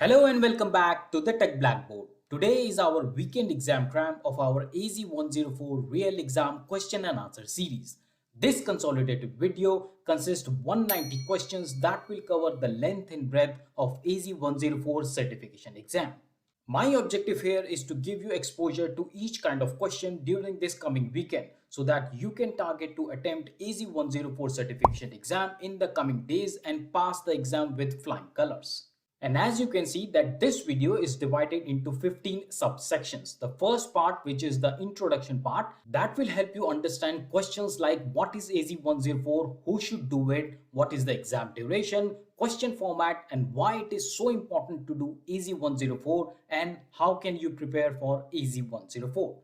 Hello and welcome back to the Tech Blackboard. Today is our weekend exam cram of our AZ-104 real exam question and answer series. This consolidated video consists of 190 questions that will cover the length and breadth of AZ-104 certification exam. My objective here is to give you exposure to each kind of question during this coming weekend so that you can target to attempt AZ-104 certification exam in the coming days and pass the exam with flying colors. And as you can see that this video is divided into 15 subsections. The first part, which is the introduction part, that will help you understand questions like what is AZ-104, who should do it, what is the exam duration, question format, and why it is so important to do AZ-104 and how can you prepare for AZ-104.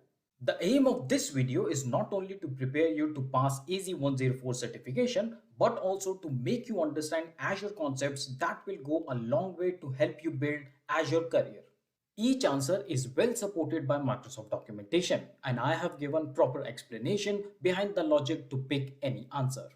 The aim of this video is not only to prepare you to pass AZ-104 certification, but also to make you understand Azure concepts that will go a long way to help you build Azure career. Each answer is well supported by Microsoft Documentation, and I have given proper explanation behind the logic to pick any answer.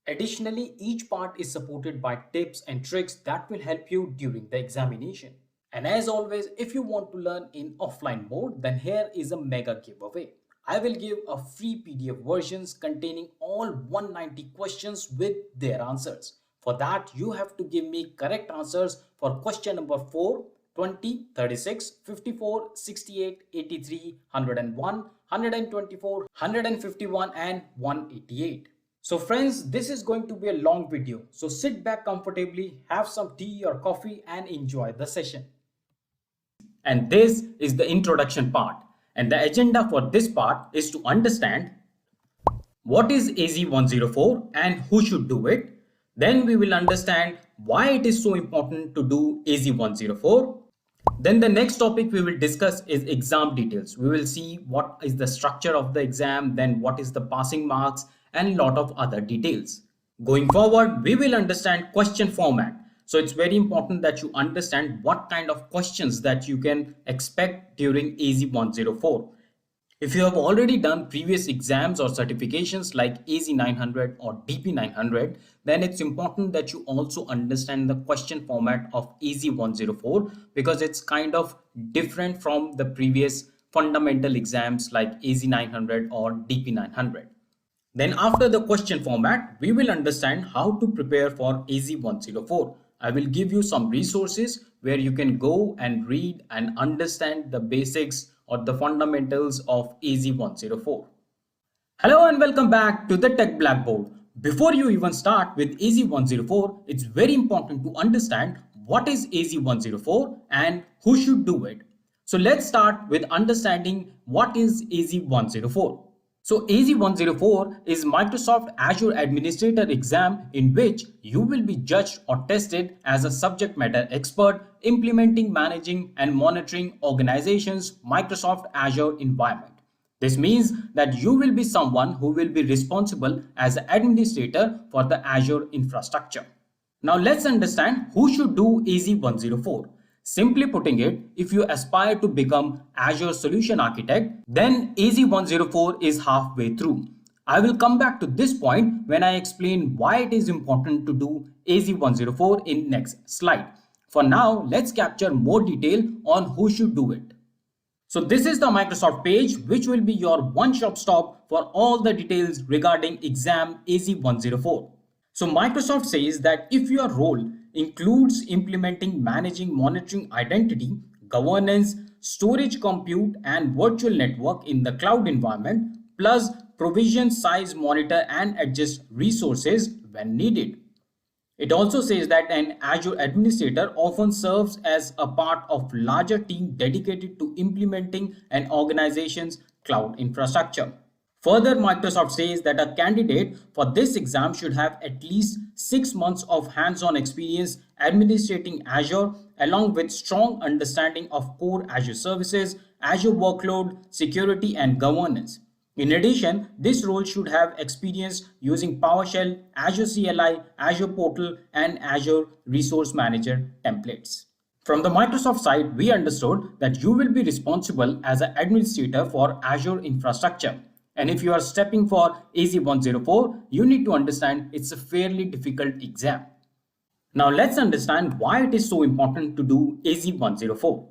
Additionally, each part is supported by tips and tricks that will help you during the examination. And as always, if you want to learn in offline mode, then here is a mega giveaway. I will give a free PDF versions containing all 190 questions with their answers. For that, you have to give me correct answers for question number 4, 20, 36, 54, 68, 83, 101, 124, 151 and 188. So friends, this is going to be a long video. So sit back comfortably, have some tea or coffee and enjoy the session. And this is the introduction part. And the agenda for this part is to understand what is AZ-104 and who should do it. Then we will understand why it is so important to do AZ-104. Then the next topic we will discuss is exam details. We will see what is the structure of the exam, then what is the passing marks and a lot of other details. Going forward, we will understand question format. So it's very important that you understand what kind of questions that you can expect during AZ-104. If you have already done previous exams or certifications like AZ-900 or DP-900, then it's important that you also understand the question format of AZ-104 because it's kind of different from the previous fundamental exams like AZ-900 or DP-900. Then after the question format, we will understand how to prepare for AZ-104. I will give you some resources where you can go and read and understand the basics or the fundamentals of AZ-104. Hello and welcome back to the Tech Blackboard. Before you even start with AZ-104, it's very important to understand what is AZ-104 and who should do it. So let's start with understanding what is AZ-104. So AZ-104 is Microsoft Azure Administrator exam in which you will be judged or tested as a subject matter expert implementing, managing and monitoring organizations' Microsoft Azure environment. This means that you will be someone who will be responsible as an administrator for the Azure infrastructure. Now let's understand who should do AZ-104. Simply putting it, if you aspire to become Azure Solution Architect, then AZ-104 is halfway through. I will come back to this point when I explain why it is important to do AZ-104 in next slide. For now, let's capture more detail on who should do it. So this is the Microsoft page, which will be your one-stop stop for all the details regarding exam AZ-104. So Microsoft says that if your role includes implementing, managing, monitoring identity, governance, storage, compute, and virtual network in the cloud environment, plus provision, size, monitor, and adjust resources when needed. It also says that an Azure administrator often serves as a part of larger team dedicated to implementing an organization's cloud infrastructure. Further, Microsoft says that a candidate for this exam should have at least 6 months of hands-on experience administrating Azure, along with strong understanding of core Azure services, Azure workload, security, and governance. In addition, this role should have experience using PowerShell, Azure CLI, Azure Portal, and Azure Resource Manager templates. From the Microsoft side, we understood that you will be responsible as an administrator for Azure infrastructure. And if you are stepping for AZ-104, you need to understand it's a fairly difficult exam. Now let's understand why it is so important to do AZ-104.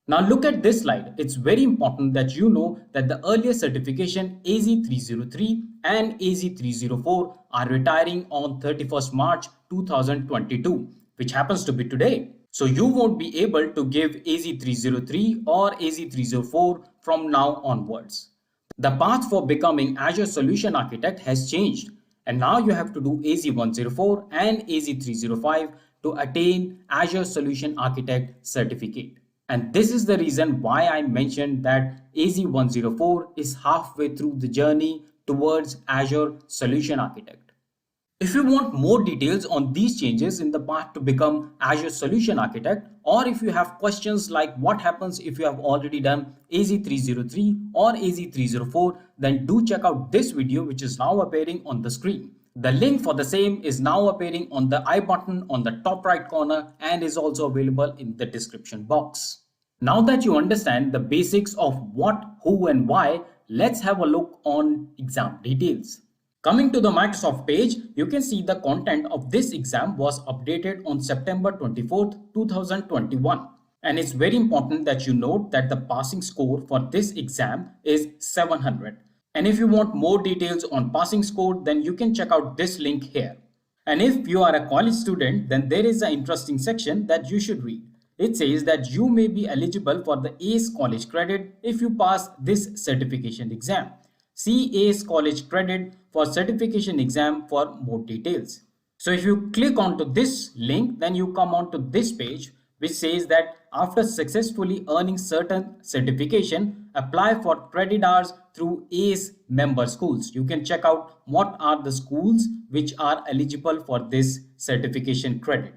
Now look at this slide. It's very important that you know that the earlier certification AZ-303 and AZ-304 are retiring on 31st March 2022, which happens to be today. So you won't be able to give AZ-303 or AZ-304 from now onwards. The path for becoming Azure Solution Architect has changed, and now you have to do AZ-104 and AZ-305 to attain Azure Solution Architect certificate. And this is the reason why I mentioned that AZ-104 is halfway through the journey towards Azure Solution Architect. If you want more details on these changes in the path to become Azure Solution Architect, or if you have questions like what happens if you have already done AZ-303 or AZ-304, then do check out this video which is now appearing on the screen. The link for the same is now appearing on the I button on the top right corner and is also available in the description box. Now that you understand the basics of what, who and why, let's have a look on exam details. Coming to the Microsoft page, you can see the content of this exam was updated on September 24th, 2021. And it's very important that you note that the passing score for this exam is 700. And if you want more details on passing score, then you can check out this link here. And if you are a college student, then there is an interesting section that you should read. It says that you may be eligible for the ACE College credit if you pass this certification exam. See ACE College credit for certification exam for more details. So if you click onto this link, then you come onto this page which says that after successfully earning certain certification, apply for credit hours through ACE member schools. You can check out what are the schools which are eligible for this certification credit.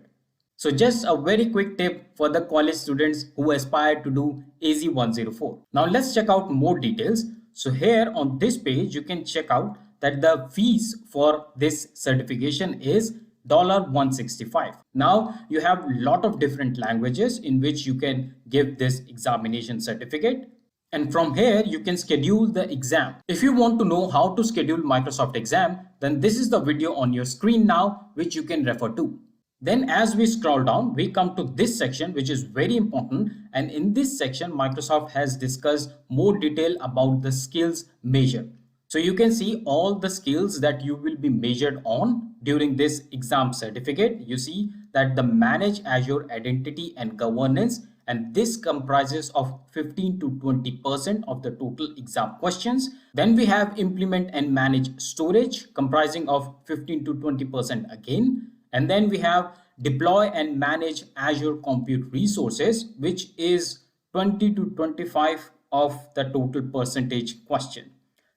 So just a very quick tip for the college students who aspire to do AZ-104. Now let's check out more details. So here on this page, you can check out that the fees for this certification is $165. Now you have a lot of different languages in which you can give this examination certificate. And from here, you can schedule the exam. If you want to know how to schedule Microsoft exam, then this is the video on your screen now, which you can refer to. Then as we scroll down, we come to this section, which is very important. And in this section, Microsoft has discussed more detail about the skills measure. So you can see all the skills that you will be measured on during this exam certificate. You see that the manage Azure identity and governance, and this comprises of 15 to 20% of the total exam questions. Then we have implement and manage storage comprising of 15 to 20% again. And then we have deploy and manage Azure compute resources, which is 20 to 25 of the total percentage question.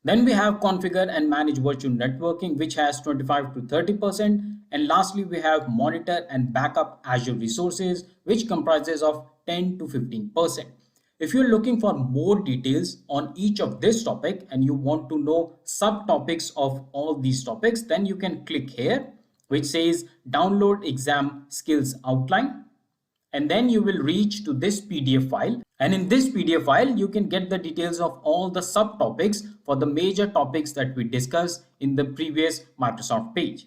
Then we have configure and manage virtual networking, which has 25 to 30%. And lastly, we have monitor and backup Azure resources, which comprises of 10 to 15%. If you're looking for more details on each of this topic and you want to know subtopics of all these topics, then you can click here, which says download exam skills outline. And then you will reach to this PDF file. And in this PDF file, you can get the details of all the subtopics for the major topics that we discussed in the previous Microsoft page.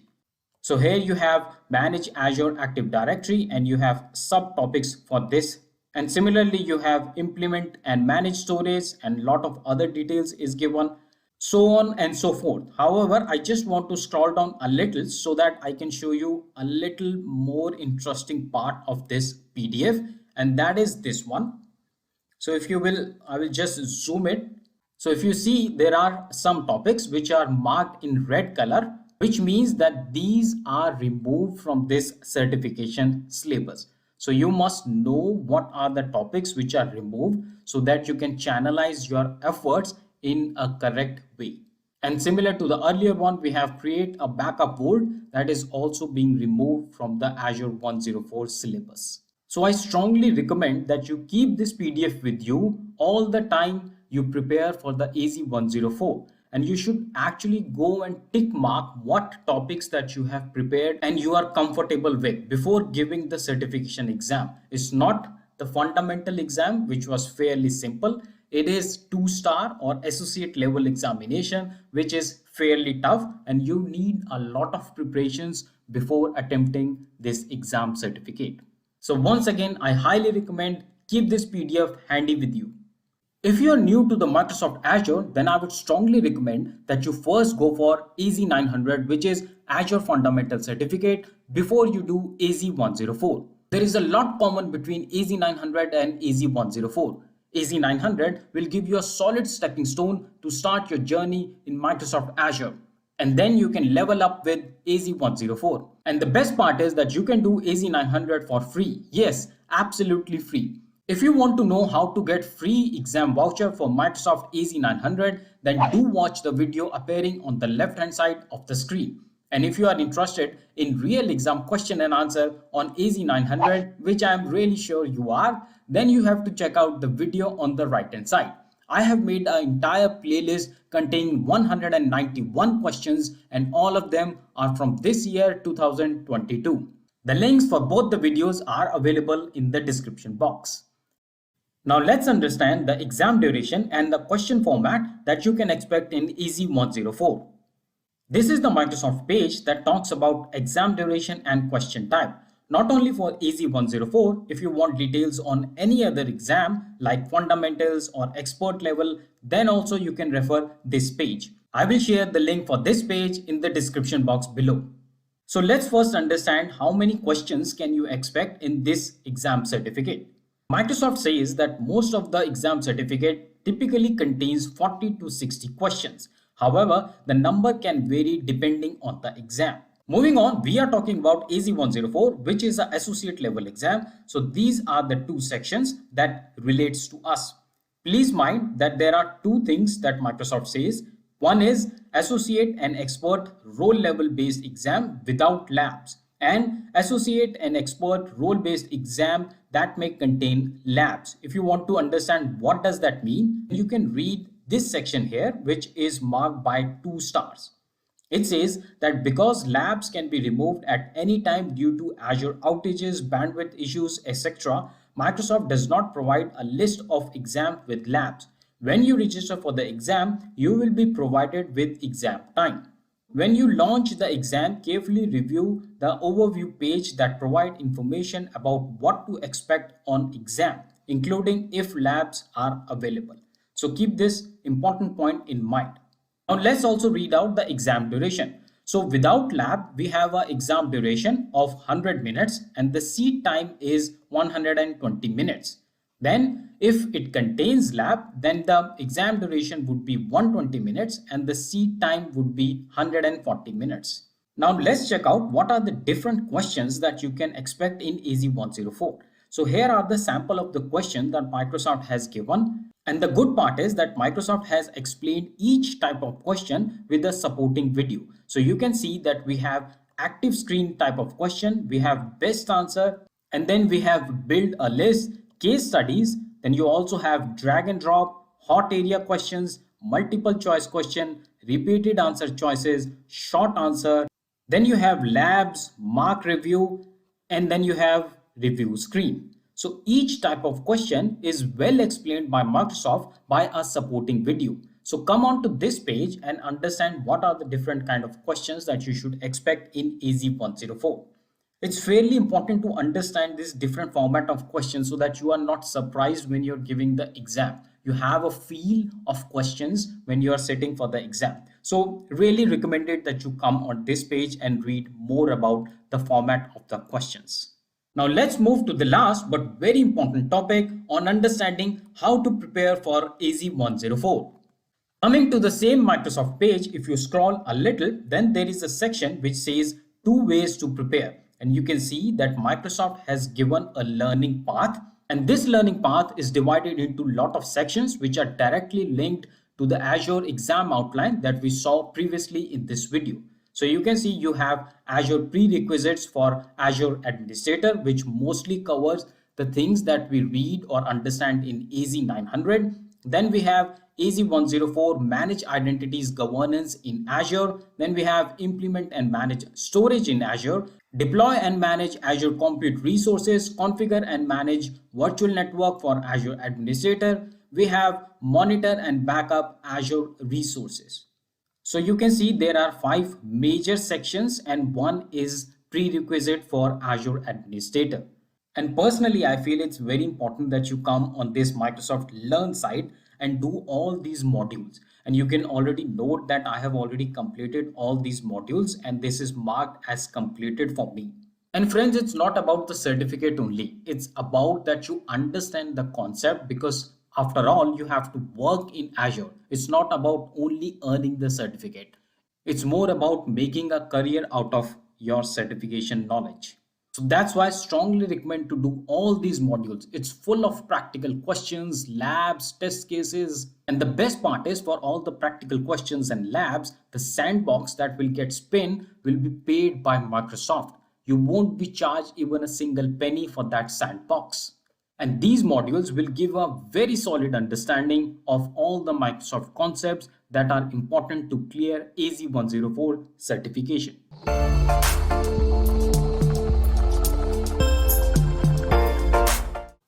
So here you have manage Azure Active Directory and you have subtopics for this. And similarly, you have implement and manage storage and a lot of other details is given, so on and so forth. However, I just want to scroll down a little so that I can show you a little more interesting part of this PDF, and that is this one. So if you will, I will just zoom it. So if you see, there are some topics which are marked in red color, which means that these are removed from this certification syllabus. So you must know what are the topics which are removed so that you can channelize your efforts in a correct way. And similar to the earlier one, we have create a backup board that is also being removed from the Azure 104 syllabus. So I strongly recommend that you keep this PDF with you all the time you prepare for the AZ-104. And you should actually go and tick mark what topics that you have prepared and you are comfortable with before giving the certification exam. It's not the fundamental exam, which was fairly simple. It is 2-star or associate level examination, which is fairly tough, and you need a lot of preparations before attempting this exam certificate. So once again, I highly recommend keep this PDF handy with you. If you are new to the Microsoft Azure, then I would strongly recommend that you first go for AZ-900, which is Azure Fundamental Certificate, before you do AZ-104. There is a lot common between AZ-900 and AZ-104. AZ-900 will give you a solid stepping stone to start your journey in Microsoft Azure. And then you can level up with AZ-104. And the best part is that you can do AZ-900 for free. Yes, absolutely free. If you want to know how to get free exam voucher for Microsoft AZ-900, then do watch the video appearing on the left hand side of the screen. And if you are interested in real exam question and answer on AZ-900, which I am really sure you are, then you have to check out the video on the right hand side. I have made an entire playlist containing 191 questions, and all of them are from this year 2022. The links for both the videos are available in the description box. Now let's understand the exam duration and the question format that you can expect in AZ-104. This is the Microsoft page that talks about exam duration and question type. Not only for AZ-104, if you want details on any other exam like fundamentals or expert level, then also you can refer this page. I will share the link for this page in the description box below. So let's first understand how many questions can you expect in this exam certificate. Microsoft says that most of the exam certificate typically contains 40 to 60 questions. However, the number can vary depending on the exam. Moving on, we are talking about AZ-104, which is an associate level exam. So these are the two sections that relates to us. Please mind that there are two things that Microsoft says. One is associate and expert role level based exam without labs, and associate and expert role based exam that may contain labs. If you want to understand what does that mean, you can read this section here, which is marked by 2 stars. It says that because labs can be removed at any time due to Azure outages, bandwidth issues, etc., Microsoft does not provide a list of exams with labs. When you register for the exam, you will be provided with exam time. When you launch the exam, carefully review the overview page that provide information about what to expect on exam, including if labs are available. So keep this important point in mind. Now let's also read out the exam duration. So without lab, we have an exam duration of 100 minutes and the seat time is 120 minutes. Then if it contains lab, then the exam duration would be 120 minutes and the seat time would be 140 minutes. Now let's check out what are the different questions that you can expect in AZ-104. So here are the sample of the question that Microsoft has given. And the good part is that Microsoft has explained each type of question with a supporting video. So you can see that we have active screen type of question, we have best answer, and then we have build a list, case studies, then you also have drag and drop, hot area questions, multiple choice question, repeated answer choices, short answer, then you have labs, mark review, and then you have review screen. So each type of question is well explained by Microsoft by a supporting video. So come on to this page and understand what are the different kind of questions that you should expect in AZ-104. It's fairly important to understand this different format of questions so that you are not surprised when you're giving the exam. You have a feel of questions when you are sitting for the exam. So really recommended that you come on this page and read more about the format of the questions. Now let's move to the last but very important topic on understanding how to prepare for AZ-104. Coming to the same Microsoft page, if you scroll a little, then there is a section which says 2 ways to prepare. And you can see that Microsoft has given a learning path, and this learning path is divided into a lot of sections which are directly linked to the Azure exam outline that we saw previously in this video. So you can see you have Azure Prerequisites for Azure Administrator, which mostly covers the things that we read or understand in AZ-900. Then we have AZ-104 Manage Identities Governance in Azure. Then we have Implement and Manage Storage in Azure. Deploy and manage Azure Compute Resources. Configure and manage Virtual Network for Azure Administrator. we have monitor and backup Azure resources. So you can see there are 5 major sections and one is prerequisite for Azure administrator. And personally, I feel it's very important that you come on this Microsoft Learn site and do all these modules. And you can already note that I have already completed all these modules and this is marked as completed for me. And friends, it's not about the certificate only. It's about that you understand the concept, because after all, you have to work in Azure. It's not about only earning the certificate. It's more about making a career out of your certification knowledge. So that's why I strongly recommend to do all these modules. It's full of practical questions, labs, test cases. And the best part is, for all the practical questions and labs, the sandbox that will get spin will be paid by Microsoft. You won't be charged even a single penny for that sandbox. And these modules will give a very solid understanding of all the Microsoft concepts that are important to clear AZ-104 certification.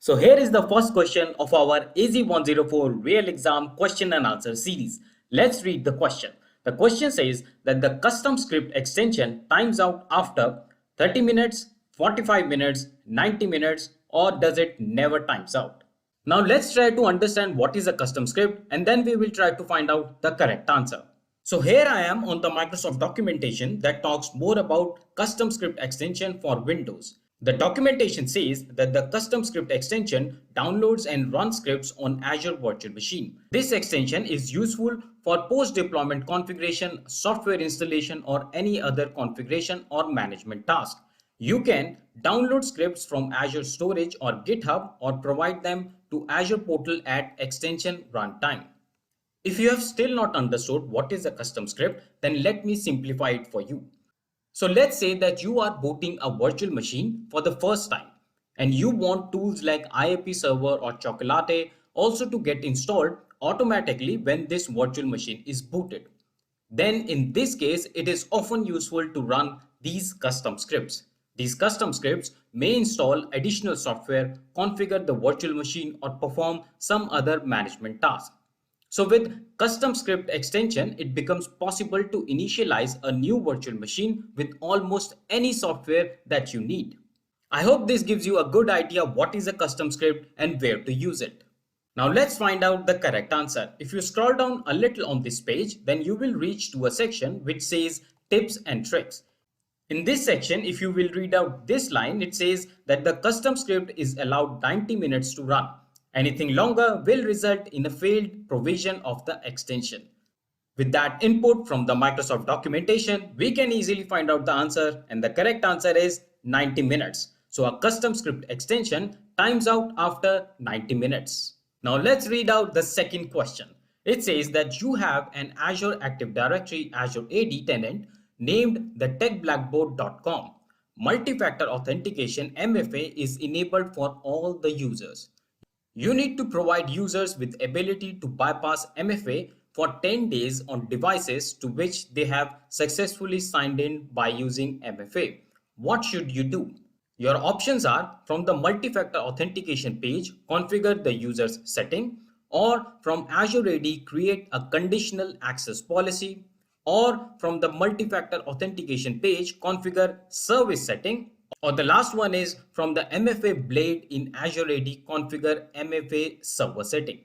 So here is the first question of our AZ-104 real exam question and answer series. Let's read the question. The question says that the custom script extension times out after 30 minutes, 45 minutes, 90 minutes, or does it never times out? Now let's try to understand what is a custom script and then we will try to find out the correct answer. So here I am on the Microsoft documentation that talks more about custom script extension for Windows. The documentation says that the custom script extension downloads and runs scripts on Azure Virtual Machine. This extension is useful for post-deployment configuration, software installation, or any other configuration or management task. You can download scripts from Azure Storage or GitHub or provide them to Azure Portal at extension runtime. If you have still not understood what is a custom script, then let me simplify it for you. So let's say that you are booting a virtual machine for the first time and you want tools like IAP server or Chocolate also to get installed automatically when this virtual machine is booted. Then in this case, it is often useful to run these custom scripts. These custom scripts may install additional software, configure the virtual machine, or perform some other management task. So with custom script extension, it becomes possible to initialize a new virtual machine with almost any software that you need. I hope this gives you a good idea what is a custom script and where to use it. Now let's find out the correct answer. If you scroll down a little on this page, then you will reach to a section which says tips and tricks. In this section, if you will read out this line, it says that the custom script is allowed 90 minutes to run. Anything longer will result in a failed provision of the extension. With that input from the Microsoft documentation, we can easily find out the answer, and the correct answer is 90 minutes. So a custom script extension times out after 90 minutes. Now let's read out the second question. It says that you have an Azure Active Directory Azure AD tenant named the techblackboard.com. Multi-factor authentication MFA is enabled for all the users. You need to provide users with ability to bypass MFA for 10 days on devices to which they have successfully signed in by using MFA. What should you do? Your options are: from the multi-factor authentication page, configure the user's setting, or from Azure AD, create a conditional access policy, or from the multi-factor authentication page, configure service setting, or the last one is from the MFA blade in Azure AD, configure MFA server setting.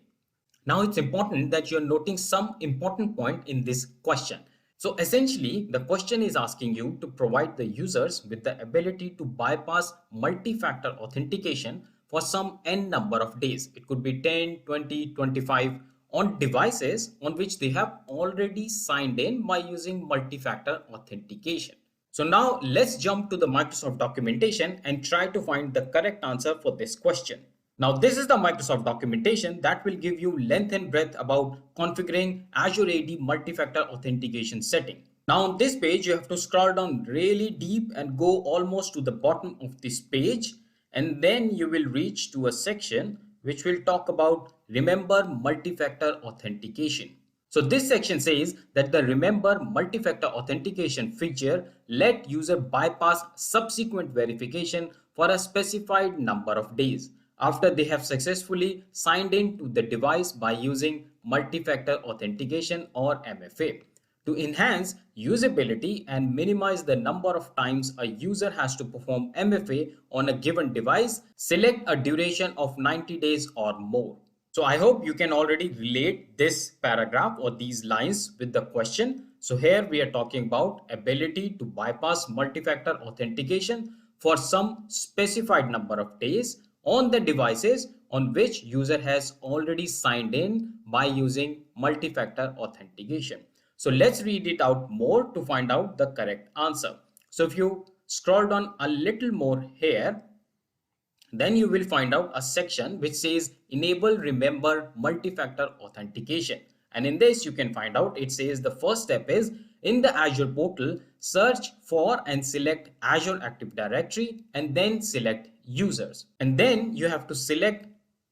Now it's important that you're noting some important point in this question. So essentially, the question is asking you to provide the users with the ability to bypass multi-factor authentication for some n number of days. It could be 10, 20, 25 on devices on which they have already signed in by using multi-factor authentication. So now let's jump to the Microsoft documentation and try to find the correct answer for this question. Now this is the Microsoft documentation that will give you length and breadth about configuring Azure AD multi-factor authentication setting. Now on this page, you have to scroll down really deep and go almost to the bottom of this page, and then you will reach to a section which will talk about remember multi-factor authentication. So this section says that the remember multi-factor authentication feature let user bypass subsequent verification for a specified number of days. after they have successfully signed in to the device by using multi-factor authentication or MFA. To enhance usability and minimize the number of times a user has to perform MFA on a given device, select a duration of 90 days or more. So I hope you can already relate this paragraph or these lines with the question. So here we are talking about ability to bypass multi-factor authentication for some specified number of days on the devices on which user has already signed in by using multi-factor authentication. So let's read it out more to find out the correct answer. So if you scroll down a little more here, then you will find out a section which says enable remember multi-factor authentication. And in this you can find out it says the first step is in the Azure portal, search for and select Azure Active Directory and then select users. And then you have to select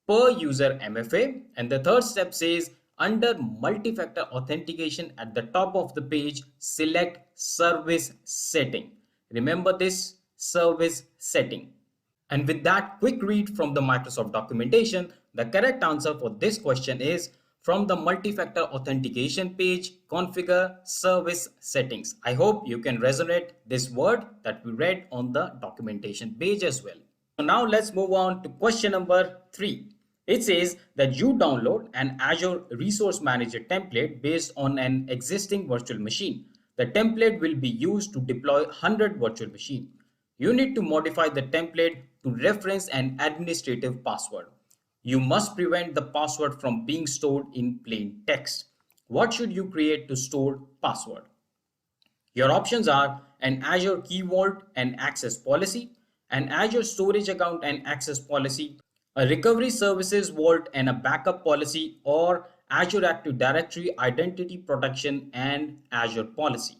per user MFA. And the third step says under multi-factor authentication at the top of the page, select service setting. Remember this service setting. And with that quick read from the Microsoft documentation, the correct answer for this question is from the multi-factor authentication page, configure service settings. I hope you can resonate this word that we read on the documentation page as well. So now let's move on to question number 3. It says that you download an Azure Resource Manager template based on an existing virtual machine. The template will be used to deploy 100 virtual machines. You need to modify the template to reference an administrative password. You must prevent the password from being stored in plain text. What should you create to store password? Your options are an Azure Key Vault and Access Policy, an Azure Storage Account and Access Policy, a Recovery Services Vault and a Backup Policy, or Azure Active Directory Identity Protection and Azure Policy.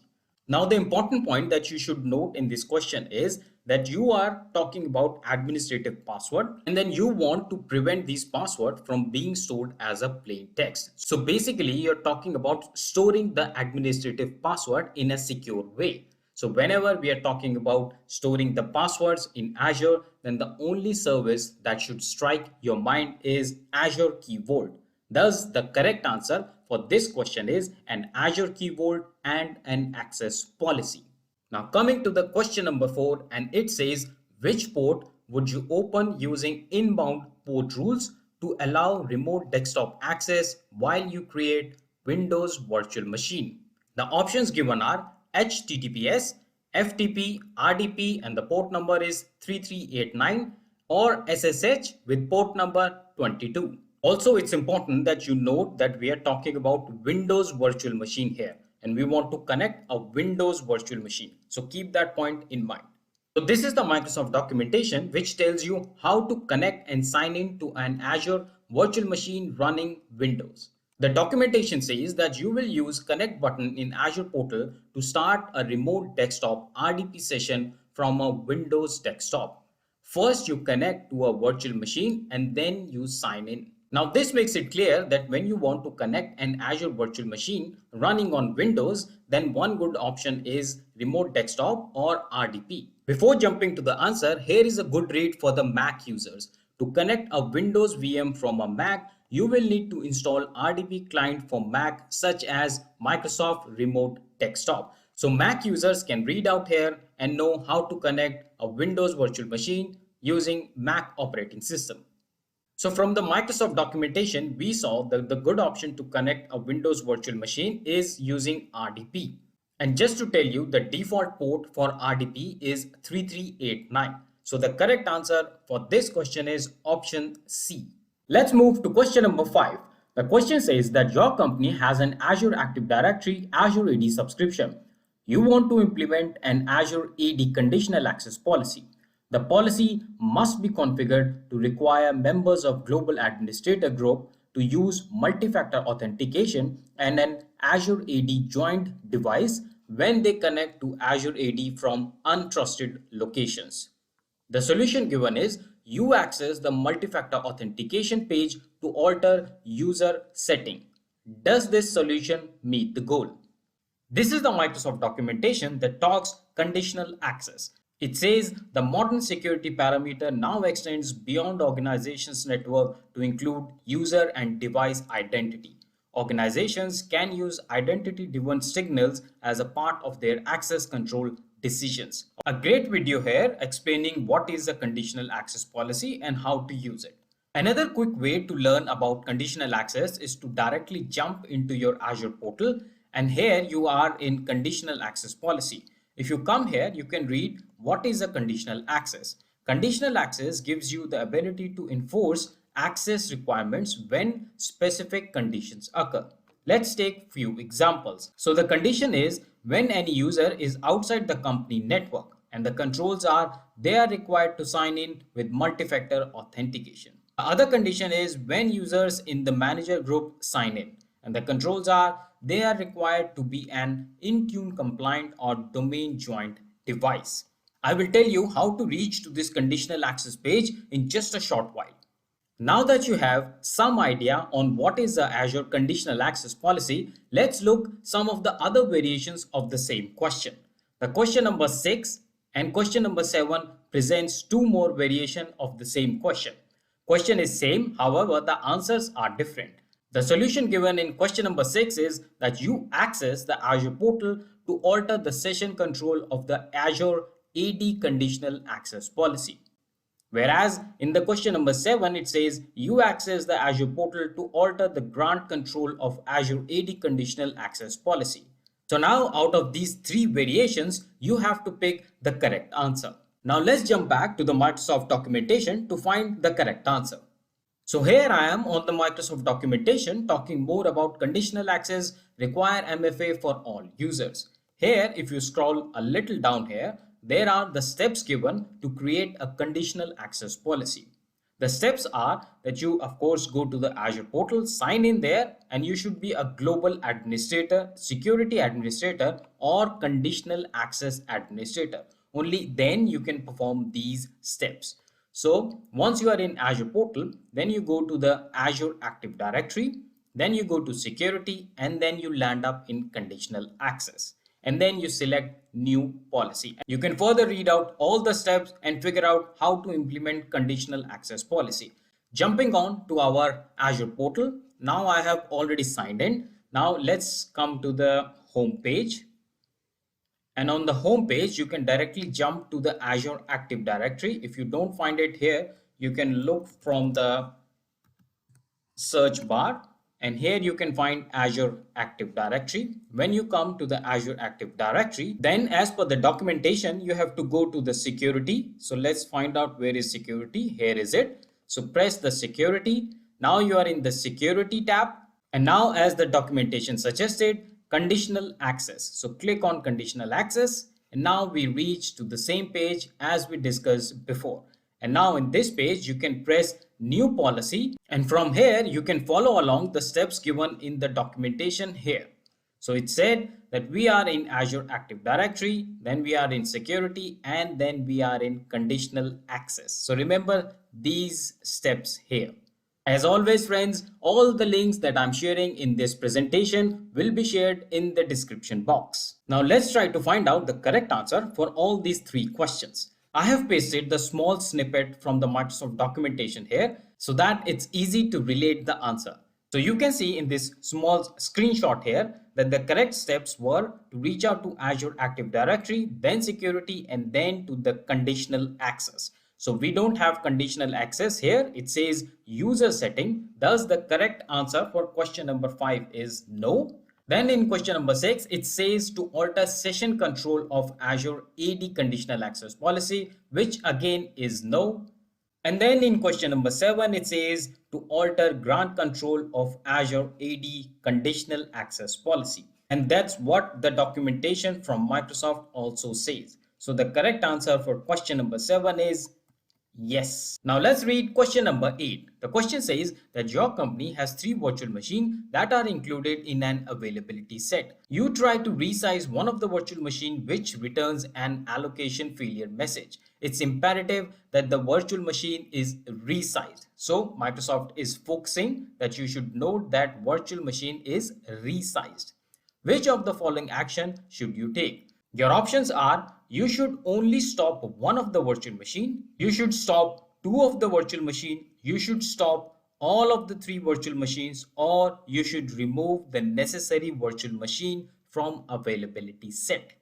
Now, the important point that you should note in this question is that you are talking about administrative password and then you want to prevent these passwords from being stored as a plain text. So basically, you're talking about storing the administrative password in a secure way. So whenever we are talking about storing the passwords in Azure, then the only service that should strike your mind is Azure Key Vault. Thus, the correct answer for this question is an Azure Key Vault and an access policy. Now coming to the question number 4, and it says which port would you open using inbound port rules to allow remote desktop access while you create Windows virtual machine? The options given are HTTPS, FTP, RDP, and the port number is 3389, or SSH with port number 22. Also, it's important that you note that we are talking about Windows virtual machine here and we want to connect a Windows virtual machine. So keep that point in mind. So this is the Microsoft documentation which tells you how to connect and sign in to an Azure virtual machine running Windows. The documentation says that you will use connect button in Azure portal to start a remote desktop RDP session from a Windows desktop. First, you connect to a virtual machine and then you sign in. Now, this makes it clear that when you want to connect an Azure virtual machine running on Windows, then one good option is remote desktop or RDP. Before jumping to the answer, here is a good read for the Mac users. To connect a Windows VM from a Mac, you will need to install RDP client for Mac such as Microsoft Remote Desktop. So Mac users can read out here and know how to connect a Windows virtual machine using Mac operating system. So from the Microsoft documentation, we saw that the good option to connect a Windows virtual machine is using RDP. And just to tell you, the default port for RDP is 3389. So the correct answer for this question is option C. Let's move to question number 5. The question says that your company has an Azure Active Directory Azure AD subscription. You want to implement an Azure AD conditional access policy. The policy must be configured to require members of Global Administrator Group to use multi-factor authentication and an Azure AD joint device when they connect to Azure AD from untrusted locations. The solution given is you access the multi-factor authentication page to alter user setting. Does this solution meet the goal? This is the Microsoft documentation that talks conditional access. It says the modern security parameter now extends beyond organization's network to include user and device identity. Organizations can use identity-driven signals as a part of their access control decisions. A great video here explaining what is a conditional access policy and how to use it. Another quick way to learn about conditional access is to directly jump into your Azure portal, and here you are in conditional access policy. If you come here, you can read what is a conditional access. Conditional access gives you the ability to enforce access requirements when specific conditions occur. Let's take few examples. So the condition is when any user is outside the company network, and the controls are they are required to sign in with multi-factor authentication. The other condition is when users in the manager group sign in, and the controls are they are required to be an Intune compliant or domain joined device. I will tell you how to reach to this conditional access page in just a short while. Now that you have some idea on what is the Azure conditional access policy, let's look some of the other variations of the same question. The question number 6 and question number 7 presents two more variation of the same question. Question is same, however, the answers are different. The solution given in question number 6 is that you access the Azure portal to alter the session control of the Azure AD conditional access policy. Whereas in the question number 7, it says you access the Azure portal to alter the grant control of Azure AD conditional access policy. So now out of these three variations, you have to pick the correct answer. Now let's jump back to the Microsoft documentation to find the correct answer. So here I am on the Microsoft documentation talking more about conditional access require MFA for all users. Here, if you scroll a little down here, there are the steps given to create a conditional access policy. The steps are that you of course go to the Azure portal, sign in there, and you should be a global administrator, security administrator, or conditional access administrator. Only then you can perform these steps. So once you are in Azure portal, then you go to the Azure Active Directory, then you go to security, and then you land up in conditional access. And then you select new policy. You can further read out all the steps and figure out how to implement conditional access policy. Jumping on to our Azure portal. Now I have already signed in. Now let's come to the home page. And on the home page, you can directly jump to the Azure Active Directory. If you don't find it here, you can look from the search bar. And here you can find Azure Active Directory. When you come to the Azure Active Directory, then as per the documentation, you have to go to the security. So let's find out where is security. Here is it. So press the security. Now you are in the security tab. And now as the documentation suggested, conditional access. So click on conditional access. And now we reach to the same page as we discussed before. And now in this page, you can press new policy, and from here you can follow along the steps given in the documentation here. So it said that we are in Azure Active Directory, then we are in security, and then we are in conditional access. So remember these steps here. As always, friends, all the links that I'm sharing in this presentation will be shared in the description box. Now let's try to find out the correct answer for all these three questions. I have pasted the small snippet from the Microsoft documentation here so that it's easy to relate the answer. So you can see in this small screenshot here that the correct steps were to reach out to Azure Active Directory, then security, and then to the conditional access. So we don't have conditional access here. It says user setting. Thus the correct answer for question number 5 is no. Then in question number 6, it says to alter session control of Azure AD conditional access policy, which again is no. And then in question number 7, it says to alter grant control of Azure AD conditional access policy. And that's what the documentation from Microsoft also says. So the correct answer for question number 7 is yes. Now let's read question number 8. The question says that your company has 3 virtual machines that are included in an availability set. You try to resize one of the virtual machine which returns an allocation failure message. It's imperative that the virtual machine is resized. So Microsoft is focusing that you should note that virtual machine is resized. Which of the following action should you take? Your options are you should only stop one of the virtual machine, you should stop two of the virtual machine, you should stop all of the three virtual machines, or you should remove the necessary virtual machine from availability set.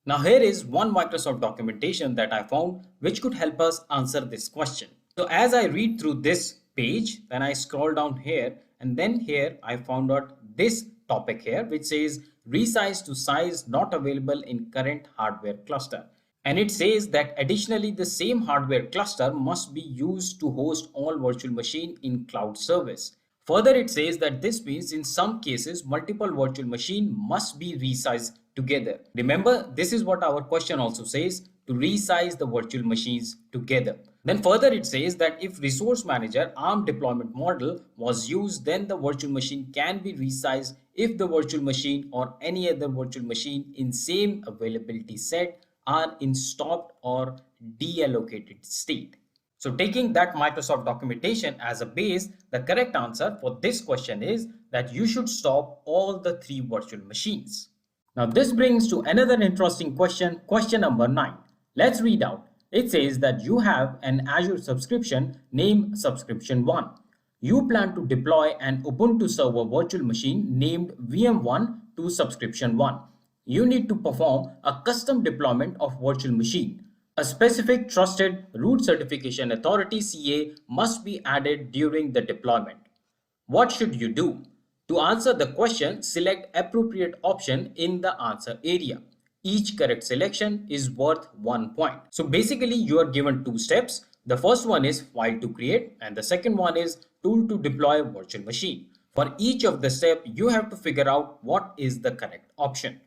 Now here is one Microsoft documentation that I found which could help us answer this question. So as I read through this page, then I scroll down here, and then here I found out this topic here which says resize to size not available in current hardware cluster. And it says that additionally the same hardware cluster must be used to host all virtual machine in cloud service. Further, it says that this means in some cases multiple virtual machine must be resized together. Remember, this is what our question also says, to resize the virtual machines together. Then further it says that if resource manager ARM deployment model was used, then the virtual machine can be resized if the virtual machine or any other virtual machine in same availability set are in stopped or deallocated state. So taking that Microsoft documentation as a base, the correct answer for this question is that you should stop all the three virtual machines. Now this brings to another interesting question, question number 9. Let's read out. It says that you have an Azure subscription named Subscription 1. You plan to deploy an Ubuntu server virtual machine named VM1 to Subscription 1. You need to perform a custom deployment of virtual machine. A specific trusted root certification authority CA must be added during the deployment. What should you do? To answer the question, select appropriate option in the answer area. Each correct selection is worth 1 point. So basically you are given two steps. The first one is file to create and the second one is tool to deploy virtual machine. For each of the step, you have to figure out what is the correct option.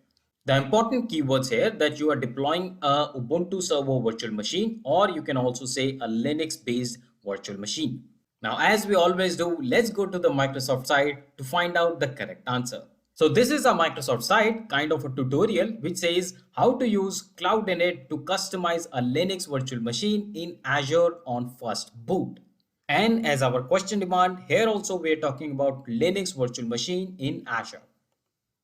The important keywords here that you are deploying a Ubuntu server virtual machine, or you can also say a Linux based virtual machine. Now, as we always do, let's go to the Microsoft site to find out the correct answer. So this is a Microsoft site, kind of a tutorial which says how to use Cloud Init to customize a Linux virtual machine in Azure on first boot. And as our question demand, here also we are talking about Linux virtual machine in Azure.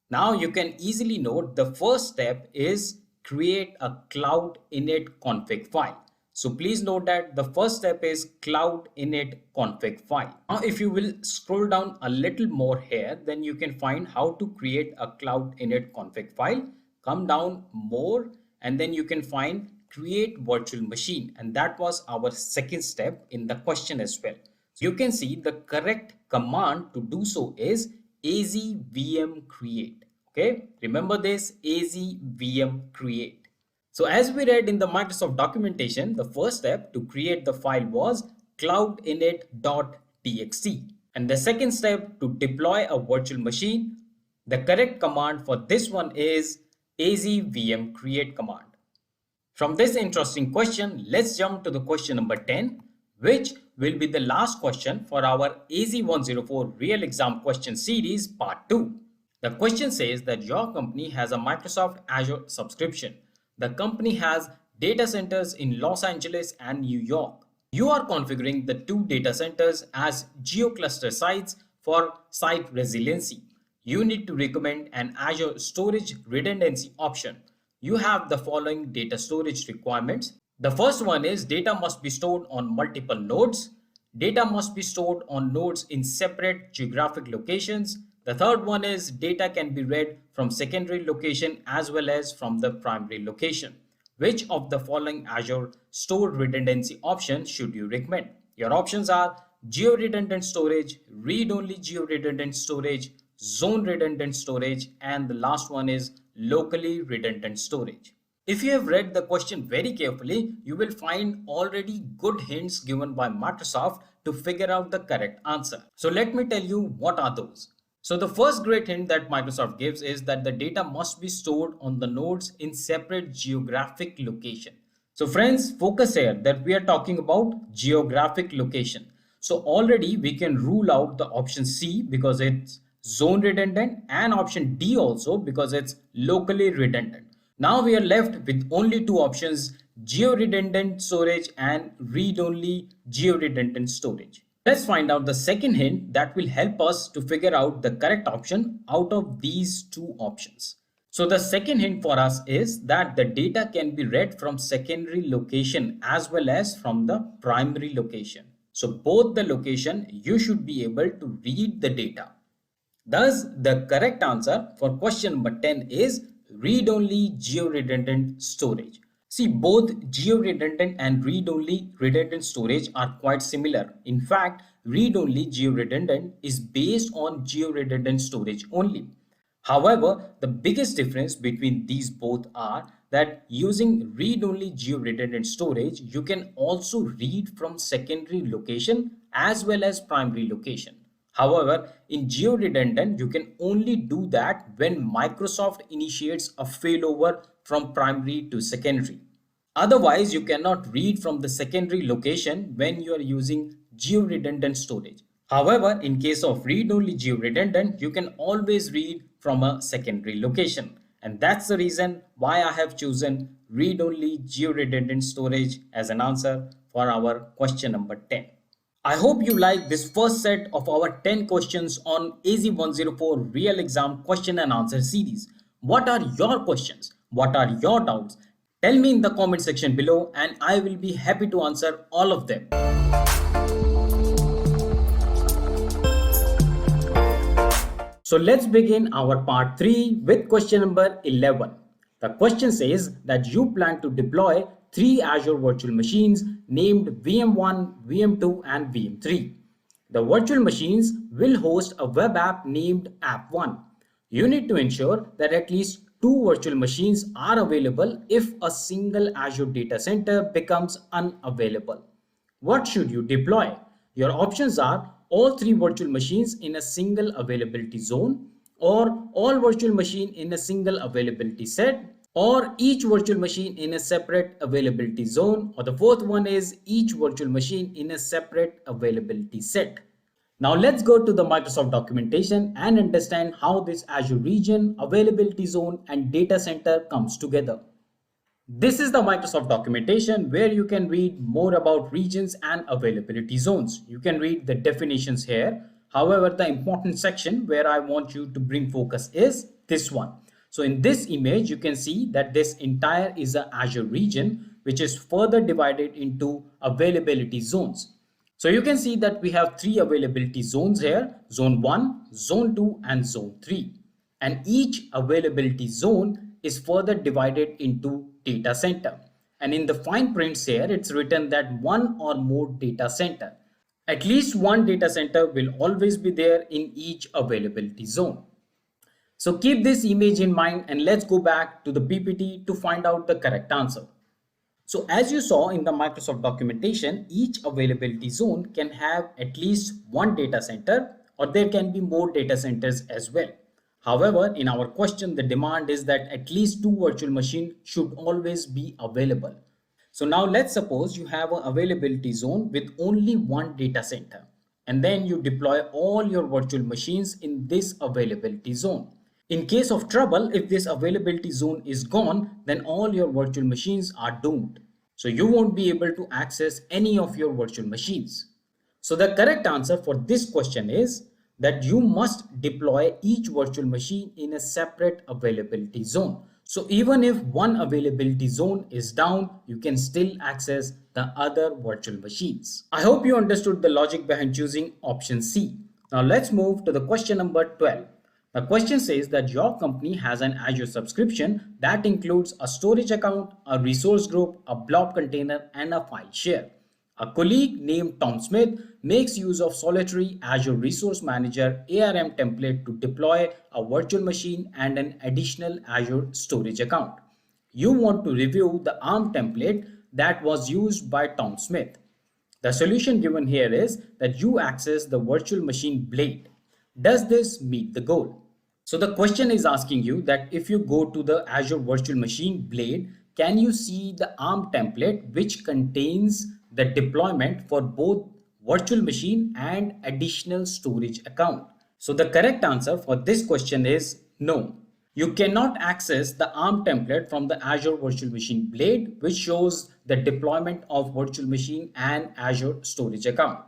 Now you can easily note the first step is create a Cloud Init config file. So please note that the first step is Cloud Init config file. Now if you will scroll down a little more here, then you can find how to create a Cloud Init config file. Come down more and then you can find create virtual machine, and that was our second step in the question as well. So you can see the correct command to do so is azvm create. Okay, remember this, azvm create. So as we read in the Microsoft documentation, the first step to create the file was cloudinit.txt. And the second step to deploy a virtual machine, the correct command for this one is azvm create command. From this interesting question, let's jump to the question number 10, which will be the last question for our AZ-104 real exam question series part 2. The question says that your company has a Microsoft Azure subscription. The company has data centers in Los Angeles and New York. You are configuring the two data centers as geo-cluster sites for site resiliency. You need to recommend an Azure storage redundancy option. You have the following data storage requirements. The first one is data must be stored on multiple nodes. Data must be stored on nodes in separate geographic locations. The third one is data can be read from secondary location as well as from the primary location. Which of the following Azure stored redundancy options should you recommend? Your options are geo-redundant storage, read-only geo-redundant storage, zone redundant storage, and the last one is locally redundant storage. If you have read the question very carefully, you will find already good hints given by Microsoft to figure out the correct answer. So let me tell you what are those. So the first great hint that Microsoft gives is that the data must be stored on the nodes in separate geographic location. So friends, focus here that we are talking about geographic location. So already we can rule out the option C because it's zone redundant, and option D also because it's locally redundant. Now we are left with only two options, geo-redundant storage and read-only geo-redundant storage. Let's find out the second hint that will help us to figure out the correct option out of these two options. So the second hint for us is that the data can be read from secondary location as well as from the primary location. So both the location you should be able to read the data. Thus, the correct answer for question number 10 is read-only geo-redundant storage. See, both geo-redundant and read-only redundant storage are quite similar. In fact, read-only geo-redundant is based on geo-redundant storage only. However, the biggest difference between these both are that using read-only geo-redundant storage, you can also read from secondary location as well as primary location. However, in geo-redundant, you can only do that when Microsoft initiates a failover from primary to secondary. Otherwise, you cannot read from the secondary location when you are using geo-redundant storage. However, in case of read-only geo-redundant, you can always read from a secondary location. And that's the reason why I have chosen read-only geo-redundant storage as an answer for our question number 10. I hope you like this first set of our 10 questions on AZ-104 real exam question and answer series. What are your questions? What are your doubts? Tell me in the comment section below and I will be happy to answer all of them. So let's begin our part 3 with question number 11. The question says that you plan to deploy 3 Azure virtual machines named VM1, VM2 and VM3. The virtual machines will host a web app named App1. You need to ensure that at least 2 virtual machines are available if a single Azure data center becomes unavailable. What should you deploy? Your options are all 3 virtual machines in a single availability zone, or all virtual machine in a single availability set, or each virtual machine in a separate availability zone, or the fourth one is each virtual machine in a separate availability set. Now let's go to the Microsoft documentation and understand how this Azure region, availability zone and data center comes together. This is the Microsoft documentation where you can read more about regions and availability zones. You can read the definitions here. However, the important section where I want you to bring focus is this one. So in this image, you can see that this entire is an Azure region, which is further divided into availability zones. So you can see that we have 3 availability zones here, zone 1, zone 2 and zone 3. And each availability zone is further divided into data center. And in the fine prints here, it's written that 1 or more data center. At least 1 data center will always be there in each availability zone. So keep this image in mind and let's go back to the PPT to find out the correct answer. So as you saw in the Microsoft documentation, each availability zone can have at least 1 data center, or there can be more data centers as well. However, in our question, the demand is that at least 2 virtual machines should always be available. So now let's suppose you have an availability zone with only 1 data center, and then you deploy all your virtual machines in this availability zone. In case of trouble, if this availability zone is gone, then all your virtual machines are doomed. So you won't be able to access any of your virtual machines. So the correct answer for this question is that you must deploy each virtual machine in a separate availability zone. So even if one availability zone is down, you can still access the other virtual machines. I hope you understood the logic behind choosing option C. Now let's move to the question number 12. The question says that your company has an Azure subscription that includes a storage account, a resource group, a blob container, and a file share. A colleague named Tom Smith makes use of solitary Azure Resource Manager ARM template to deploy a virtual machine and an additional Azure storage account. You want to review the ARM template that was used by Tom Smith. The solution given here is that you access the virtual machine blade. Does this meet the goal? So the question is asking you that if you go to the Azure virtual machine blade, can you see the ARM template which contains the deployment for both virtual machine and additional storage account? So the correct answer for this question is no. You cannot access the ARM template from the Azure virtual machine blade, which shows the deployment of virtual machine and Azure storage account.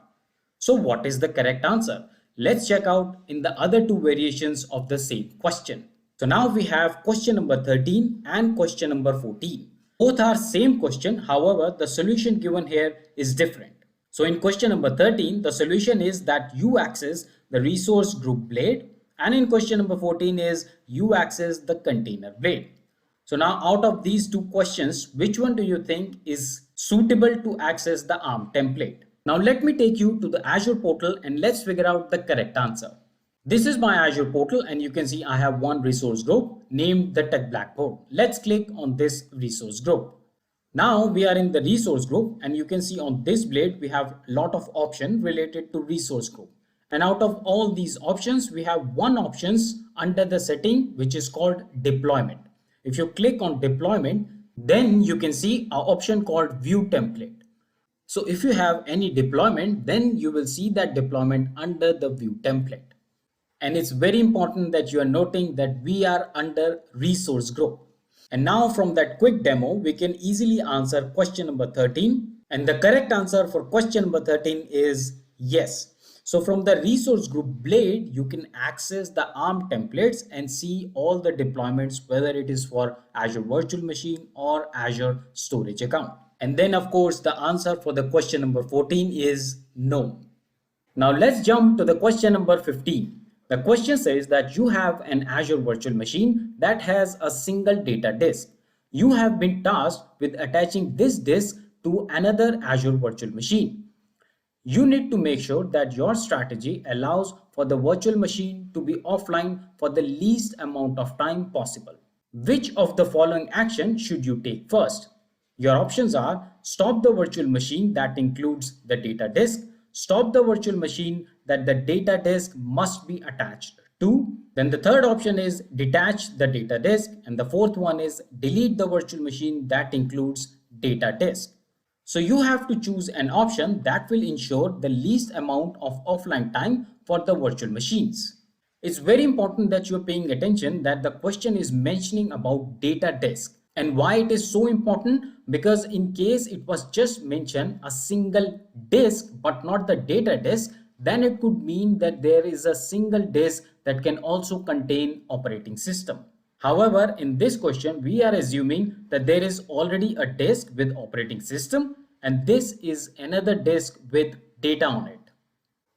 So what is the correct answer? Let's check out in the other 2 variations of the same question. So now we have question number 13 and question number 14. Both are same question, however, the solution given here is different. So in question number 13, the solution is that you access the resource group blade, and in question number 14 is you access the container blade. So now out of these two questions, which one do you think is suitable to access the ARM template? Now let me take you to the Azure portal and let's figure out the correct answer. This is my Azure portal and you can see I have one resource group named the Tech Blackboard. Let's click on this resource group. Now we are in the resource group and you can see on this blade we have a lot of options related to resource group. And out of all these options, we have one options under the setting which is called deployment. If you click on deployment, then you can see an option called view template. So if you have any deployment, then you will see that deployment under the view template. And it's very important that you are noting that we are under resource group. And now from that quick demo, we can easily answer question number 13. And the correct answer for question number 13 is yes. So from the resource group blade, you can access the ARM templates and see all the deployments, whether it is for Azure Virtual Machine or Azure Storage Account. And then of course, the answer for the question number 14 is no. Now let's jump to the question number 15. The question says that you have an Azure virtual machine that has a single data disk. You have been tasked with attaching this disk to another Azure virtual machine. You need to make sure that your strategy allows for the virtual machine to be offline for the least amount of time possible. Which of the following action should you take first? Your options are stop the virtual machine that includes the data disk, stop the virtual machine that the data disk must be attached to. Then the third option is detach the data disk, and the fourth one is delete the virtual machine that includes data disk. So you have to choose an option that will ensure the least amount of offline time for the virtual machines. It's very important that you're paying attention that the question is mentioning about data disk. And why it is so important? Because in case it was just mentioned a single disk but not the data disk, then it could mean that there is a single disk that can also contain operating system. However, in this question, we are assuming that there is already a disk with operating system and this is another disk with data on it.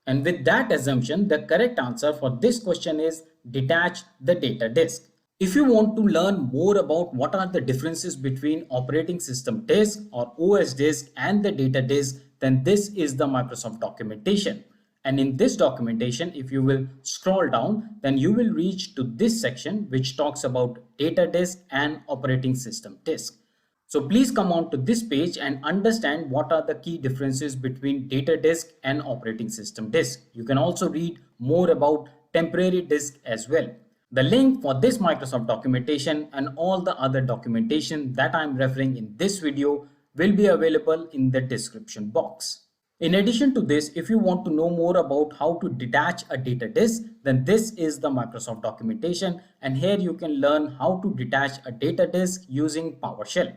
And with that assumption, the correct answer for this question is detach the data disk. If you want to learn more about what are the differences between operating system disk or OS disk and the data disk, then this is the Microsoft documentation. And in this documentation, if you will scroll down, then you will reach to this section which talks about data disk and operating system disk. So please come on to this page and understand what are the key differences between data disk and operating system disk. You can also read more about temporary disk as well. The link for this Microsoft documentation and all the other documentation that I'm referring in this video will be available in the description box. In addition to this, if you want to know more about how to detach a data disk, then this is the Microsoft documentation, and here you can learn how to detach a data disk using PowerShell.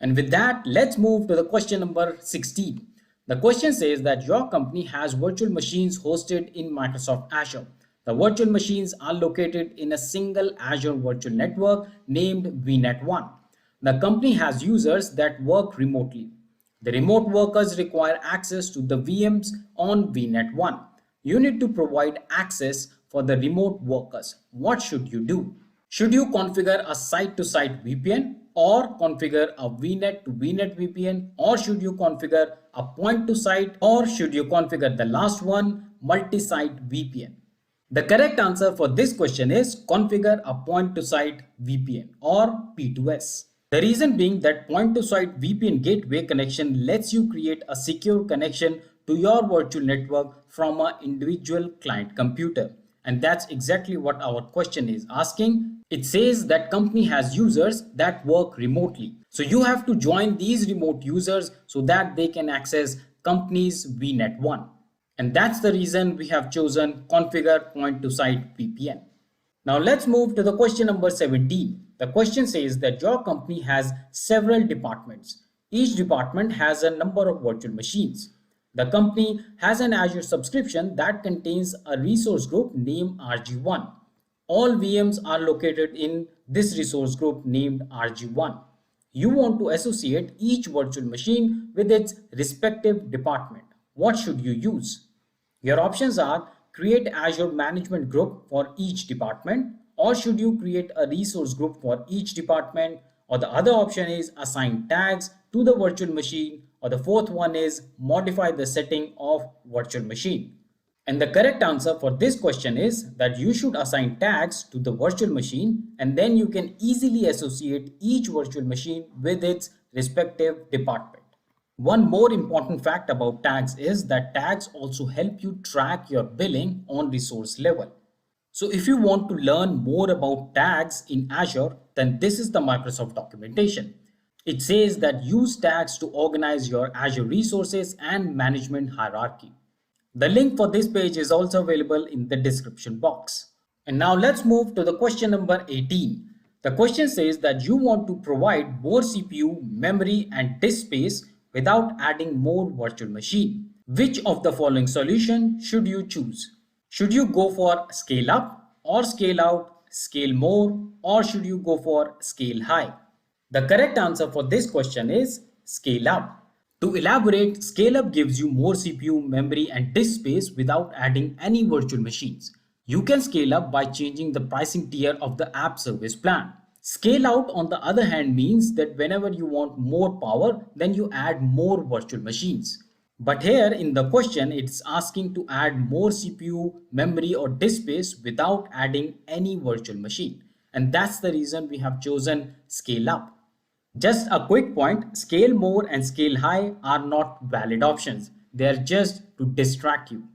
And with that, let's move to the question number 16. The question says that your company has virtual machines hosted in Microsoft Azure. The virtual machines are located in a single Azure virtual network named VNet1. The company has users that work remotely. The remote workers require access to the VMs on VNet1. You need to provide access for the remote workers. What should you do? Should you configure a site-to-site VPN or configure a VNet to VNet VPN, or should you configure a point-to-site, or should you configure the last one, multi-site VPN? The correct answer for this question is configure a point-to-site VPN or P2S. The reason being that point-to-site VPN gateway connection lets you create a secure connection to your virtual network from an individual client computer. And that's exactly what our question is asking. It says that company has users that work remotely. So you have to join these remote users so that they can access company's VNet1. And that's the reason we have chosen configure point-to-site VPN. Now let's move to the question number 17. The question says that your company has several departments. Each department has a number of virtual machines. The company has an Azure subscription that contains a resource group named RG1. All VMs are located in this resource group named RG1. You want to associate each virtual machine with its respective department. What should you use? Your options are create Azure management group for each department, or should you create a resource group for each department, or the other option is assign tags to the virtual machine, or the fourth one is modify the setting of virtual machine. And the correct answer for this question is that you should assign tags to the virtual machine, and then you can easily associate each virtual machine with its respective department. One more important fact about tags is that tags also help you track your billing on resource level. So if you want to learn more about tags in Azure, then this is the Microsoft documentation. It says that use tags to organize your Azure resources and management hierarchy. The link for this page is also available in the description box. And now let's move to the question number 18. The question says that you want to provide more CPU, memory and disk space without adding more virtual machine. Which of the following solution should you choose? Should you go for scale up or scale out, scale more, or should you go for scale high? The correct answer for this question is scale up. To elaborate, scale up gives you more CPU, memory and disk space without adding any virtual machines. You can scale up by changing the pricing tier of the app service plan. Scale out, on the other hand, means that whenever you want more power, then you add more virtual machines. But here in the question, it's asking to add more CPU, memory or disk space without adding any virtual machine. And that's the reason we have chosen scale up. Just a quick point, scale more and scale high are not valid options. They are just to distract you.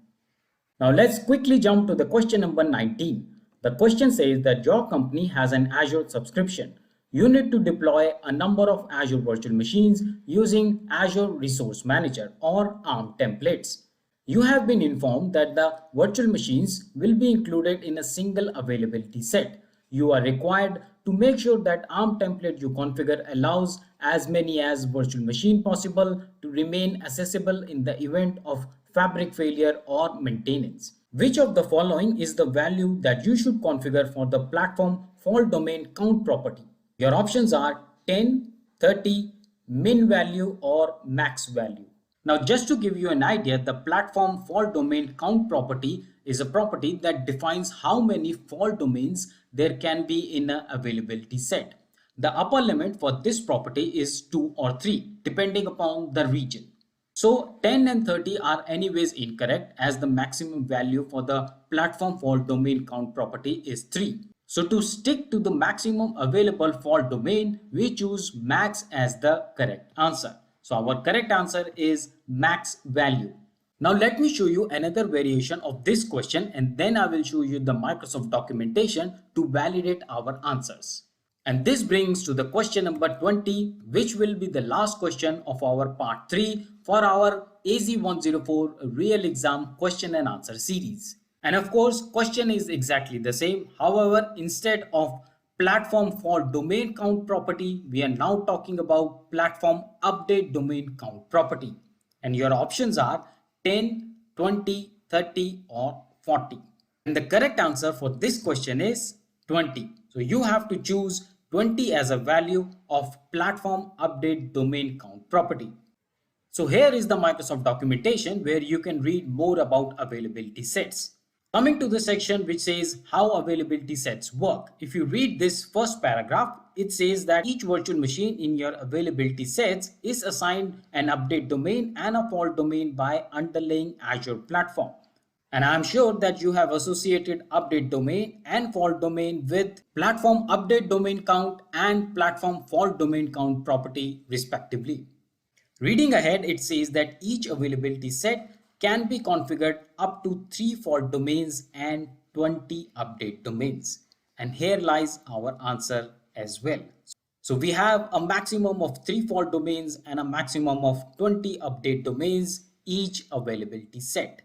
Now let's quickly jump to the question number 19. The question says that your company has an Azure subscription. You need to deploy a number of Azure virtual machines using Azure Resource Manager or ARM templates. You have been informed that the virtual machines will be included in a single availability set. You are required to make sure that ARM template you configure allows as many as virtual machine possible to remain accessible in the event of fabric failure or maintenance. Which of the following is the value that you should configure for the platform fault domain count property? Your options are 10, 30, min value or max value. Now just to give you an idea, the platform fault domain count property is a property that defines how many fault domains there can be in an availability set. The upper limit for this property is 2 or 3 depending upon the region. So 10 and 30 are anyways incorrect, as the maximum value for the platform fault domain count property is 3. So to stick to the maximum available fault domain, we choose max as the correct answer. So our correct answer is max value. Now let me show you another variation of this question, and then I will show you the Microsoft documentation to validate our answers. And this brings to the question number 20, which will be the last question of our part 3 for our AZ-104 real exam question and answer series. And of course, question is exactly the same. However, instead of platform fault domain count property, we are now talking about platform update domain count property. And your options are 10, 20, 30 or 40. And the correct answer for this question is 20. So you have to choose 20 as a value of platform update domain count property. So here is the Microsoft documentation where you can read more about availability sets. Coming to the section which says how availability sets work. If you read this first paragraph, it says that each virtual machine in your availability sets is assigned an update domain and a fault domain by underlying Azure platform. And I'm sure that you have associated update domain and fault domain with platform update domain count and platform fault domain count property respectively. Reading ahead, it says that each availability set can be configured up to 3 fault domains and 20 update domains. And here lies our answer as well. So we have a maximum of 3 fault domains and a maximum of 20 update domains each availability set.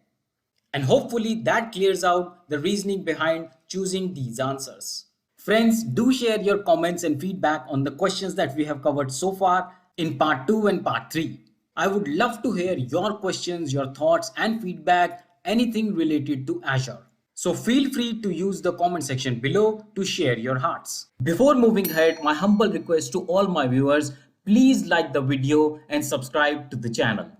And hopefully that clears out the reasoning behind choosing these answers. Friends, do share your comments and feedback on the questions that we have covered so far in part 2 and part 3. I would love to hear your questions, your thoughts and feedback, anything related to Azure. So feel free to use the comment section below to share your hearts. Before moving ahead, my humble request to all my viewers, please like the video and subscribe to the channel.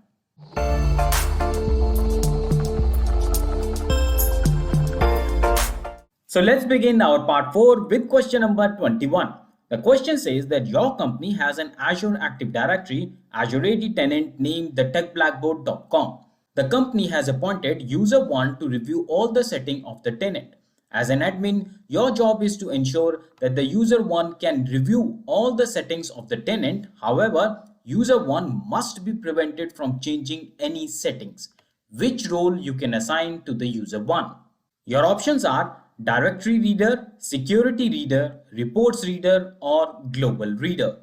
So let's begin our part 4 with question number 21. The question says that your company has an Azure Active Directory Azure AD tenant named thetechblackboard.com. The company has appointed user 1 to review all the settings of the tenant. As an admin, your job is to ensure that the user 1 can review all the settings of the tenant. However, user 1 must be prevented from changing any settings. Which role you can assign to the user 1? Your options are Directory Reader, Security Reader, Reports Reader, or Global Reader.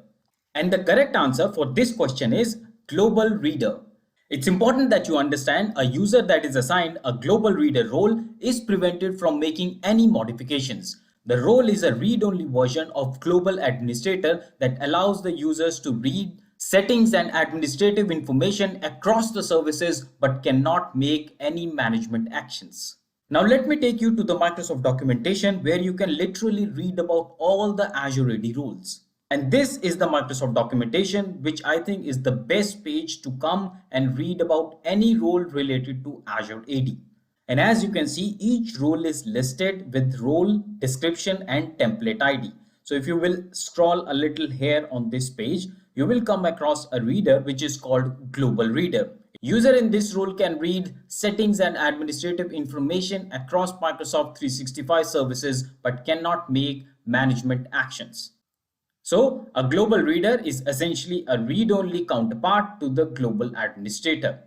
And the correct answer for this question is Global Reader. It's important that you understand a user that is assigned a Global Reader role is prevented from making any modifications. The role is a read-only version of Global Administrator that allows the users to read settings and administrative information across the services but cannot make any management actions. Now let me take you to the Microsoft documentation where you can literally read about all the Azure AD rules. And this is the Microsoft documentation, which I think is the best page to come and read about any role related to Azure AD. And as you can see, each role is listed with role, description, and template ID. So if you will scroll a little here on this page, you will come across a reader which is called Global Reader. User in this role can read settings and administrative information across Microsoft 365 services but cannot make management actions. So a global reader is essentially a read-only counterpart to the global administrator.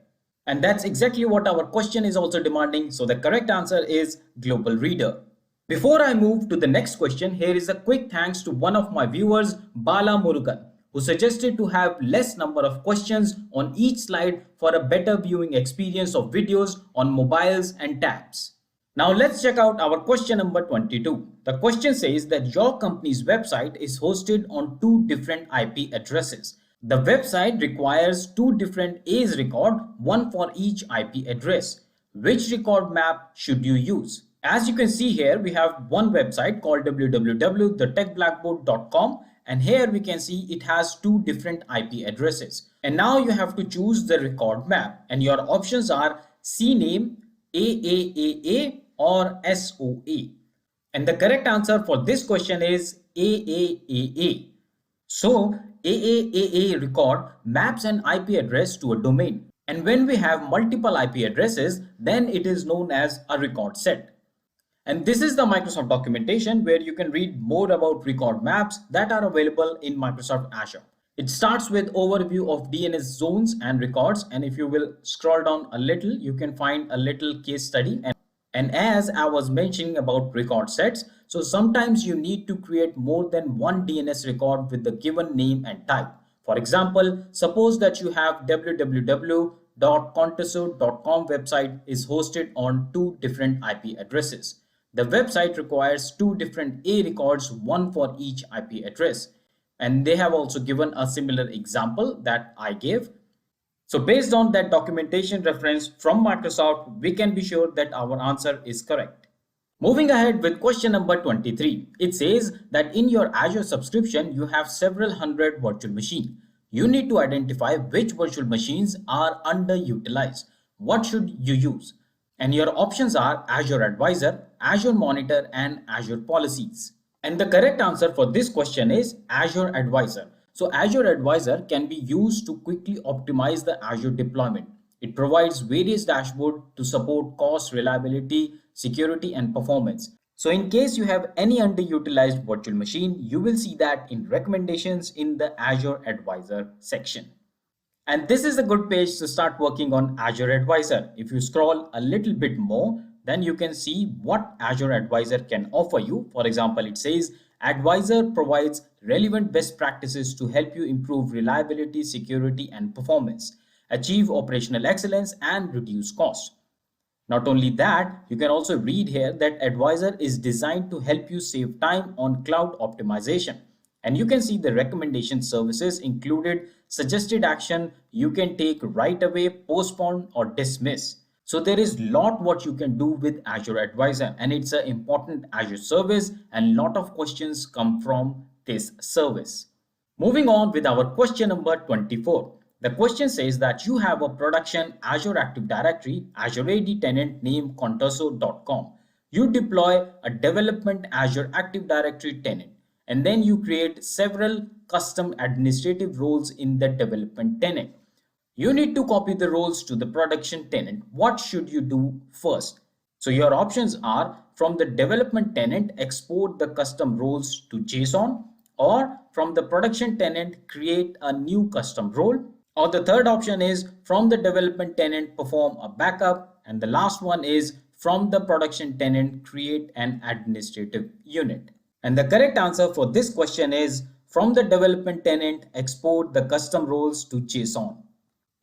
And that's exactly what our question is also demanding. So the correct answer is global reader. Before I move to the next question, here is a quick thanks to one of my viewers, Bala Murugan, who suggested to have less number of questions on each slide for a better viewing experience of videos on mobiles and tabs. Now let's check out our question number 22. The question says that your company's website is hosted on 2 different IP addresses. The website requires 2 different AZ records, one for each IP address. Which record map should you use? As you can see here, we have one website called www.thetechblackboard.com, and here we can see it has 2 different IP addresses. And now you have to choose the record map, and your options are CNAME, AAAA, or SOA. And the correct answer for this question is AAAA. So AAAA record maps an IP address to a domain. And when we have multiple IP addresses, then it is known as a record set. And this is the Microsoft documentation where you can read more about record maps that are available in Microsoft Azure. It starts with overview of DNS zones and records. And if you will scroll down a little, you can find a little case study. And as I was mentioning about record sets, so sometimes you need to create more than one DNS record with the given name and type. For example, suppose that you have www.contessor.com website is hosted on 2 different IP addresses. The website requires 2 different A records, one for each IP address. And they have also given a similar example that I gave. So based on that documentation reference from Microsoft, we can be sure that our answer is correct. Moving ahead with question number 23. It says that in your Azure subscription, you have several hundred virtual machines. You need to identify which virtual machines are underutilized. What should you use? And your options are Azure Advisor, Azure Monitor, and Azure Policies. And the correct answer for this question is Azure Advisor. So Azure Advisor can be used to quickly optimize the Azure deployment. It provides various dashboards to support cost, reliability, security, and performance. So in case you have any underutilized virtual machine, you will see that in recommendations in the Azure Advisor section. And this is a good page to start working on Azure Advisor. If you scroll a little bit more, then you can see what Azure Advisor can offer you. For example, it says Advisor provides relevant best practices to help you improve reliability, security, and performance, achieve operational excellence, and reduce costs. Not only that, you can also read here that Advisor is designed to help you save time on cloud optimization. And you can see the recommendation services included suggested action you can take right away, postpone, or dismiss. So there is lot what you can do with Azure Advisor, and it's an important Azure service, and lot of questions come from this service. Moving on with our question number 24. The question says that you have a production Azure Active Directory, Azure AD tenant name contoso.com. You deploy a development Azure Active Directory tenant, and then you create several custom administrative roles in the development tenant. You need to copy the roles to the production tenant. What should you do first? So your options are: from the development tenant, export the custom roles to JSON, or from the production tenant, create a new custom role. Or the third option is from the development tenant, perform a backup. And the last one is from the production tenant, create an administrative unit. And the correct answer for this question is from the development tenant, export the custom roles to JSON.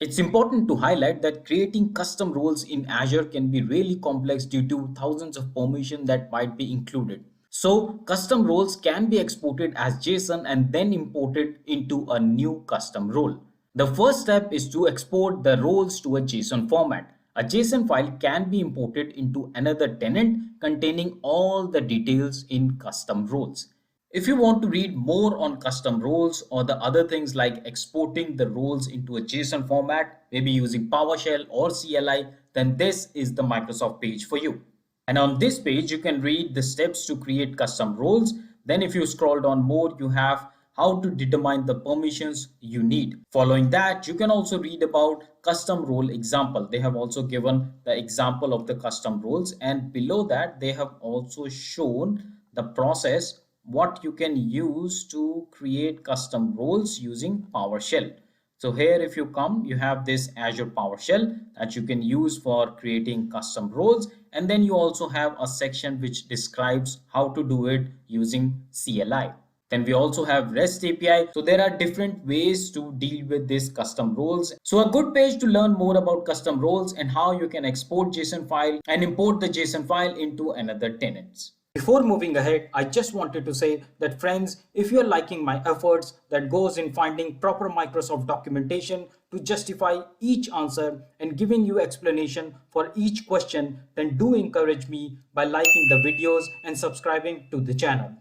It's important to highlight that creating custom roles in Azure can be really complex due to thousands of permissions that might be included. So custom roles can be exported as JSON and then imported into a new custom role. The first step is to export the roles to a JSON format. A JSON file can be imported into another tenant containing all the details in custom roles. If you want to read more on custom roles or the other things like exporting the roles into a JSON format, maybe using PowerShell or CLI, then this is the Microsoft page for you. And on this page, you can read the steps to create custom roles. Then if you scroll down more, you have how to determine the permissions you need. Following that, you can also read about custom role example. They have also given the example of the custom roles, and below that they have also shown the process what you can use to create custom roles using PowerShell. So here if you come, you have this Azure PowerShell that you can use for creating custom roles, and then you also have a section which describes how to do it using CLI. Then we also have REST API. So there are different ways to deal with these custom roles. So a good page to learn more about custom roles and how you can export JSON file and import the JSON file into another tenants. Before moving ahead, I just wanted to say that friends, if you're liking my efforts that goes in finding proper Microsoft documentation to justify each answer and giving you explanation for each question, then do encourage me by liking the videos and subscribing to the channel.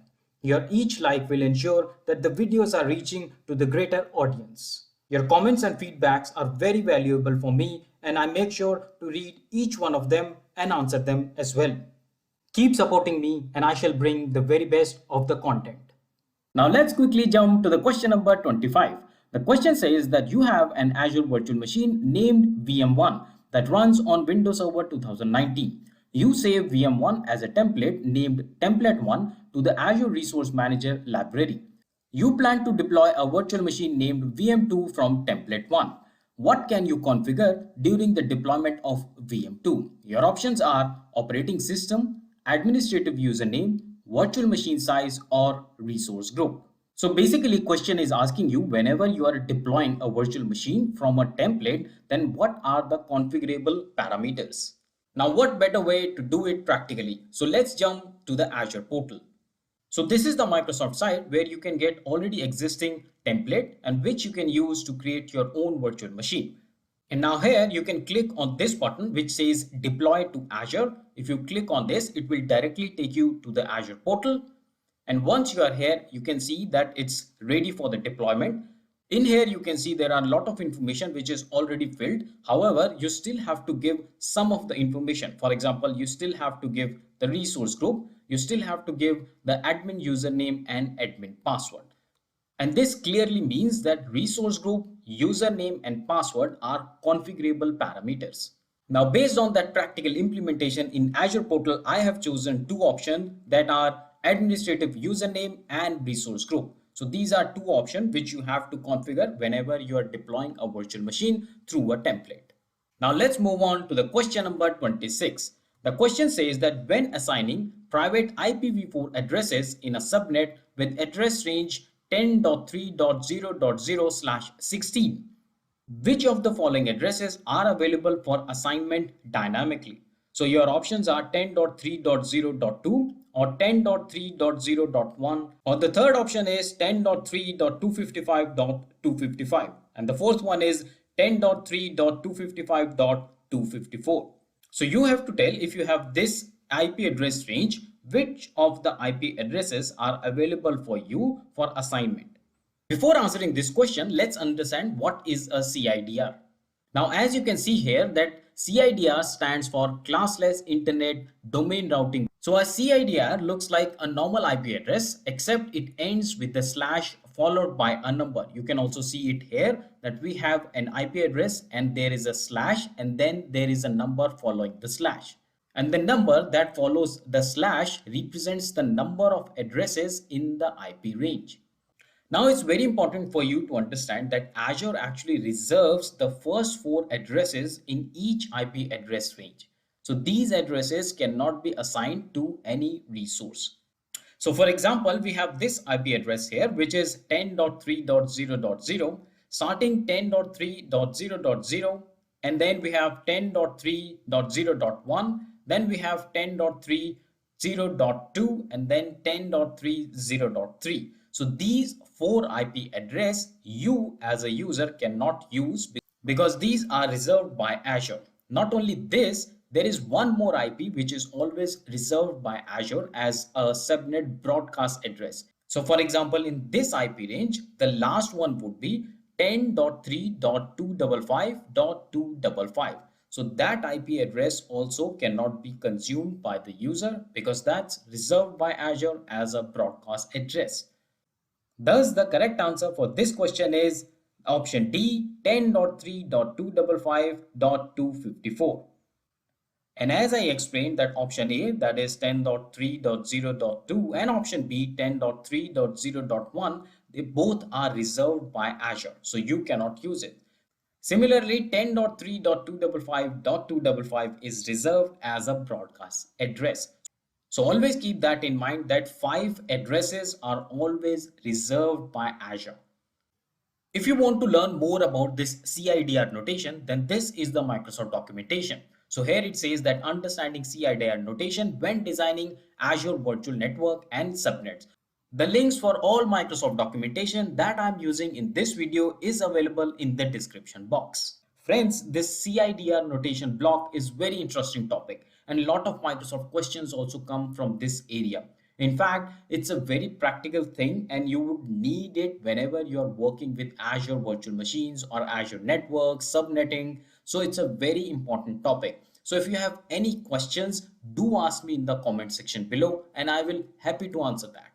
Your each like will ensure that the videos are reaching to the greater audience. Your comments and feedbacks are very valuable for me, and I make sure to read each one of them and answer them as well. Keep supporting me and I shall bring the very best of the content. Now let's quickly jump to the question number 25. The question says that you have an Azure virtual machine named VM1 that runs on Windows Server 2019. You save VM1 as a template named Template1 to the Azure Resource Manager library. You plan to deploy a virtual machine named VM2 from Template1. What can you configure during the deployment of VM2? Your options are operating system, administrative username, virtual machine size, or resource group. So basically question is asking you, whenever you are deploying a virtual machine from a template, then what are the configurable parameters? Now what better way to do it practically? So let's jump to the Azure portal. So this is the Microsoft site where you can get already existing template and which you can use to create your own virtual machine. And now here you can click on this button which says deploy to Azure. If you click on this, it will directly take you to the Azure portal. And once you are here, you can see that it's ready for the deployment. In here, you can see there are a lot of information which is already filled. However, you still have to give some of the information. For example, you still have to give the resource group. You still have to give the admin username and admin password. And this clearly means that resource group, username and password are configurable parameters. Now, based on that practical implementation in Azure portal, I have chosen two options that are administrative username and resource group. So these are two options which you have to configure whenever you are deploying a virtual machine through a template. Now let's move on to the question number 26. The question says that when assigning private IPv4 addresses in a subnet with address range 10.3.0.0/16, which of the following addresses are available for assignment dynamically? So your options are 10.3.0.2 or 10.3.0.1, or the third option is 10.3.255.255, and the fourth one is 10.3.255.254. So you have to tell if you have this IP address range, which of the IP addresses are available for you for assignment. Before answering this question, let's understand what is a CIDR. Now, as you can see here that CIDR stands for Classless Internet Domain Routing. So a CIDR looks like a normal IP address, except it ends with a slash followed by a number. You can also see it here that we have an IP address and there is a slash and then there is a number following the slash. And the number that follows the slash represents the number of addresses in the IP range. Now it's very important for you to understand that Azure actually reserves the first 4 addresses in each IP address range. So these addresses cannot be assigned to any resource. So for example, we have this IP address here, which is 10.3.0.0, starting 10.3.0.0, and then we have 10.3.0.1, then we have 10.3.0.2, and then 10.3.0.3. So these 4 IP address you as a user cannot use because these are reserved by Azure. Not only this, there is one more IP which is always reserved by Azure as a subnet broadcast address. So for example, in this IP range, the last one would be 10.3.255.255. So that IP address also cannot be consumed by the user because that's reserved by Azure as a broadcast address. Thus, the correct answer for this question is option D, 10.3.255.254. And as I explained that option A, that is 10.3.0.2, and option B, 10.3.0.1, they both are reserved by Azure, so you cannot use it. Similarly, 10.3.255.255 is reserved as a broadcast address. So always keep that in mind that 5 addresses are always reserved by Azure. If you want to learn more about this CIDR notation, then this is the Microsoft documentation. So here it says that understanding CIDR notation when designing Azure Virtual Network and subnets. The links for all Microsoft documentation that I'm using in this video is available in the description box. Friends, this CIDR notation block is very interesting topic and a lot of Microsoft questions also come from this area. In fact, it's a very practical thing and you would need it whenever you're working with Azure virtual machines or Azure networks, subnetting. So it's a very important topic. So if you have any questions, do ask me in the comment section below and I will happy to answer that.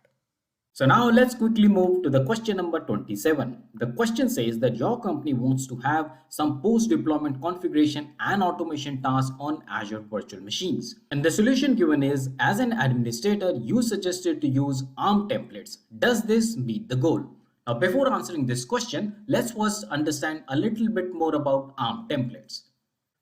So now let's quickly move to the question number 27. The question says that your company wants to have some post-deployment configuration and automation tasks on Azure virtual machines. And the solution given is, as an administrator, you suggested to use ARM templates. Does this meet the goal? Now, before answering this question, let's first understand a little bit more about ARM templates.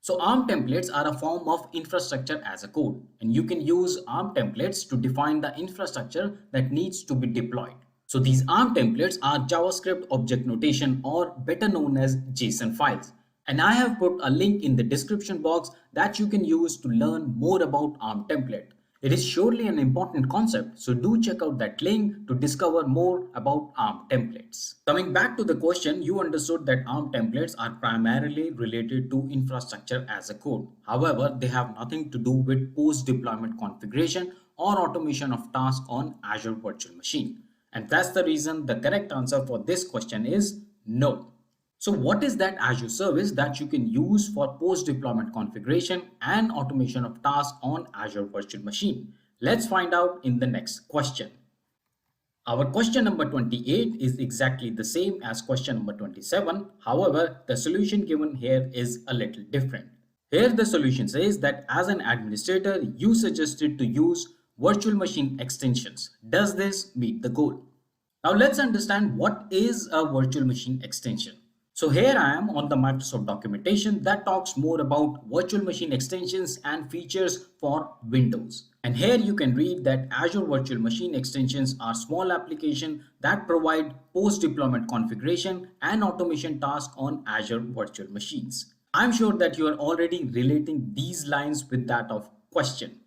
So ARM templates are a form of infrastructure as a code, and you can use ARM templates to define the infrastructure that needs to be deployed. So these ARM templates are JavaScript object notation, or better known as JSON files. And I have put a link in the description box that you can use to learn more about ARM template. It is surely an important concept, so do check out that link to discover more about ARM templates. Coming back to the question, you understood that ARM templates are primarily related to infrastructure as a code. However, they have nothing to do with post-deployment configuration or automation of tasks on Azure Virtual Machine. And that's the reason the correct answer for this question is no. So what is that Azure service that you can use for post-deployment configuration and automation of tasks on Azure Virtual Machine? Let's find out in the next question. Our question number 28 is exactly the same as question number 27. However, the solution given here is a little different. Here the solution says that as an administrator, you suggested to use virtual machine extensions. Does this meet the goal? Now let's understand what is a virtual machine extension. So here I am on the Microsoft documentation that talks more about virtual machine extensions and features for Windows. And here you can read that Azure Virtual Machine extensions are small applications that provide post-deployment configuration and automation tasks on Azure virtual machines. I'm sure that you are already relating these lines with that of question.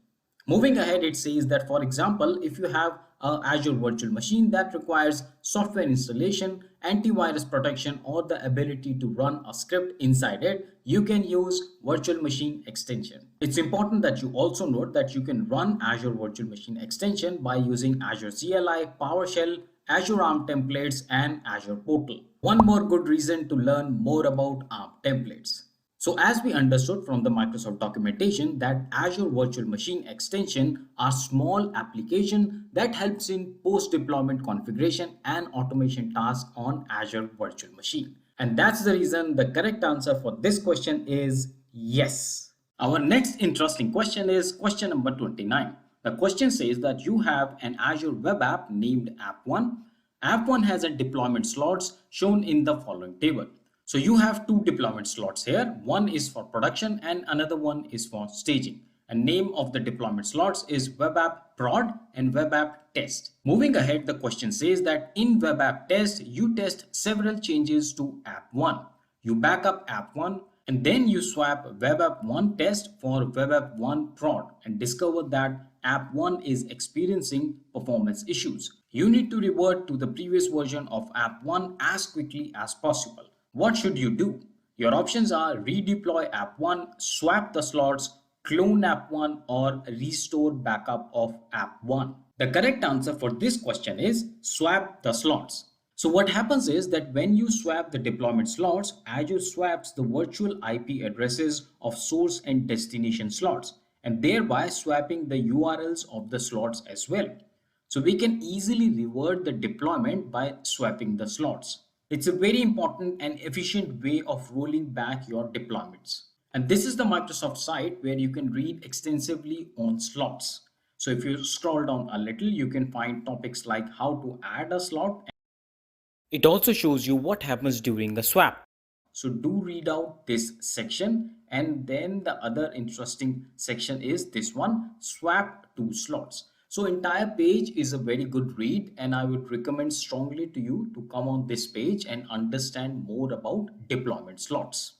Moving ahead, it says that, for example, if you have a Azure virtual machine that requires software installation, antivirus protection, or the ability to run a script inside it, you can use virtual machine extension. It's important that you also note that you can run Azure virtual machine extension by using Azure CLI, PowerShell, Azure ARM templates, and Azure Portal. One more good reason to learn more about ARM templates. So as we understood from the Microsoft documentation that Azure Virtual Machine extension are small application that helps in post-deployment configuration and automation tasks on Azure Virtual Machine. And that's the reason the correct answer for this question is yes. Our next interesting question is question number 29. The question says that you have an Azure web app named App1. App1 has a deployment slots shown in the following table. So you have two deployment slots here. One is for production and another one is for staging. And name of the deployment slots is web app prod and web app test. Moving ahead, the question says that in web app test, you test several changes to app 1. You back up app 1 and then you swap web app 1 test for web app 1 prod and discover that app 1 is experiencing performance issues. You need to revert to the previous version of app 1 as quickly as possible. What should you do? Your options are redeploy app 1, swap the slots, clone app 1, or restore backup of app 1. The correct answer for this question is swap the slots. So what happens is that when you swap the deployment slots, Azure swaps the virtual IP addresses of source and destination slots, and thereby swapping the URLs of the slots as well. So we can easily revert the deployment by swapping the slots. It's a very important and efficient way of rolling back your deployments. And this is the Microsoft site where you can read extensively on slots. So if you scroll down a little, you can find topics like how to add a slot. It also shows you what happens during the swap. So do read out this section. And then the other interesting section is this one, swap to slots. So entire page is a very good read, and I would recommend strongly to you to come on this page and understand more about deployment slots.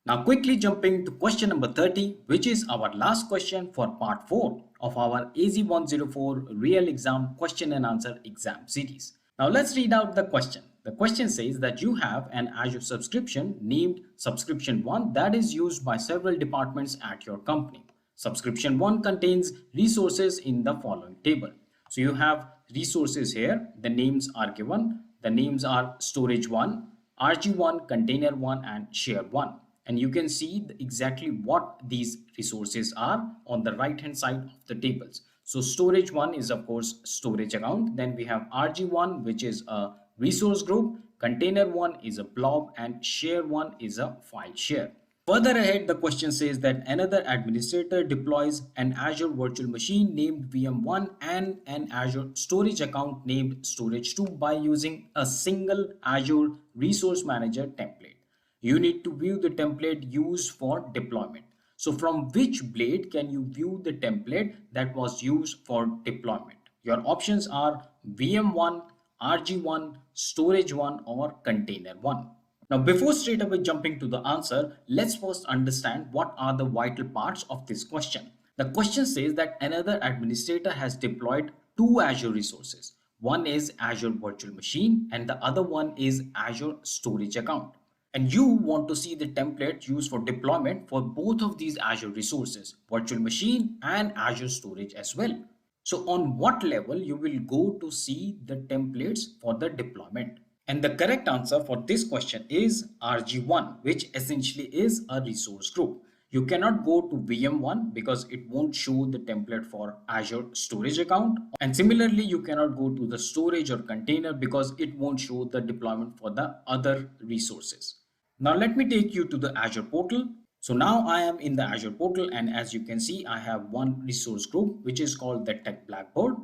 Now quickly jumping to question number 30, which is our last question for part 4 of our AZ-104 real exam question and answer exam series. Now let's read out the question. The question says that you have an Azure subscription named Subscription 1 that is used by several departments at your company. Subscription 1 contains resources in the following table. So you have resources here. The names are given. The names are Storage 1, RG1, Container 1, and Share 1. And you can see exactly what these resources are on the right hand side of the tables. So Storage 1 is of course storage account. Then we have RG1, which is a resource group. Container 1 is a blob, and Share 1 is a file share. Further ahead, the question says that another administrator deploys an Azure virtual machine named VM1 and an Azure storage account named Storage2 by using a single Azure Resource Manager template. You need to view the template used for deployment. So from which blade can you view the template that was used for deployment? Your options are VM1, RG1, Storage 1, or Container 1. Now, before straight away jumping to the answer, let's first understand what are the vital parts of this question. The question says that another administrator has deployed two Azure resources. One is Azure Virtual Machine and the other one is Azure Storage Account. And you want to see the template used for deployment for both of these Azure resources, Virtual Machine and Azure Storage as well. So on what level you will go to see the templates for the deployment? And the correct answer for this question is RG1, which essentially is a resource group. You cannot go to VM1 because it won't show the template for Azure storage account. And similarly, you cannot go to the storage or container because it won't show the deployment for the other resources. Now let me take you to the Azure portal. So now I am in the Azure portal, and as you can see, I have one resource group which is called the Tech Blackboard.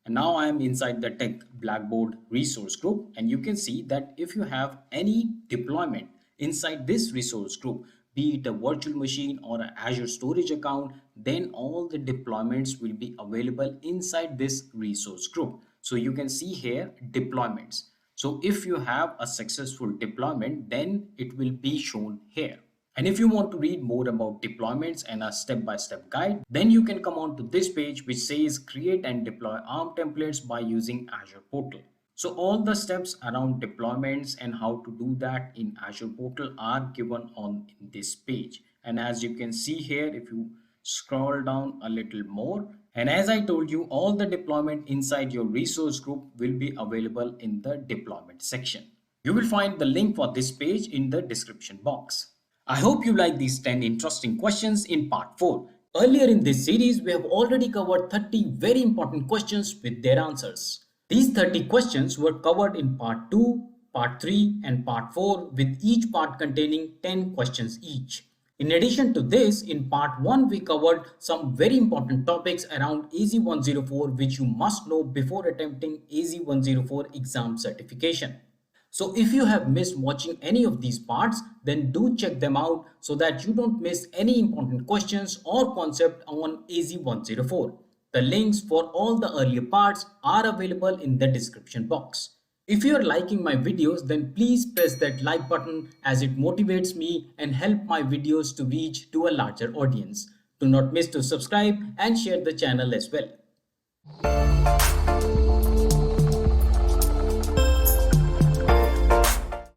And now I am inside the Tech Blackboard resource group, and you can see that if you have any deployment inside this resource group, be it a virtual machine or an Azure storage account, then all the deployments will be available inside this resource group. So you can see here deployments. So if you have a successful deployment, then it will be shown here. And if you want to read more about deployments and a step-by-step guide, then you can come on to this page which says create and deploy ARM templates by using Azure Portal. So all the steps around deployments and how to do that in Azure Portal are given on this page. And as you can see here, if you scroll down a little more, and as I told you, all the deployment inside your resource group will be available in the deployment section. You will find the link for this page in the description box. I hope you like these 10 interesting questions in part 4. Earlier in this series, we have already covered 30 very important questions with their answers. These 30 questions were covered in part 2, part 3 and part 4 with each part containing 10 questions each. In addition to this, in part 1 we covered some very important topics around AZ-104 which you must know before attempting AZ-104 exam certification. So if you have missed watching any of these parts, then do check them out so that you don't miss any important questions or concept on AZ-104. The links for all the earlier parts are available in the description box. If you are liking my videos, then please press that like button as it motivates me and help my videos to reach to a larger audience. Do not miss to subscribe and share the channel as well.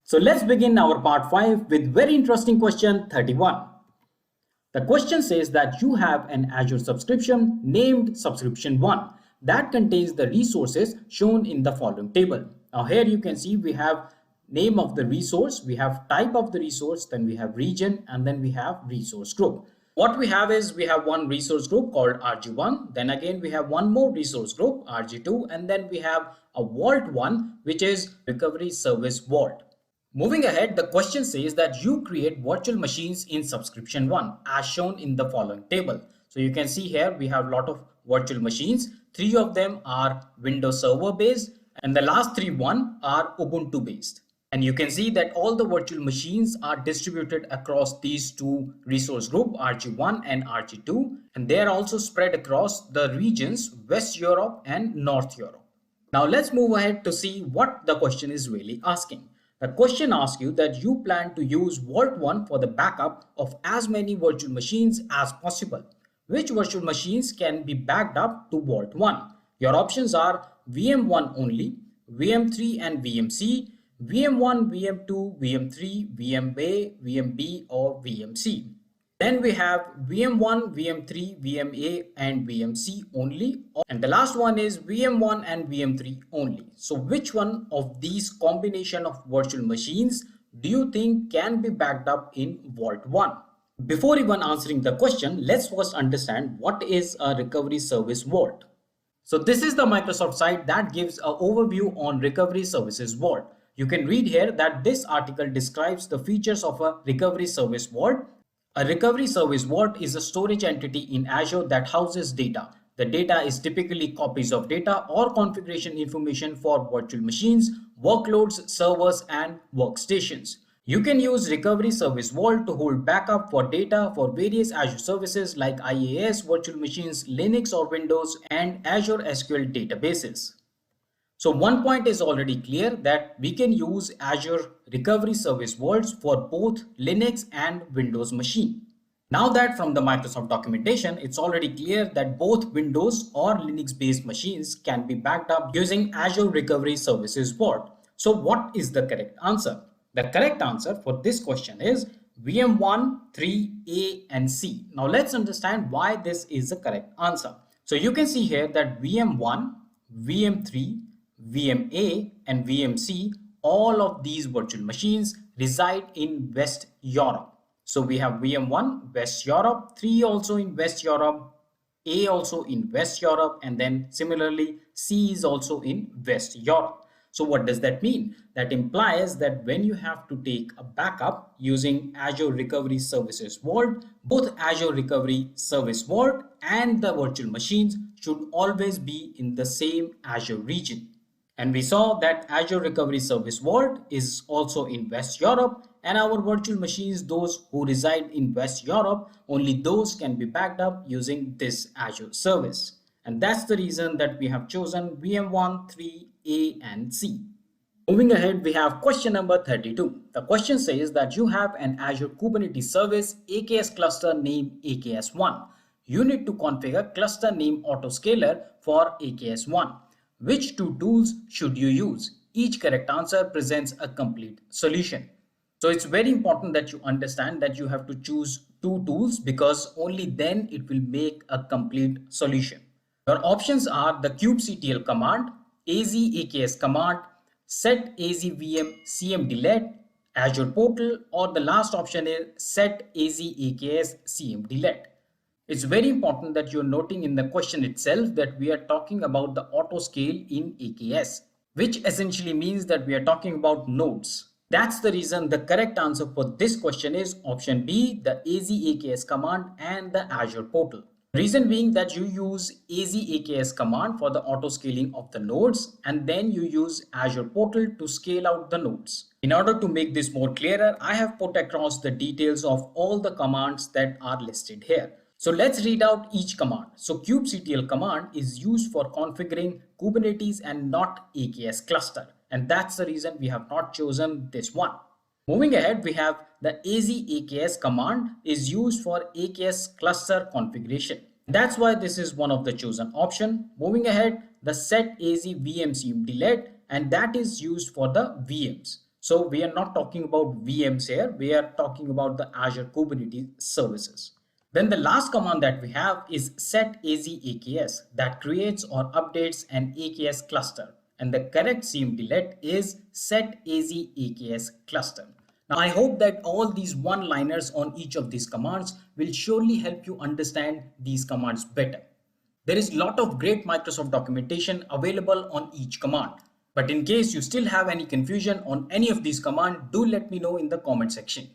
So let's begin our part 5 with very interesting question 31. The question says that you have an Azure subscription named subscription 1 that contains the resources shown in the following table. Now here you can see we have name of the resource, we have type of the resource, then we have region, and then we have resource group. What we have is we have one resource group called RG1, then again we have one more resource group RG2, and then we have a vault 1 which is recovery service vault. Moving ahead, the question says that you create virtual machines in subscription 1 as shown in the following table. So you can see here we have a lot of virtual machines. 3 of them are Windows Server based and the last 3 are Ubuntu based. And you can see that all the virtual machines are distributed across these two resource group RG1 and RG2, and they are also spread across the regions West Europe and North Europe. Now let's move ahead to see what the question is really asking. The question asks you that you plan to use Vault 1 for the backup of as many virtual machines as possible. Which virtual machines can be backed up to Vault 1? Your options are VM1 only, VM3 and VMC, VM1, VM2, VM3, VMA, VMB or VMC. Then we have VM1, VM3, VMA and VMC only. And the last one is VM1 and VM3 only. So which one of these combination of virtual machines do you think can be backed up in Vault 1? Before even answering the question, let's first understand what is a recovery service vault. So this is the Microsoft site that gives an overview on recovery services vault. You can read here that this article describes the features of a recovery service vault. A recovery service vault is a storage entity in Azure that houses data. The data is typically copies of data or configuration information for virtual machines, workloads, servers, and workstations. You can use Recovery Service Vault to hold backup for data for various Azure services like IaaS, virtual machines, Linux or Windows, and Azure SQL databases. So one point is already clear that we can use Azure Recovery Service Vaults for both Linux and Windows machine. Now that from the Microsoft documentation, it's already clear that both Windows or Linux based machines can be backed up using Azure Recovery Services Vault. So what is the correct answer? The correct answer for this question is VM1, 3, A and C. Now let's understand why this is the correct answer. So you can see here that VM1, VM3, VMA and VMC, all of these virtual machines reside in West Europe. So we have VM1 West Europe, 3 also in West Europe, A also in West Europe, and then similarly C is also in West Europe. So what does that mean? That implies that when you have to take a backup using Azure Recovery Services Vault, both Azure Recovery Service Vault and the virtual machines should always be in the same Azure region. And we saw that Azure Recovery Service Vault is also in West Europe, and our virtual machines, those who reside in West Europe, only those can be backed up using this Azure service. And that's the reason that we have chosen VM1, 3, A and C. Moving ahead, we have question number 32. The question says that you have an Azure Kubernetes service AKS cluster named AKS1. You need to configure cluster name autoscaler for AKS1. Which two tools should you use? Each correct answer presents a complete solution. So it's very important that you understand that you have to choose two tools because only then it will make a complete solution. Your options are the kubectl command, AZ-AKS command, set AZ-VM CMDLET, Azure Portal, or the last option is set AZ-AKS CMDLET. It's very important that you're noting in the question itself that we are talking about the autoscale in AKS, which essentially means that we are talking about nodes. That's the reason the correct answer for this question is option B, the AZ-AKS command and the Azure Portal. Reason being that you use AZ-AKS command for the auto scaling of the nodes and then you use Azure Portal to scale out the nodes. In order to make this more clearer, I have put across the details of all the commands that are listed here. So let's read out each command. So kubectl command is used for configuring Kubernetes and not AKS cluster. And that's the reason we have not chosen this one. Moving ahead, we have the AZ-AKS command is used for AKS cluster configuration. That's why this is one of the chosen option. Moving ahead, the set AZ-VM CMDLET, and that is used for the VMs. So we are not talking about VMs here. We are talking about the Azure Kubernetes services. Then the last command that we have is set AZ-AKS that creates or updates an AKS cluster. And the correct CMDLET is set AZ-AKS cluster. Now I hope that all these one-liners on each of these commands will surely help you understand these commands better. There is a lot of great Microsoft documentation available on each command. But in case you still have any confusion on any of these commands, do let me know in the comment section.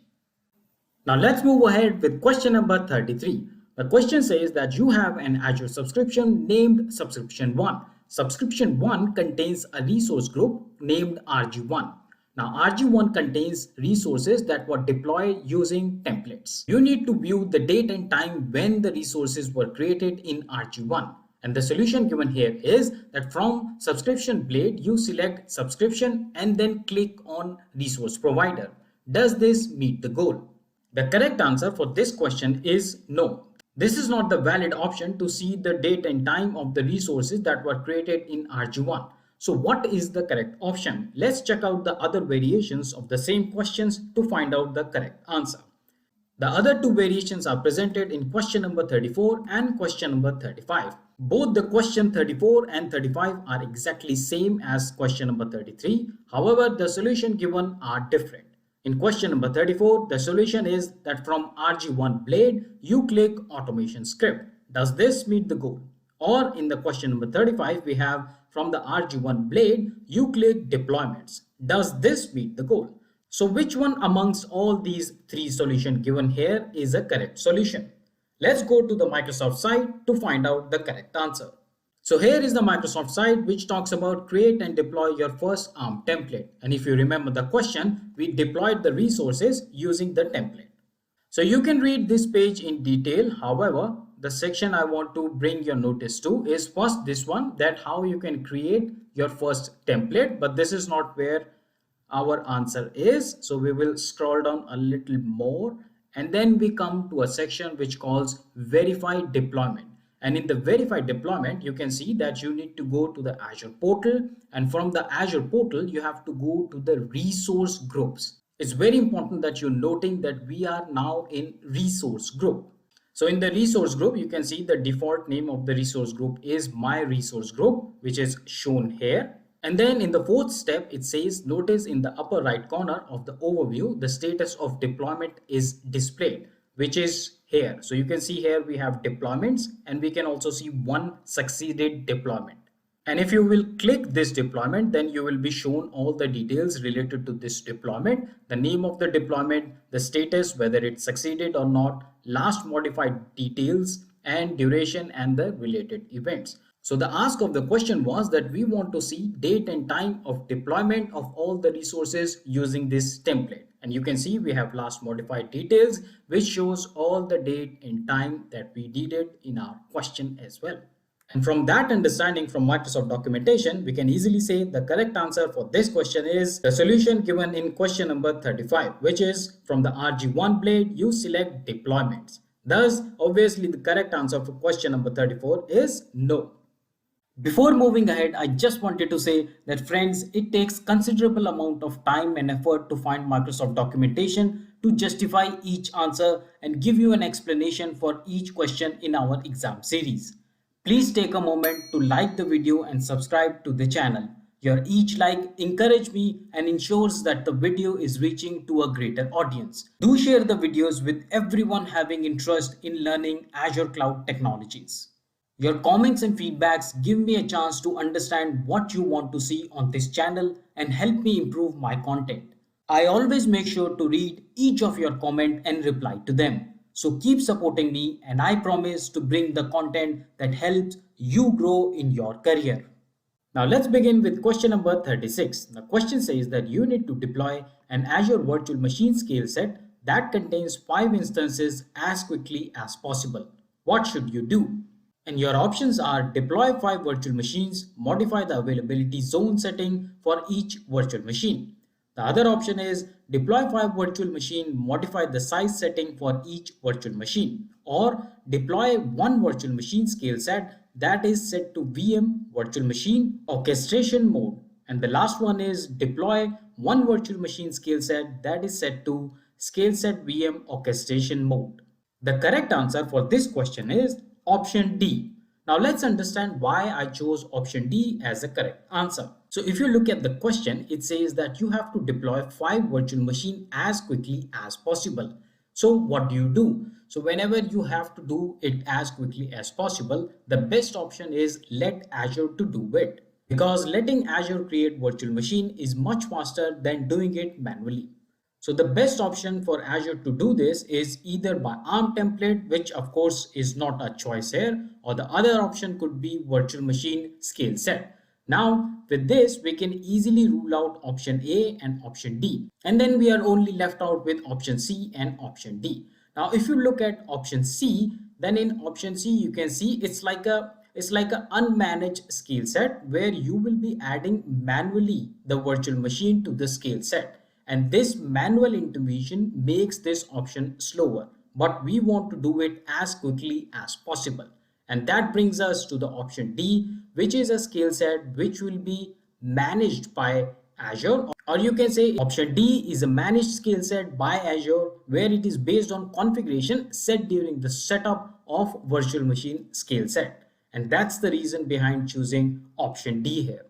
Now let's move ahead with question number 33. The question says that you have an Azure subscription named Subscription 1. Subscription 1 contains a resource group named RG1. Now RG1 contains resources that were deployed using templates. You need to view the date and time when the resources were created in RG1. And the solution given here is that from subscription blade, you select subscription and then click on resource provider. Does this meet the goal? The correct answer for this question is no. This is not the valid option to see the date and time of the resources that were created in RG1. So what is the correct option? Let's check out the other variations of the same questions to find out the correct answer. The other two variations are presented in question number 34 and question number 35. Both the question 34 and 35 are exactly same as question number 33. However, the solution given are different. In question number 34, the solution is that from RG1 blade, you click automation script. Does this meet the goal? Or in the question number 35, we have from the RG1 blade, you click deployments. Does this meet the goal? So which one amongst all these three solutions given here is a correct solution? Let's go to the Microsoft site to find out the correct answer. So here is the Microsoft site which talks about create and deploy your first ARM template. And if you remember the question, we deployed the resources using the template. So you can read this page in detail. However, the section I want to bring your notice to is first this one, that how you can create your first template, but this is not where our answer is. So we will scroll down a little more and then we come to a section which calls verify deployment. And in the verify deployment, you can see that you need to go to the Azure portal, and from the Azure portal, you have to go to the resource groups. It's very important that you're noting that we are now in resource group. So in the resource group, you can see the default name of the resource group is my resource group, which is shown here. And then in the fourth step, it says, notice in the upper right corner of the overview, the status of deployment is displayed, which is here. So you can see here we have deployments and we can also see one succeeded deployment. And if you will click this deployment, then you will be shown all the details related to this deployment, the name of the deployment, the status, whether it succeeded or not, last modified details and duration and the related events. So the ask of the question was that we want to see date and time of deployment of all the resources using this template. And you can see we have last modified details, which shows all the date and time that we did it in our question as well. And from that understanding from Microsoft Documentation, we can easily say the correct answer for this question is the solution given in question number 35, which is from the RG1 blade, you select deployments. Thus, obviously, the correct answer for question number 34 is no. Before moving ahead, I just wanted to say that friends, it takes considerable amount of time and effort to find Microsoft documentation to justify each answer and give you an explanation for each question in our exam series. Please take a moment to like the video and subscribe to the channel. Your each like encourages me and ensures that the video is reaching to a greater audience. Do share the videos with everyone having interest in learning Azure Cloud technologies. Your comments and feedbacks give me a chance to understand what you want to see on this channel and help me improve my content. I always make sure to read each of your comments and reply to them. So keep supporting me and I promise to bring the content that helps you grow in your career. Now let's begin with question number 36. The question says that you need to deploy an Azure virtual machine scale set that contains 5 instances as quickly as possible. What should you do? And your options are deploy 5 virtual machines, modify the availability zone setting for each virtual machine. The other option is deploy 5 virtual machine, modify the size setting for each virtual machine, or deploy 1 virtual machine scale set that is set to VM virtual machine orchestration mode. And the last one is deploy 1 virtual machine scale set that is set to scale set VM orchestration mode. The correct answer for this question is option D. Now let's understand why I chose option D as the correct answer. So if you look at the question, it says that you have to deploy 5 virtual machines as quickly as possible. So what do? So whenever you have to do it as quickly as possible, the best option is let Azure to do it. Because letting Azure create virtual machine is much faster than doing it manually. So the best option for Azure to do this is either by ARM template, which of course is not a choice here, or the other option could be virtual machine scale set. Now with this, we can easily rule out option A and option D. And then we are only left out with option C and option D. Now if you look at option C, then in option C, you can see it's like a unmanaged scale set where you will be adding manually the virtual machine to the scale set. And this manual intervention makes this option slower, but we want to do it as quickly as possible. And that brings us to the option D, which is a scale set which will be managed by Azure, or you can say option D is a managed scale set by Azure where it is based on configuration set during the setup of virtual machine scale set. And that's the reason behind choosing option D here.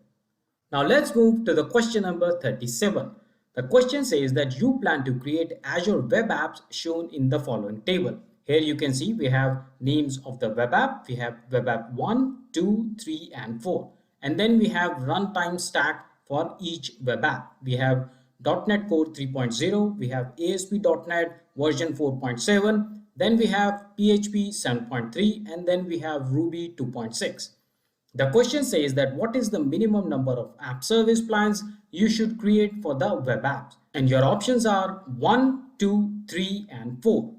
Now let's move to the question number 37. The question says that you plan to create Azure web apps shown in the following table. Here you can see we have names of the web app. We have web app 1, 2, 3 and 4. And then we have runtime stack for each web app. We have .NET Core 3.0. We have ASP.NET version 4.7. Then we have PHP 7.3 and then we have Ruby 2.6. The question says that what is the minimum number of app service plans you should create for the web apps? And your options are 1, 2, 3 and 4.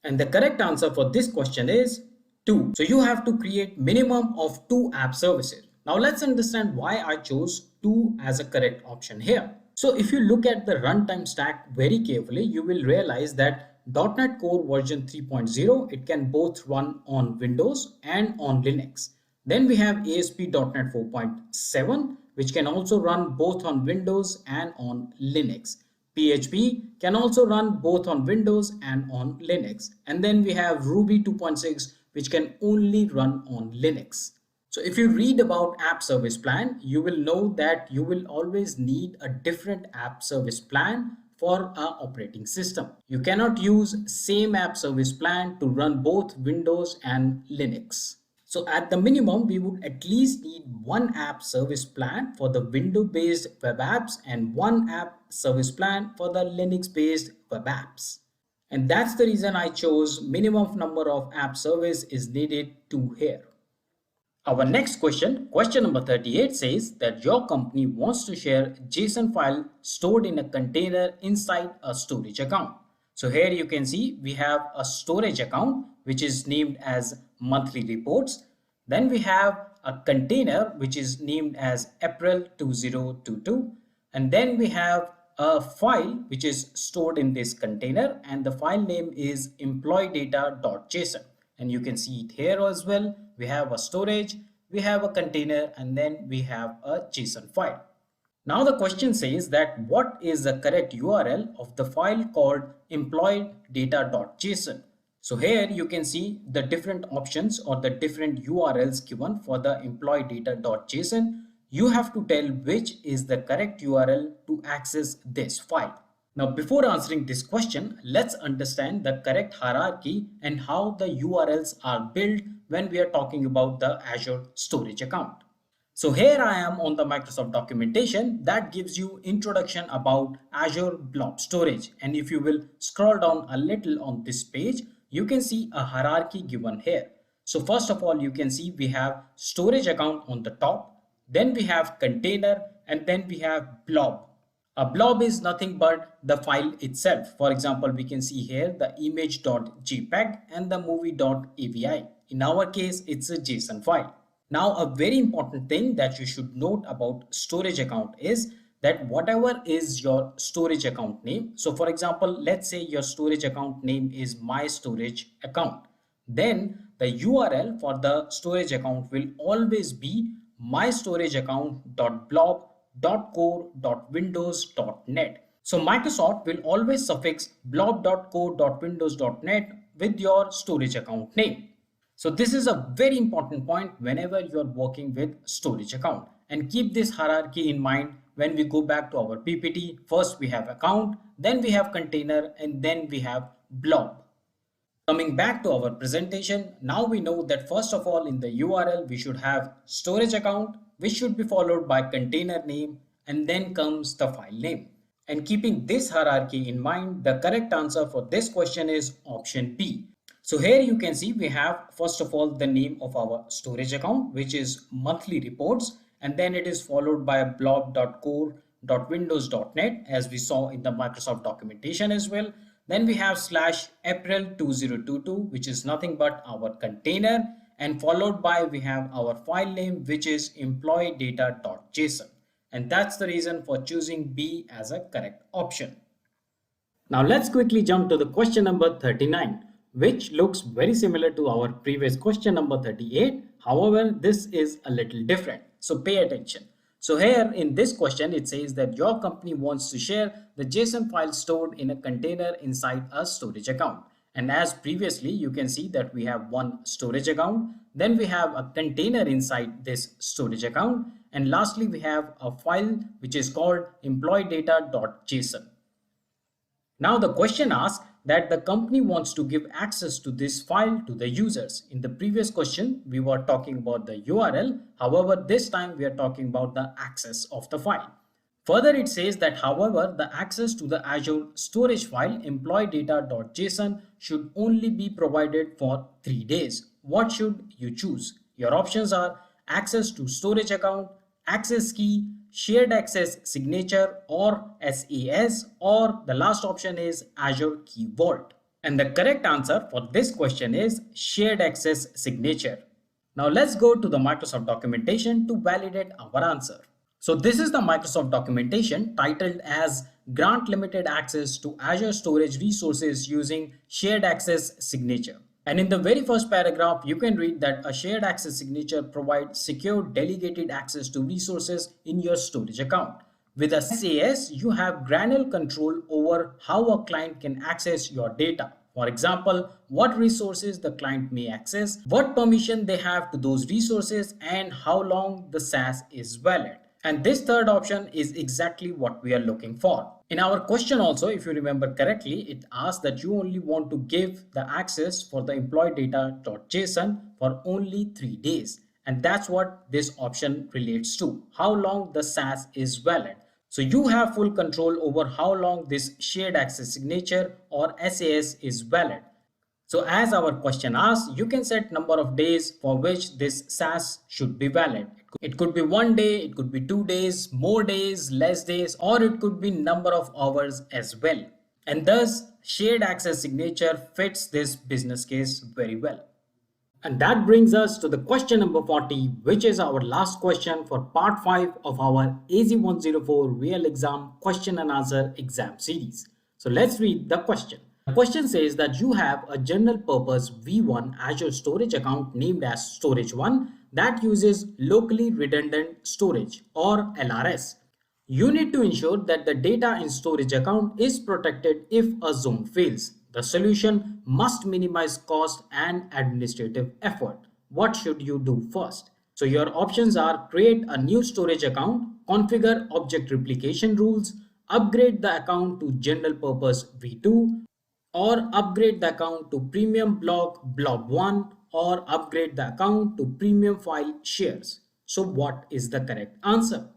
And the correct answer for this question is 2. So you have to create minimum of 2 app services. Now let's understand why I chose 2 as a correct option here. So if you look at the runtime stack very carefully, you will realize that .NET Core version 3.0, it can both run on Windows and on Linux. Then we have ASP.NET 4.7, which can also run both on Windows and on Linux. PHP can also run both on Windows and on Linux. And then we have Ruby 2.6, which can only run on Linux. So if you read about app service plan, you will know that you will always need a different app service plan for an operating system. You cannot use same app service plan to run both Windows and Linux. So at the minimum, we would at least need one app service plan for the Windows-based web apps and one app service plan for the Linux-based web apps. And that's the reason I chose minimum number of app service is needed 2 here. Our next question, question number 38 says that your company wants to share JSON file stored in a container inside a storage account. So here you can see we have a storage account which is named as monthly reports. Then we have a container which is named as April 2022. And then we have a file which is stored in this container, and the file name is employee-data.json. And you can see it here as well. We have a storage, we have a container, and then we have a JSON file. Now the question says that what is the correct URL of the file called employee-data.json. So here you can see the different options or the different URLs given for the employee-data.json. You have to tell which is the correct URL to access this file. Now, before answering this question, let's understand the correct hierarchy and how the URLs are built when we are talking about the Azure storage account. So here I am on the Microsoft documentation that gives you introduction about Azure Blob Storage. And if you will scroll down a little on this page, you can see a hierarchy given here. So first of all, you can see we have storage account on the top, then we have container, and then we have blob. A blob is nothing but the file itself. For example, we can see here the image.jpg and the movie.avi. In our case, it's a JSON file. Now, a very important thing that you should note about storage account is that whatever is your storage account name. So for example, let's say your storage account name is my storage account. Then the URL for the storage account will always be mystorageaccount.blob.core.windows.net. So Microsoft will always suffix blob.core.windows.net with your storage account name. So this is a very important point whenever you're working with storage account, and keep this hierarchy in mind when we go back to our PPT. First we have account, then we have container, and then we have blob. Coming back to our presentation, now we know that first of all in the URL we should have storage account, which should be followed by container name, and then comes the file name. And keeping this hierarchy in mind, the correct answer for this question is option B. So here you can see we have first of all the name of our storage account, which is monthly reports, and then it is followed by blob.core.windows.net as we saw in the Microsoft documentation as well. Then we have /April2022, which is nothing but our container, and followed by we have our file name, which is employee-data.json. And that's the reason for choosing B as a correct option. Now let's quickly jump to the question number 39, which looks very similar to our previous question number 38. However, this is a little different. So pay attention. So here in this question, it says that your company wants to share the JSON file stored in a container inside a storage account. And as previously, you can see that we have one storage account, then we have a container inside this storage account, and lastly, we have a file which is called employee-data.json. Now the question asks that the company wants to give access to this file to the users. In the previous question, we were talking about the URL. However, this time we are talking about the access of the file. Further, it says that, however, the access to the Azure storage file employee-data.json should only be provided for 3 days. What should you choose? Your options are access to storage account, access key, shared access signature or SAS, or the last option is Azure Key Vault. And the correct answer for this question is shared access signature. Now let's go to the Microsoft documentation to validate our answer. So this is the Microsoft documentation titled as Grant Limited Access to Azure Storage Resources Using Shared Access Signature. And in the very first paragraph, you can read that a shared access signature provides secure delegated access to resources in your storage account. With a SAS, you have granular control over how a client can access your data. For example, what resources the client may access, what permission they have to those resources, and how long the SAS is valid. And this third option is exactly what we are looking for. In our question also, if you remember correctly, it asks that you only want to give the access for the employee-data.json for only 3 days. And that's what this option relates to, how long the SAS is valid. So you have full control over how long this shared access signature or SAS is valid. So as our question asks, you can set number of days for which this SAS should be valid. It could be 1 day, it could be 2 days, more days, less days, or it could be number of hours as well. And thus shared access signature fits this business case very well. And that brings us to the question number 40, which is our last question for part 5 of our AZ-104 real exam question and answer exam series. So let's read the question. The question says that you have a general purpose V1 Azure storage account named as Storage 1 that uses locally redundant storage or LRS. You need to ensure that the data in storage account is protected if a zone fails. The solution must minimize cost and administrative effort. What should you do first? So your options are create a new storage account, configure object replication rules, upgrade the account to general purpose V2, or upgrade the account to premium blob 1, or upgrade the account to premium file shares. So what is the correct answer?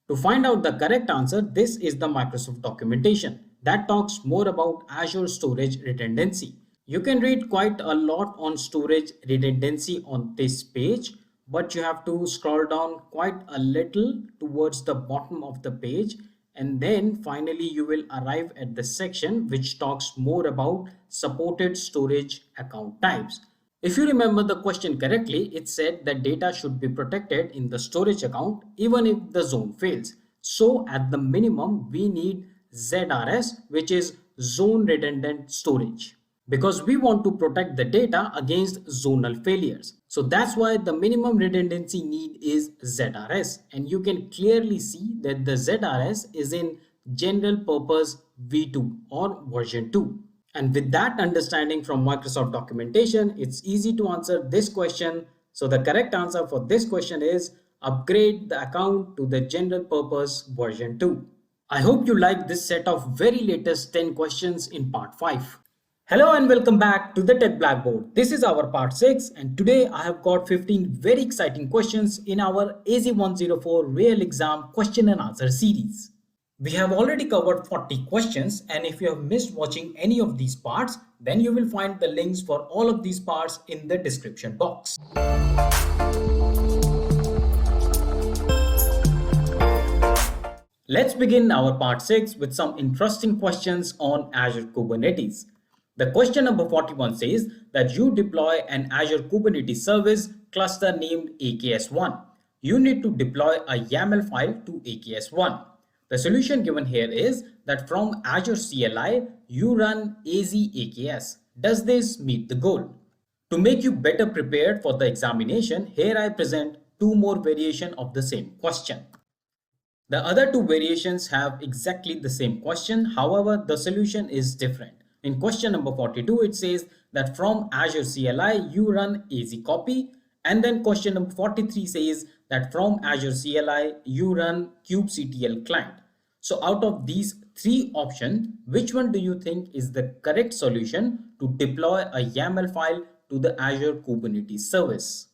To find out the correct answer, this is the Microsoft documentation that talks more about Azure storage redundancy. You can read quite a lot on storage redundancy on this page, but you have to scroll down quite a little towards the bottom of the page, and then finally you will arrive at the section which talks more about supported storage account types. If you remember the question correctly, it said that data should be protected in the storage account even if the zone fails. So at the minimum, we need ZRS, which is zone redundant storage, because we want to protect the data against zonal failures. So that's why the minimum redundancy need is ZRS. And you can clearly see that the ZRS is in general purpose V2 or version 2. And with that understanding from Microsoft documentation, it's easy to answer this question. So the correct answer for this question is upgrade the account to the general purpose version 2. I hope you like this set of very latest 10 questions in part 5. Hello and welcome back to the Tech Blackboard. This is our part 6, and today I have got 15 very exciting questions in our AZ-104 real exam question and answer series. We have already covered 40 questions, and if you have missed watching any of these parts, then you will find the links for all of these parts in the description box. Let's begin our part 6 with some interesting questions on Azure Kubernetes. The question number 41 says that you deploy an Azure Kubernetes service cluster named AKS1. You need to deploy a YAML file to AKS1. The solution given here is that from Azure CLI, you run AZ-AKS. Does this meet the goal? To make you better prepared for the examination, here I present two more variations of the same question. The other two variations have exactly the same question. However, the solution is different. In question number 42, it says that from Azure CLI, you run AZ copy. And then question number 43 says that from Azure CLI, you run kubectl client. So out of these three options, which one do you think is the correct solution to deploy a YAML file to the Azure Kubernetes service?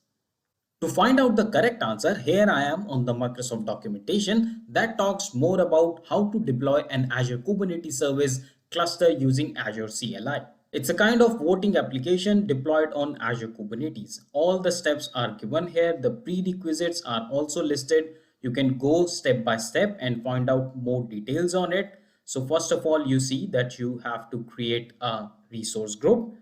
To find out the correct answer, here I am on the Microsoft documentation that talks more about how to deploy an Azure Kubernetes service cluster using Azure CLI. It's a kind of voting application deployed on Azure Kubernetes. All the steps are given here. The prerequisites are also listed. You can go step by step and find out more details on it. So first of all, you see that you have to create a resource group.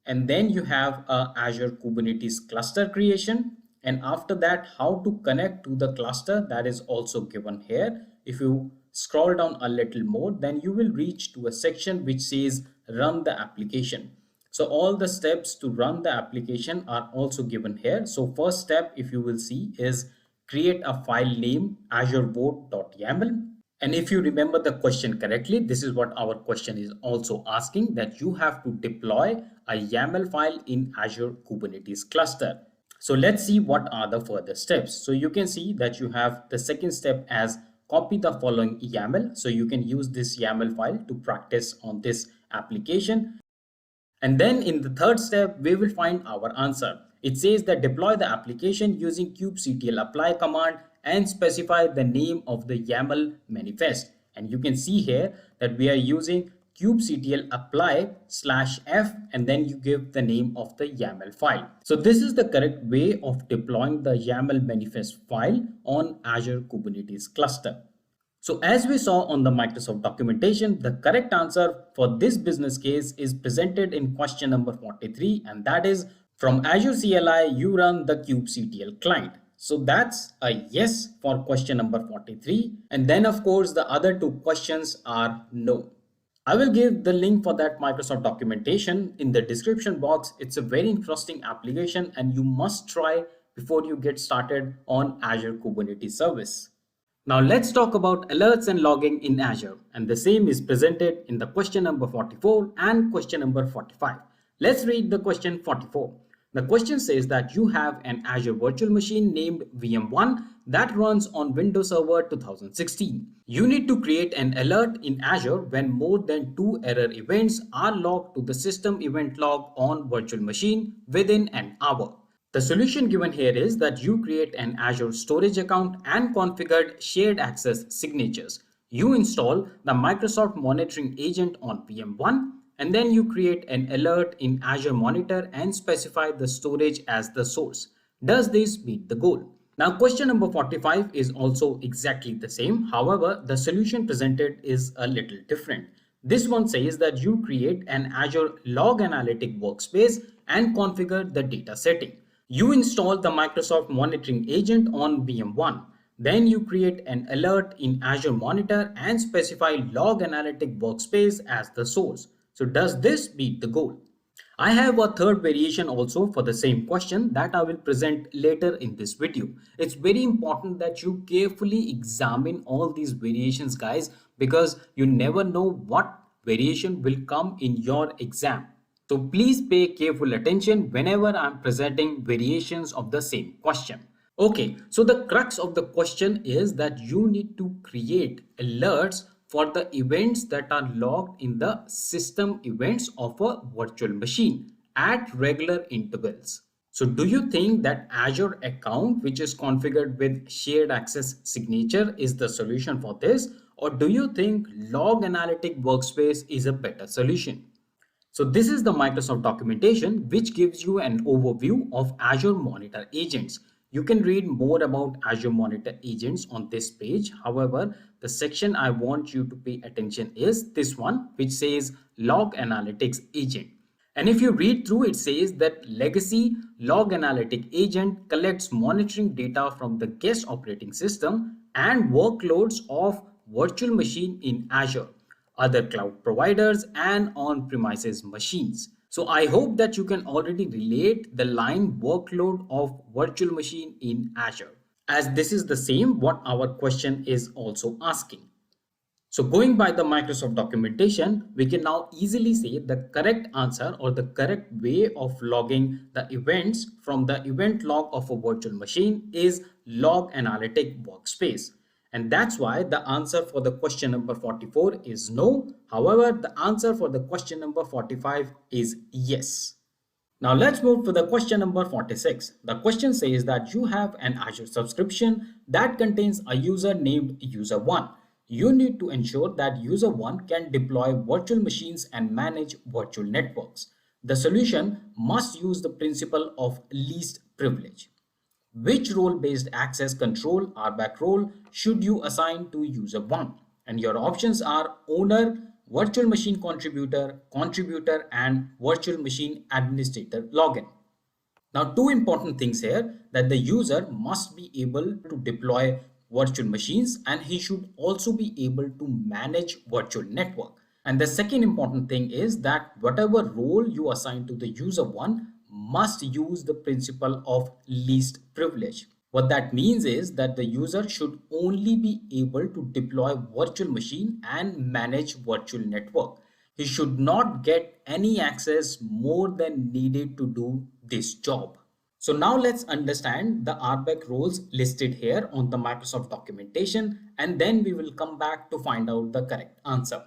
And then you have a Azure Kubernetes cluster creation. And after that, how to connect to the cluster, that is also given here. If you scroll down a little more, then you will reach to a section which says run the application. So all the steps to run the application are also given here. So first step, if you will see, is create a file name azureboard.yaml. And if you remember the question correctly, this is what our question is also asking, that you have to deploy a YAML file in Azure Kubernetes cluster. So let's see what are the further steps. So you can see that you have the second step as copy the following YAML. So you can use this YAML file to practice on this application. And then in the third step, we will find our answer. It says that deploy the application using kubectl apply command and specify the name of the YAML manifest. And you can see here that we are using kubectl apply /f, and then you give the name of the YAML file. So this is the correct way of deploying the YAML manifest file on Azure Kubernetes cluster. So as we saw on the Microsoft documentation, the correct answer for this business case is presented in question number 43, and that is From Azure CLI, you run the kubectl client. So that's a yes for question number 43. And then of course the other two questions are no. I will give the link for that Microsoft documentation in the description box. It's a very interesting application and you must try before you get started on Azure Kubernetes Service. Now let's talk about alerts and logging in Azure, and the same is presented in the question number 44 and question number 45. Let's read the question 44. The question says that you have an Azure virtual machine named VM1 that runs on Windows Server 2016. You need to create an alert in Azure when more than 2 error events are logged to the system event log on virtual machine within an hour. The solution given here is that you create an Azure storage account and configured shared access signatures. You install the Microsoft monitoring agent on VM1 and then you create an alert in Azure Monitor and specify the storage as the source. Does this meet the goal? Now question number 45 is also exactly the same. However, the solution presented is a little different. This one says that you create an Azure Log Analytic workspace and configure the data setting. You install the Microsoft monitoring agent on VM1. Then you create an alert in Azure Monitor and specify Log Analytic workspace as the source. So does this meet the goal? I have a third variation also for the same question that I will present later in this video. It's very important that you carefully examine all these variations, guys, because you never know what variation will come in your exam. So please pay careful attention whenever I'm presenting variations of the same question. Okay, so the crux of the question is that you need to create alerts for the events that are logged in the system events of a virtual machine at regular intervals. So do you think that Azure account, which is configured with shared access signature, is the solution for this? Or do you think Log Analytic Workspace is a better solution? So this is the Microsoft documentation which gives you an overview of Azure Monitor agents. You can read more about Azure Monitor agents on this page. However, the section I want you to pay attention is this one, which says Log Analytics Agent. And if you read through, it says that legacy Log Analytic Agent collects monitoring data from the guest operating system and workloads of virtual machine in Azure, other cloud providers, and on-premises machines. So I hope that you can already relate the line workload of virtual machine in Azure, as this is the same what our question is also asking. So going by the Microsoft documentation, we can now easily say the correct answer or the correct way of logging the events from the event log of a virtual machine is Log Analytic Workspace. And that's why the answer for the question number 44 is no. However, the answer for the question number 45 is yes. Now let's move to the question number 46. The question says that you have an Azure subscription that contains a user named user1. You need to ensure that user1 can deploy virtual machines and manage virtual networks. The solution must use the principle of least privilege. Which role-based access control Rbac role should you assign to user 1? And your options are owner, virtual machine contributor, contributor, and virtual machine administrator login. Now, two important things here, that the user must be able to deploy virtual machines and he should also be able to manage virtual network. And the second important thing is that whatever role you assign to the user 1 must use the principle of least privilege. What that means is that the user should only be able to deploy virtual machine and manage virtual network. He should not get any access more than needed to do this job. So now let's understand the Rbac roles listed here on the Microsoft documentation, and then we will come back to find out the correct answer.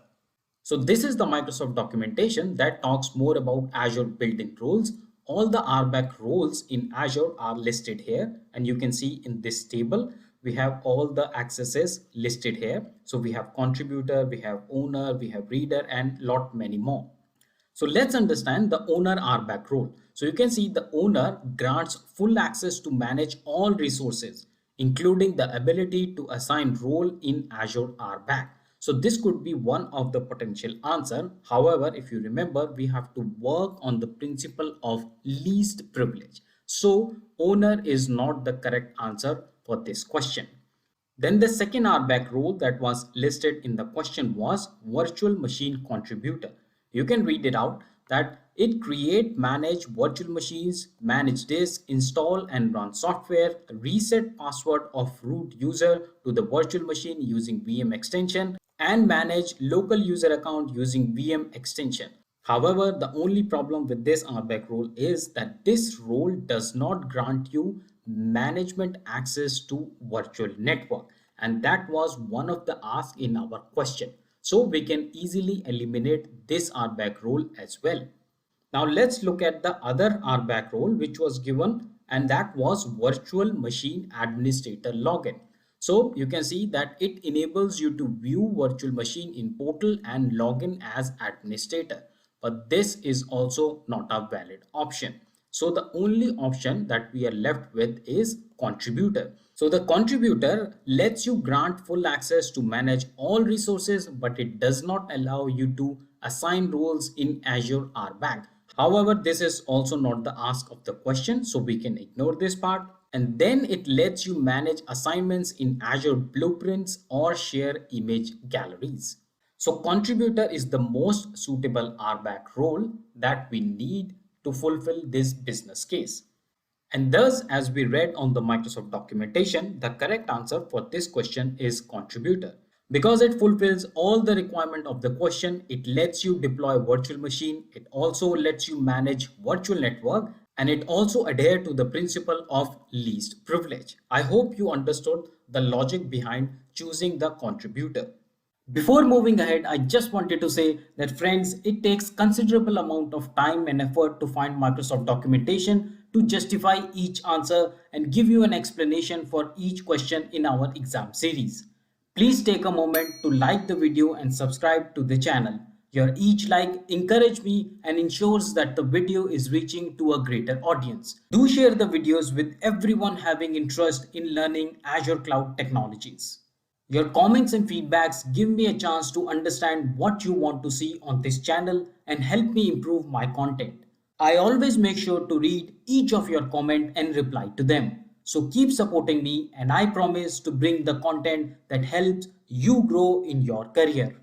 So this is the Microsoft documentation that talks more about Azure built-in roles. All the Rbac roles in Azure are listed here, and you can see in this table we have all the accesses listed here. So we have contributor, we have owner, we have reader, and lot many more. So let's understand the owner Rbac role. So you can see the owner grants full access to manage all resources, including the ability to assign role in Azure Rbac. So this could be one of the potential answer. However, if you remember, we have to work on the principle of least privilege. So owner is not the correct answer for this question. Then the second RBAC role that was listed in the question was virtual machine contributor. You can read it out that it create, manage virtual machines, manage disk, install and run software, reset password of root user to the virtual machine using VM extension, and manage local user account using VM extension. However, the only problem with this RBAC role is that this role does not grant you management access to virtual network, and that was one of the asks in our question. So we can easily eliminate this RBAC role as well. Now let's look at the other RBAC role which was given, and that was virtual machine administrator login. So you can see that it enables you to view virtual machine in portal and login as administrator. But this is also not a valid option. So the only option that we are left with is contributor. So the contributor lets you grant full access to manage all resources, but it does not allow you to assign roles in Azure Rbac. However, this is also not the ask of the question, so we can ignore this part. And then it lets you manage assignments in Azure Blueprints or share image galleries. So contributor is the most suitable RBAC role that we need to fulfill this business case. And thus, as we read on the Microsoft documentation, the correct answer for this question is contributor. Because it fulfills all the requirement of the question, it lets you deploy virtual machine, it also lets you manage virtual network, and it also adhere to the principle of least privilege. I hope you understood the logic behind choosing the contributor. Before moving ahead, I just wanted to say that friends, it takes considerable amount of time and effort to find Microsoft documentation to justify each answer and give you an explanation for each question in our exam series. Please take a moment to like the video and subscribe to the channel. Your each like encourages me and ensures that the video is reaching to a greater audience. Do share the videos with everyone having interest in learning Azure Cloud technologies. Your comments and feedbacks give me a chance to understand what you want to see on this channel and help me improve my content. I always make sure to read each of your comments and reply to them. So keep supporting me and I promise to bring the content that helps you grow in your career.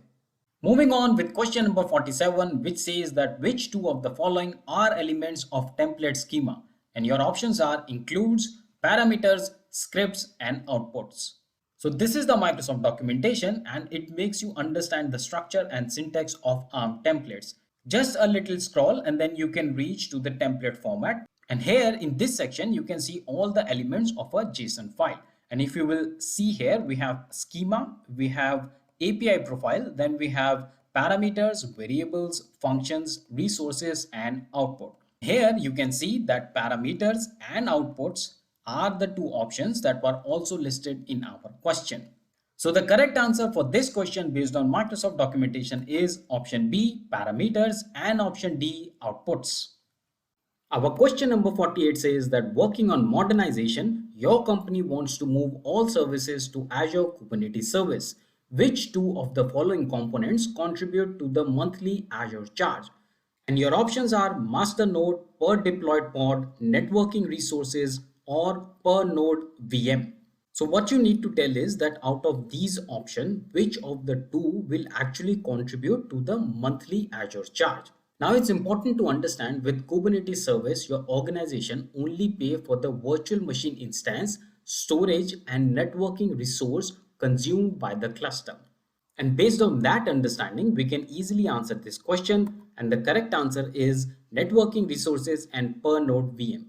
Moving on with question number 47, which says that which two of the following are elements of template schema? And your options are includes, parameters, scripts and outputs. So this is the Microsoft documentation and it makes you understand the structure and syntax of ARM templates. Just a little scroll and then you can reach to the template format. And here in this section, you can see all the elements of a JSON file. And if you will see here, we have schema, we have API profile, then we have parameters, variables, functions, resources, and output. Here you can see that parameters and outputs are the two options that were also listed in our question. So the correct answer for this question based on Microsoft documentation is option B, parameters, and option D, outputs. Our question number 48 says that working on modernization, your company wants to move all services to Azure Kubernetes Service. Which two of the following components contribute to the monthly Azure charge? And your options are master node, per deployed pod, networking resources, or per node VM. So what you need to tell is that out of these options, which of the two will actually contribute to the monthly Azure charge? Now it's important to understand with Kubernetes service, your organization only pay for the virtual machine instance, storage and networking resource consumed by the cluster. And based on that understanding, we can easily answer this question. And the correct answer is networking resources and per node VM.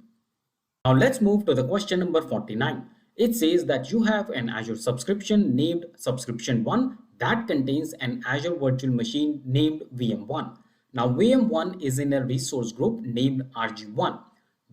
Now let's move to the question number 49. It says that you have an Azure subscription named subscription 1 that contains an Azure virtual machine named VM1. Now VM1 is in a resource group named RG1.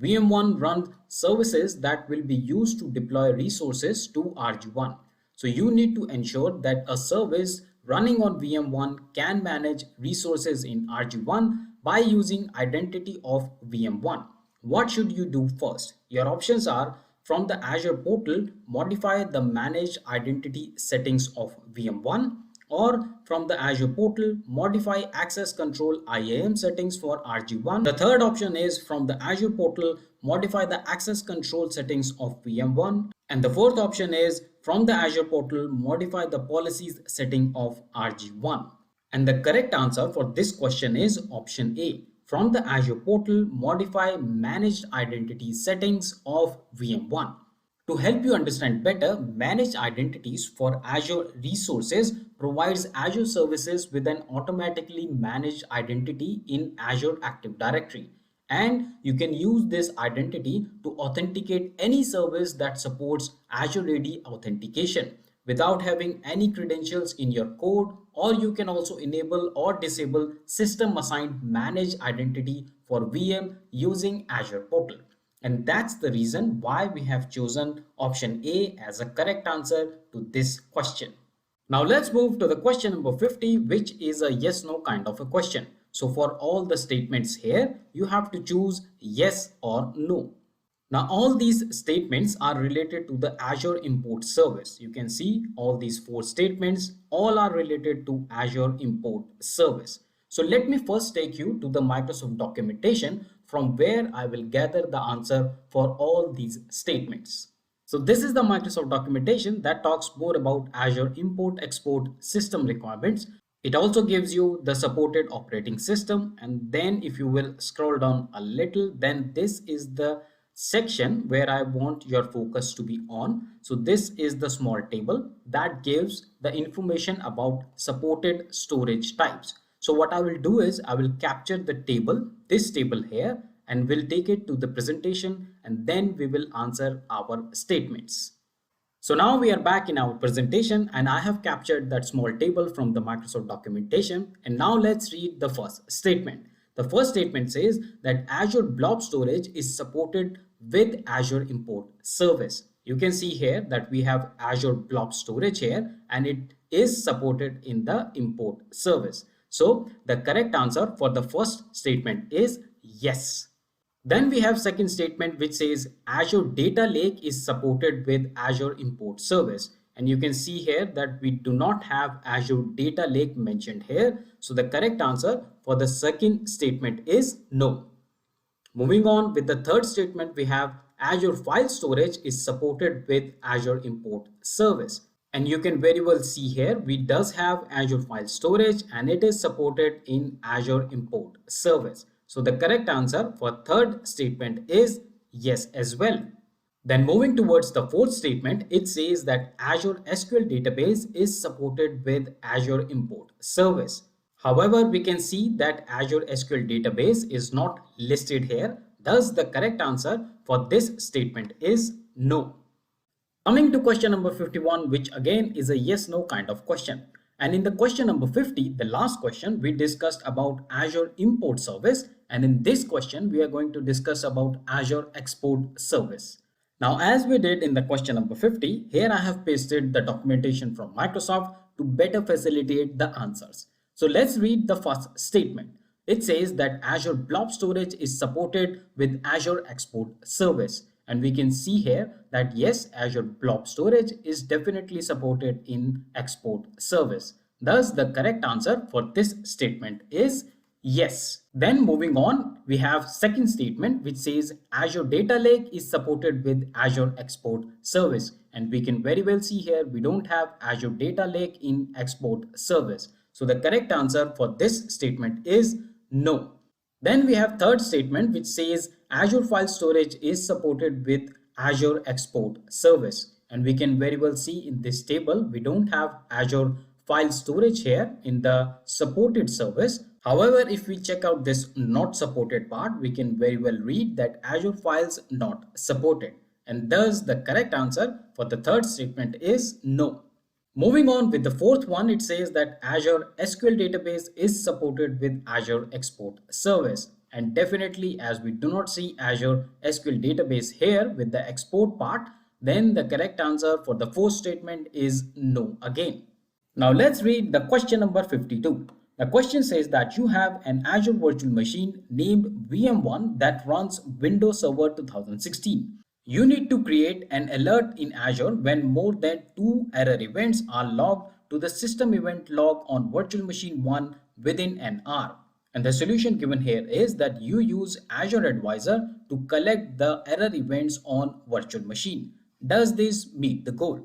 VM1 runs services that will be used to deploy resources to RG1. So you need to ensure that a service running on VM1 can manage resources in RG1 by using identity of VM1. What should you do first? Your options are from the Azure Portal, modify the managed identity settings of VM1, or from the Azure Portal, modify access control IAM settings for RG1. The third option is from the Azure Portal, modify the access control settings of VM1. And the fourth option is from the Azure Portal, modify the policies setting of RG1. And the correct answer for this question is option A. From the Azure Portal, modify managed identity settings of VM1. To help you understand better, managed identities for Azure resources provides Azure services with an automatically managed identity in Azure Active Directory. And you can use this identity to authenticate any service that supports Azure AD authentication without having any credentials in your code, or you can also enable or disable system assigned managed identity for VM using Azure Portal. And that's the reason why we have chosen option A as a correct answer to this question. Now let's move to the question number 50, which is a yes no kind of a question. So for all the statements here, you have to choose yes or no. Now all these statements are related to the Azure import service. You can see all these four statements all are related to Azure import service. So let me first take you to the Microsoft documentation from where I will gather the answer for all these statements. So this is the Microsoft documentation that talks more about Azure import export system requirements. It also gives you the supported operating system, and then if you will scroll down a little, then this is the section where I want your focus to be on. So this is the small table that gives the information about supported storage types. So what I will do is I will capture the table, this table here, and we'll take it to the presentation, and then we will answer our statements. So now we are back in our presentation, and I have captured that small table from the Microsoft documentation. And now let's read the first statement. The first statement says that Azure Blob Storage is supported with Azure Import Service. You can see here that we have Azure Blob Storage here, and it is supported in the import service. So the correct answer for the first statement is yes. Then we have second statement which says Azure Data Lake is supported with Azure Import Service. And you can see here that we do not have Azure Data Lake mentioned here. So the correct answer for the second statement is no. Moving on with the third statement, we have Azure File Storage is supported with Azure Import Service. And you can very well see here, we does have Azure File Storage and it is supported in Azure Import Service. So the correct answer for third statement is yes as well. Then moving towards the fourth statement, it says that Azure SQL Database is supported with Azure Import Service. However, we can see that Azure SQL Database is not listed here. Thus, the correct answer for this statement is no. Coming to question number 51, which again is a yes/no kind of question. And in the question number 50, the last question, we discussed about Azure Import Service. And in this question, we are going to discuss about Azure Export Service. Now, as we did in the question number 50, here I have pasted the documentation from Microsoft to better facilitate the answers. So let's read the first statement. It says that Azure Blob Storage is supported with Azure Export Service. And we can see here that yes, Azure Blob Storage is definitely supported in Export Service. Thus, the correct answer for this statement is yes. Then moving on, we have second statement which says Azure Data Lake is supported with Azure Export Service. And we can very well see here we don't have Azure Data Lake in Export Service. So the correct answer for this statement is no. Then we have third statement which says Azure File Storage is supported with Azure Export Service. And we can very well see in this table we don't have Azure File Storage here in the supported service. However, if we check out this not supported part, we can very well read that Azure Files not supported. And thus the correct answer for the third statement is no. Moving on with the fourth one, it says that Azure SQL Database is supported with Azure Export Service. And definitely, as we do not see Azure SQL Database here with the export part, then the correct answer for the fourth statement is no again. Now let's read the question number 52. The question says that you have an Azure virtual machine named VM1 that runs Windows Server 2016. You need to create an alert in Azure when more than 2 error events are logged to the system event log on virtual machine 1 within an hour. And the solution given here is that you use Azure Advisor to collect the error events on virtual machine. Does this meet the goal?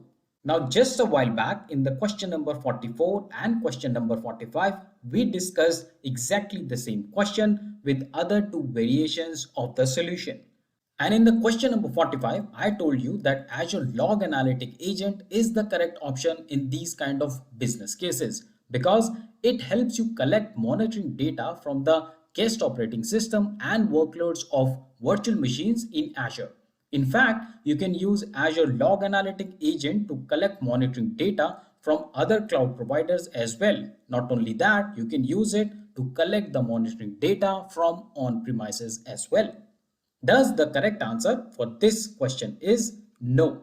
Now, just a while back in the question number 44 and question number 45, we discussed exactly the same question with other two variations of the solution. And in the question number 45, I told you that Azure Log Analytic Agent is the correct option in these kind of business cases because it helps you collect monitoring data from the guest operating system and workloads of virtual machines in Azure. In fact, you can use Azure Log Analytic Agent to collect monitoring data from other cloud providers as well. Not only that, you can use it to collect the monitoring data from on-premises as well. Thus, the correct answer for this question is no.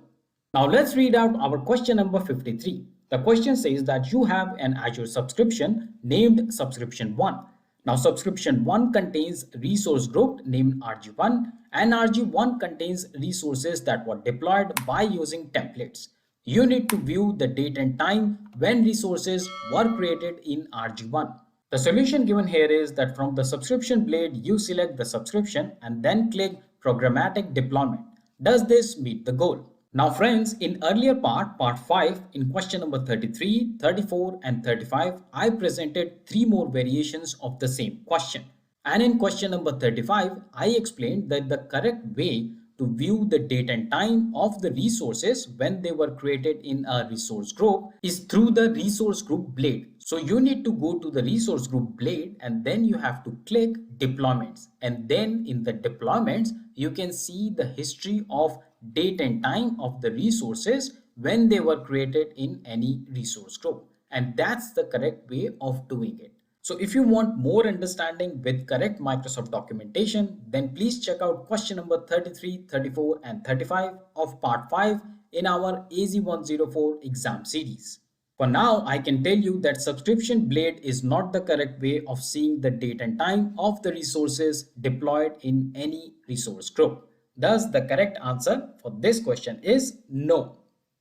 Now let's read out our question number 53. The question says that you have an Azure subscription named Subscription 1. Now Subscription 1 contains resource group named RG1 and RG1 contains resources that were deployed by using templates. You need to view the date and time when resources were created in RG1. The solution given here is that from the subscription blade, you select the subscription and then click programmatic deployment. Does this meet the goal? Now friends, in earlier part 5, in question number 33, 34 and 35, I presented 3 more variations of the same question. And in question number 35, I explained that the correct way to view the date and time of the resources when they were created in a resource group is through the resource group blade. So you need to go to the resource group blade and then you have to click deployments. And then in the deployments, you can see the history of date and time of the resources when they were created in any resource group. And that's the correct way of doing it. So if you want more understanding with correct Microsoft documentation, then please check out question number 33, 34 and 35 of part 5 in our AZ-104 exam series. For now, I can tell you that subscription blade is not the correct way of seeing the date and time of the resources deployed in any resource group. Thus, the correct answer for this question is no.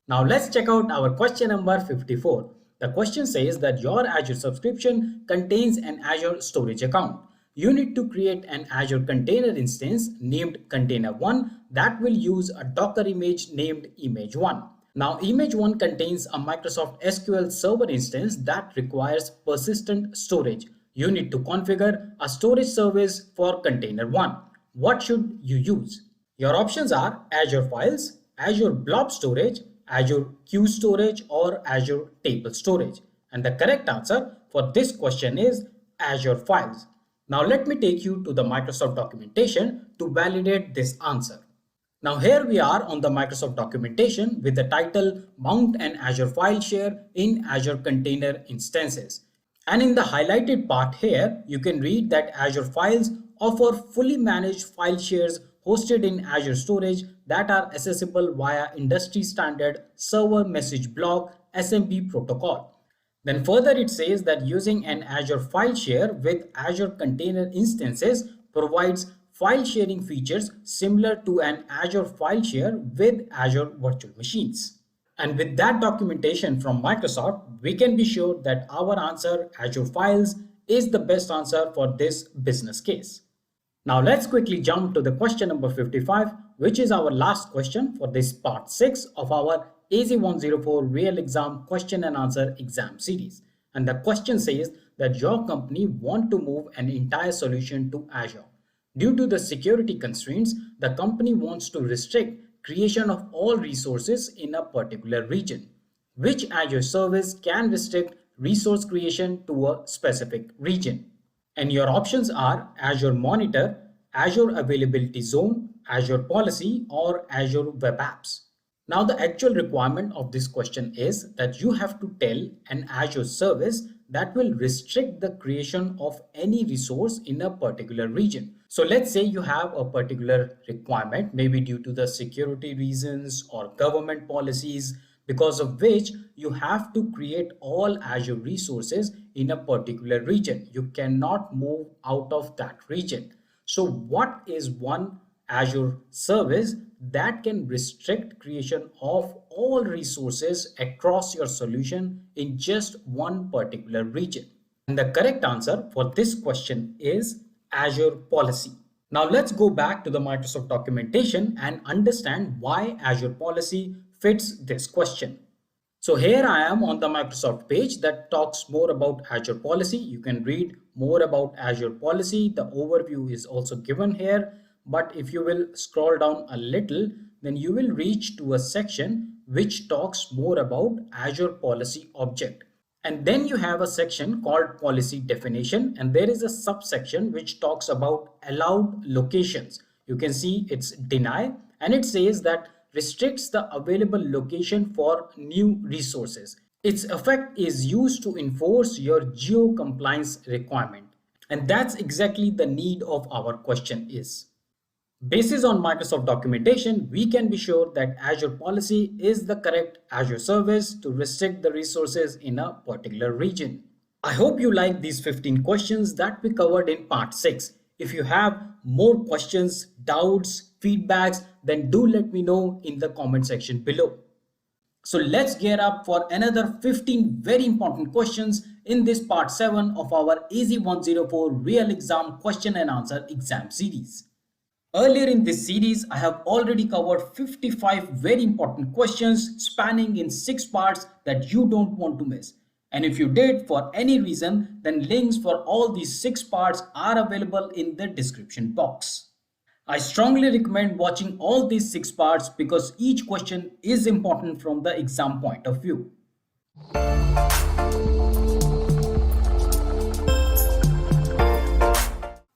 Now let's check out our question number 54. The question says that your Azure subscription contains an Azure storage account. You need to create an Azure container instance named Container1 that will use a Docker image named Image1. Now Image1 contains a Microsoft SQL Server instance that requires persistent storage. You need to configure a storage service for Container1. What should you use? Your options are Azure Files, Azure Blob Storage, Azure Queue Storage or Azure Table Storage. And the correct answer for this question is Azure Files. Now let me take you to the Microsoft documentation to validate this answer. Now here we are on the Microsoft documentation with the title Mount an Azure File Share in Azure Container Instances. And in the highlighted part here, you can read that Azure Files offer fully managed file shares hosted in Azure storage that are accessible via industry standard server message block SMP protocol. Then further it says that using an Azure file share with Azure container instances provides file sharing features similar to an Azure file share with Azure virtual machines. And with that documentation from Microsoft, we can be sure that our answer Azure Files is the best answer for this business case. Now let's quickly jump to the question number 55, which is our last question for this part 6 of our AZ-104 real exam question and answer exam series. And the question says that your company want to move an entire solution to Azure. Due to the security constraints, the company wants to restrict creation of all resources in a particular region. Which Azure service can restrict resource creation to a specific region? And your options are Azure Monitor, Azure Availability Zone, Azure Policy, or Azure Web Apps. Now the actual requirement of this question is that you have to tell an Azure service that will restrict the creation of any resource in a particular region. So let's say you have a particular requirement, maybe due to the security reasons or government policies, because of which you have to create all Azure resources in a particular region. You cannot move out of that region. So what is one Azure service that can restrict creation of all resources across your solution in just one particular region. And the correct answer for this question is Azure Policy. Now let's go back to the Microsoft documentation and understand why Azure Policy fits this question. So here I am on the Microsoft page that talks more about Azure Policy. You can read more about Azure Policy. The overview is also given here. But if you will scroll down a little, then you will reach to a section which talks more about Azure Policy Object. And then you have a section called Policy Definition, and there is a subsection which talks about allowed locations. You can see it's deny, and it says that restricts the available location for new resources. Its effect is used to enforce your geo-compliance requirement. And that's exactly the need of our question is. Based on Microsoft documentation, we can be sure that Azure Policy is the correct Azure service to restrict the resources in a particular region. I hope you like these 15 questions that we covered in part 6. If you have more questions, doubts, feedbacks, then do let me know in the comment section below. So let's gear up for another 15 very important questions in this part 7 of our AZ-104 Real Exam Question and Answer exam series. Earlier in this series, I have already covered 55 very important questions spanning in 6 parts that you don't want to miss. And if you did for any reason, then links for all these 6 parts are available in the description box. I strongly recommend watching all these 6 parts because each question is important from the exam point of view.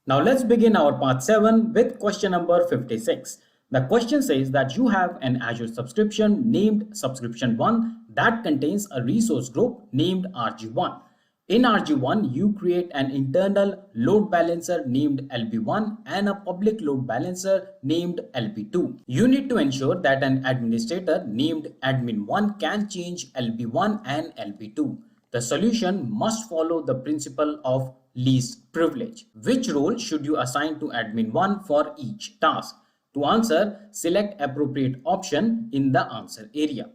Now let's begin our part 7 with question number 56. The question says that you have an Azure subscription named subscription 1 that contains a resource group named RG1. In RG1, you create an internal load balancer named LB1 and a public load balancer named LB2. You need to ensure that an administrator named admin1 can change LB1 and LB2. The solution must follow the principle of least privilege. Which role should you assign to admin1 for each task? To answer, select appropriate option in the answer area.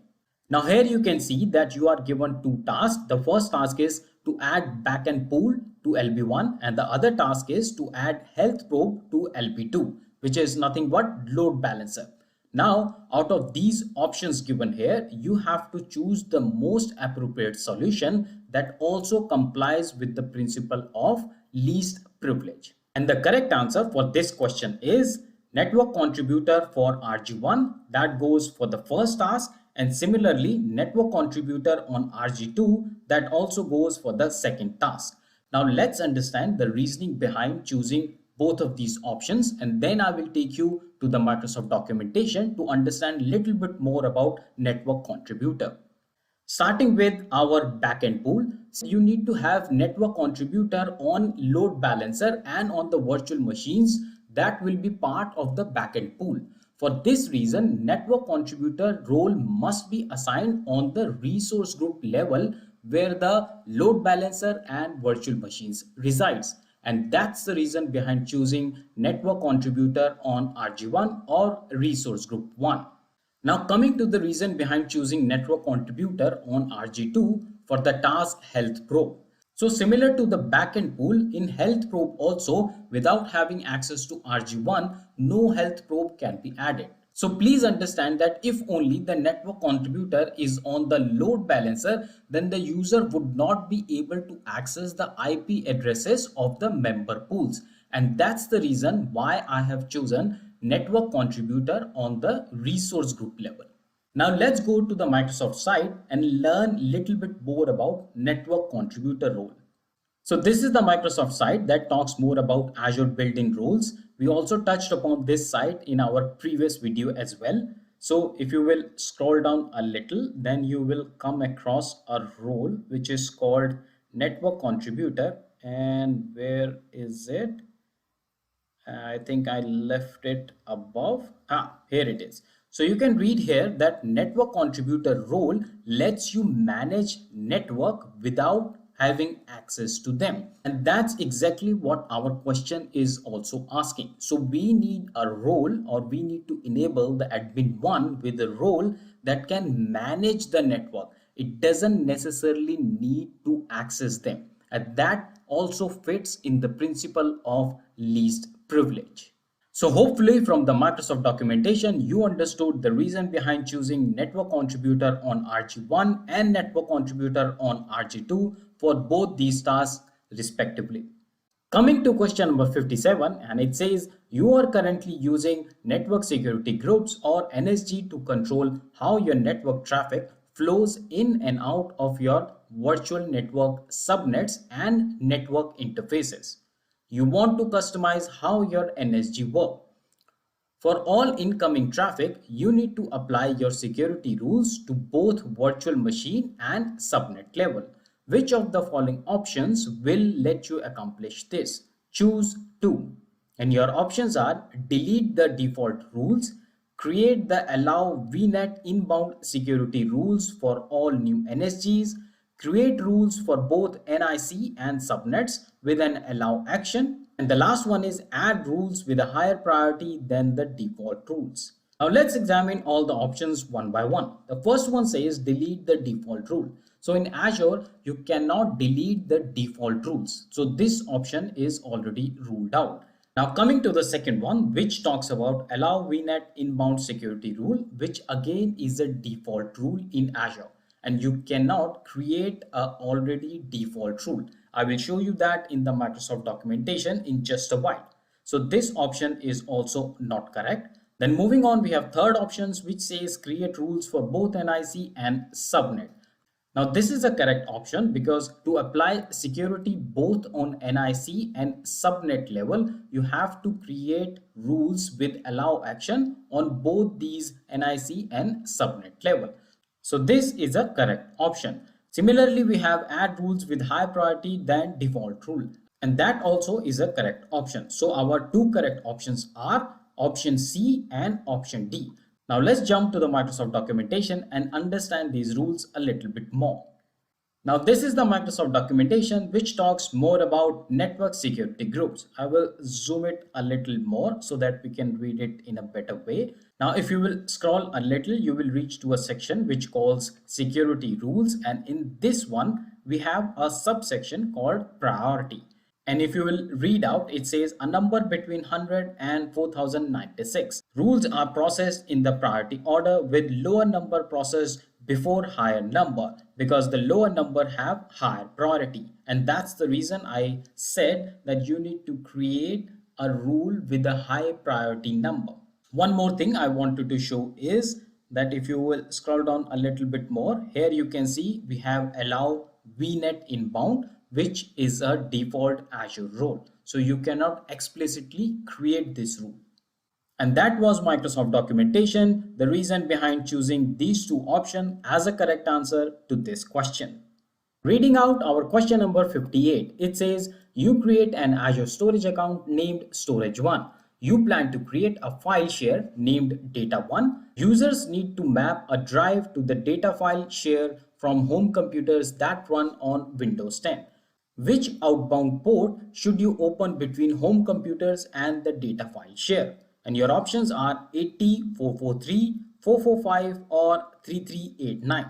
Now here you can see that you are given 2 tasks. The first task is to add backend pool to LB1 and the other task is to add health probe to LB2, which is nothing but load balancer. Now, out of these options given here, you have to choose the most appropriate solution that also complies with the principle of least privilege. And the correct answer for this question is network contributor for RG1, that goes for the first task, and similarly network contributor on RG2 that also goes for the second task. Now let's understand the reasoning behind choosing both of these options, and then I will take you to the Microsoft documentation to understand a little bit more about network contributor. Starting with our backend pool, you need to have network contributor on load balancer and on the virtual machines that will be part of the backend pool. For this reason, network contributor role must be assigned on the resource group level where the load balancer and virtual machines resides. And that's the reason behind choosing network contributor on RG1 or resource group 1. Now coming to the reason behind choosing network contributor on RG2 for the task health probe. So similar to the backend pool, in health probe also, without having access to RG1, no health probe can be added. So please understand that if only the network contributor is on the load balancer, then the user would not be able to access the IP addresses of the member pools. And that's the reason why I have chosen network contributor on the resource group level. Now let's go to the Microsoft site and learn a little bit more about network contributor role. So this is the Microsoft site that talks more about Azure built-in roles. We also touched upon this site in our previous video as well. So if you will scroll down a little, then you will come across a role which is called network contributor. And where is it? I think I left it above. Here it is. So you can read here that network contributor role lets you manage network without having access to them. And that's exactly what our question is also asking. So we need a role, or we need to enable the admin one with a role that can manage the network. It doesn't necessarily need to access them. And that also fits in the principle of least privilege. So hopefully from the Microsoft documentation, you understood the reason behind choosing network contributor on RG1 and network contributor on RG2 for both these tasks respectively. Coming to question number 57, and it says you are currently using network security groups or NSG to control how your network traffic flows in and out of your virtual network subnets and network interfaces. You want to customize how your NSG work. For all incoming traffic, you need to apply your security rules to both virtual machine and subnet level. Which of the following options will let you accomplish this? Choose two. And your options are delete the default rules, create the allow VNet inbound security rules for all new NSGs, create rules for both NIC and subnets with an allow action, and the last one is add rules with a higher priority than the default rules. Now let's examine all the options one by one. The first one says delete the default rule. So in Azure, you cannot delete the default rules. So this option is already ruled out. Now coming to the second one, which talks about allow VNet inbound security rule, which again is a default rule in Azure. And you cannot create a already default rule. I will show you that in the Microsoft documentation in just a while. So this option is also not correct. Then moving on, we have third options which says create rules for both NIC and subnet. Now this is a correct option because to apply security both on NIC and subnet level, you have to create rules with allow action on both these NIC and subnet level. So this is a correct option. Similarly, we have add rules with higher priority than default rule. And that also is a correct option. So our two correct options are option C and option D. Now let's jump to the Microsoft documentation and understand these rules a little bit more. Now this is the Microsoft documentation which talks more about network security groups. I will zoom it a little more so that we can read it in a better way. Now if you will scroll a little, you will reach to a section which calls security rules, and in this one we have a subsection called priority. And if you will read out, it says a number between 100 and 4096. Rules are processed in the priority order with lower number processed before higher number because the lower number have higher priority. And that's the reason I said that you need to create a rule with a high priority number. One more thing I wanted to show is that if you will scroll down a little bit more, here you can see we have allow VNet inbound, which is a default Azure role. So you cannot explicitly create this rule. And that was Microsoft documentation, the reason behind choosing these two options as a correct answer to this question. Reading out our question number 58, it says you create an Azure storage account named storage1. You plan to create a file share named data1. Users need to map a drive to the data file share from home computers that run on Windows 10. Which outbound port should you open between home computers and the data file share? And your options are 80, 443, 445 or 3389.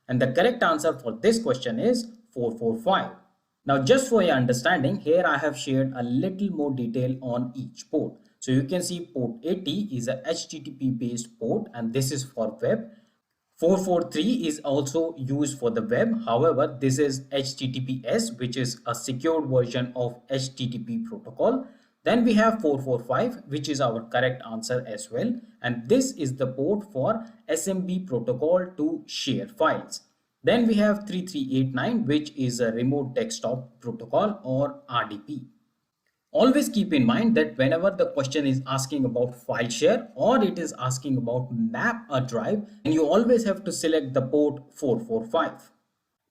And the correct answer for this question is 445. Now just for your understanding, here I have shared a little more detail on each port. So you can see port 80 is a HTTP based port and this is for web. 443 is also used for the web. However, this is HTTPS, which is a secured version of HTTP protocol. Then we have 445, which is our correct answer as well. And this is the port for SMB protocol to share files. Then we have 3389, which is a remote desktop protocol or RDP. Always keep in mind that whenever the question is asking about file share or it is asking about map a drive, and you always have to select the port 445.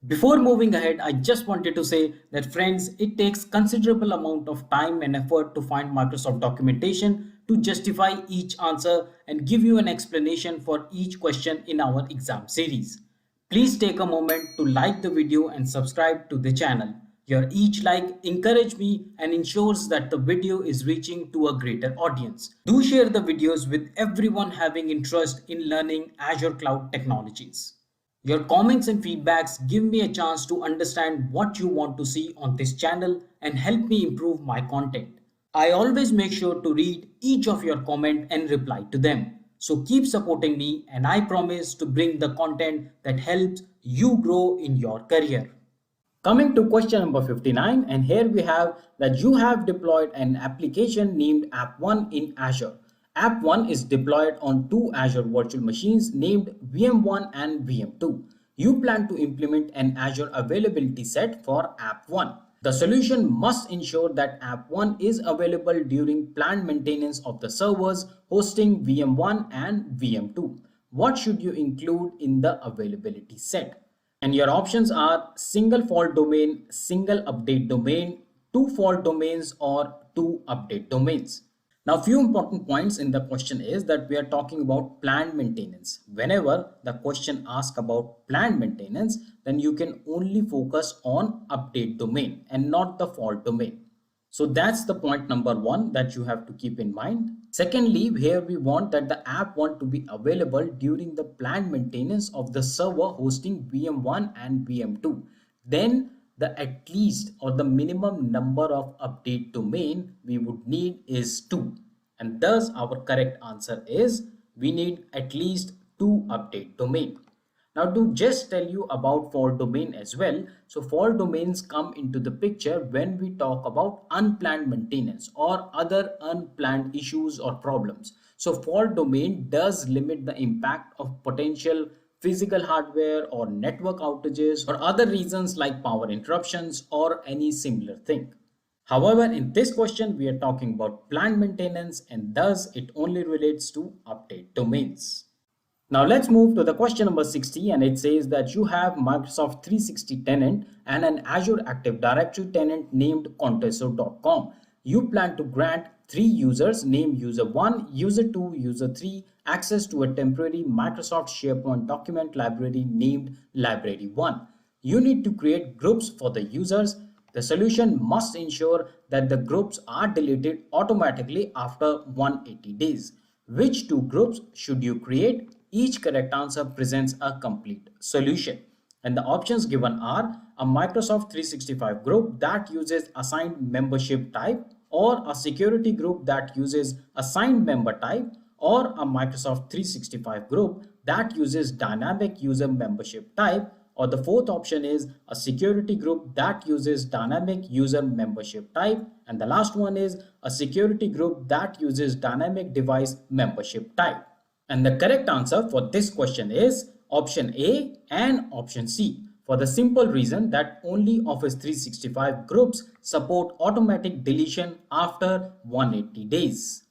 Before moving ahead, I just wanted to say that friends, it takes considerable amount of time and effort to find Microsoft documentation to justify each answer and give you an explanation for each question in our exam series. Please take a moment to like the video and subscribe to the channel. Your each like encourages me and ensures that the video is reaching to a greater audience. Do share the videos with everyone having interest in learning Azure Cloud technologies. Your comments and feedbacks give me a chance to understand what you want to see on this channel and help me improve my content. I always make sure to read each of your comments and reply to them. So keep supporting me and I promise to bring the content that helps you grow in your career. Coming to question number 59, and here we have that you have deployed an application named App1 in Azure. App1 is deployed on two Azure virtual machines named VM1 and VM2. You plan to implement an Azure availability set for App1. The solution must ensure that App1 is available during planned maintenance of the servers hosting VM1 and VM2. What should you include in the availability set? And your options are single fault domain, single update domain, two fault domains, or two update domains. Now, few important points in the question is that we are talking about planned maintenance. Whenever the question asks about planned maintenance, then you can only focus on update domain and not the fault domain. So that's the point number one that you have to keep in mind. Secondly, here we want that the app want to be available during the planned maintenance of the server hosting VM1 and VM2. Then the at least or the minimum number of update domain we would need is 2. And thus our correct answer is we need at least 2 update domain. Now to just tell you about fault domain as well. So fault domains come into the picture when we talk about unplanned maintenance or other unplanned issues or problems. So fault domain does limit the impact of potential physical hardware or network outages or other reasons like power interruptions or any similar thing. However, in this question, we are talking about planned maintenance and thus it only relates to update domains. Now let's move to the question number 60, and it says that you have Microsoft 360 tenant and an Azure Active Directory tenant named Contessor.com. You plan to grant 3 users named user 1, user 2, user 3 access to a temporary Microsoft SharePoint document library named Library 1. You need to create groups for the users. The solution must ensure that the groups are deleted automatically after 180 days. Which 2 groups should you create? Each correct answer presents a complete solution. And the options given are a Microsoft 365 group that uses assigned membership type, or a security group that uses assigned member type, or a Microsoft 365 group that uses dynamic user membership type, or the fourth option is a security group that uses dynamic user membership type, and the last one is a security group that uses dynamic device membership type. And the correct answer for this question is option A and option C, for the simple reason that only Office 365 groups support automatic deletion after 180 days.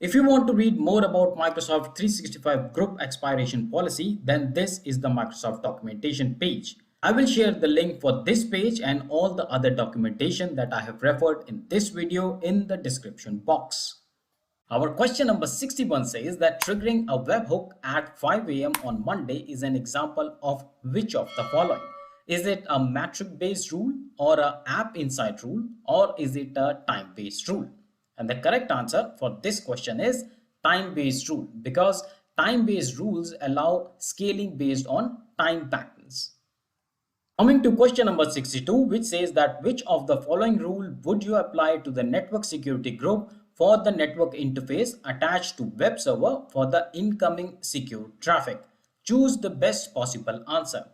If you want to read more about Microsoft 365 group expiration policy, then this is the Microsoft documentation page. I will share the link for this page and all the other documentation that I have referred in this video in the description box. Our question number 61 says that triggering a webhook at 5 a.m. on Monday is an example of which of the following? Is it a metric-based rule or an app insight rule, or is it a time-based rule? And the correct answer for this question is time-based rule, because time-based rules allow scaling based on time patterns. Coming to question number 62, which says that which of the following rule would you apply to the network security group for the network interface attached to web server for the incoming secure traffic? Choose the best possible answer.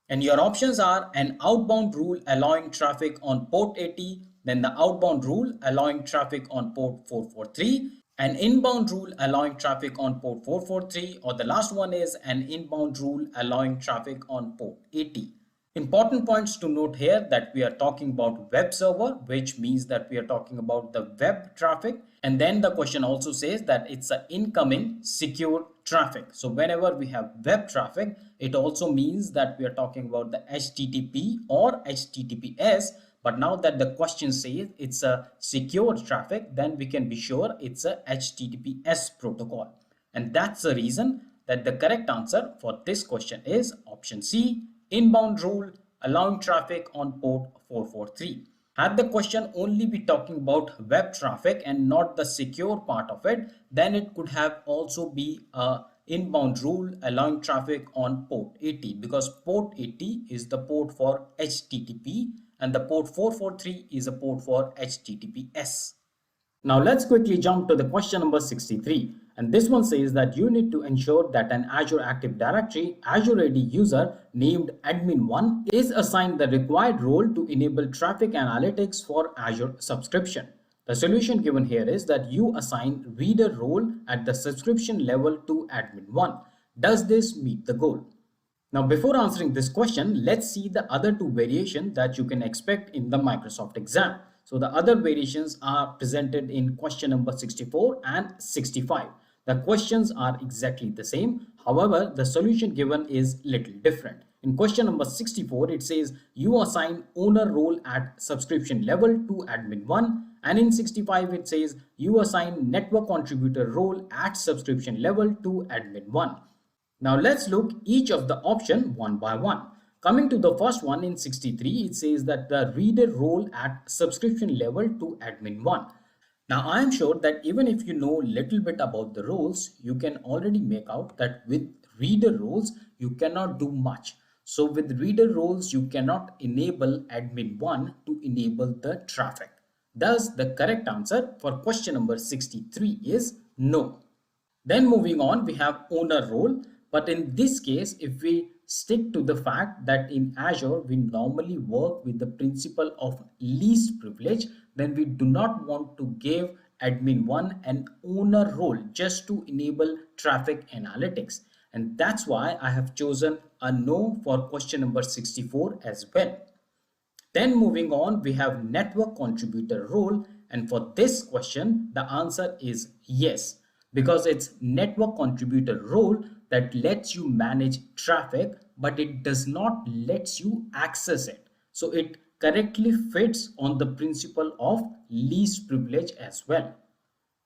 And your options are an outbound rule allowing traffic on port 80, then the outbound rule allowing traffic on port 443, an inbound rule allowing traffic on port 443, or the last one is an inbound rule allowing traffic on port 80. Important points to note here that we are talking about web server, which means that we are talking about the web traffic. And then the question also says that it's an incoming secure traffic. So whenever we have web traffic, it also means that we are talking about the HTTP or HTTPS. But now that the question says it's a secure traffic, then we can be sure it's a HTTPS protocol. And that's the reason that the correct answer for this question is option C, inbound rule allowing traffic on port 443. Had the question only be talking about web traffic and not the secure part of it, then it could have also be a inbound rule allowing traffic on port 80, because port 80 is the port for HTTP and the port 443 is a port for HTTPS. Now let's quickly jump to the question number 63, and this one says that you need to ensure that an Azure Active Directory Azure AD user named admin1 is assigned the required role to enable traffic analytics for Azure subscription. The solution given here is that you assign reader role at the subscription level to admin1. Does this meet the goal? Now, before answering this question, let's see the other two variations that you can expect in the Microsoft exam. So the other variations are presented in question number 64 and 65. The questions are exactly the same. However, the solution given is little different. In question number 64, it says you assign owner role at subscription level to admin1. And in 65, it says you assign network contributor role at subscription level to admin1. Now let's look each of the option one by one. Coming to the first one in 63, it says that the reader role at subscription level to admin1. Now I am sure that even if you know little bit about the roles, you can already make out that with reader roles, you cannot do much. So with reader roles, you cannot enable admin1 to enable the traffic. Thus the correct answer for question number 63 is no. Then moving on, we have owner role. But in this case, if we stick to the fact that in Azure, we normally work with the principle of least privilege, then we do not want to give admin1 an owner role just to enable traffic analytics. And that's why I have chosen a no for question number 64 as well. Then moving on, we have network contributor role. And for this question, the answer is yes, because it's network contributor role that lets you manage traffic, but it does not let you access it. So it correctly fits on the principle of least privilege as well.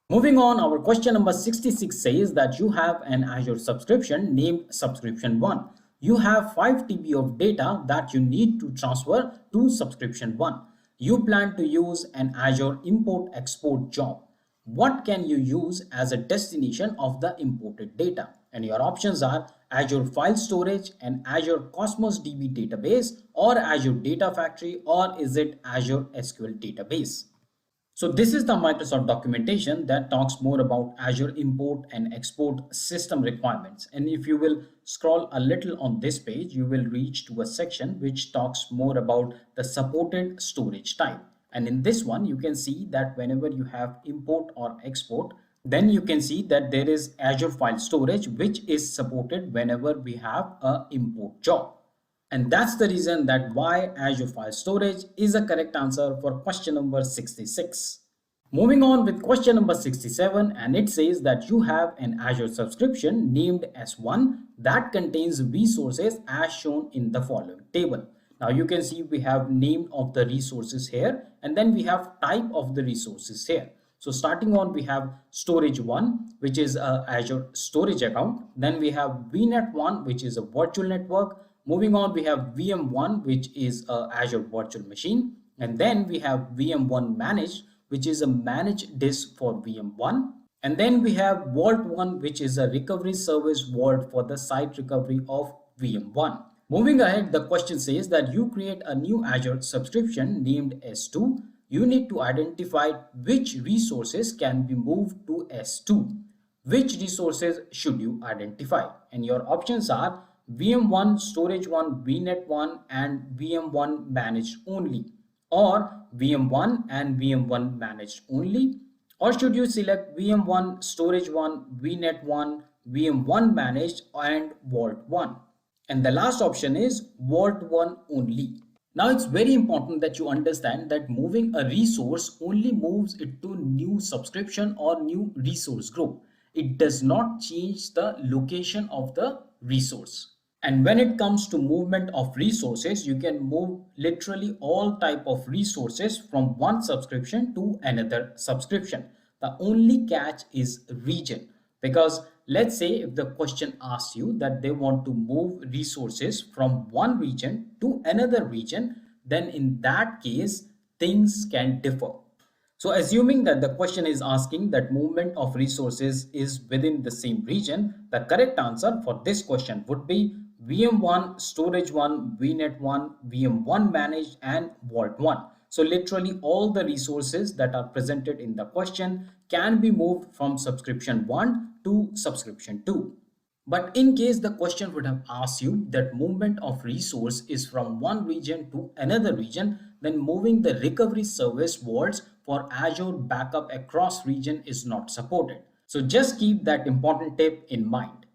Moving on, our question number 66 says that you have an Azure subscription named subscription 1. You have 5 TB of data that you need to transfer to subscription 1. You plan to use an Azure import export job. What can you use as a destination of the imported data? And your options are Azure File Storage and Azure Cosmos DB database, or Azure Data Factory, or is it Azure SQL database? So this is the Microsoft documentation that talks more about Azure import and export system requirements. And if you will scroll a little on this page, you will reach to a section which talks more about the supported storage type. And in this one, you can see that whenever you have import or export, then you can see that there is Azure File Storage, which is supported whenever we have a import job. And that's the reason that why Azure File Storage is a correct answer for question number 66. Moving on with question number 67, and it says that you have an Azure subscription named S1 that contains resources as shown in the following table. Now you can see we have name of the resources here, and then we have type of the resources here. So starting on, we have storage 1, which is a Azure storage account. Then we have VNet 1, which is a virtual network. Moving on, we have VM1, which is a Azure virtual machine. And then we have VM1 managed, which is a managed disk for VM1. And then we have Vault 1, which is a recovery service vault for the site recovery of VM1. Moving ahead, the question says that you create a new Azure subscription named S2. You need to identify which resources can be moved to S2. Which resources should you identify? And your options are VM1, Storage 1, VNet 1, and VM1 Managed Only, or VM1 and VM1 Managed Only, or should you select VM1, Storage 1, VNet 1, VM1 Managed, and Vault 1. And the last option is Vault 1 Only. Now it's very important that you understand that moving a resource only moves it to new subscription or new resource group. It does not change the location of the resource. And when it comes to movement of resources, you can move literally all type of resources from one subscription to another subscription. The only catch is region, because Let's say if the question asks you that they want to move resources from one region to another region, then in that case, things can differ. So assuming that the question is asking that movement of resources is within the same region, the correct answer for this question would be VM1, Storage 1, VNet 1, VM1 Managed and Vault 1. So literally all the resources that are presented in the question can be moved from subscription 1 to subscription 2. But in case the question would have asked you that movement of resource is from one region to another region, then moving the recovery service vaults for Azure backup across region is not supported. So just keep that important tip in mind.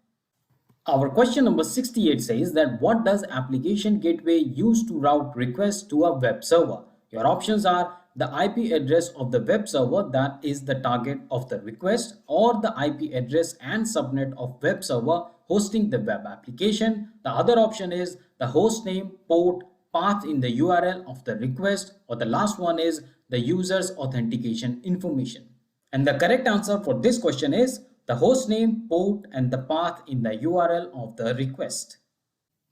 Our question number 68 says that what does application gateway use to route requests to a web server? Your options are the IP address of the web server that is the target of the request, or the IP address and subnet of web server hosting the web application. The other option is the host name, port, path in the URL of the request, or the last one is the user's authentication information. And the correct answer for this question is the host name, port, and the path in the URL of the request.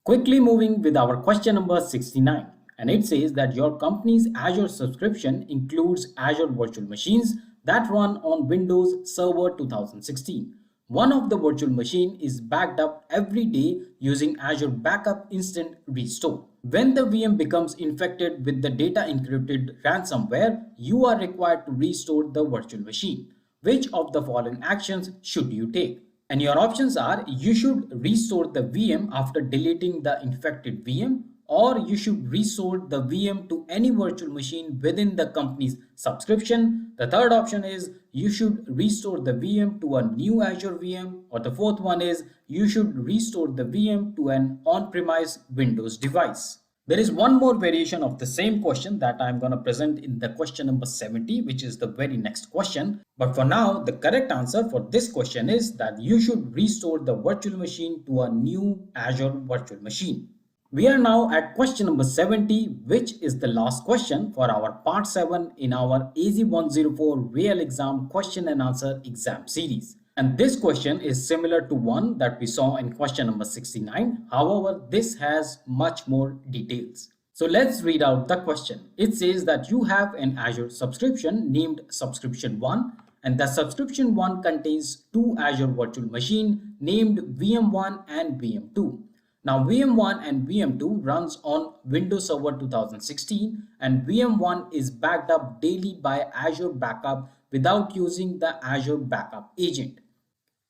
Quickly moving with our question number 69. And it says that your company's Azure subscription includes Azure virtual machines that run on Windows Server 2016. One of the virtual machine is backed up every day using Azure Backup Instant Restore. When the VM becomes infected with the data encrypted ransomware, you are required to restore the virtual machine. Which of the following actions should you take? And your options are you should restore the VM after deleting the infected VM, or you should restore the VM to any virtual machine within the company's subscription. The third option is you should restore the VM to a new Azure VM, or the fourth one is you should restore the VM to an on-premise Windows device. There is one more variation of the same question that I'm going to present in the question number 70, which is the very next question. But for now, the correct answer for this question is that you should restore the virtual machine to a new Azure virtual machine. We are now at question number 70, which is the last question for our part 7 in our AZ-104 real exam question and answer exam series. And this question is similar to one that we saw in question number 69. However, this has much more details. So let's read out the question. It says that you have an Azure subscription named subscription 1, and the subscription 1 contains two Azure virtual machines named VM1 and VM2. Now VM1 and VM2 runs on Windows Server 2016, and VM1 is backed up daily by Azure Backup without using the Azure Backup agent.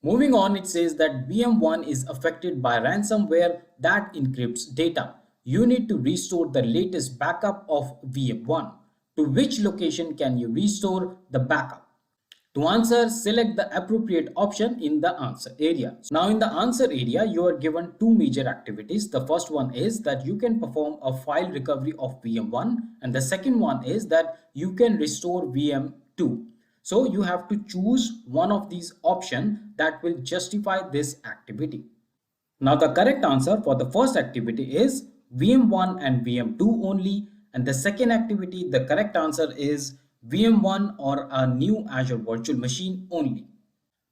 Moving on, it says that VM1 is affected by ransomware that encrypts data. You need to restore the latest backup of VM1. To which location can you restore the backup? To answer, select the appropriate option in the answer area. Now in the answer area, you are given two major activities. The first one is that you can perform a file recovery of VM1, and the second one is that you can restore VM2. So you have to choose one of these options that will justify this activity. Now the correct answer for the first activity is VM1 and VM2 only, and the second activity, the correct answer is VM1 or a new Azure virtual machine only.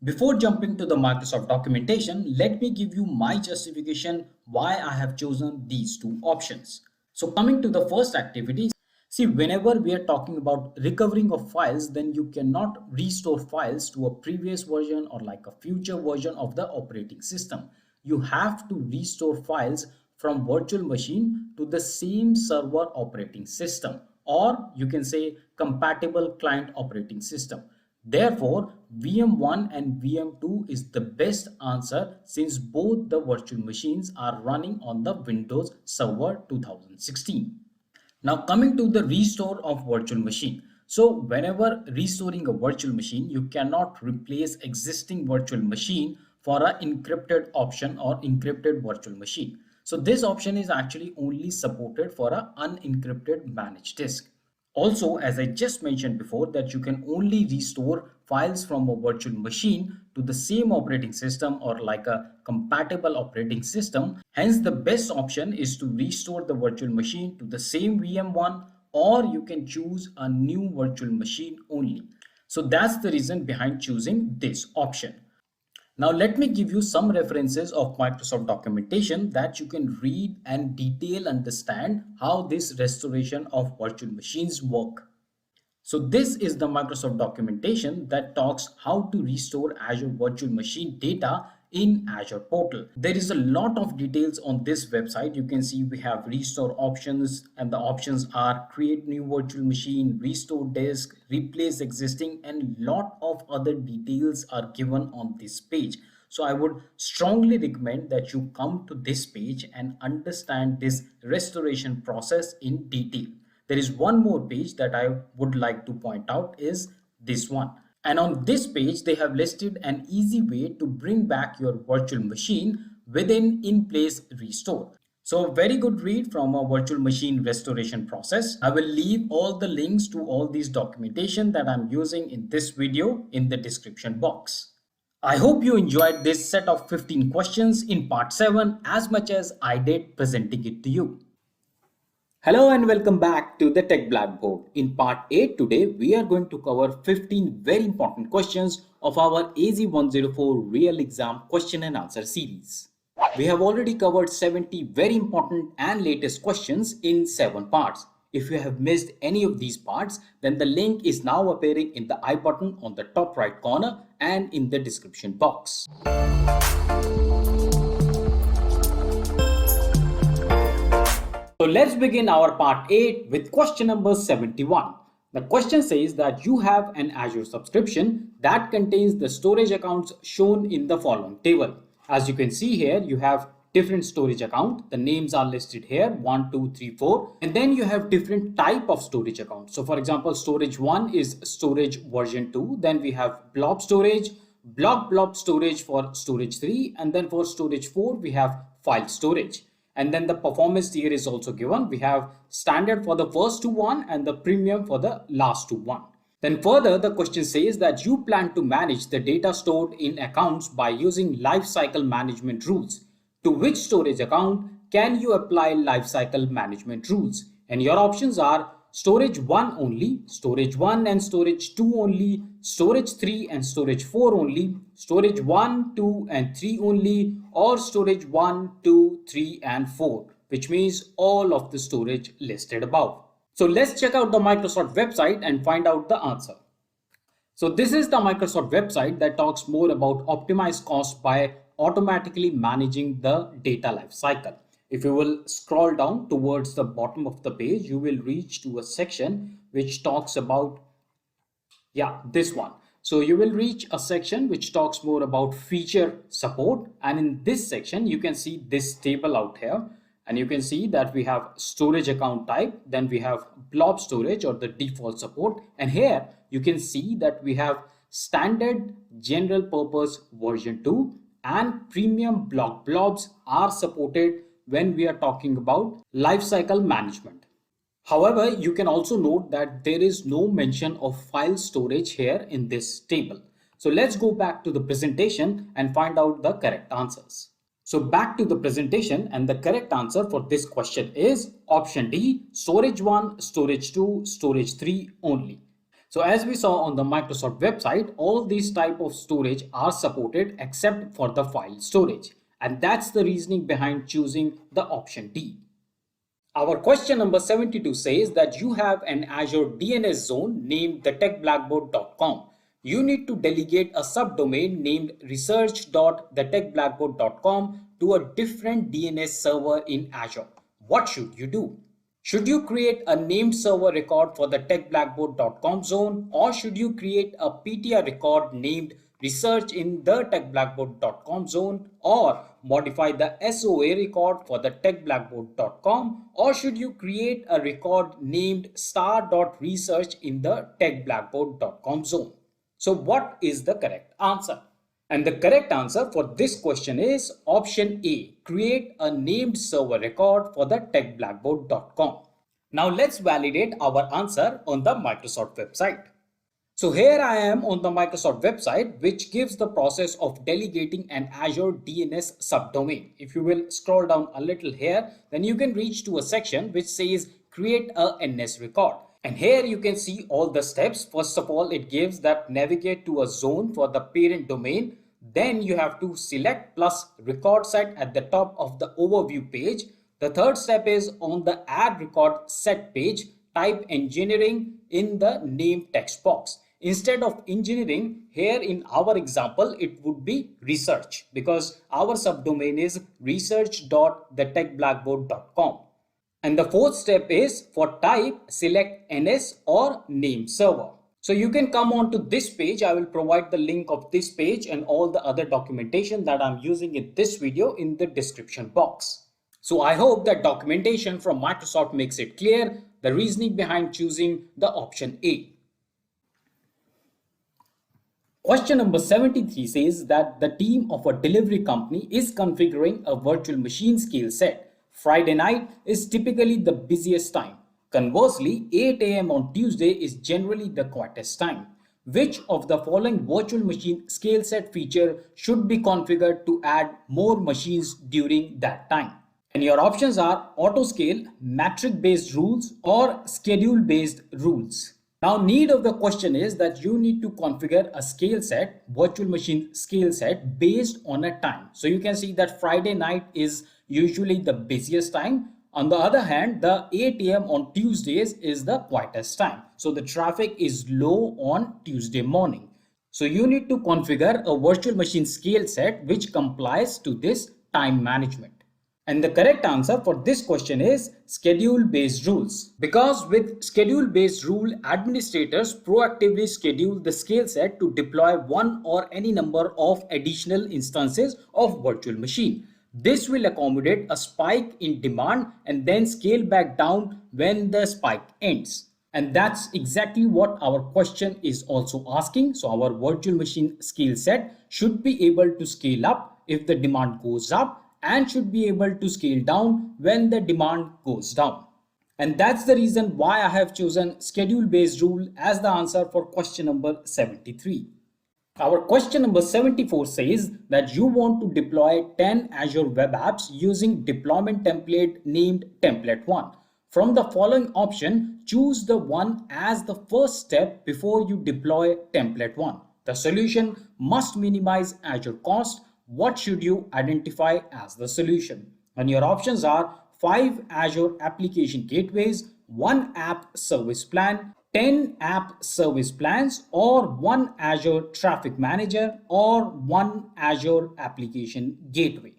Before jumping to the Microsoft documentation, let me give you my justification why I have chosen these two options. So coming to the first activity, see, whenever we are talking about recovering of files, then you cannot restore files to a previous version or like a future version of the operating system. You have to restore files from virtual machine to the same server operating system, or you can say compatible client operating system. Therefore, VM1 and VM2 is the best answer since both the virtual machines are running on the Windows Server 2016. Now coming to the restore of virtual machine. So whenever restoring a virtual machine, you cannot replace existing virtual machine for an encrypted option or encrypted virtual machine. So this option is actually only supported for an unencrypted managed disk. Also, as I just mentioned before, that you can only restore files from a virtual machine to the same operating system or like a compatible operating system. Hence, the best option is to restore the virtual machine to the same VM1, or you can choose a new virtual machine only. So that's the reason behind choosing this option. Now let me give you some references of Microsoft documentation that you can read and detail understand how this restoration of virtual machines work. So this is the Microsoft documentation that talks how to restore Azure virtual machine data in Azure Portal. There is a lot of details on this website. You can see we have restore options, and the options are create new virtual machine, restore disk, replace existing, and lot of other details are given on this page. So I would strongly recommend that you come to this page and understand this restoration process in detail. There is one more page that I would like to point out is this one. And on this page, they have listed an easy way to bring back your virtual machine within in-place restore. So very good read from a virtual machine restoration process. I will leave all the links to all these documentation that I'm using in this video in the description box. I hope you enjoyed this set of 15 questions in part 7 as much as I did presenting it to you. Hello and welcome back to the Tech Blackboard. In part 8 today, we are going to cover 15 very important questions of our AZ-104 real exam question and answer series. We have already covered 70 very important and latest questions in 7 parts. If you have missed any of these parts, then the link is now appearing in the I button on the top right corner and in the description box. So let's begin our part 8 with question number 71. The question says that you have an Azure subscription that contains the storage accounts shown in the following table. As you can see here, you have different storage account. The names are listed here 1, 2, 3, 4, and then you have different type of storage accounts. So for example, storage 1 is storage version 2, then we have blob storage, blob storage for storage 3, and then for storage 4 we have file storage. And then the performance tier is also given. We have standard for the first 2 and the premium for the last 2. Then further, the question says that you plan to manage the data stored in accounts by using lifecycle management rules. To which storage account can you apply lifecycle management rules? And your options are storage 1 only, storage 1 and storage 2 only, storage 3 and storage 4 only, storage 1, 2 and 3 only, or storage 1, 2, 3 and 4, which means all of the storage listed above. So let's check out the Microsoft website and find out the answer. So this is the Microsoft website that talks more about optimized cost by automatically managing the data lifecycle. If you will scroll down towards the bottom of the page, you will reach to a section which talks about, this one. So you will reach a section which talks more about feature support. And in this section, you can see this table out here. And you can see that we have storage account type, then we have blob storage or the default support. And here you can see that we have standard general purpose version 2 and premium blobs are supported when we are talking about lifecycle management. However, you can also note that there is no mention of file storage here in this table. So let's go back to the presentation and find out the correct answers. So back to the presentation, and the correct answer for this question is option D, storage 1, storage 2, storage 3 only. So as we saw on the Microsoft website, all these type of storage are supported except for the file storage. And that's the reasoning behind choosing the option D. Our question number 72 says that you have an Azure DNS zone named thetechblackboard.com. You need to delegate a subdomain named research.thetechblackboard.com to a different DNS server in Azure. What should you do? Should you create a named server record for the techblackboard.com zone, or should you create a PTR record named research in the techblackboard.com zone, or modify the SOA record for the techblackboard.com, or should you create a record named star.research in the techblackboard.com zone? So what is the correct answer? And the correct answer for this question is option A, create a named server record for the techblackboard.com. Now let's validate our answer on the Microsoft website. So here I am on the Microsoft website, which gives the process of delegating an Azure DNS subdomain. If you will scroll down a little here, then you can reach to a section which says create a NS record. And here you can see all the steps. First of all, it gives that navigate to a zone for the parent domain, Then you have to select plus record set at the top of the overview page. The third step is on the add record set page, type engineering in the name text box. Instead of engineering, here in our example, it would be research because our subdomain is research.thetechblackboard.com. And the fourth step is for type, select NS or name server. So you can come on to this page. I will provide the link of this page and all the other documentation that I'm using in this video in the description box. So I hope that documentation from Microsoft makes it clear, the reasoning behind choosing the option A. Question number 73 says that the team of a delivery company is configuring a virtual machine scale set. Friday night is typically the busiest time. Conversely, 8 a.m. on Tuesday is generally the quietest time. Which of the following virtual machine scale set feature should be configured to add more machines during that time? And your options are auto scale, metric based rules or schedule based rules. Now, need of the question is that you need to configure a scale set, virtual machine scale set based on a time. So you can see that Friday night is usually the busiest time. On the other hand, the 8 a.m. on Tuesdays is the quietest time. So the traffic is low on Tuesday morning. So you need to configure a virtual machine scale set which complies to this time management. And the correct answer for this question is schedule-based rules. Because with schedule-based rule, administrators proactively schedule the scale set to deploy one or any number of additional instances of virtual machine. This will accommodate a spike in demand and then scale back down when the spike ends. And that's exactly what our question is also asking. So our virtual machine scale set should be able to scale up if the demand goes up and should be able to scale down when the demand goes down. And that's the reason why I have chosen schedule-based rule as the answer for question number 73. Our question number 74 says that you want to deploy 10 Azure web apps using deployment template named template 1. From the following option, choose the one as the first step before you deploy template 1. The solution must minimize Azure cost. What should you identify as the solution? And your options are 5 Azure application gateways, 1 app service plan, 10 app service plans, or 1 Azure traffic manager, or 1 Azure application gateway.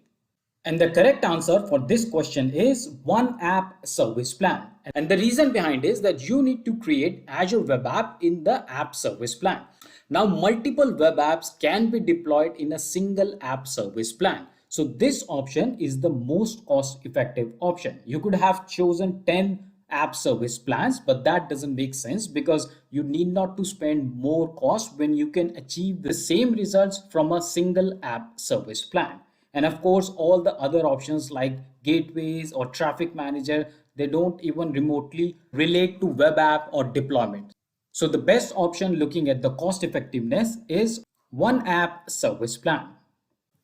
And the correct answer for this question is 1 app service plan. And the reason behind is that you need to create Azure web app in the app service plan. Now, multiple web apps can be deployed in a single app service plan. So this option is the most cost effective option. You could have chosen 10 app service plans, but that doesn't make sense because you need not to spend more cost when you can achieve the same results from a single app service plan. And of course, all the other options like gateways or traffic manager, they don't even remotely relate to web app or deployment. So the best option looking at the cost effectiveness is 1 app service plan.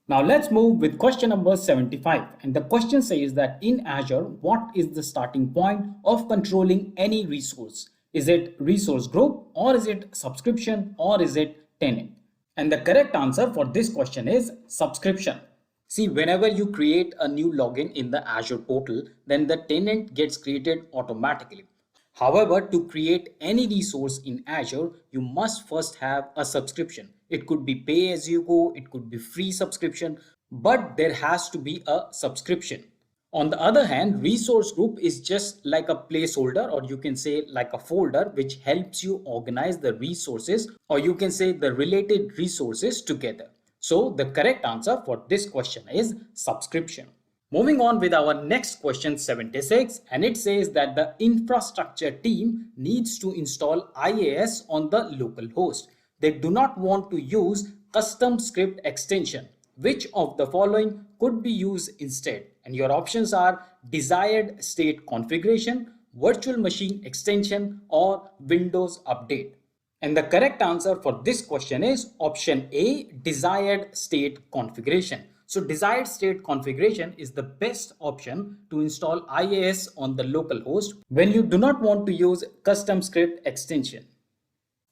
Now let's move with question number 75. And the question says that in Azure, what is the starting point of controlling any resource? Is it resource group, or is it subscription, or is it tenant? And the correct answer for this question is subscription. See, whenever you create a new login in the Azure portal, then the tenant gets created automatically. However, to create any resource in Azure, you must first have a subscription. It could be pay as you go, it could be free subscription, but there has to be a subscription. On the other hand, resource group is just like a placeholder, or you can say like a folder, which helps you organize the resources, or you can say the related resources together. So the correct answer for this question is subscription. Moving on with our next question 76, and it says that the infrastructure team needs to install IaaS on the local host. They do not want to use custom script extension. Which of the following could be used instead? And your options are desired state configuration, virtual machine extension, or Windows update. And the correct answer for this question is option A, desired state configuration. So desired state configuration is the best option to install IaaS on the local host when you do not want to use custom script extension.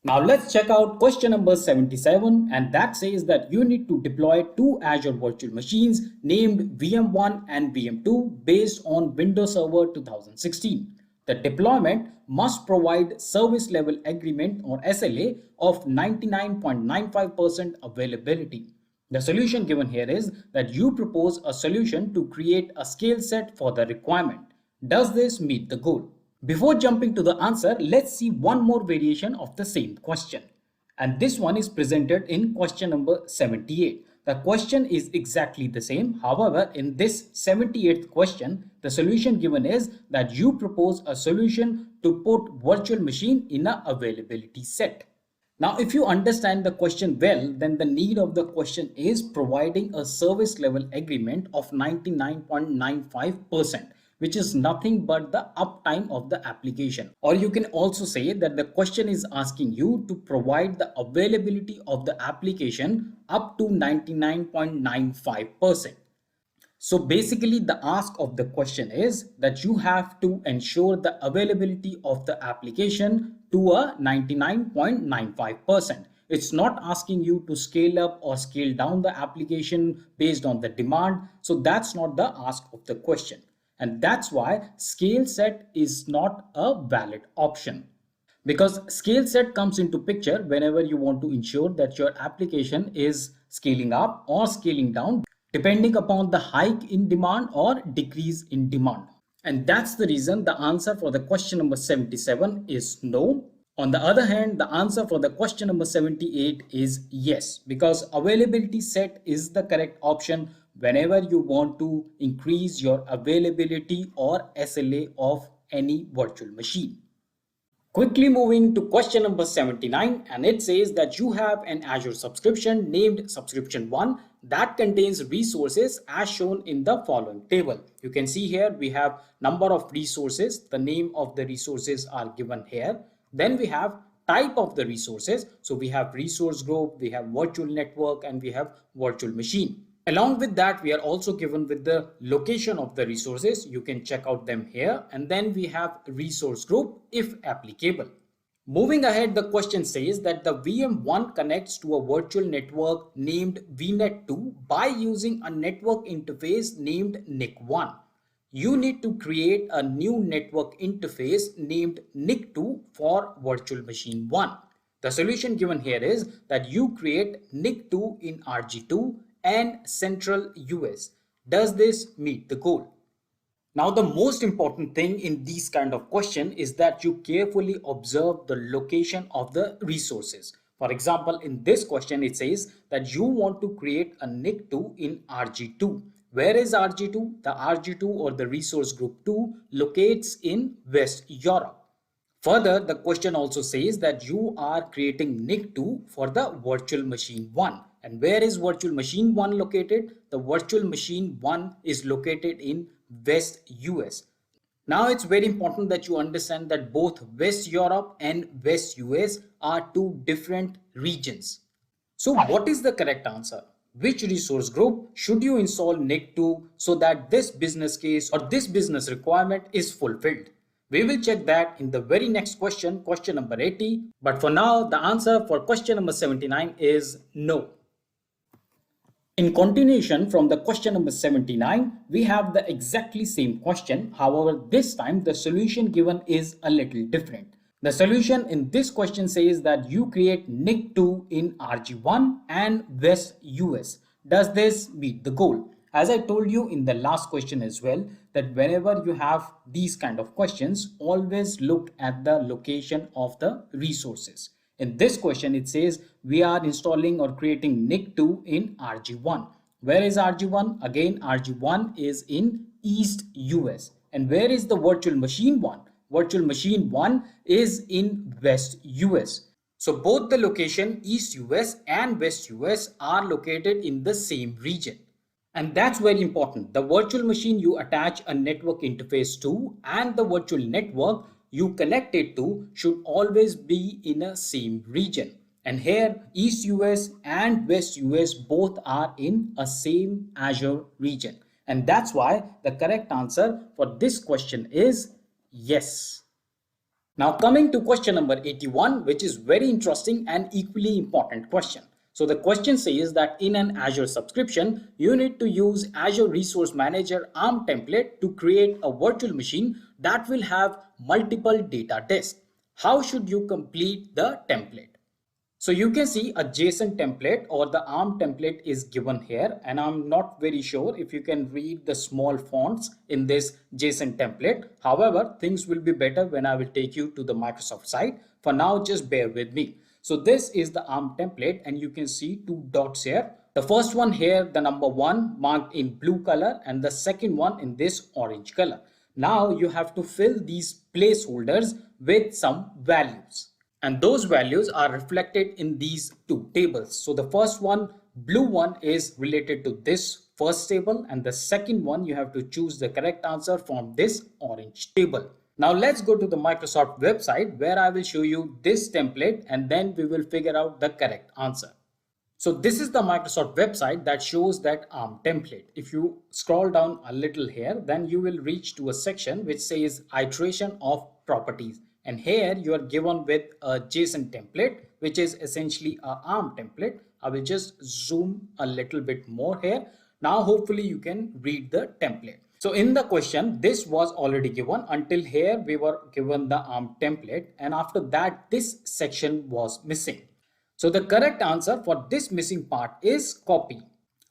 Now let's check out question number 77, and that says that you need to deploy two Azure virtual machines named VM1 and VM2 based on Windows Server 2016. The deployment must provide service level agreement or SLA of 99.95% availability. The solution given here is that you propose a solution to create a scale set for the requirement. Does this meet the goal? Before jumping to the answer, let's see one more variation of the same question. And this one is presented in question number 78. The question is exactly the same. However, in this 78th question, the solution given is that you propose a solution to put virtual machine in a availability set. Now, if you understand the question well, then the need of the question is providing a service level agreement of 99.95%, which is nothing but the uptime of the application. Or you can also say that the question is asking you to provide the availability of the application up to 99.95%. So basically the ask of the question is that you have to ensure the availability of the application to a 99.95%. It's not asking you to scale up or scale down the application based on the demand. So that's not the ask of the question. And that's why scale set is not a valid option. Because scale set comes into picture whenever you want to ensure that your application is scaling up or scaling down depending upon the hike in demand or decrease in demand. And that's the reason the answer for the question number 77 is no. On the other hand, the answer for the question number 78 is yes, because availability set is the correct option whenever you want to increase your availability or SLA of any virtual machine. Quickly moving to question number 79, and it says that you have an Azure subscription named subscription 1 that contains resources as shown in the following table. You can see here we have number of resources, the name of the resources are given here. Then we have type of the resources. So we have resource group, we have virtual network, and we have virtual machine. Along with that, we are also given with the location of the resources. You can check out them here. And then we have resource group if applicable. Moving ahead, the question says that the VM1 connects to a virtual network named VNet2 by using a network interface named NIC1. You need to create a new network interface named NIC2 for virtual machine 1. The solution given here is that you create NIC2 in RG2 and Central US. Does this meet the goal? Now, the most important thing in these kind of question is that you carefully observe the location of the resources. For example, in this question, it says that you want to create a NIC2 in RG2. Where is RG2? The RG2 or the resource group 2 locates in West Europe. Further, the question also says that you are creating NIC2 for the virtual machine 1. And where is virtual machine 1 located? The virtual machine 1 is located in West US. Now it's very important that you understand that both West Europe and West US are two different regions. So what is the correct answer? Which resource group should you install NIC2 so that this business case or this business requirement is fulfilled? We will check that in the very next question, question number 80. But for now, the answer for question number 79 is no. In continuation from the question number 79, we have the exactly same question. However, this time the solution given is a little different. The solution in this question says that you create NIC2 in RG1 and West US. Does this meet the goal? As I told you in the last question as well, that whenever you have these kind of questions, always look at the location of the resources. In this question, it says we are installing or creating NIC2 in RG1. Where is RG1? Again, RG1 is in East US. And where is the virtual machine 1? Virtual machine 1 is in West US. So both the location East US and West US are located in the same region. And that's very important. The virtual machine you attach a network interface to and the virtual network you connect it to should always be in a same region. And here East US and West US both are in a same Azure region. And that's why the correct answer for this question is yes. Now coming to question number 81, which is very interesting and equally important question. So the question says that in an Azure subscription, you need to use Azure Resource Manager ARM template to create a virtual machine that will have multiple data disks. How should you complete the template? So you can see a JSON template or the ARM template is given here, and I'm not very sure if you can read the small fonts in this JSON template. However, things will be better when I will take you to the Microsoft site. For now, just bear with me. So this is the ARM template, and you can see two dots here. The first one here, the number 1 marked in blue color, and the second one in this orange color. Now you have to fill these placeholders with some values. And those values are reflected in these two tables. So the first one, blue one, is related to this first table, and the second one you have to choose the correct answer from this orange table. Now let's go to the Microsoft website where I will show you this template, and then we will figure out the correct answer. So this is the Microsoft website that shows that ARM template. If you scroll down a little here, then you will reach to a section which says iteration of properties. And here you are given with a JSON template, which is essentially a ARM template. I will just zoom a little bit more here. Now, hopefully you can read the template. So in the question, this was already given. Until here, we were given the ARM template. And after that, this section was missing. So the correct answer for this missing part is copy.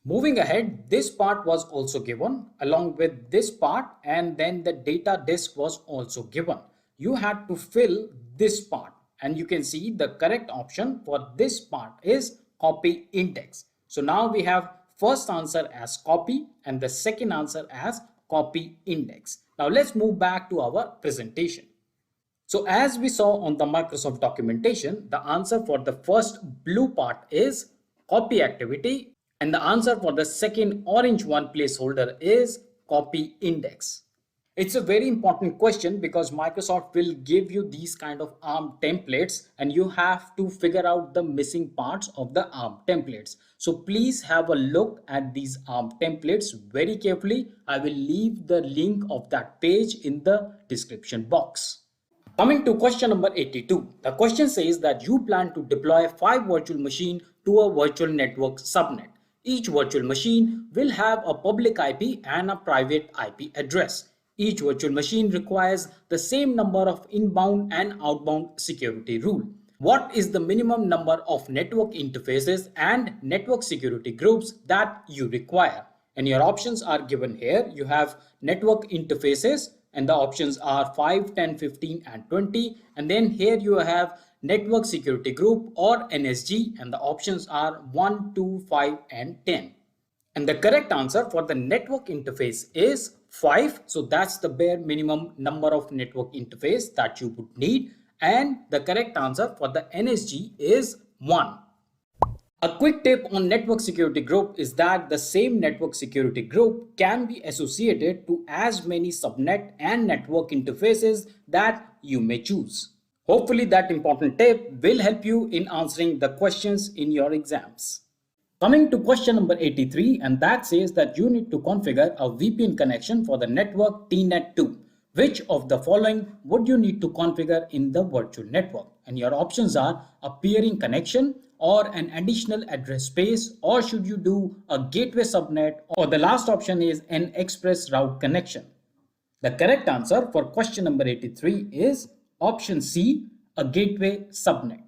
Moving ahead, this part was also given along with this part, and then the data disk was also given. You had to fill this part, and you can see the correct option for this part is copy index. So now we have first answer as copy and the second answer as copy index. Now let's move back to our presentation. So as we saw on the Microsoft documentation, the answer for the first blue part is copy activity, and the answer for the second orange one placeholder is copy index. It's a very important question because Microsoft will give you these kind of ARM templates, and you have to figure out the missing parts of the ARM templates. So please have a look at these ARM templates very carefully. I will leave the link of that page in the description box. Coming to question number 82, the question says that you plan to deploy 5 virtual machines to a virtual network subnet. Each virtual machine will have a public IP and a private IP address. Each virtual machine requires the same number of inbound and outbound security rule. What is the minimum number of network interfaces and network security groups that you require? And your options are given here. You have network interfaces, and the options are 5, 10, 15, and 20. And then here you have network security group or NSG, and the options are 1, 2, 5, and 10. And the correct answer for the network interface is 5. So that's the bare minimum number of network interface that you would need. And the correct answer for the NSG is 1. A quick tip on network security group is that the same network security group can be associated to as many subnet and network interfaces that you may choose. Hopefully that important tip will help you in answering the questions in your exams. Coming to question number 83, and that says that you need to configure a VPN connection for the network TNet2. Which of the following would you need to configure in the virtual network? And your options are a peering connection or an additional address space, or should you do a gateway subnet, or the last option is an express route connection. The correct answer for question number 83 is option C, a gateway subnet.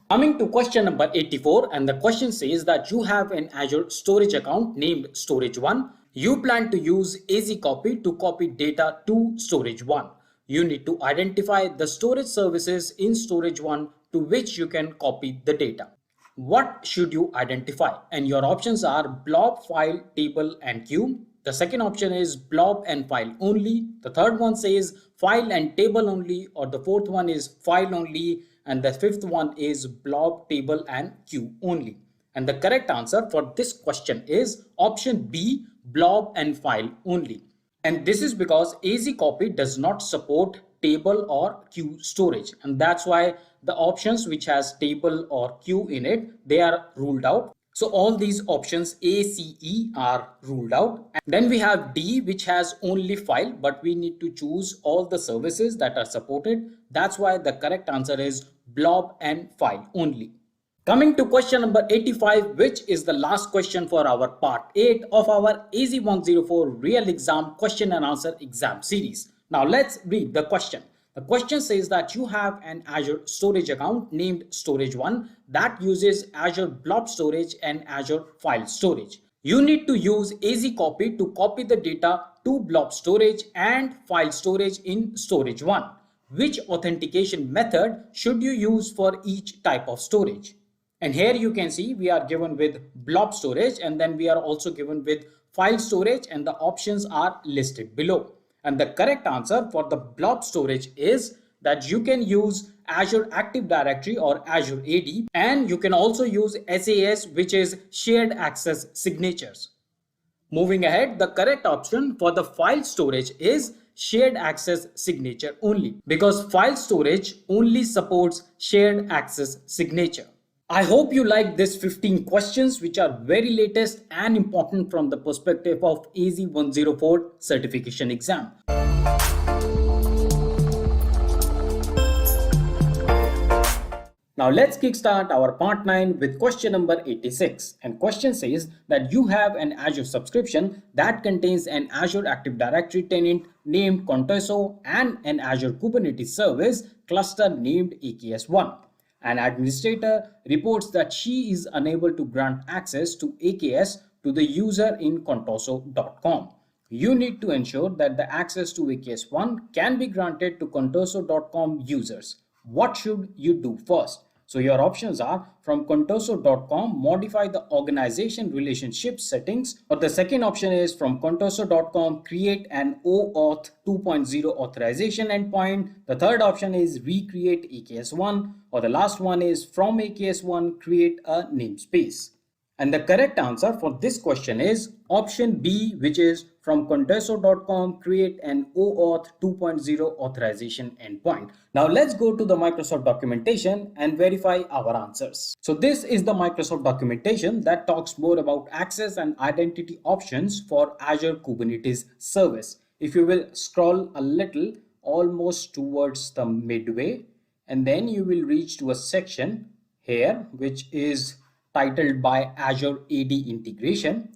Coming to question number 84, and the question says that you have an Azure storage account named Storage1. You plan to use AZ copy to copy data to Storage1. You need to identify the storage services in Storage1 to which you can copy the data. What should you identify? And your options are blob, file, table, and queue. The second option is blob and file only. The third one says file and table only, or the fourth one is file only, and the fifth one is blob, table, and queue only. And the correct answer for this question is option B, blob and file only. And this is because AZ copy does not support table or queue storage, and that's why the options which has table or queue in it, they are ruled out. So all these options A, C, E are ruled out. And then we have D, which has only file, but we need to choose all the services that are supported. That's why the correct answer is blob and file only. Coming to question number 85, which is the last question for our part 8 of our AZ-104 real exam question and answer exam series. Now let's read the question. The question says that you have an Azure storage account named Storage1 that uses Azure Blob Storage and Azure File Storage. You need to use AZ Copy to copy the data to Blob Storage and File Storage in Storage1. Which authentication method should you use for each type of storage? And here you can see we are given with blob storage, and then we are also given with file storage, and the options are listed below. And the correct answer for the blob storage is that you can use Azure Active Directory or Azure AD, and you can also use SAS, which is shared access signatures. Moving ahead, the correct option for the file storage is shared access signature only, because file storage only supports shared access signature. I hope you like this 15 questions, which are very latest and important from the perspective of AZ-104 certification exam. Now let's kickstart our part 9 with question number 86. And question says that you have an Azure subscription that contains an Azure Active Directory tenant named Contoso and an Azure Kubernetes service cluster named AKS1. An administrator reports that she is unable to grant access to AKS to the user in contoso.com. You need to ensure that the access to AKS1 can be granted to contoso.com users. What should you do first? So your options are: from contoso.com, modify the organization relationship settings, or the second option is from contoso.com, create an OAuth 2.0 authorization endpoint. The third option is recreate AKS1, or the last one is from AKS1, create a namespace. And the correct answer for this question is option B, which is from contoso.com, create an OAuth 2.0 authorization endpoint. Now let's go to the Microsoft documentation and verify our answers. So this is the Microsoft documentation that talks more about access and identity options for Azure Kubernetes service. If you will scroll a little, almost towards the midway, and then you will reach to a section here, which is titled by Azure AD integration.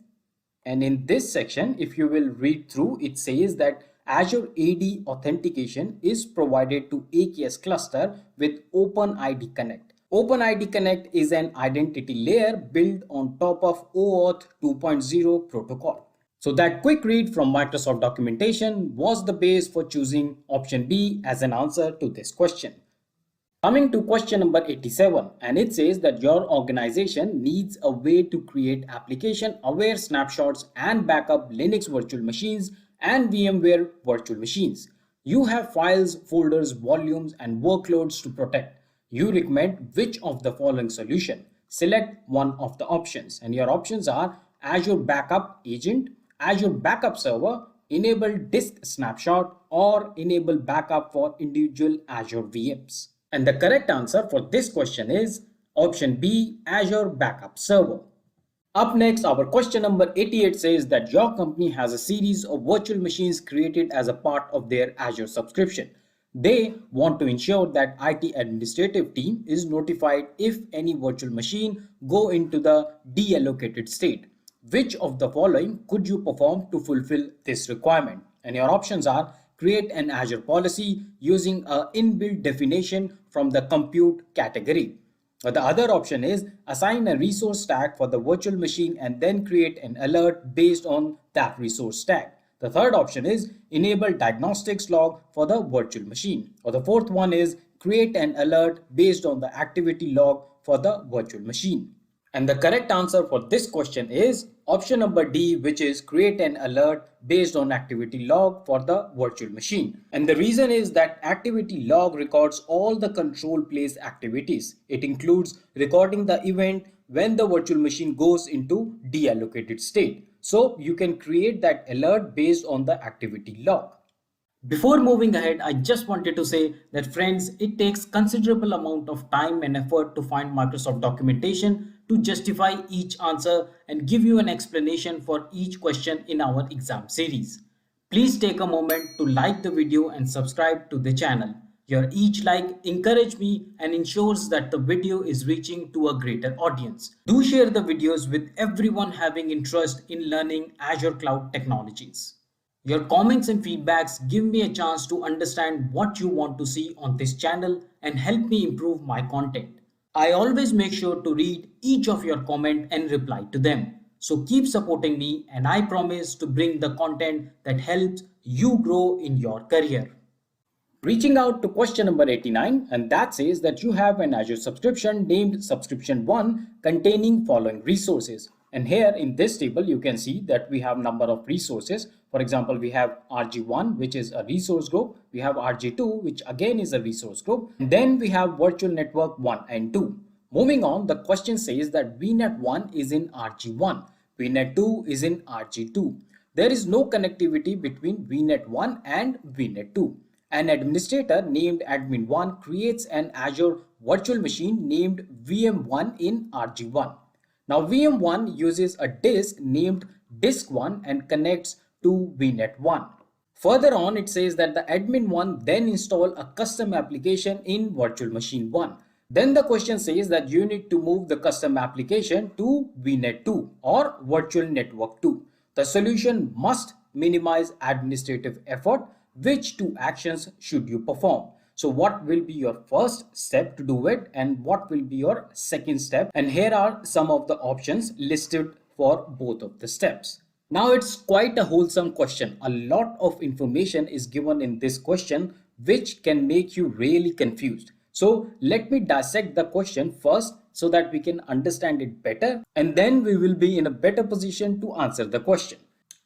And in this section, if you will read through, it says that Azure AD authentication is provided to AKS cluster with OpenID Connect. OpenID Connect is an identity layer built on top of OAuth 2.0 protocol. So that quick read from Microsoft documentation was the base for choosing option B as an answer to this question. Coming to question number 87, and it says that your organization needs a way to create application-aware snapshots and backup Linux virtual machines and VMware virtual machines. You have files, folders, volumes, and workloads to protect. You recommend which of the following solution? Select one of the options, and your options are Azure Backup Agent, Azure Backup Server, Enable Disk Snapshot, or Enable Backup for individual Azure VMs. And the correct answer for this question is option B, Azure Backup Server. Up next, our question number 88 says that your company has a series of virtual machines created as a part of their Azure subscription. They want to ensure that IT administrative team is notified if any virtual machine go into the deallocated state. Which of the following could you perform to fulfill this requirement? And your options are: create an Azure policy using an inbuilt definition from the compute category. Or the other option is assign a resource tag for the virtual machine and then create an alert based on that resource tag. The third option is enable diagnostics log for the virtual machine. Or the fourth one is create an alert based on the activity log for the virtual machine. And the correct answer for this question is option number D, which is create an alert based on activity log for the virtual machine. And the reason is that activity log records all the control place activities. It includes recording the event when the virtual machine goes into deallocated state. So you can create that alert based on the activity log. Before moving ahead, I just wanted to say that friends, it takes considerable amount of time and effort to find Microsoft documentation to justify each answer and give you an explanation for each question in our exam series. Please take a moment to like the video and subscribe to the channel. Your each like encourages me and ensures that the video is reaching to a greater audience. Do share the videos with everyone having interest in learning Azure Cloud technologies. Your comments and feedbacks give me a chance to understand what you want to see on this channel and help me improve my content. I always make sure to read each of your comments and reply to them. So keep supporting me and I promise to bring the content that helps you grow in your career. Reaching out to question number 89, and that says that you have an Azure subscription named subscription 1 containing following resources. And here in this table, you can see that we have number of resources. For example, we have RG1, which is a resource group. We have RG2, which again is a resource group. And then we have virtual network 1 and 2. Moving on, the question says that VNet 1 is in RG1. VNet 2 is in RG2. There is no connectivity between VNet 1 and VNet 2. An administrator named admin1 creates an Azure virtual machine named VM1 in RG1. Now VM1 uses a disk named disk1 and connects to VNet1. Further on, it says that the admin1 then install a custom application in virtual machine 1. Then the question says that you need to move the custom application to VNet2 or virtual network 2. The solution must minimize administrative effort. Which two actions should you perform? So what will be your first step to do it and what will be your second step? And here are some of the options listed for both of the steps. Now it's quite a wholesome question. A lot of information is given in this question which can make you really confused. So let me dissect the question first so that we can understand it better and then we will be in a better position to answer the question.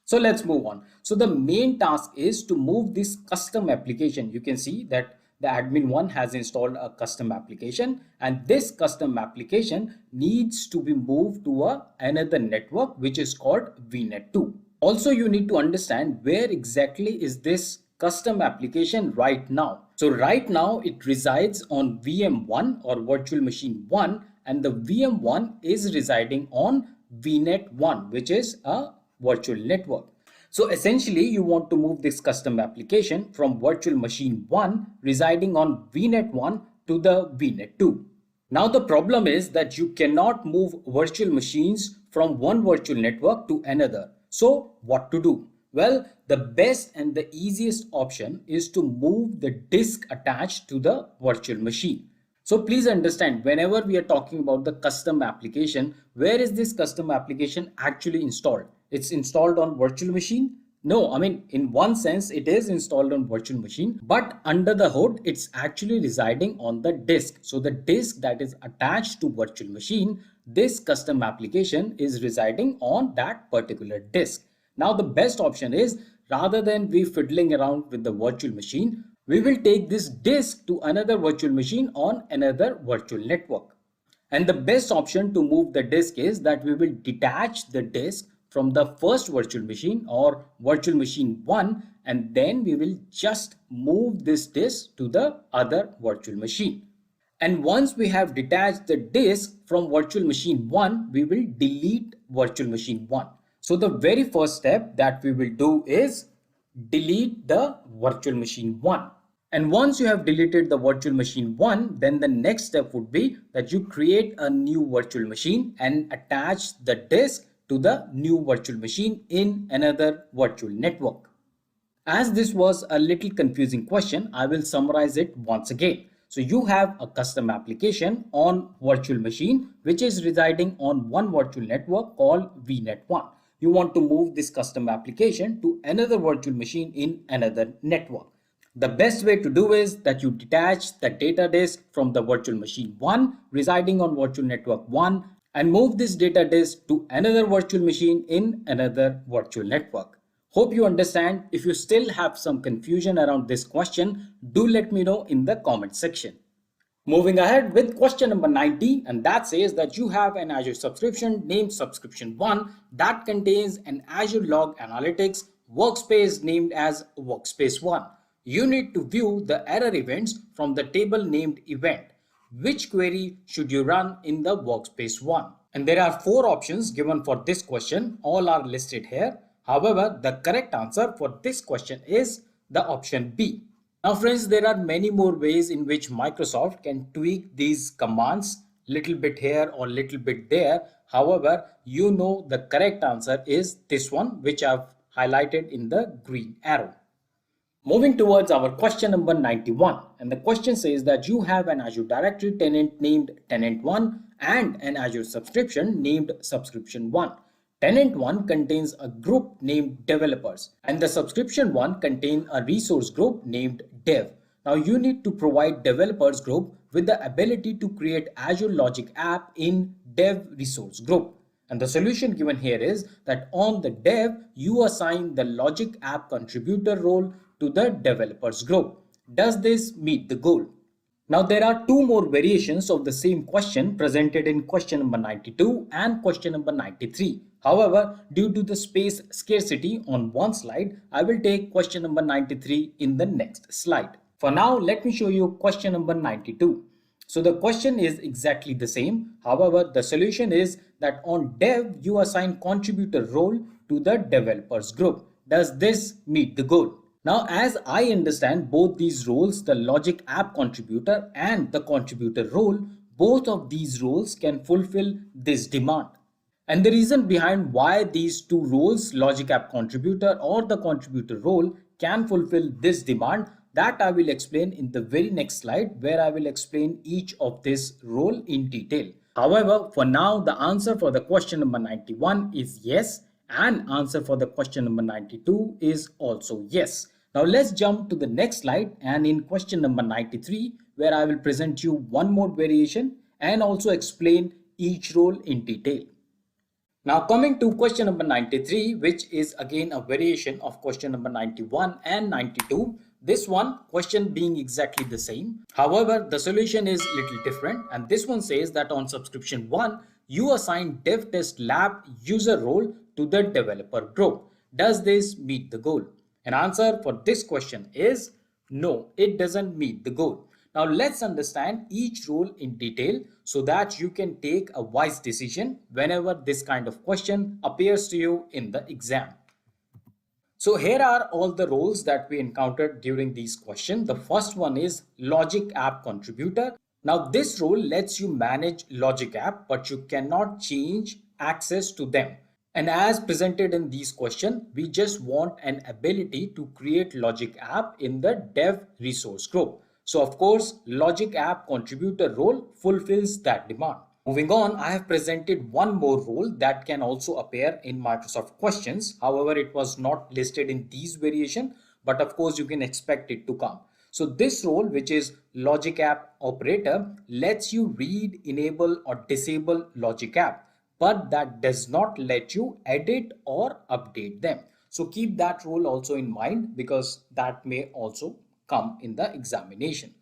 So let's move on. So the main task is to move this custom application. You can see that the admin1 has installed a custom application and this custom application needs to be moved to another network which is called VNet2. Also, you need to understand where exactly is this custom application right now. So right now it resides on VM1 or virtual machine 1 and the VM1 is residing on VNet1 which is a virtual network. So essentially you want to move this custom application from virtual machine 1 residing on VNet1 to the VNet2. Now the problem is that you cannot move virtual machines from one virtual network to another. So what to do? Well, the best and the easiest option is to move the disk attached to the virtual machine. So please understand, whenever we are talking about the custom application, where is this custom application actually installed? It's installed on virtual machine? No, I mean, in one sense, it is installed on virtual machine, but under the hood, it's actually residing on the disk. So the disk that is attached to virtual machine, this custom application is residing on that particular disk. Now, the best option is rather than we fiddling around with the virtual machine, we will take this disk to another virtual machine on another virtual network. And the best option to move the disk is that we will detach the disk from the first virtual machine or virtual machine 1 and then we will just move this disk to the other virtual machine. And once we have detached the disk from virtual machine 1, we will delete virtual machine 1. So the very first step that we will do is delete the virtual machine 1. And once you have deleted the virtual machine 1, then the next step would be that you create a new virtual machine and attach the disk to the new virtual machine in another virtual network. As this was a little confusing question, I will summarize it once again. So you have a custom application on virtual machine which is residing on one virtual network called VNet1. You want to move this custom application to another virtual machine in another network. The best way to do is that you detach the data disk from the virtual machine 1 residing on virtual network 1 and move this data disk to another virtual machine in another virtual network. Hope you understand. If you still have some confusion around this question, do let me know in the comment section. Moving ahead with question number 90, and that says that you have an Azure subscription named subscription 1 that contains an Azure Log Analytics workspace named as workspace 1. you need to view the error events from the table named event. Which query should you run in the workspace 1? And there are 4 options given for this question. All are listed here. However, the correct answer for this question is the option B. Now friends, there are many more ways in which Microsoft can tweak these commands, little bit here or little bit there. However, you know the correct answer is this one, which I've highlighted in the green arrow. Moving towards our question number 91, and the question says that you have an Azure directory tenant named tenant1 and an Azure subscription named subscription1. Tenant1 contains a group named developers and the subscription 1 contains a resource group named dev. Now you need to provide developers group with the ability to create Azure Logic app in dev resource group. And the solution given here is that on the dev, you assign the logic app contributor role to the developers group. Does this meet the goal? Now there are 2 more variations of the same question presented in question number 92 and question number 93. However, due to the space scarcity on one slide, I will take question number 93 in the next slide. For now, let me show you question number 92. So the question is exactly the same. However, the solution is that on dev, you assign contributor role to the developers group. Does this meet the goal? Now, as I understand both these roles, the logic app contributor and the contributor role, both of these roles can fulfill this demand. And the reason behind why these 2 roles, logic app contributor or the contributor role, can fulfill this demand, that I will explain in the very next slide, where I will explain each of this role in detail. However, for now, the answer for the question number 91 is yes, and answer for the question number 92 is also yes. Now let's jump to the next slide, and in question number 93, where I will present you one more variation and also explain each role in detail. Now coming to question number 93, which is again a variation of question number 91 and 92. This one question being exactly the same. However, the solution is little different, and this one says that on subscription 1, you assign dev test lab user role to the developer group. Does this meet the goal? An answer for this question is no, it doesn't meet the goal. Now let's understand each role in detail so that you can take a wise decision whenever this kind of question appears to you in the exam. So here are all the roles that we encountered during these questions. The first one is logic app contributor. Now this role lets you manage logic app, but you cannot change access to them. And as presented in these questions, we just want an ability to create logic app in the dev resource group. So of course, logic app contributor role fulfills that demand. Moving on, I have presented one more role that can also appear in Microsoft questions. However, it was not listed in these variation, but of course you can expect it to come. So this role, which is logic app operator, lets you read, enable or disable logic app, but that does not let you edit or update them. So keep that role also in mind, because that may also come in the examination.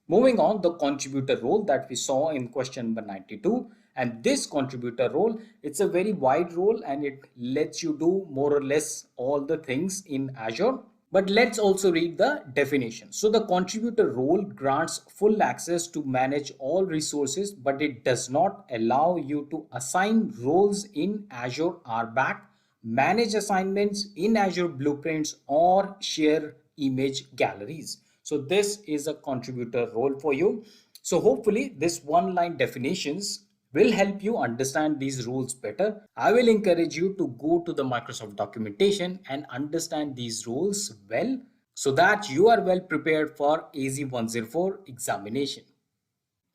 Moving on, the contributor role that we saw in question number 92, and this contributor role, it's a very wide role and it lets you do more or less all the things in Azure. But let's also read the definition. So the contributor role grants full access to manage all resources, but it does not allow you to assign roles in Azure Rbac, manage assignments in Azure Blueprints, or share image galleries. So this is a contributor role for you. So hopefully this one-line definitions will help you understand these rules better. I will encourage you to go to the Microsoft documentation and understand these rules well, so that you are well prepared for AZ-104 examination.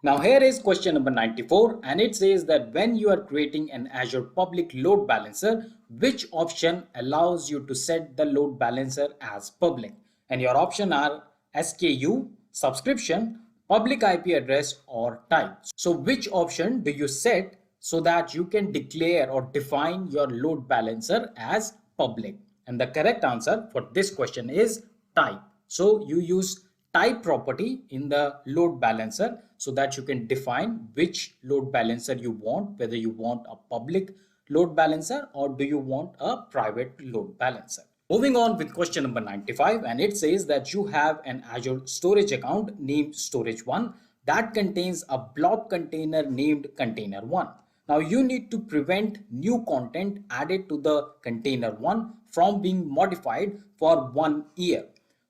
Now here is question number 94, and it says that when you are creating an Azure public load balancer, which option allows you to set the load balancer as public? And your option are SKU, subscription, public IP address, or type. So which option do you set so that you can declare or define your load balancer as public? And the correct answer for this question is type. So you use type property in the load balancer so that you can define which load balancer you want, whether you want a public load balancer or do you want a private load balancer. Moving on with question number 95, and it says that you have an Azure storage account named storage1 that contains a blob container named container1. Now you need to prevent new content added to the container1 from being modified for 1 year.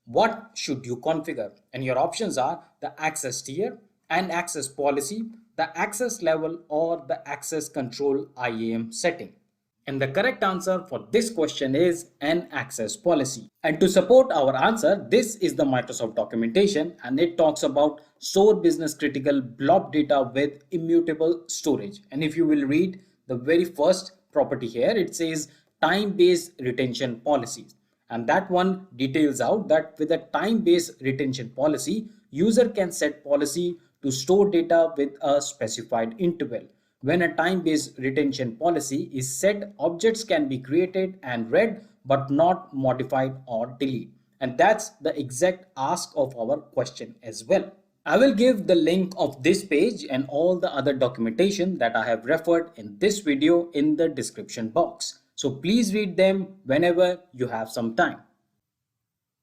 What should you configure? And your options are the access tier, an access policy, the access level, or the access control IAM setting. And the correct answer for this question is an access policy. And to support our answer, this is the Microsoft documentation, and it talks about store business critical blob data with immutable storage. And if you will read the very first property here, it says time-based retention policies. And that one details out that with a time-based retention policy, user can set policy to store data with a specified interval. When a time-based retention policy is set, objects can be created and read but not modified or deleted. And that's the exact ask of our question as well. I will give the link of this page and all the other documentation that I have referred in this video in the description box. So please read them whenever you have some time.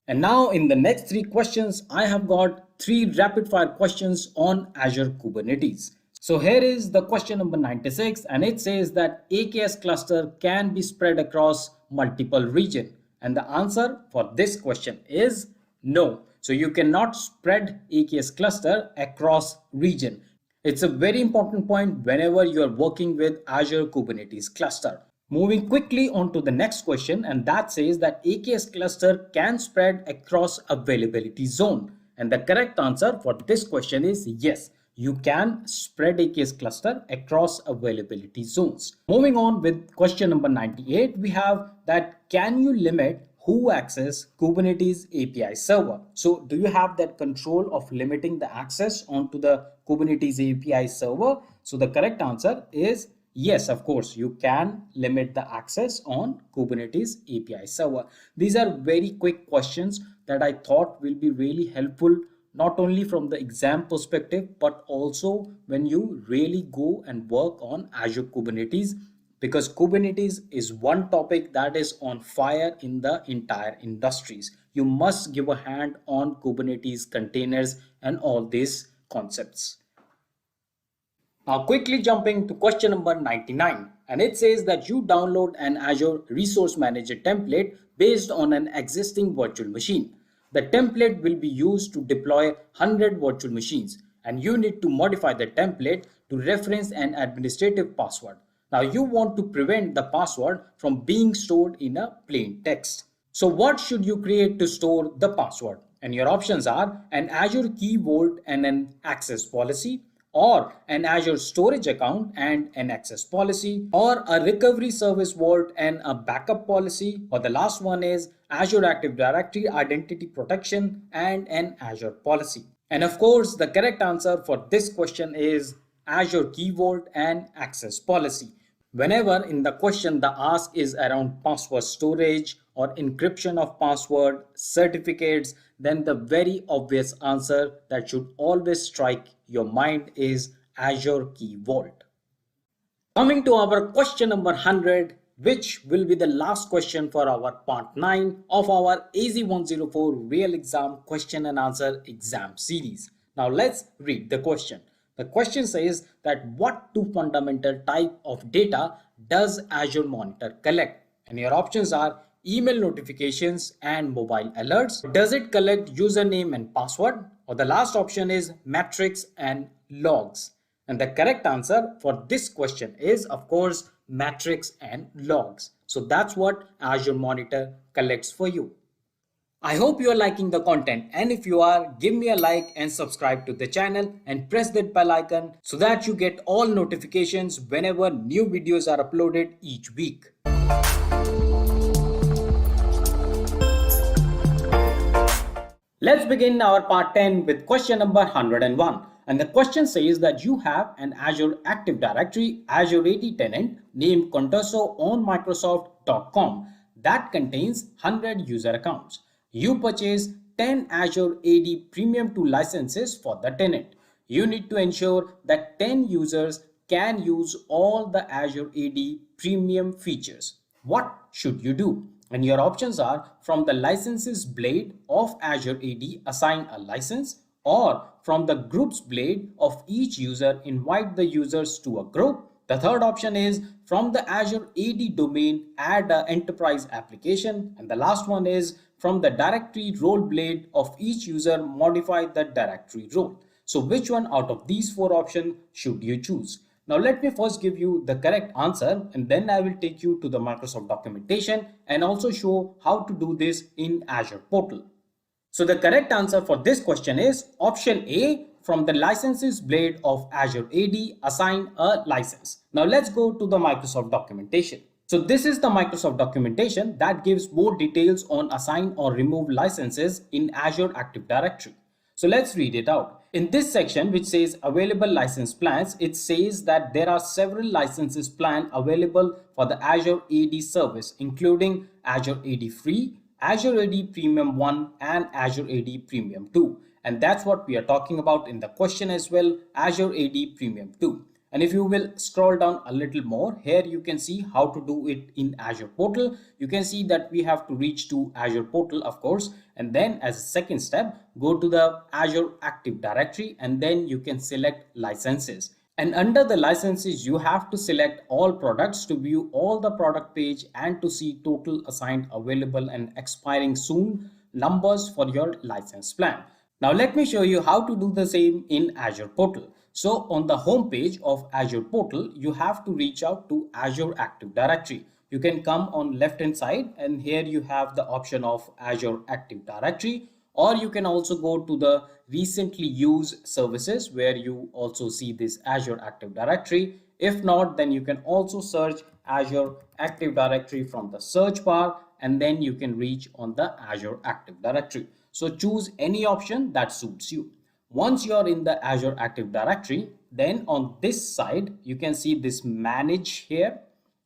And now in the next 3 questions, I have got 3 rapid fire questions on Azure Kubernetes. So here is the question number 96, and it says that AKS cluster can be spread across multiple regions. And the answer for this question is no. So you cannot spread AKS cluster across region. It's a very important point whenever you are working with Azure Kubernetes cluster. Moving quickly on to the next question, and that says that AKS cluster can spread across availability zone. And the correct answer for this question is yes. You can spread AKS cluster across availability zones. Moving on with question number 98, we have that can you limit who access Kubernetes API server? So do you have that control of limiting the access onto the Kubernetes API server? So the correct answer is yes, of course, you can limit the access on Kubernetes API server. These are very quick questions that I thought will be really helpful, not only from the exam perspective, but also when you really go and work on Azure Kubernetes, because Kubernetes is one topic that is on fire in the entire industries. You must give a hand on Kubernetes containers and all these concepts. Now quickly jumping to question number 99, and it says that you download an Azure Resource Manager template based on an existing virtual machine. The template will be used to deploy 100 virtual machines, and you need to modify the template to reference an administrative password. Now you want to prevent the password from being stored in a plain text. So what should you create to store the password? And your options are an Azure Key Vault and an access policy, or an Azure storage account and an access policy, or a recovery service vault and a backup policy, or the last one is Azure Active Directory identity protection and an Azure policy. And of course, the correct answer for this question is Azure Key Vault and access policy. Whenever in the question the ask is around password storage or encryption of password, certificates, then the very obvious answer that should always strike your mind is Azure Key Vault. Coming to our question number 100, which will be the last question for our part 9 of our AZ-104 real exam question and answer exam series. Now let's read the question. The question says that what 2 fundamental type of data does Azure Monitor collect? And your options are email notifications and mobile alerts. Does it collect username and password? Or the last option is metrics and logs. And the correct answer for this question is, of course, metrics and logs. So that's what Azure Monitor collects for you. I hope you are liking the content, and if you are, give me a like and subscribe to the channel and press that bell icon so that you get all notifications whenever new videos are uploaded each week. Let's begin our part 10 with question number 101. And the question says that you have an Azure Active Directory Azure AD tenant named Contoso on Microsoft.com that contains 100 user accounts. You purchase 10 Azure AD Premium 2 licenses for the tenant. You need to ensure that 10 users can use all the Azure AD Premium features. What should you do? And your options are from the licenses blade of Azure AD assign a license, or from the groups blade of each user invite the users to a group. The third option is from the Azure AD domain add an enterprise application, and the last one is from the directory role blade of each user modify the directory role. So which one out of these four options should you choose? Now let me first give you the correct answer, and then I will take you to the Microsoft documentation and also show how to do this in Azure Portal. So the correct answer for this question is option A, from the licenses blade of Azure AD assign a license. Now let's go to the Microsoft documentation. So this is the Microsoft documentation that gives more details on assign or remove licenses in Azure Active Directory. So let's read it out. In this section, which says available license plans, it says that there are several licenses plan available for the Azure AD service, including Azure AD Free, Azure AD Premium 1 and Azure AD Premium 2. And that's what we are talking about in the question as well, Azure AD Premium 2. And if you will scroll down a little more, here you can see how to do it in Azure Portal. You can see that we have to reach to Azure Portal, of course, and then as a second step, go to the Azure Active Directory, and then you can select licenses. And under the licenses, you have to select all products to view all the product page and to see total assigned available and expiring soon numbers for your license plan. Now let me show you how to do the same in Azure Portal. So on the home page of Azure Portal, you have to reach out to Azure Active Directory. You can come on left hand side, and here you have the option of Azure Active Directory, or you can also go to the recently used services where you also see this Azure Active Directory. If not, then you can also search Azure Active Directory from the search bar, and then you can reach on the Azure Active Directory. So choose any option that suits you. Once you are in the Azure Active Directory, then on this side, you can see this manage here,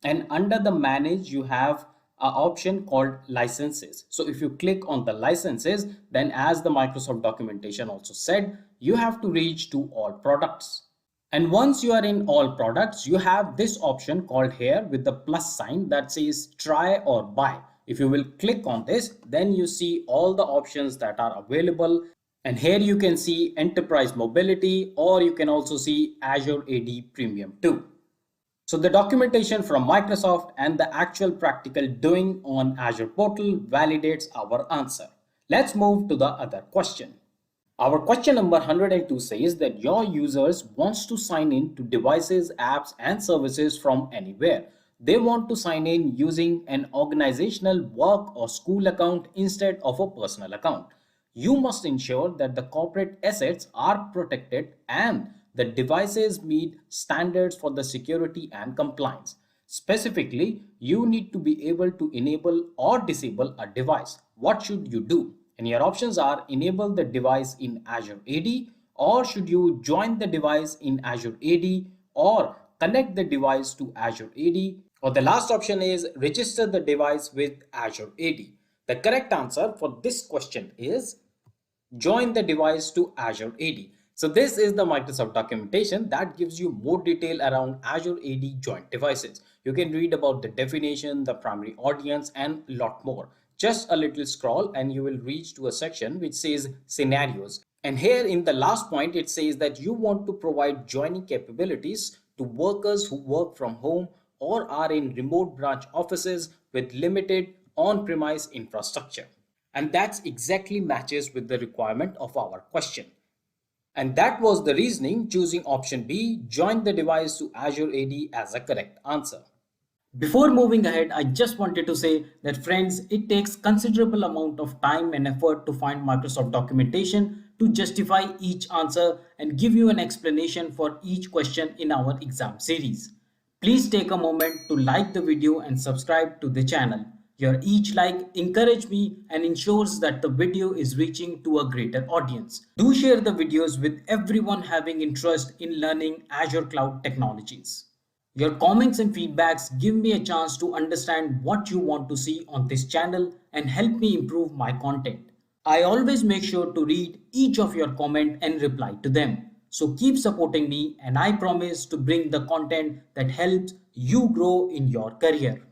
and under the manage, you have an option called licenses. So if you click on the licenses, then as the Microsoft documentation also said, you have to reach to all products. And once you are in all products, you have this option called here with the plus sign that says try or buy. If you will click on this, then you see all the options that are available. And here you can see Enterprise Mobility, or you can also see Azure AD Premium 2. So the documentation from Microsoft and the actual practical doing on Azure Portal validates our answer. Let's move to the other question. Our question number 102 says that your users wants to sign in to devices, apps and services from anywhere. They want to sign in using an organizational work or school account instead of a personal account. You must ensure that the corporate assets are protected and the devices meet standards for the security and compliance. Specifically, you need to be able to enable or disable a device. What should you do? And your options are enable the device in Azure AD, or should you join the device in Azure AD, or connect the device to Azure AD, or the last option is register the device with Azure AD. The correct answer for this question is join the device to Azure AD. So this is the Microsoft documentation that gives you more detail around Azure AD joint devices. You can read about the definition, the primary audience, and a lot more. Just a little scroll and you will reach to a section which says scenarios. And here in the last point, it says that you want to provide joining capabilities to workers who work from home or are in remote branch offices with limited on-premise infrastructure. And that's exactly matches with the requirement of our question. And that was the reasoning choosing option B, join the device to Azure AD as a correct answer. Before moving ahead, I just wanted to say that friends, it takes considerable amount of time and effort to find Microsoft documentation to justify each answer and give you an explanation for each question in our exam series. Please take a moment to like the video and subscribe to the channel. Your each like encourages me and ensures that the video is reaching to a greater audience. Do share the videos with everyone having interest in learning Azure Cloud technologies. Your comments and feedbacks give me a chance to understand what you want to see on this channel and help me improve my content. I always make sure to read each of your comments and reply to them. So keep supporting me, and I promise to bring the content that helps you grow in your career.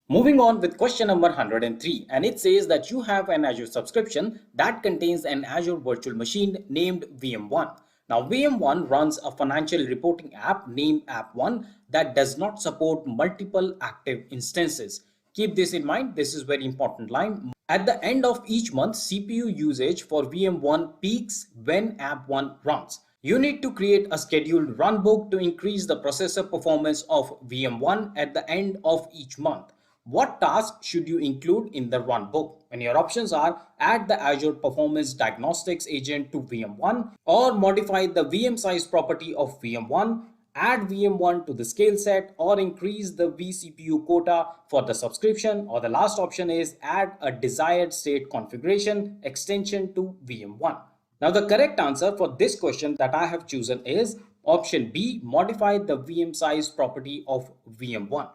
Moving on with question number 103, and it says that you have an Azure subscription that contains an Azure virtual machine named VM1. Now VM1 runs a financial reporting app named App1 that does not support multiple active instances. Keep this in mind, this is very important line. At the end of each month, CPU usage for VM1 peaks when App1 runs. You need to create a scheduled runbook to increase the processor performance of VM1 at the end of each month. What task should you include in the runbook? And your options are add the Azure Performance Diagnostics agent to VM1 or modify the VM size property of VM1, add VM1 to the scale set or increase the vCPU quota for the subscription, or the last option is add a desired state configuration extension to VM1. Now the correct answer for this question that I have chosen is option B, modify the VM size property of VM1.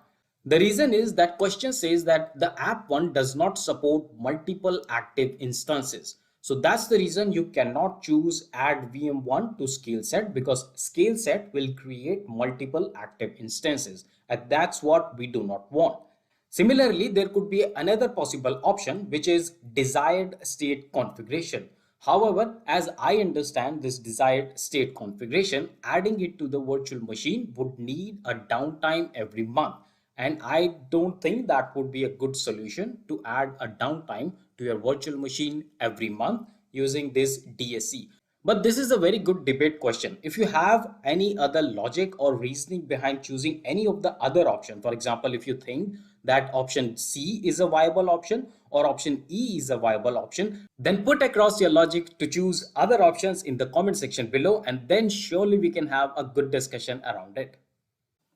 The reason is that question says that the app1 does not support multiple active instances. So that's the reason you cannot choose add VM1 to scale set, because scale set will create multiple active instances, and that's what we do not want. Similarly, there could be another possible option, which is desired state configuration. However, as I understand this desired state configuration, adding it to the virtual machine would need a downtime every month. And I don't think that would be a good solution to add a downtime to your virtual machine every month using this DSC. But this is a very good debate question. If you have any other logic or reasoning behind choosing any of the other option, for example, if you think that option C is a viable option or option E is a viable option, then put across your logic to choose other options in the comment section below, and then surely we can have a good discussion around it.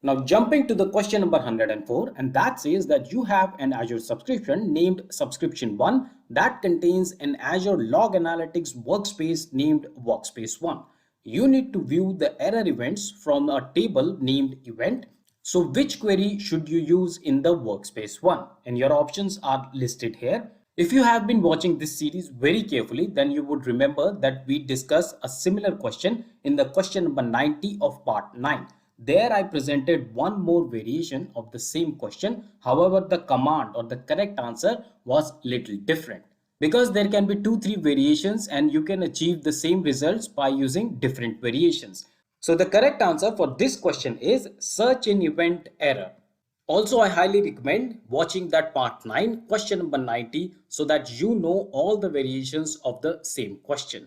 Now jumping to the question number 104, and that says that you have an Azure subscription named subscription 1 that contains an Azure log analytics workspace named workspace 1. You need to view the error events from a table named event. So which query should you use in the workspace 1? And your options are listed here. If you have been watching this series very carefully, then you would remember that we discussed a similar question in the question number 90 of part 9. There I presented one more variation of the same question. However, the command or the correct answer was little different, because there can be 2-3 variations and you can achieve the same results by using different variations. So the correct answer for this question is search in event error. Also, I highly recommend watching that part 9, question number 90, so that you know all the variations of the same question.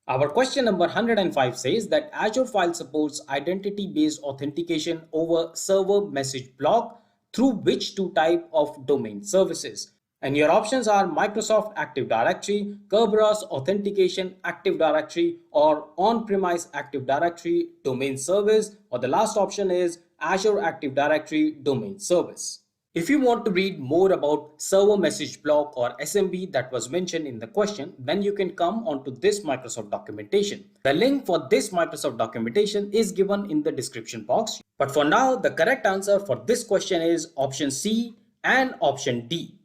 Our question number 105 says that Azure File supports identity-based authentication over server message block through which two type of domain services. And your options are Microsoft Active Directory, Kerberos Authentication Active Directory, or On-Premise Active Directory Domain Service, or the last option is Azure Active Directory Domain Service. If you want to read more about server message block or SMB that was mentioned in the question, then you can come onto this Microsoft documentation. The link for this Microsoft documentation is given in the description box. But for now, the correct answer for this question is option C and option D.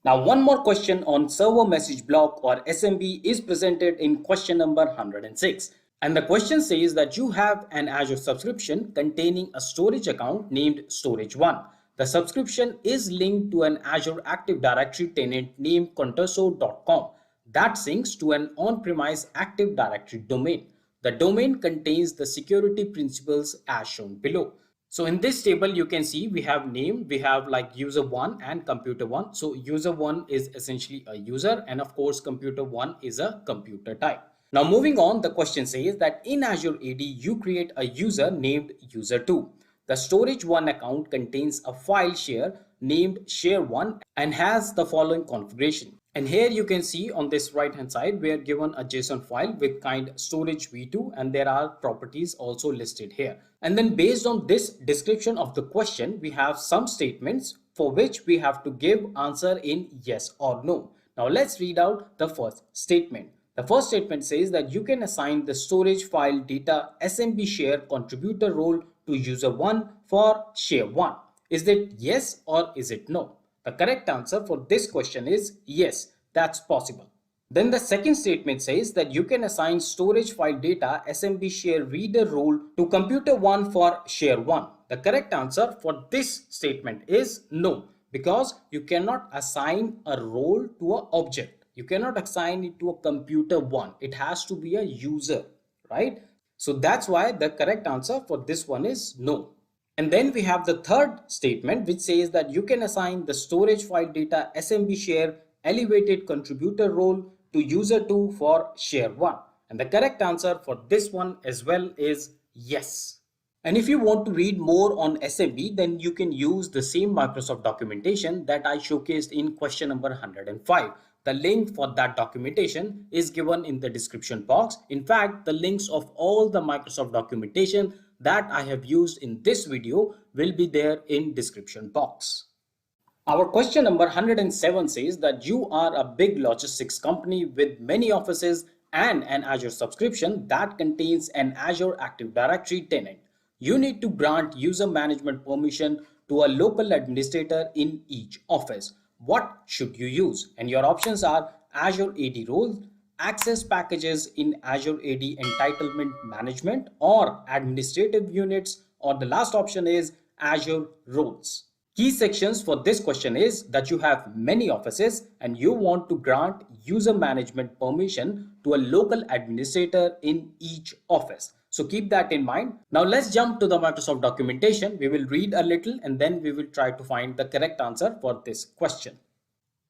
Now, one more question on server message block or SMB is presented in question number 106. And the question says that you have an Azure subscription containing a storage account named Storage1. The subscription is linked to an Azure Active Directory tenant named contoso.com that syncs to an on-premise Active Directory domain. The domain contains the security principles as shown below. So in this table, you can see we have name, we have like user1 and computer1. So user1 is essentially a user, and of course computer1 is a computer type. Now moving on, the question says that in Azure AD, you create a user named user2. The storage1 account contains a file share named share1 and has the following configuration. And here you can see on this right hand side, we are given a JSON file with kind storage v2, and there are properties also listed here. And then based on this description of the question, we have some statements for which we have to give answer in yes or no. Now let's read out the first statement. The first statement says that you can assign the storage file data SMB share contributor role to user1 for share1. Is it yes or is it no? The correct answer for this question is yes, that's possible. Then the second statement says that you can assign storage file data SMB share reader role to computer1 for share1. The correct answer for this statement is no, because you cannot assign a role to an object. You cannot assign it to a computer one. It has to be a user, right? So that's why the correct answer for this one is no. And then we have the third statement, which says that you can assign the storage file data SMB share elevated contributor role to user 2 for share 1. And the correct answer for this one as well is yes. And if you want to read more on SMB, then you can use the same Microsoft documentation that I showcased in question number 105. The link for that documentation is given in the description box. In fact, the links of all the Microsoft documentation that I have used in this video will be there in description box. Our question number 107 says that you are a big logistics company with many offices and an Azure subscription that contains an Azure Active Directory tenant. You need to grant user management permission to a local administrator in each office. What should you use? And your options are Azure AD roles, access packages in Azure AD entitlement management, or administrative units, or the last option is Azure roles. Key sections for this question is that you have many offices and you want to grant user management permission to a local administrator in each office. So keep that in mind. Now let's jump to the Microsoft documentation. We will read a little and then we will try to find the correct answer for this question.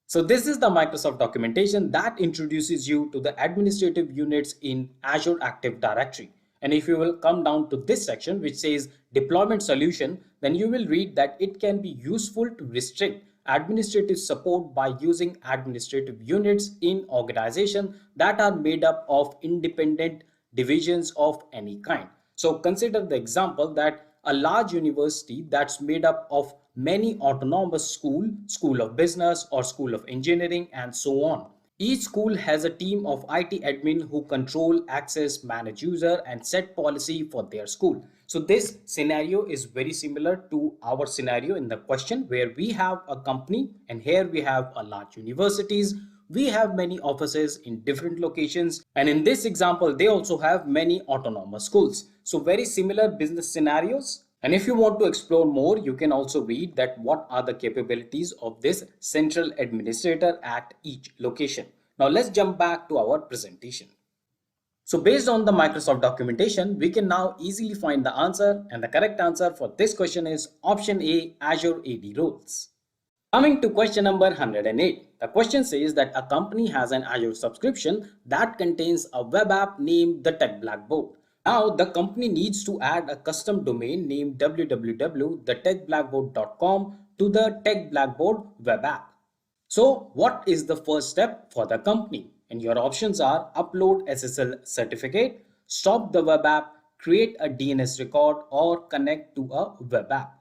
So this is the Microsoft documentation that introduces you to the administrative units in Azure Active Directory. And if you will come down to this section which says deployment solution, then you will read that it can be useful to restrict administrative support by using administrative units in organization that are made up of independent divisions of any kind. So consider the example that a large university that's made up of many autonomous school of business or school of engineering and so on. Each school has a team of IT admin who control, access, manage user and set policy for their school. So this scenario is very similar to our scenario in the question where we have a company and here we have a large universities. We have many offices in different locations, and in this example they also have many autonomous schools. So very similar business scenarios. And if you want to explore more, you can also read that what are the capabilities of this central administrator at each location. Now let's jump back to our presentation. So based on the Microsoft documentation, we can now easily find the answer, and the correct answer for this question is option A, Azure AD roles. Coming to question number 108, the question says that a company has an Azure subscription that contains a web app named the Tech Blackboard. Now the company needs to add a custom domain named www.thetechblackboard.com to the Tech Blackboard web app. So what is the first step for the company? And your options are upload SSL certificate, stop the web app, create a DNS record, or connect to a web app.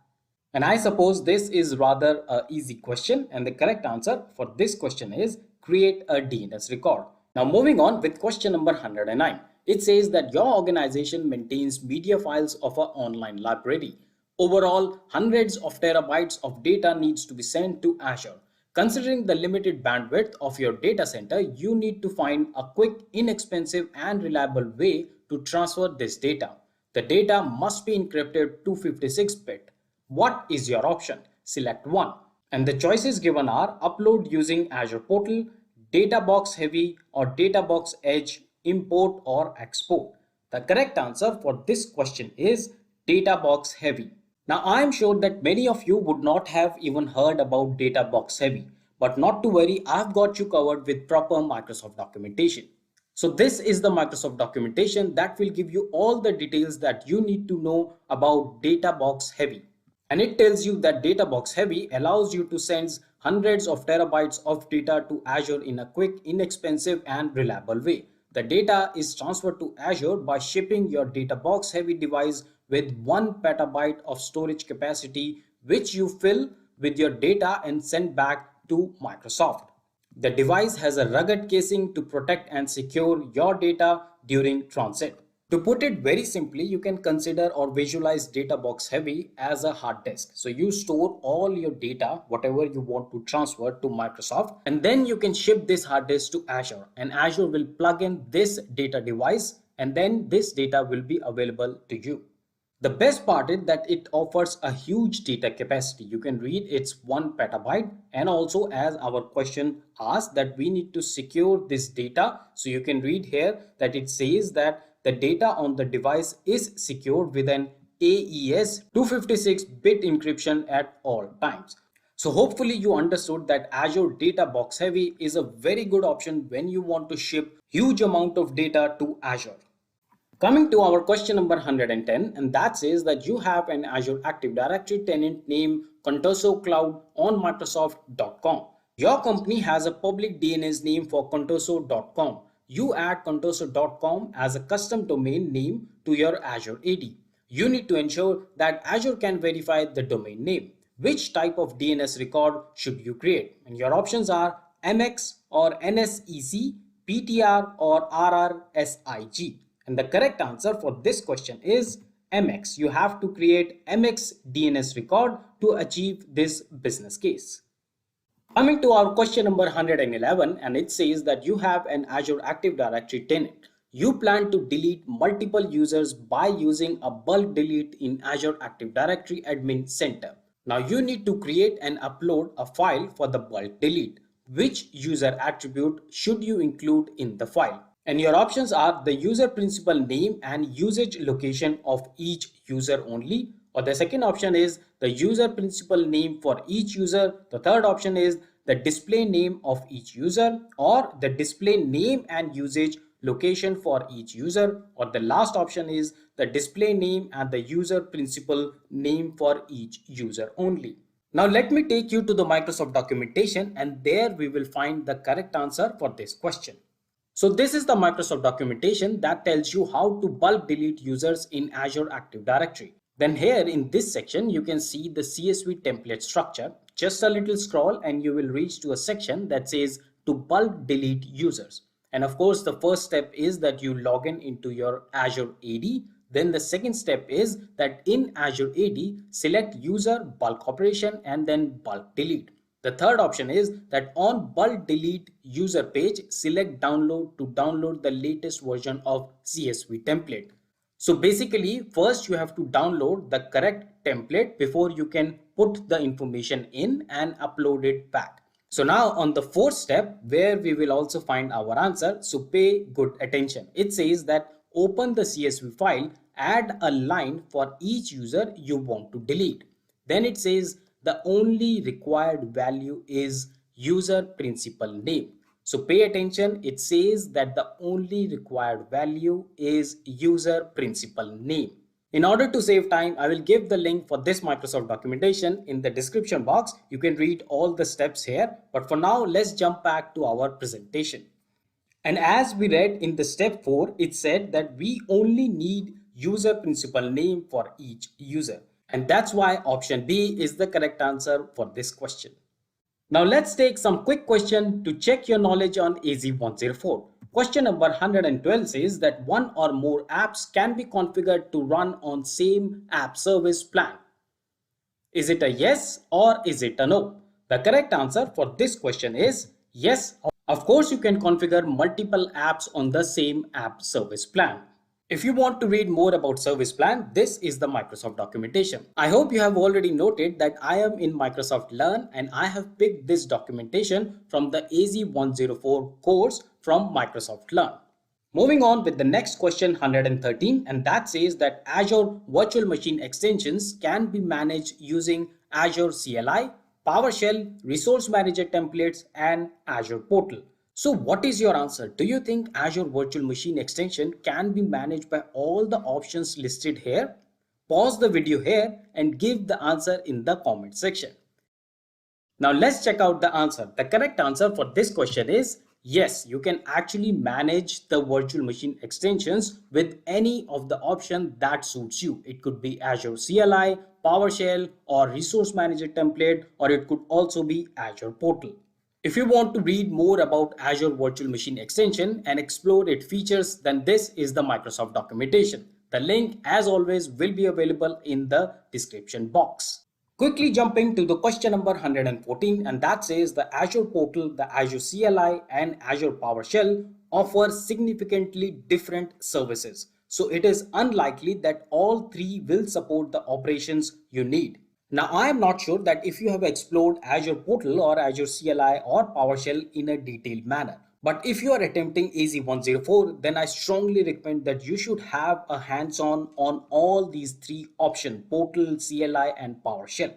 And I suppose this is rather an easy question, and the correct answer for this question is create a DNS record. Now moving on with question number 109. It says that your organization maintains media files of an online library. Overall, hundreds of terabytes of data needs to be sent to Azure. Considering the limited bandwidth of your data center, you need to find a quick, inexpensive, and reliable way to transfer this data. The data must be encrypted 256-bit. What is your option? Select one. And the choices given are upload using Azure Portal, data box heavy, or data box edge, import or export. The correct answer for this question is data box heavy. Now I am sure that many of you would not have even heard about data box heavy, but not to worry, I've got you covered with proper Microsoft documentation. So this is the Microsoft documentation that will give you all the details that you need to know about data box heavy. And it tells you that data box heavy allows you to send hundreds of terabytes of data to Azure in a quick, inexpensive, and reliable way. The data is transferred to Azure by shipping your data box heavy device with 1 petabyte of storage capacity, which you fill with your data and send back to Microsoft. The device has a rugged casing to protect and secure your data during transit. To put it very simply, you can consider or visualize data box heavy as a hard disk. So you store all your data, whatever you want to transfer to Microsoft, and then you can ship this hard disk to Azure, and Azure will plug in this data device, and then this data will be available to you. The best part is that it offers a huge data capacity. You can read it's 1 petabyte, and also as our question asks that we need to secure this data. So you can read here that it says that the data on the device is secured with an AES 256-bit encryption at all times. So hopefully you understood that Azure Data Box Heavy is a very good option when you want to ship huge amount of data to Azure. Coming to our question number 110, and that says that you have an Azure Active Directory tenant named Contoso Cloud on Microsoft.com. Your company has a public DNS name for Contoso.com. You add Contoso.com as a custom domain name to your Azure AD. You need to ensure that Azure can verify the domain name. Which type of DNS record should you create? And your options are MX or NSEC, PTR or RRSIG. And the correct answer for this question is MX. You have to create MX DNS record to achieve this business case. Coming to our question number 111, and it says that you have an Azure Active Directory tenant. You plan to delete multiple users by using a bulk delete in Azure Active Directory Admin Center. Now you need to create and upload a file for the bulk delete. Which user attribute should you include in the file? And your options are the user principal name and usage location of each user only. Or the second option is the user principal name for each user. The third option is the display name of each user, or the display name and usage location for each user. Or the last option is the display name and the user principal name for each user only. Now let me take you to the Microsoft documentation, and there we will find the correct answer for this question. So this is the Microsoft documentation that tells you how to bulk delete users in Azure Active Directory. Then here in this section, you can see the CSV template structure. Just a little scroll and you will reach to a section that says to bulk delete users. And of course, the first step is that you log in into your Azure AD. Then the second step is that in Azure AD, select user bulk operation and then bulk delete. The third option is that on bulk delete user page, select download to download the latest version of CSV template. So basically, first you have to download the correct template before you can put the information in and upload it back. So now on the fourth step, where we will also find our answer, so pay good attention. It says that open the CSV file, add a line for each user you want to delete. Then it says the only required value is user principal name. So pay attention, it says that the only required value is user principal name. In order to save time, I will give the link for this Microsoft documentation in the description box. You can read all the steps here, but for now, let's jump back to our presentation. And as we read in the step 4, it said that we only need user principal name for each user. And that's why option B is the correct answer for this question. Now let's take some quick question to check your knowledge on AZ-104. Question number 112 says that one or more apps can be configured to run on same app service plan. Is it a yes or is it a no? The correct answer for this question is yes. Of course, you can configure multiple apps on the same app service plan. If you want to read more about service plan, this is the Microsoft documentation. I hope you have already noted that I am in Microsoft Learn and I have picked this documentation from the AZ-104 course from Microsoft Learn. Moving on with the next question 113, and that says that Azure virtual machine extensions can be managed using Azure CLI, PowerShell, Resource Manager templates and Azure Portal. So what is your answer? Do you think Azure Virtual Machine Extension can be managed by all the options listed here? Pause the video here and give the answer in the comment section. Now let's check out the answer. The correct answer for this question is yes, you can actually manage the virtual machine extensions with any of the option that suits you. It could be Azure CLI, PowerShell or Resource Manager template, or it could also be Azure Portal. If you want to read more about Azure Virtual Machine Extension and explore its features, then this is the Microsoft documentation. The link, as always, will be available in the description box. Quickly jumping to the question number 114, and that says the Azure Portal, the Azure CLI and Azure PowerShell offer significantly different services. So it is unlikely that all three will support the operations you need. Now, I am not sure that if you have explored Azure Portal or Azure CLI or PowerShell in a detailed manner. But if you are attempting AZ-104, then I strongly recommend that you should have a hands-on on all these three options, Portal, CLI and PowerShell.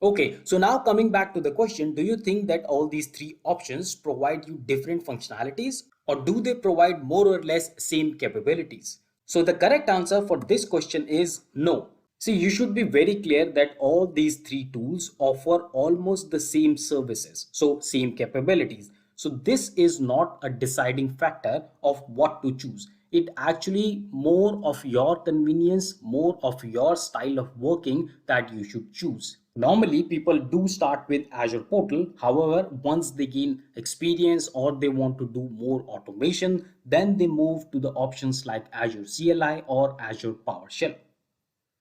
Okay, so now coming back to the question, do you think that all these three options provide you different functionalities, or do they provide more or less same capabilities? So the correct answer for this question is no. See, you should be very clear that all these three tools offer almost the same services, so same capabilities. So this is not a deciding factor of what to choose. It actually more of your convenience, more of your style of working that you should choose. Normally, people do start with Azure Portal. However, once they gain experience or they want to do more automation, then they move to the options like Azure CLI or Azure PowerShell.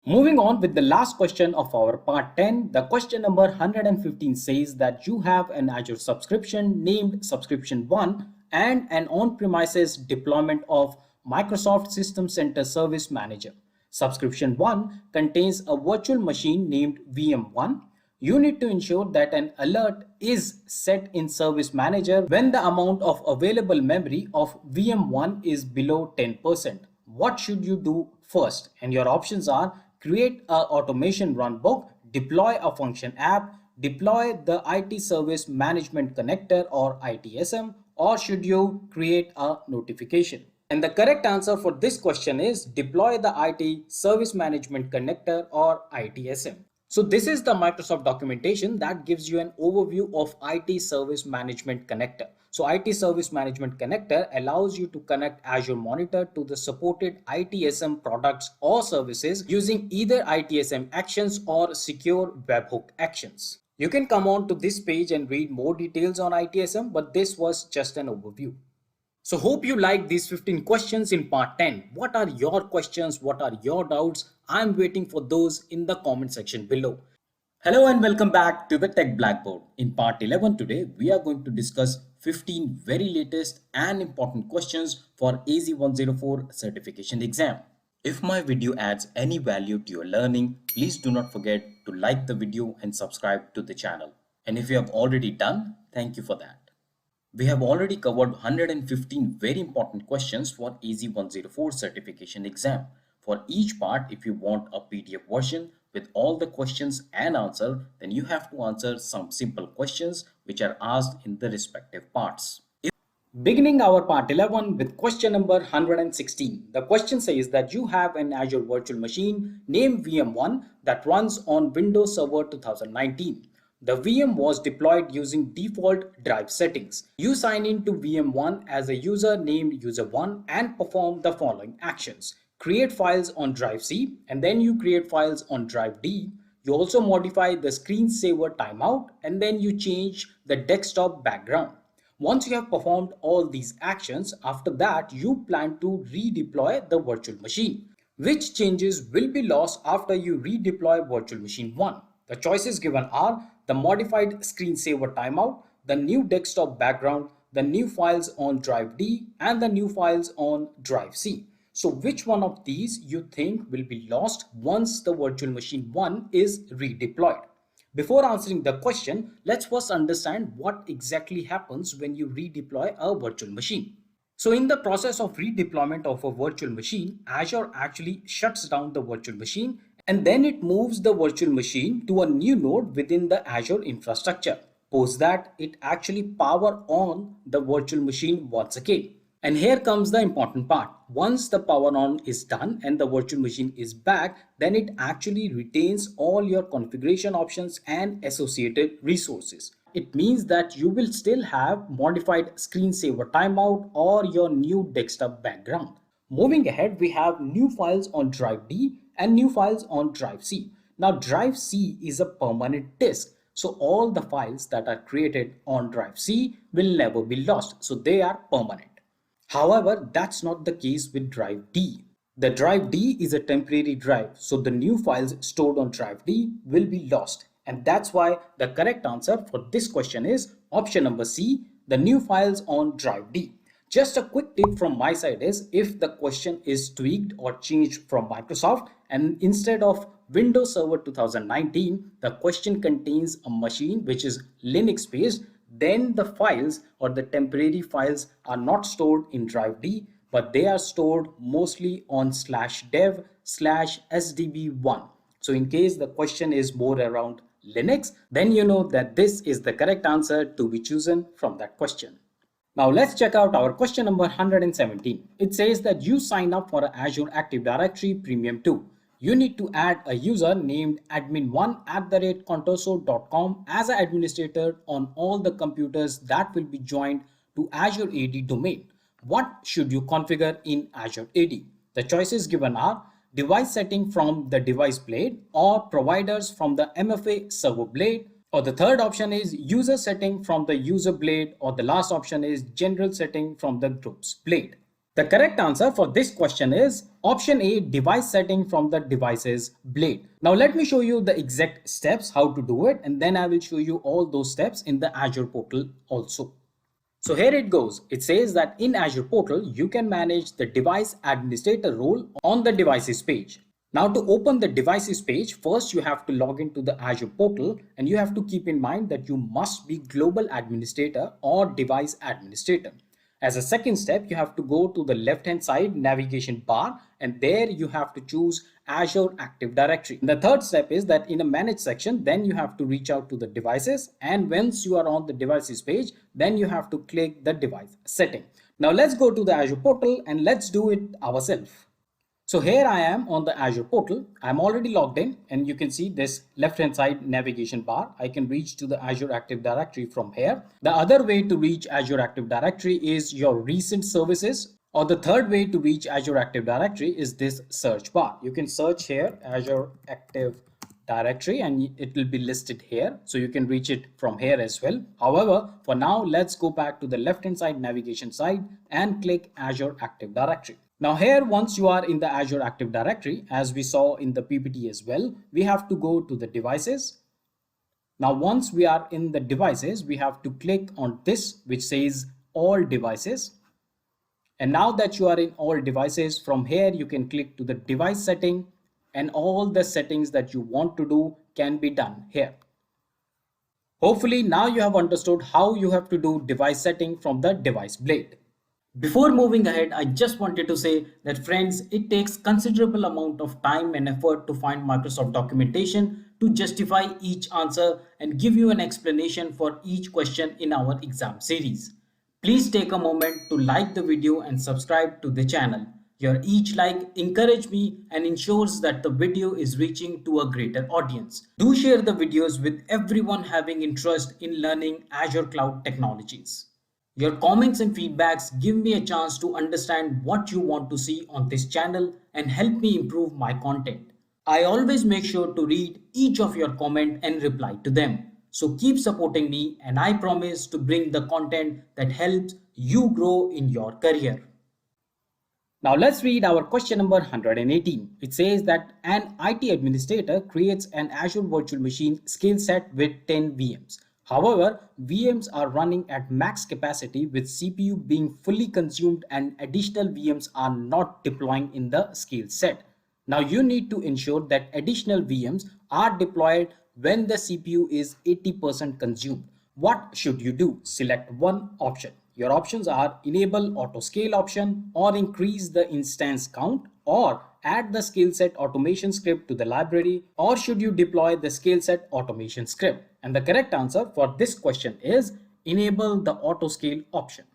Moving on with the last question of our part 10, the question number 115 says that you have an Azure subscription named Subscription 1 and an on-premises deployment of Microsoft System Center Service Manager. Subscription 1 contains a virtual machine named VM1. You need to ensure that an alert is set in Service Manager when the amount of available memory of VM1 is below 10%. What should you do first? And your options are: create an automation runbook, deploy a function app, deploy the IT Service Management Connector or ITSM, or should you create a notification? And the correct answer for this question is deploy the IT Service Management Connector or ITSM. So this is the Microsoft documentation that gives you an overview of IT Service Management Connector. So IT Service Management Connector allows you to connect Azure Monitor to the supported ITSM products or services using either ITSM actions or secure webhook actions. You can come on to this page and read more details on ITSM, but this was just an overview. So hope you like these 15 questions in part 10. What are your questions? What are your doubts? I'm waiting for those in the comment section below. Hello and welcome back to the Tech Blackboard. In part 11 today, we are going to discuss 15 very latest and important questions for AZ-104 certification exam. If my video adds any value to your learning, please do not forget to like the video and subscribe to the channel. And if you have already done, thank you for that. We have already covered 115 very important questions for AZ-104 certification exam. For each part, if you want a PDF version with all the questions and answer, then you have to answer some simple questions which are asked in the respective parts. Beginning our part 11 with question number 116. The question says that you have an Azure virtual machine named VM1 that runs on Windows Server 2019. The VM was deployed using default drive settings. You sign in to VM1 as a user named user1 and perform the following actions. Create files on drive C and then you create files on drive D. You also modify the screensaver timeout and then you change the desktop background. Once you have performed all these actions, after that you plan to redeploy the virtual machine. Which changes will be lost after you redeploy virtual machine 1? The choices given are the modified screensaver timeout, the new desktop background, the new files on drive D, and the new files on drive C. So which one of these you think will be lost once the virtual machine 1 is redeployed? Before answering the question, let's first understand what exactly happens when you redeploy a virtual machine. So in the process of redeployment of a virtual machine, Azure actually shuts down the virtual machine and then it moves the virtual machine to a new node within the Azure infrastructure. Post that, it actually power on the virtual machine once again. And here comes the important part. Once the power on is done and the virtual machine is back, then it actually retains all your configuration options and associated resources. It means that you will still have modified screensaver timeout or your new desktop background. Moving ahead, we have new files on drive D and new files on drive C. Now drive C is a permanent disk. So all the files that are created on drive C will never be lost. So they are permanent. However, that's not the case with drive D. The drive D is a temporary drive. So the new files stored on drive D will be lost. And that's why the correct answer for this question is option number C, the new files on drive D. Just a quick tip from my side is if the question is tweaked or changed from Microsoft and instead of Windows Server 2019, the question contains a machine which is Linux based, then the files or the temporary files are not stored in drive D, but they are stored mostly on /dev/sdb1. So in case the question is more around Linux, then you know that this is the correct answer to be chosen from that question. Now let's check out our question number 117. It says that you sign up for Azure Active Directory Premium 2. You need to add a user named admin1@contoso.com as an administrator on all the computers that will be joined to Azure AD domain. What should you configure in Azure AD? The choices given are device setting from the device blade or providers from the MFA server blade, or the third option is user setting from the user blade, or the last option is general setting from the groups blade. The correct answer for this question is option A, device setting from the devices blade. Now let me show you the exact steps how to do it, and then I will show you all those steps in the Azure portal also. So here it goes. It says that in Azure Portal, you can manage the device administrator role on the devices page. Now to open the devices page, first you have to log into the Azure Portal, and you have to keep in mind that you must be global administrator or device administrator. As a second step, you have to go to the left-hand side navigation bar, and there you have to choose Azure Active Directory. The third step is that in a manage section, then you have to reach out to the devices, and once you are on the devices page, then you have to click the device setting. Now let's go to the Azure portal and let's do it ourselves. So here I am on the Azure portal. I'm already logged in, and you can see this left-hand side navigation bar. I can reach to the Azure Active Directory from here. The other way to reach Azure Active Directory is your recent services, or the third way to reach Azure Active Directory is this search bar. You can search here Azure Active Directory and it will be listed here. So you can reach it from here as well. However, for now, let's go back to the left-hand side navigation side and click Azure Active Directory. Now here, once you are in the Azure Active Directory, as we saw in the PPT as well, we have to go to the devices. Now, once we are in the devices, we have to click on this, which says all devices. And now that you are in all devices, from here, you can click to the device setting, and all the settings that you want to do can be done here. Hopefully now you have understood how you have to do device setting from the device blade. Before moving ahead, I just wanted to say that friends, it takes considerable amount of time and effort to find Microsoft documentation to justify each answer and give you an explanation for each question in our exam series. Please take a moment to like the video and subscribe to the channel. Your each like encourages me and ensures that the video is reaching to a greater audience. Do share the videos with everyone having interest in learning Azure Cloud technologies. Your comments and feedbacks give me a chance to understand what you want to see on this channel and help me improve my content. I always make sure to read each of your comments and reply to them. So keep supporting me, and I promise to bring the content that helps you grow in your career. Now let's read our question number 118. It says that an IT administrator creates an Azure virtual machine skill set with 10 VMs. However, VMs are running at max capacity with CPU being fully consumed and additional VMs are not deploying in the skill set. Now you need to ensure that additional VMs are deployed when the CPU is 80% consumed. What should you do? Select one option. Your options are enable auto scale option, or increase the instance count, or add the skill set automation script to the library, or should you deploy the skill set automation script? And the correct answer for this question is enable the auto scale option.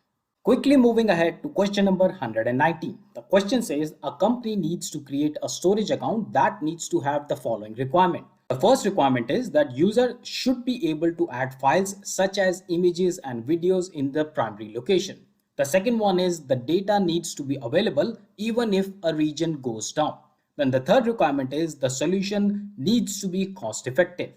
Quickly moving ahead to question number 119. The question says a company needs to create a storage account that needs to have the following requirement. The first requirement is that user should be able to add files such as images and videos in the primary location. The second one is the data needs to be available even if a region goes down. Then the third requirement is the solution needs to be cost effective.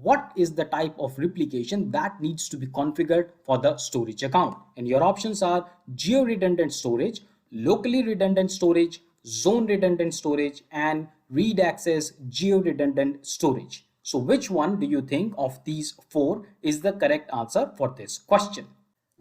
What is the type of replication that needs to be configured for the storage account? And your options are geo-redundant storage, locally redundant storage, zone redundant storage, and read access geo-redundant storage. So which one do you think of these four is the correct answer for this question?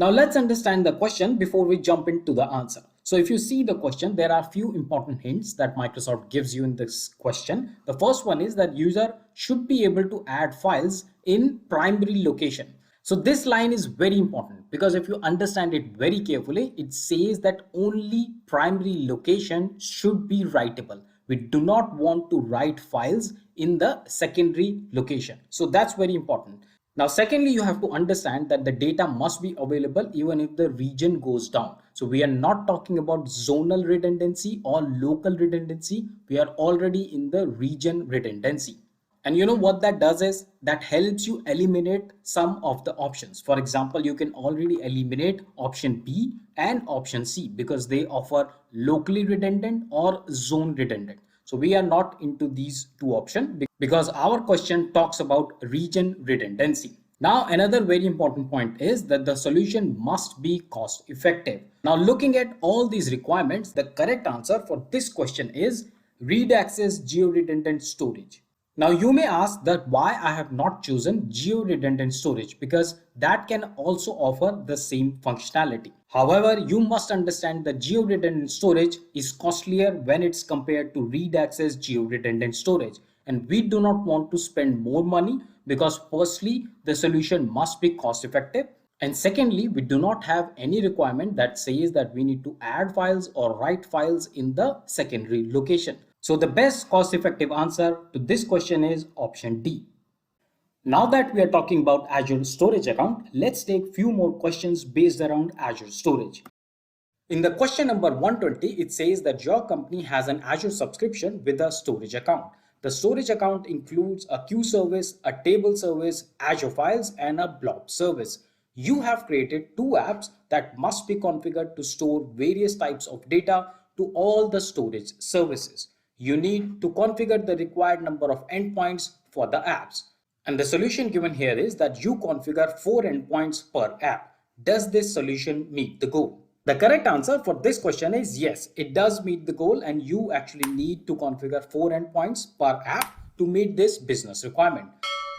Now let's understand the question before we jump into the answer. So if you see the question, there are few important hints that Microsoft gives you in this question. The first one is that user should be able to add files in primary location. So this line is very important because if you understand it very carefully, it says that only primary location should be writable. We do not want to write files in the secondary location. So that's very important. Now, secondly, you have to understand that the data must be available even if the region goes down. So we are not talking about zonal redundancy or local redundancy. We are already in the region redundancy. And you know what that does is that helps you eliminate some of the options. For example, you can already eliminate option B and option C because they offer locally redundant or zone redundant. So we are not into these two options because our question talks about region redundancy. Now, another very important point is that the solution must be cost effective. Now, looking at all these requirements, the correct answer for this question is read access geo-redundant storage. Now you may ask that why I have not chosen geo-redundant storage because that can also offer the same functionality. However, you must understand that geo-redundant storage is costlier when it's compared to read access geo-redundant storage. And we do not want to spend more money because firstly, the solution must be cost effective. And secondly, we do not have any requirement that says that we need to add files or write files in the secondary location. So the best cost-effective answer to this question is option D. Now that we are talking about Azure Storage Account, let's take few more questions based around Azure Storage. In the question number 120, it says that your company has an Azure subscription with a storage account. The storage account includes a queue service, a table service, Azure Files, and a blob service. You have created two apps that must be configured to store various types of data to all the storage services. You need to configure the required number of endpoints for the apps. And the solution given here is that you configure 4 endpoints per app. Does this solution meet the goal? The correct answer for this question is yes, it does meet the goal and you actually need to configure 4 endpoints per app to meet this business requirement.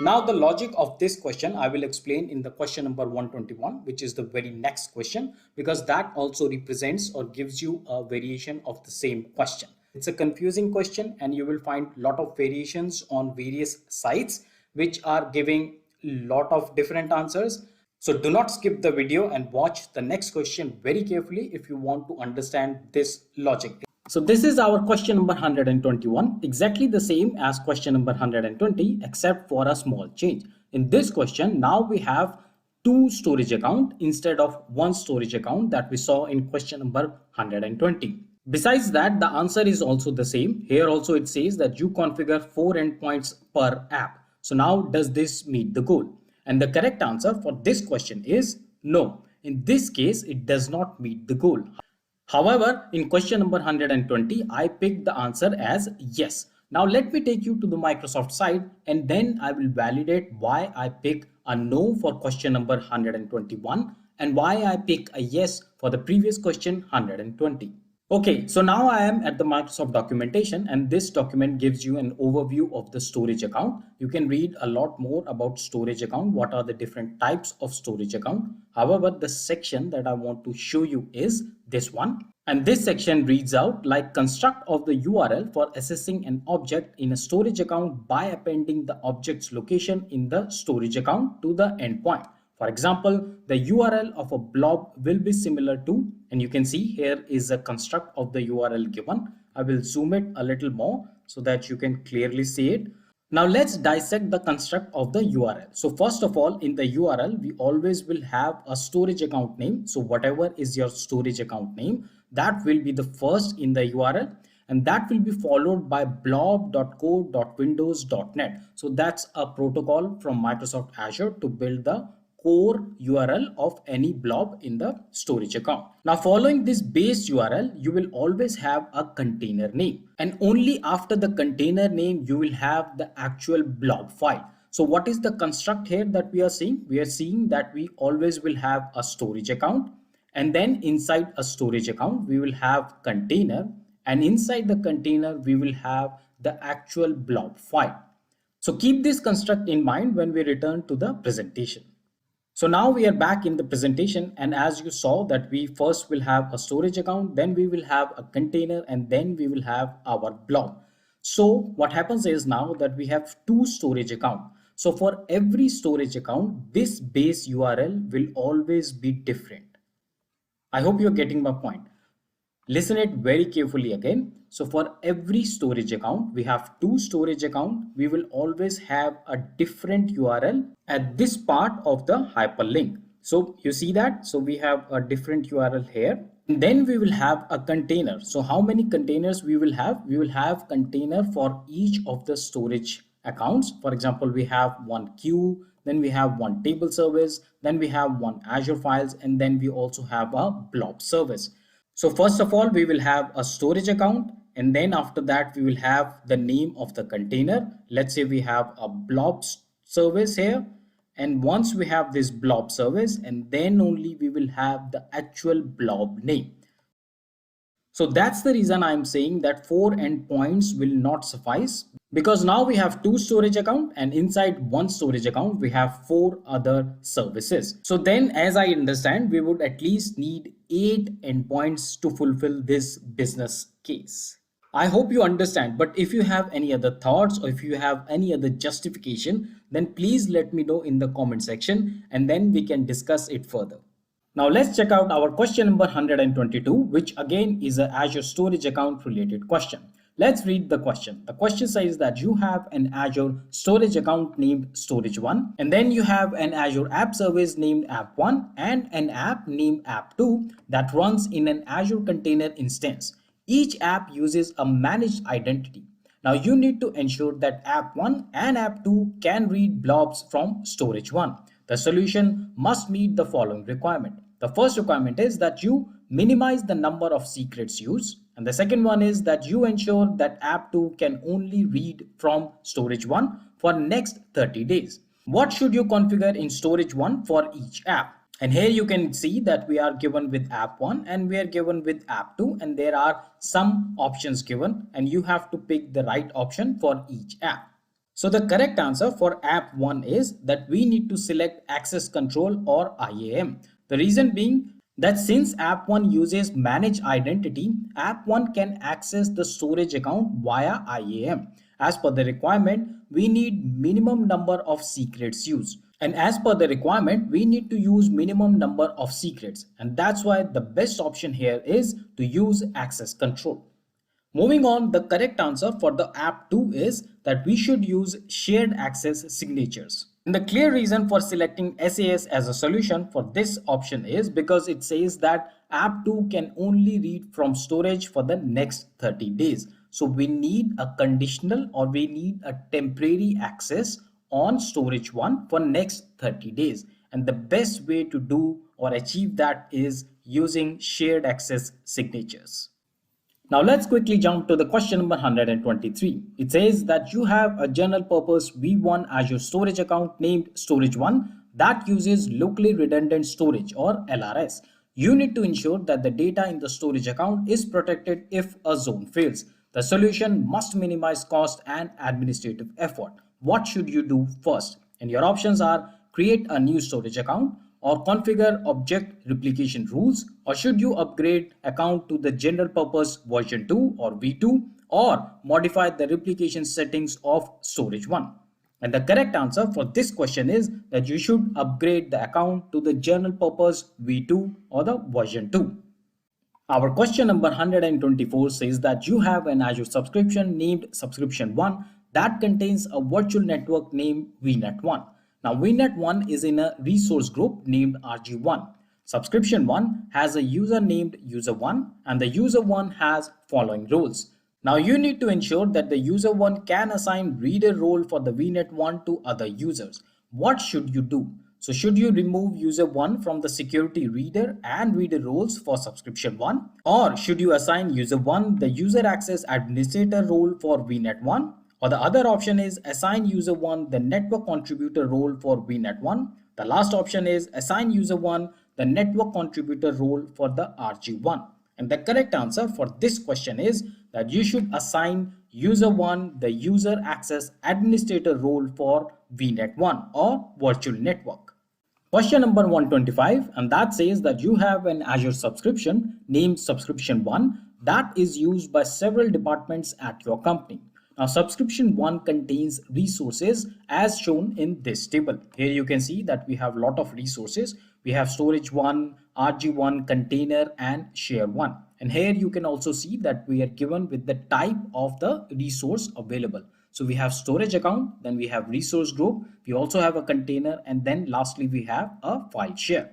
Now the logic of this question I will explain in the question number 121, which is the very next question, because that also represents or gives you a variation of the same question. It's a confusing question and you will find a lot of variations on various sites which are giving a lot of different answers. So do not skip the video and watch the next question very carefully if you want to understand this logic. So this is our question number 121, exactly the same as question number 120 except for a small change. In this question, now we have 2 storage accounts instead of 1 storage account that we saw in question number 120. Besides that, the answer is also the same. Here also it says that you configure 4 endpoints per app. So now does this meet the goal? And the correct answer for this question is no. In this case, it does not meet the goal. However, in question number 120, I picked the answer as yes. Now let me take you to the Microsoft site and then I will validate why I pick a no for question number 121 and why I pick a yes for the previous question 120. Okay, so now I am at the Microsoft documentation and this document gives you an overview of the storage account. You can read a lot more about storage account, what are the different types of storage account. However, the section that I want to show you is this one. And this section reads out like construct of the URL for accessing an object in a storage account by appending the object's location in the storage account to the endpoint. For example, the URL of a blob will be similar to, and you can see here is a construct of the URL given. I will zoom it a little more so that you can clearly see it. Now let's dissect the construct of the URL. So first of all, in the URL, we always will have a storage account name. So whatever is your storage account name, that will be the first in the URL. And that will be followed by blob.co.windows.net. So that's a protocol from Microsoft Azure to build the core URL of any blob in the storage account. Now following this base URL, you will always have a container name, and only after the container name you will have the actual blob file. So what is the construct here that we are seeing? We are seeing that we always will have a storage account, and then inside a storage account we will have container, and inside the container we will have the actual blob file. So keep this construct in mind when we return to the presentation. So now we are back in the presentation, and as you saw that we first will have a storage account, then we will have a container, and then we will have our blob. So what happens is now that we have two storage account. So for every storage account, this base URL will always be different. I hope you're getting my point. Listen it very carefully again. So for every storage account, we have two storage account. We will always have a different URL at this part of the hyperlink. So you see that? So we have a different URL here. And then we will have a container. So how many containers we will have? We will have container for each of the storage accounts. For example, we have one queue, then we have one table service, then we have one Azure files, and then we also have a blob service. So first of all, we will have a storage account, and then after that, we will have the name of the container. Let's say we have a blob service here. And once we have this blob service, and then only we will have the actual blob name. So that's the reason I'm saying that 4 endpoints will not suffice, because now we have two storage account, and inside one storage account we have 4 other services. So then, as I understand, we would at least need 8 endpoints to fulfill this business case. I hope you understand, but if you have any other thoughts or if you have any other justification, then please let me know in the comment section, and then we can discuss it further. Now let's check out our question number 122, which again is an Azure storage account related question. Let's read the question. The question says that you have an Azure storage account named storage1, and then you have an Azure app service named app1 and an app named app2 that runs in an Azure container instance. Each app uses a managed identity. Now you need to ensure that app1 and app2 can read blobs from storage1. The solution must meet the following requirement. The first requirement is that you minimize the number of secrets used. And the second one is that you ensure that app2 can only read from storage1 for next 30 days. What should you configure in storage1 for each app? And here you can see that we are given with app1 and we are given with app2, and there are some options given, and you have to pick the right option for each app. So the correct answer for app 1 is that we need to select access control or IAM. The reason being that since app 1 uses managed identity, app 1 can access the storage account via IAM. As per the requirement, we need minimum number of secrets used. And as per the requirement, we need to use minimum number of secrets. And that's why the best option here is to use access control. Moving on, the correct answer for the app 2 is that we should use shared access signatures. And the clear reason for selecting SAS as a solution for this option is because it says that app 2 can only read from storage for the next 30 days. So we need a conditional or we need a temporary access on storage 1 for next 30 days. And the best way to do or achieve that is using shared access signatures. Now let's quickly jump to the question number 123. It says that you have a general purpose V1 Azure storage account named storage1 that uses locally redundant storage or LRS. You need to ensure that the data in the storage account is protected if a zone fails. The solution must minimize cost and administrative effort. What should you do first? And your options are create a new storage account, or configure object replication rules, or should you upgrade account to the general purpose version 2 or V2, or modify the replication settings of storage 1. And the correct answer for this question is that you should upgrade the account to the general purpose V2 or the version 2. Our question number 124 says that you have an Azure subscription named subscription 1 that contains a virtual network named VNet1. Now VNet1 is in a resource group named RG1. Subscription 1 has a user named user1, and the user1 has following roles. Now you need to ensure that the user1 can assign reader role for the VNet1 to other users. What should you do? So should you remove user1 from the security reader and reader roles for subscription 1? Or should you assign user1 the user access administrator role for VNet1? Or the other option is assign user1 the network contributor role for VNet1. The last option is assign user1 the network contributor role for the RG1. And the correct answer for this question is that you should assign user1 the user access administrator role for VNet1 or virtual network. Question number 125, and that says that you have an Azure subscription named Subscription 1 that is used by several departments at your company. Now, Subscription 1 contains resources as shown in this table. Here you can see that we have a lot of resources. We have Storage 1, RG1, Container, and Share 1. And here you can also see that we are given with the type of the resource available. So we have storage account, then we have resource group, we also have a container, and then lastly we have a file share.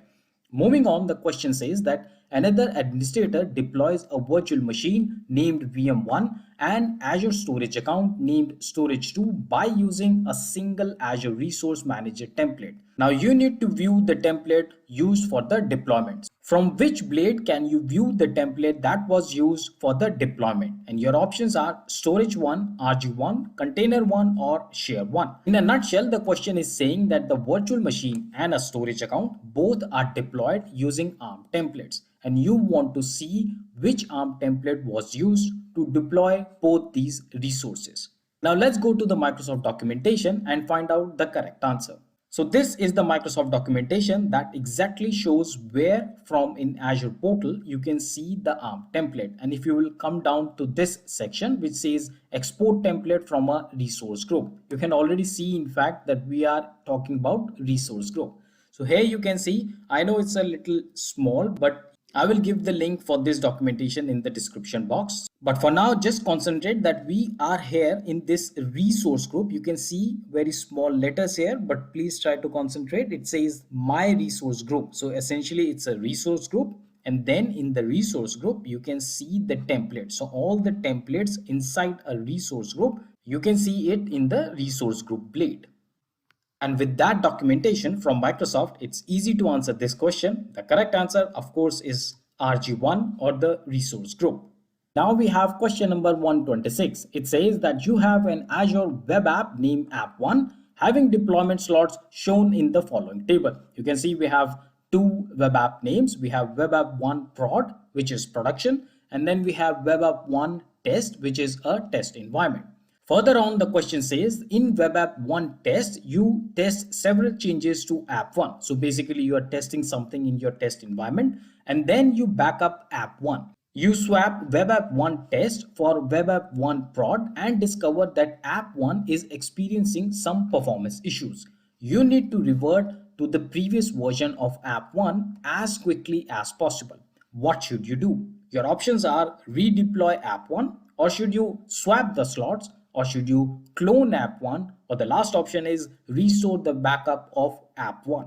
Moving on, the question says that another administrator deploys a virtual machine named VM1 and Azure storage account named Storage2 by using a single Azure Resource Manager template. Now you need to view the template used for the deployments. From which blade can you view the template that was used for the deployment? And your options are Storage 1, RG1, Container 1, or Share 1. In a nutshell, the question is saying that the virtual machine and a storage account both are deployed using ARM templates. And you want to see which ARM template was used to deploy both these resources. Now let's go to the Microsoft documentation and find out the correct answer. So this is the Microsoft documentation that exactly shows where from in Azure Portal you can see the ARM template. And if you will come down to this section which says export template from a resource group, you can already see in fact that we are talking about resource group. So here you can see, I know it's a little small, but I will give the link for this documentation in the description box. But for now, just concentrate that we are here in this resource group. You can see very small letters here, but please try to concentrate. It says my resource group. So essentially it's a resource group. And then in the resource group, you can see the template. So all the templates inside a resource group, you can see it in the resource group blade. And with that documentation from Microsoft, it's easy to answer this question. The correct answer, of course, is RG1 or the resource group. Now we have question number 126. It says that you have an Azure web app named App1 having deployment slots shown in the following table. You can see we have two web app names. We have web app 1 prod, which is production, and then we have web app 1 test, which is a test environment. Further on, the question says in web app 1 test, you test several changes to app 1. So basically you are testing something in your test environment and then you back up app 1. You swap web app 1 test for web app 1 prod and discover that app 1 is experiencing some performance issues. You need to revert to the previous version of app 1 as quickly as possible. What should you do? Your options are redeploy app 1, or should you swap the slots, or should you clone app 1, or the last option is restore the backup of app 1.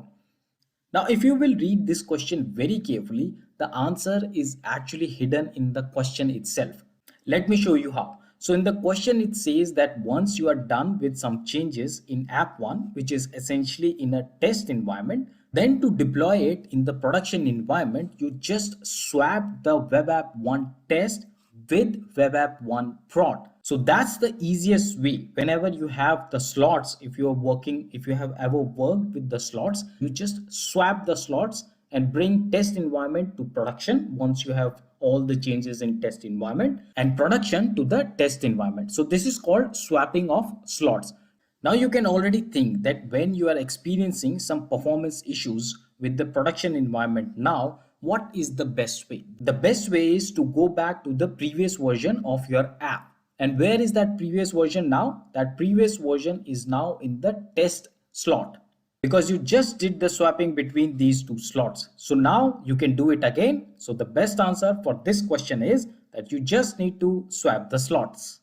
Now, if you will read this question very carefully, the answer is actually hidden in the question itself. Let me show you how. So in the question, it says that once you are done with some changes in app 1, which is essentially in a test environment, then to deploy it in the production environment, you just swap the web app 1 test with web app 1 prod. So that's the easiest way. Whenever you have the slots, if you have ever worked with the slots, you just swap the slots and bring test environment to production once you have all the changes in test environment, and production to the test environment. So this is called swapping of slots. Now you can already think that when you are experiencing some performance issues with the production environment now, what is the best way? The best way is to go back to the previous version of your app. And where is that previous version now? That previous version is now in the test slot, because you just did the swapping between these two slots. So now you can do it again. So the best answer for this question is that you just need to swap the slots.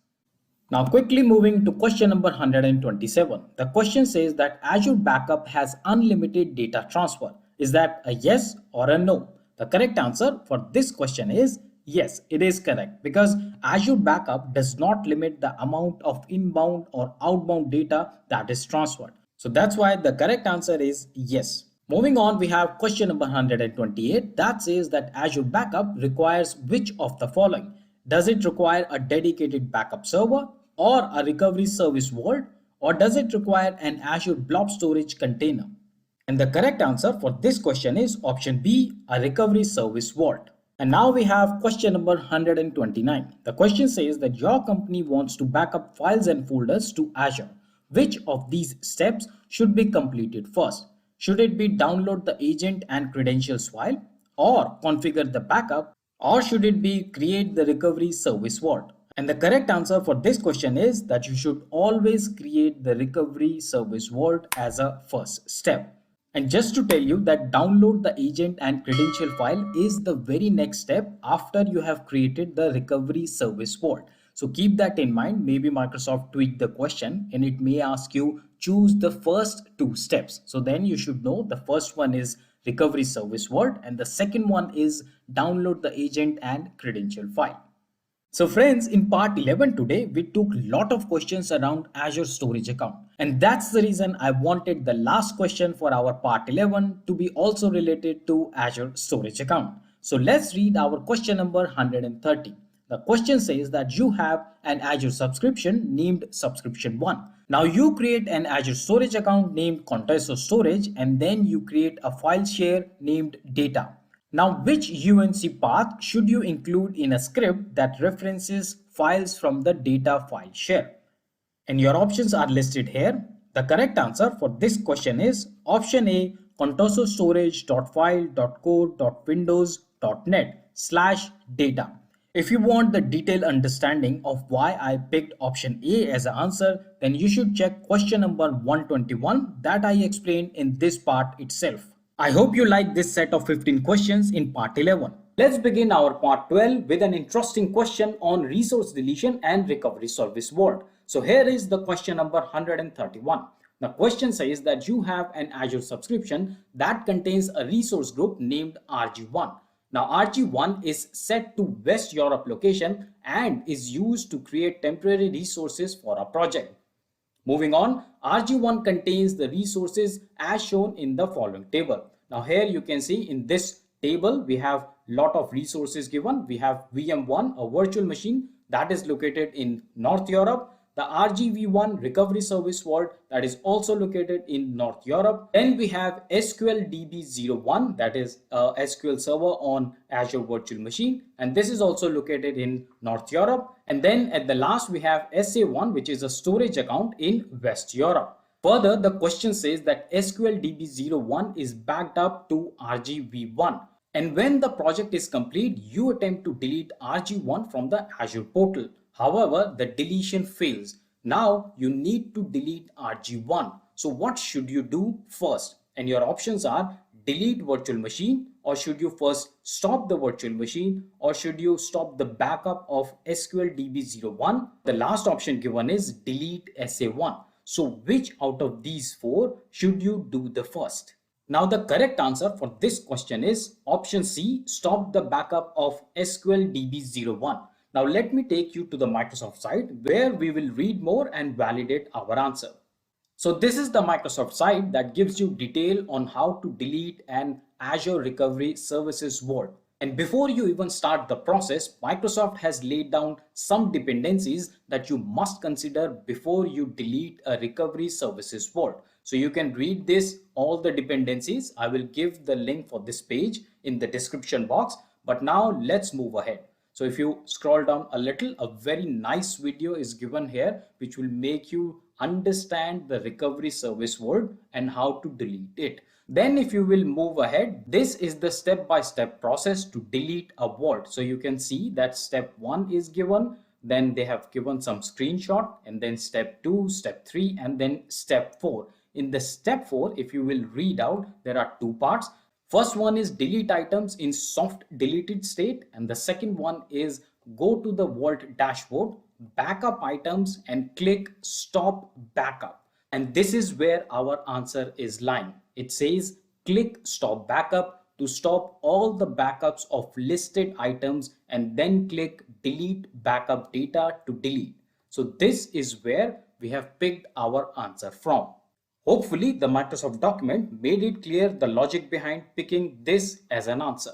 Now quickly moving to question number 127. The question says that Azure Backup has unlimited data transfer. Is that a yes or a no? The correct answer for this question is yes, it is correct, because Azure Backup does not limit the amount of inbound or outbound data that is transferred. So that's why the correct answer is yes. Moving on, we have question number 128 that says that Azure Backup requires which of the following? Does it require a dedicated backup server or a recovery service vault, or does it require an Azure Blob Storage container? And the correct answer for this question is option B, a recovery service vault. And now we have question number 129. The question says that your company wants to back up files and folders to Azure. Which of these steps should be completed first? Should it be download the agent and credentials file, or configure the backup, or should it be create the recovery service vault? And the correct answer for this question is that you should always create the recovery service vault as a first step. And just to tell you that download the agent and credential file is the very next step after you have created the recovery service vault. So keep that in mind. Maybe Microsoft tweaked the question and it may ask you choose the first two steps. So then you should know the first one is recovery service vault and the second one is download the agent and credential file. So friends, in part 11 today, we took a lot of questions around Azure Storage Account. And that's the reason I wanted the last question for our part 11 to be also related to Azure Storage Account. So let's read our question number 130. The question says that you have an Azure subscription named Subscription 1. Now you create an Azure Storage account named Contoso Storage and then you create a file share named Data. Now, which UNC path should you include in a script that references files from the data file share? And your options are listed here. The correct answer for this question is option A, contosostorage.file.core.windows.net/data. If you want the detailed understanding of why I picked option A as an answer, then you should check question number 121 that I explained in this part itself. I hope you like this set of 15 questions in part 11. Let's begin our part 12 with an interesting question on resource deletion and recovery service vault. So here is the question number 131. The question says that you have an Azure subscription that contains a resource group named RG1. Now RG1 is set to West Europe location and is used to create temporary resources for a project. Moving on, RG1 contains the resources as shown in the following table. Now here you can see in this table we have lot of resources given. We have VM1, a virtual machine that is located in North Europe. The RGV1 recovery service vault that is also located in North Europe. Then we have SQLDB01 that is a SQL server on Azure virtual machine and this is also located in North Europe. And then at the last we have SA1 which is a storage account in West Europe. Further, the question says that SQLDB01 is backed up to RGV1. And when the project is complete, you attempt to delete RG1 from the Azure portal. However, the deletion fails. Now you need to delete RG1. So what should you do first? And your options are delete virtual machine, or should you first stop the virtual machine, or should you stop the backup of SQLDB01? The last option given is delete SA1. So which out of these four should you do the first? Now the correct answer for this question is option C, stop the backup of SQLDB01. Now let me take you to the Microsoft site where we will read more and validate our answer. So this is the Microsoft site that gives you detail on how to delete an Azure Recovery Services vault. And before you even start the process, Microsoft has laid down some dependencies that you must consider before you delete a recovery services vault. So you can read this, all the dependencies. I will give the link for this page in the description box. But now let's move ahead. So if you scroll down a little, a very nice video is given here, which will make you understand the recovery service vault and how to delete it. Then if you will move ahead, this is the step-by-step process to delete a vault. So you can see that step 1 is given, then they have given some screenshot, and then step 2, step 3, and then step 4. In the step 4, if you will read out, there are two parts. First one is delete items in soft deleted state, and the second one is go to the vault dashboard, backup items, and click stop backup. And this is where our answer is lying. It says click stop backup to stop all the backups of listed items and then click delete backup data to delete. So this is where we have picked our answer from. Hopefully the Microsoft document made it clear the logic behind picking this as an answer.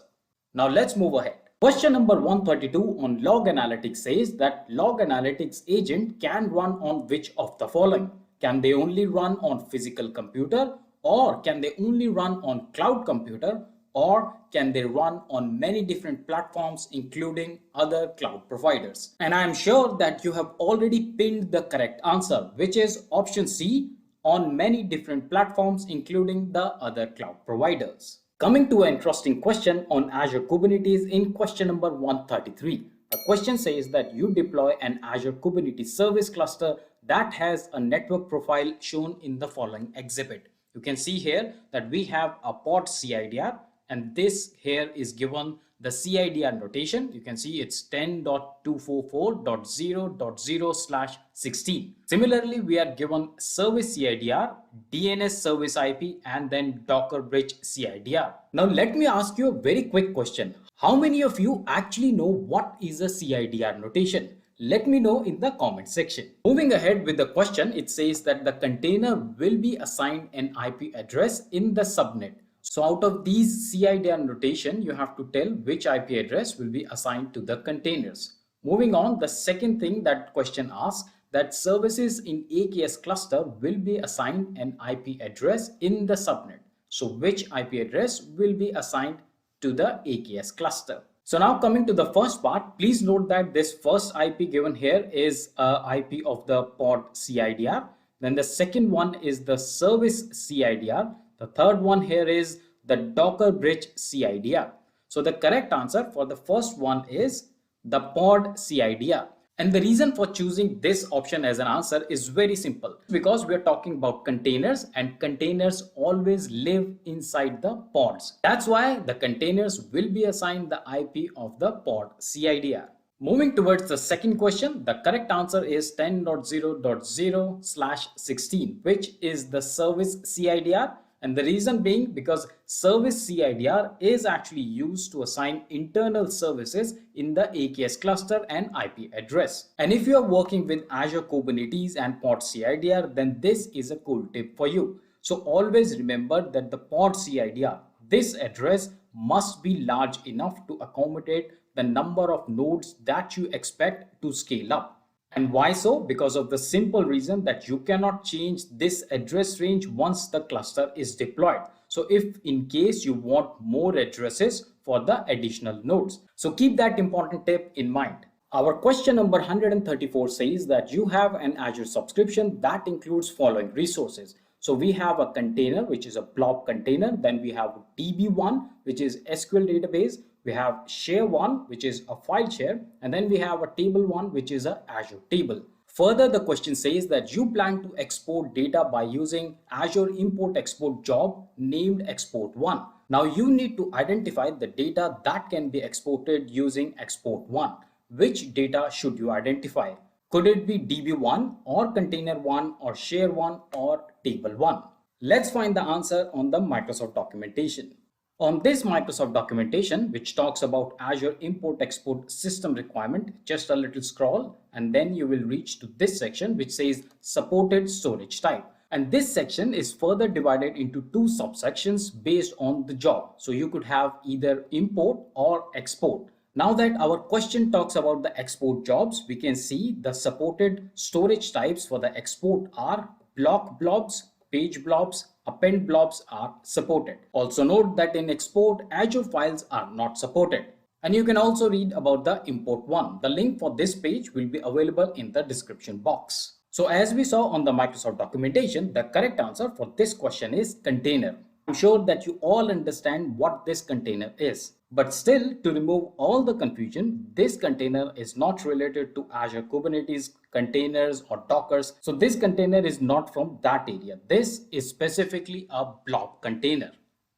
Now let's move ahead. Question number 132 on log analytics says that log analytics agent can run on which of the following? Can they only run on physical computer, or can they only run on cloud computer, or can they run on many different platforms including other cloud providers? And I am sure that you have already pinned the correct answer, which is option C, on many different platforms, including the other cloud providers. Coming to an interesting question on Azure Kubernetes in question number 133. The question says that you deploy an Azure Kubernetes service cluster that has a network profile shown in the following exhibit. You can see here that we have a pod CIDR, and this here is given the CIDR notation. You can see it's 10.244.0.0/16. Similarly, we are given service CIDR, DNS service IP, and then Docker bridge CIDR. Now let me ask you a very quick question. How many of you actually know what is a CIDR notation? Let me know in the comment section. Moving ahead with the question, it says that the container will be assigned an IP address in the subnet. So out of these CIDR notation, you have to tell which IP address will be assigned to the containers. Moving on, the second thing that question asks, that services in AKS cluster will be assigned an IP address in the subnet. So which IP address will be assigned to the AKS cluster? So now coming to the first part, please note that this first IP given here is IP of the pod CIDR. Then the second one is the service CIDR. The third one here is the Docker bridge CIDR. So the correct answer for the first one is the pod CIDR. And the reason for choosing this option as an answer is very simple, because we are talking about containers, and containers always live inside the pods. That's why the containers will be assigned the IP of the pod CIDR. Moving towards the second question, the correct answer is 10.0.0/16, which is the service CIDR. And the reason being because service CIDR is actually used to assign internal services in the AKS cluster and IP address. And if you are working with Azure Kubernetes and pod CIDR, then this is a cool tip for you. So always remember that the pod CIDR, this address must be large enough to accommodate the number of nodes that you expect to scale up. And why so? Because of the simple reason that you cannot change this address range once the cluster is deployed. So if in case you want more addresses for the additional nodes. So keep that important tip in mind. Our question number 134 says that you have an Azure subscription that includes following resources. So we have a container, which is a blob container. Then we have DB1, which is SQL database. We have share1, which is a file share, and then we have a table1, which is a Azure table. Further, the question says that you plan to export data by using Azure import export job named export1. Now you need to identify the data that can be exported using export1. Which data should you identify? Could it be DB1 or container1 or share1 or table1? Let's find the answer on the Microsoft documentation. On this Microsoft documentation, which talks about Azure import export system requirement, just a little scroll and then you will reach to this section which says supported storage type. And this section is further divided into two subsections based on the job. So you could have either import or export. Now that our question talks about the export jobs, we can see the supported storage types for the export are block blobs, page blobs, append blobs are supported. Also note that in export, Azure files are not supported. And you can also read about the import one. The link for this page will be available in the description box. So as we saw on the Microsoft documentation, the correct answer for this question is container. I'm sure that you all understand what this container is. But still, to remove all the confusion, this container is not related to Azure Kubernetes containers or Dockers. So this container is not from that area. This is specifically a blob container.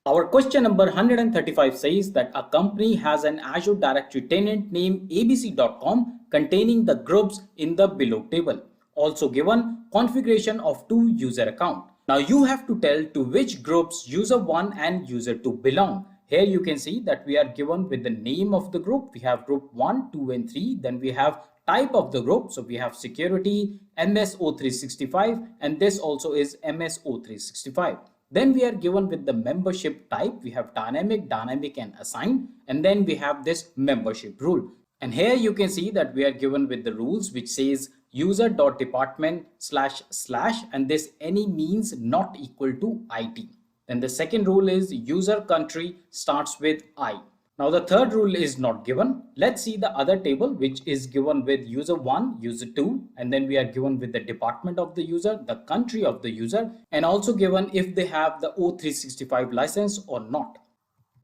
Our question number 135 says that a company has an Azure directory tenant named abc.com containing the groups in the below table. Also given configuration of 2 user account. Now you have to tell to which groups user1 and user2 belong. Here you can see that we are given with the name of the group. We have group 1, 2 and 3. Then we have type of the group. So we have security, MS-O365, and this also is MS-O365. Then we are given with the membership type. We have dynamic and assign. And then we have this membership rule. And here you can see that we are given with the rules which says user.department / and this any means not equal to IT. Then the second rule is user country starts with I. Now the third rule is not given. Let's see the other table, which is given with user 1, user 2, and then we are given with the department of the user, the country of the user, and also given if they have the O365 license or not.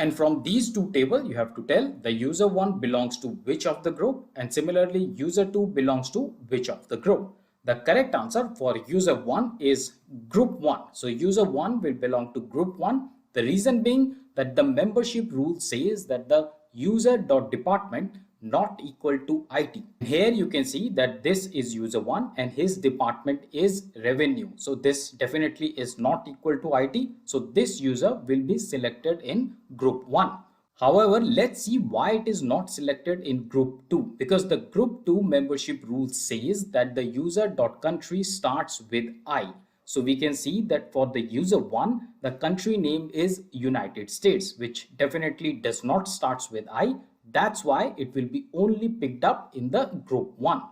And from these two tables, you have to tell the user 1 belongs to which of the group, and similarly user 2 belongs to which of the group. The correct answer for user 1 is group 1. So user 1 will belong to group 1. The reason being that the membership rule says that the user.department not equal to IT. Here you can see that this is user 1 and his department is revenue. So this definitely is not equal to IT. So this user will be selected in group 1. However, let's see why it is not selected in group 2, because the group 2 membership rule says that the user.country starts with I. So we can see that for the user 1, the country name is United States, which definitely does not start with I. That's why it will be only picked up in the group 1.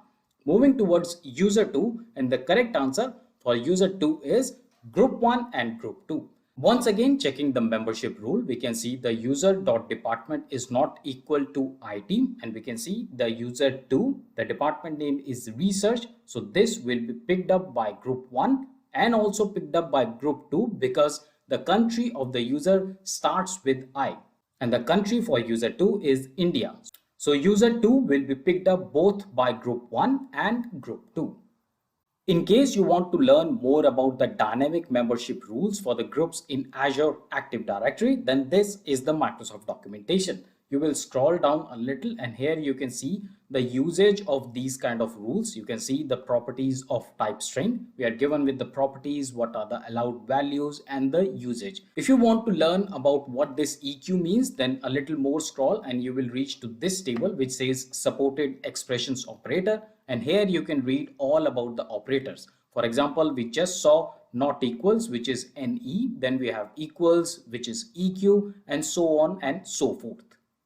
Moving towards user 2, and the correct answer for user 2 is group 1 and group 2. Once again, checking the membership rule, we can see the user.department is not equal to IT, and we can see the user 2, the department name is research. So this will be picked up by group 1 and also picked up by group 2 because the country of the user starts with I, and the country for user 2 is India. So user 2 will be picked up both by group 1 and group 2. In case you want to learn more about the dynamic membership rules for the groups in Azure Active Directory, then this is the Microsoft documentation. You will scroll down a little and here you can see the usage of these kind of rules. You can see the properties of type string. We are given with the properties, what are the allowed values and the usage. If you want to learn about what this EQ means, then a little more scroll and you will reach to this table which says supported expressions operator. And here you can read all about the operators. For example, we just saw not equals, which is NE. Then we have equals, which is EQ, and so on and so forth.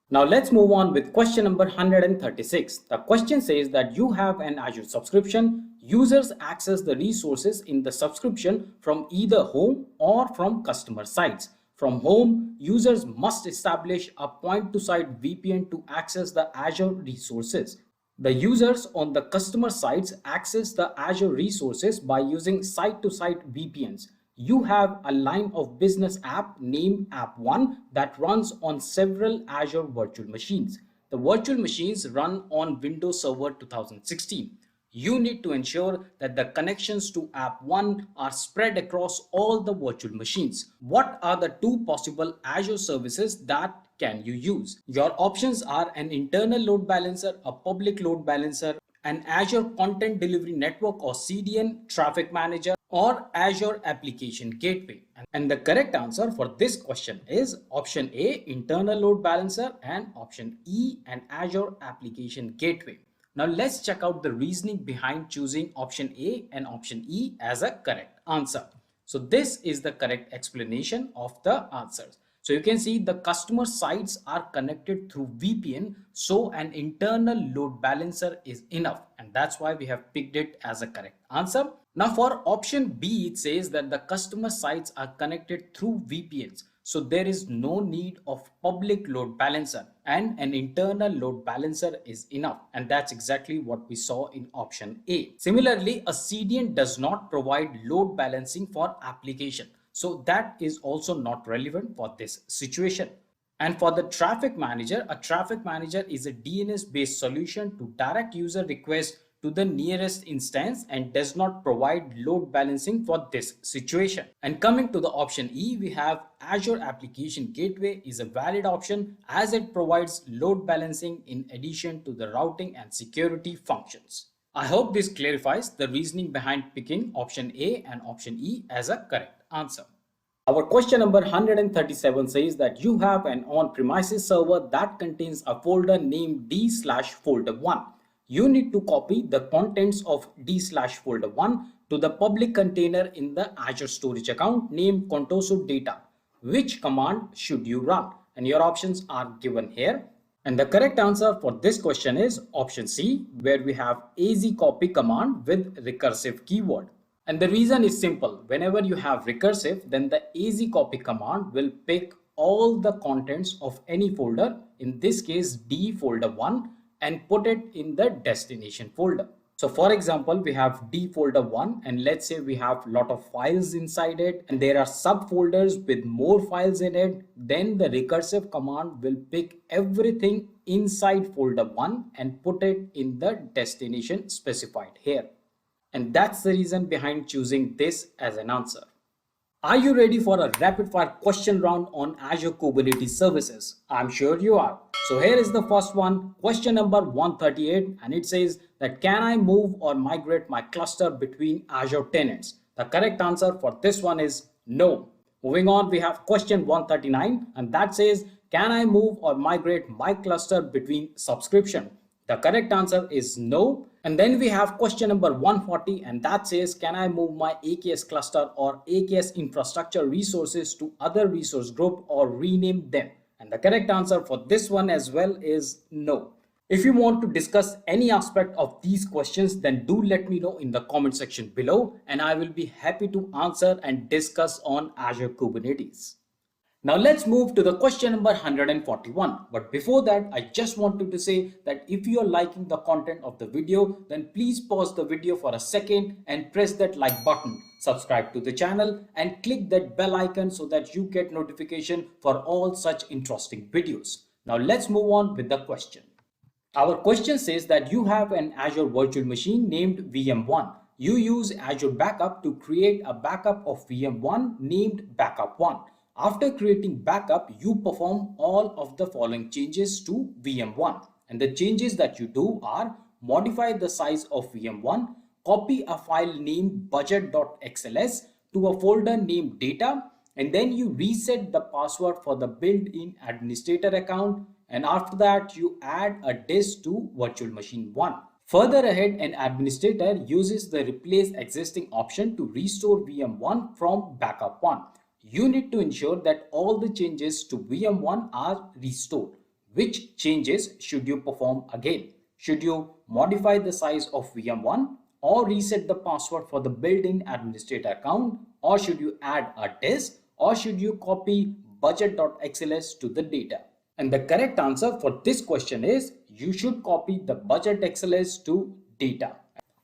Now let's move on with question number 136. The question says that you have an Azure subscription. Users access the resources in the subscription from either home or from customer sites. From home, users must establish a point-to-site VPN to access the Azure resources. The users on the customer sites access the Azure resources by using site-to-site VPNs. You have a line of business app named App1 that runs on several Azure virtual machines. The virtual machines run on Windows Server 2016. You need to ensure that the connections to App1 are spread across all the virtual machines. What are the two possible Azure services that can you use? Your options are an internal load balancer, a public load balancer, an Azure Content Delivery Network or CDN traffic manager, or Azure Application Gateway. And the correct answer for this question is option A, internal load balancer, and option E, an Azure Application Gateway. Now let's check out the reasoning behind choosing option A and option E as a correct answer. So this is the correct explanation of the answers. So you can see the customer sites are connected through VPN, so an internal load balancer is enough, and that's why we have picked it as a correct answer. Now for option B, it says that the customer sites are connected through VPNs, so there is no need of public load balancer and an internal load balancer is enough, and that's exactly what we saw in option A. Similarly, a CDN does not provide load balancing for application. So that is also not relevant for this situation. And for the traffic manager, a traffic manager is a DNS based solution to direct user requests to the nearest instance and does not provide load balancing for this situation. And coming to the option E, we have Azure Application Gateway is a valid option as it provides load balancing in addition to the routing and security functions. I hope this clarifies the reasoning behind picking option A and option E as a correct answer. Our question number 137 says that you have an on-premises server that contains a folder named d/folder1. You need to copy the contents of d/folder1 to the public container in the Azure storage account named Contoso Data. Which command should you run? And your options are given here. And the correct answer for this question is option C, where we have azcopy command with recursive keyword. And the reason is simple. Whenever you have recursive, then the azcopy command will pick all the contents of any folder, in this case D folder 1, and put it in the destination folder. So for example, we have D folder 1 and let's say we have a lot of files inside it and there are subfolders with more files in it. Then the recursive command will pick everything inside folder 1 and put it in the destination specified here. And that's the reason behind choosing this as an answer. Are you ready for a rapid fire question round on Azure Kubernetes services? I'm sure you are. So here is the first one, question number 138, and it says that can I move or migrate my cluster between Azure tenants? The correct answer for this one is no. Moving on, we have question 139, and that says can I move or migrate my cluster between subscription? The correct answer is no. And then we have question number 140, and that says can I move my AKS cluster or AKS infrastructure resources to other resource group or rename them? And the correct answer for this one as well is no. If you want to discuss any aspect of these questions, then do let me know in the comment section below and I will be happy to answer and discuss on Azure Kubernetes. Now let's move to the question number 141. But before that, I just wanted to say that if you are liking the content of the video, then please pause the video for a second and press that like button. Subscribe to the channel and click that bell icon so that you get notification for all such interesting videos. Now let's move on with the question. Our question says that you have an Azure virtual machine named VM1. You use Azure Backup to create a backup of VM1 named Backup1. After creating backup, you perform all of the following changes to VM1. And the changes that you do are modify the size of VM1, copy a file named budget.xls to a folder named data, and then you reset the password for the built-in administrator account. And after that, you add a disk to virtual machine 1. Further ahead, an administrator uses the replace existing option to restore VM1 from backup 1. You need to ensure that all the changes to VM1 are restored. Which changes should you perform again? Should you modify the size of VM1 or reset the password for the built-in administrator account, or should you add a disk, or should you copy budget.xls to the data? And the correct answer for this question is you should copy the budget.xls to data.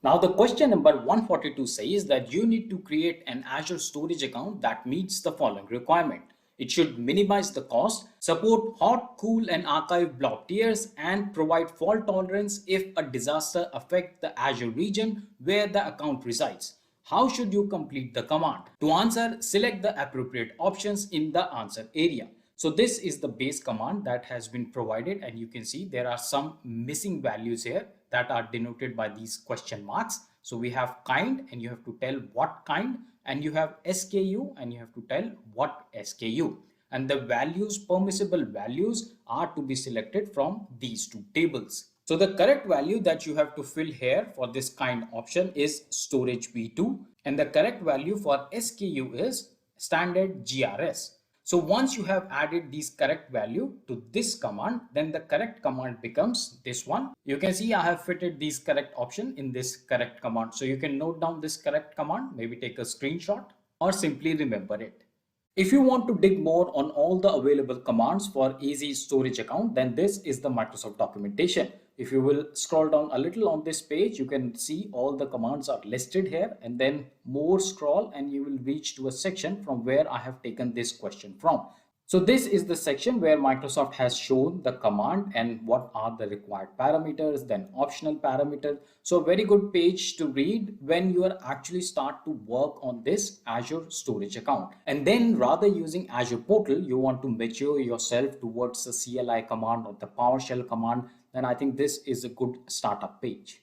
Now the question number 142 says that you need to create an Azure storage account that meets the following requirement. It should minimize the cost, support hot, cool and archive block tiers, and provide fault tolerance if a disaster affects the Azure region where the account resides. How should you complete the command? To answer, select the appropriate options in the answer area. So this is the base command that has been provided, and you can see there are some missing values here that are denoted by these question marks. So we have kind and you have to tell what kind, and you have SKU and you have to tell what SKU. And the values, permissible values, are to be selected from these two tables. So the correct value that you have to fill here for this kind option is storage v2, and the correct value for SKU is standard GRS. So once you have added these correct value to this command, then the correct command becomes this one. You can see I have fitted these correct option in this correct command. So you can note down this correct command, maybe take a screenshot or simply remember it. If you want to dig more on all the available commands for AZ storage account, then this is the Microsoft documentation. If you will scroll down a little on this page, you can see all the commands are listed here, and then more scroll and you will reach to a section from where I have taken this question from. So this is the section where Microsoft has shown the command and what are the required parameters, then optional parameters. So a very good page to read when you are actually start to work on this Azure storage account. And then rather using Azure Portal, you want to mature yourself towards the CLI command or the PowerShell command, then I think this is a good startup page.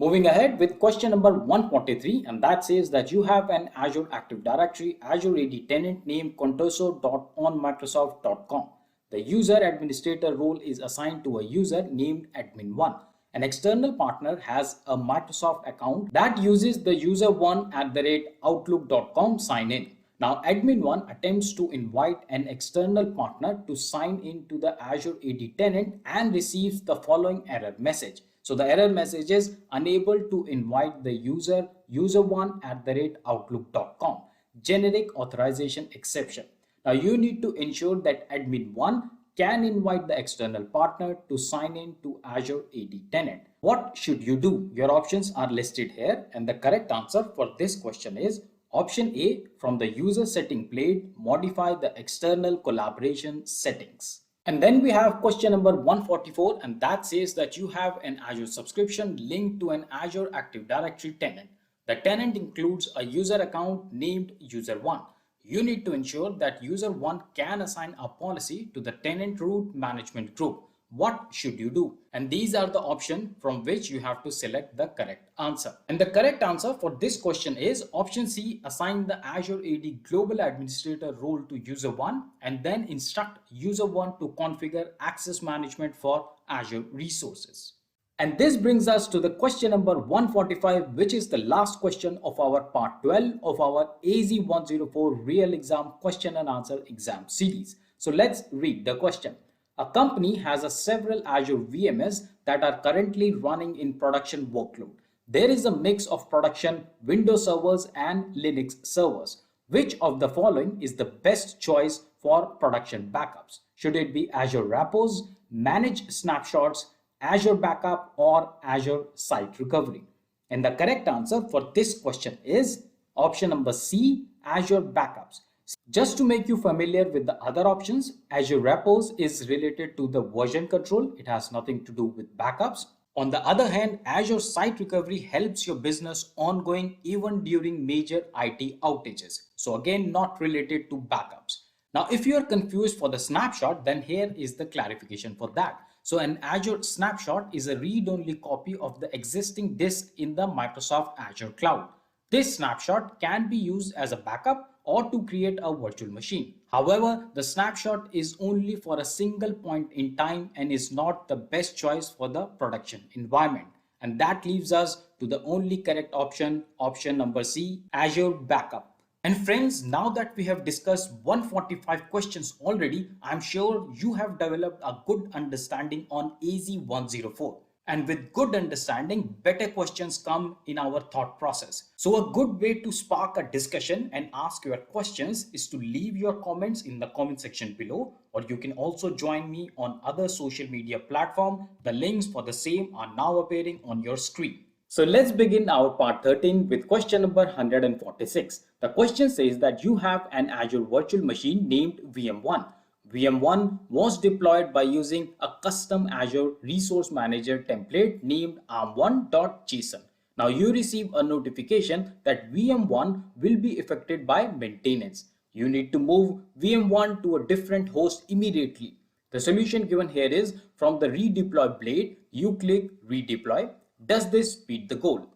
Moving ahead with question number 143, and that says that you have an Azure Active Directory Azure AD tenant named contoso.onmicrosoft.com. The user administrator role is assigned to a user named admin1. An external partner has a Microsoft account that uses the user1@outlook.com sign in. Now admin1 attempts to invite an external partner to sign in to the Azure AD tenant and receives the following error message. So the error message is unable to invite the user1@outlook.com. Generic authorization exception. Now you need to ensure that admin 1 can invite the external partner to sign in to Azure AD tenant. What should you do? Your options are listed here, and the correct answer for this question is option A. From the user setting blade, modify the external collaboration settings. And then we have question number 144, and that says that you have an Azure subscription linked to an Azure Active Directory tenant. The tenant includes a user account named user1. You need to ensure that user1 can assign a policy to the tenant root management group. What should you do? And these are the options from which you have to select the correct answer. And the correct answer for this question is option C. Assign the Azure AD Global Administrator role to user1 and then instruct user1 to configure access management for Azure resources. And this brings us to the question number 145, which is the last question of our part 12 of our AZ-104 real exam question and answer exam series. So let's read the question. A company has several Azure VMS that are currently running in production workload. There is a mix of production Windows servers and Linux servers. Which of the following is the best choice for production backups? Should it be Azure Repos, Managed Snapshots, Azure Backup, or Azure Site Recovery? And the correct answer for this question is option number C, Azure Backups. Just to make you familiar with the other options, Azure Repos is related to the version control. It has nothing to do with backups. On the other hand, Azure Site Recovery helps your business ongoing even during major IT outages. So again, not related to backups. Now, if you are confused for the snapshot, then here is the clarification for that. So an Azure snapshot is a read-only copy of the existing disk in the Microsoft Azure cloud. This snapshot can be used as a backup or to create a virtual machine. However, the snapshot is only for a single point in time and is not the best choice for the production environment. And that leaves us to the only correct option, option number C, Azure Backup. And friends, now that we have discussed 145 questions already, I'm sure you have developed a good understanding on AZ-104. And with good understanding, better questions come in our thought process. So a good way to spark a discussion and ask your questions is to leave your comments in the comment section below, or you can also join me on other social media platforms. The links for the same are now appearing on your screen. So let's begin our part 13 with question number 146. The question says that you have an Azure virtual machine named VM1. VM1 was deployed by using a custom Azure Resource Manager template named arm1.json. Now you receive a notification that VM1 will be affected by maintenance. You need to move VM1 to a different host immediately. The solution given here is from the redeploy blade, you click redeploy. Does this meet the goal?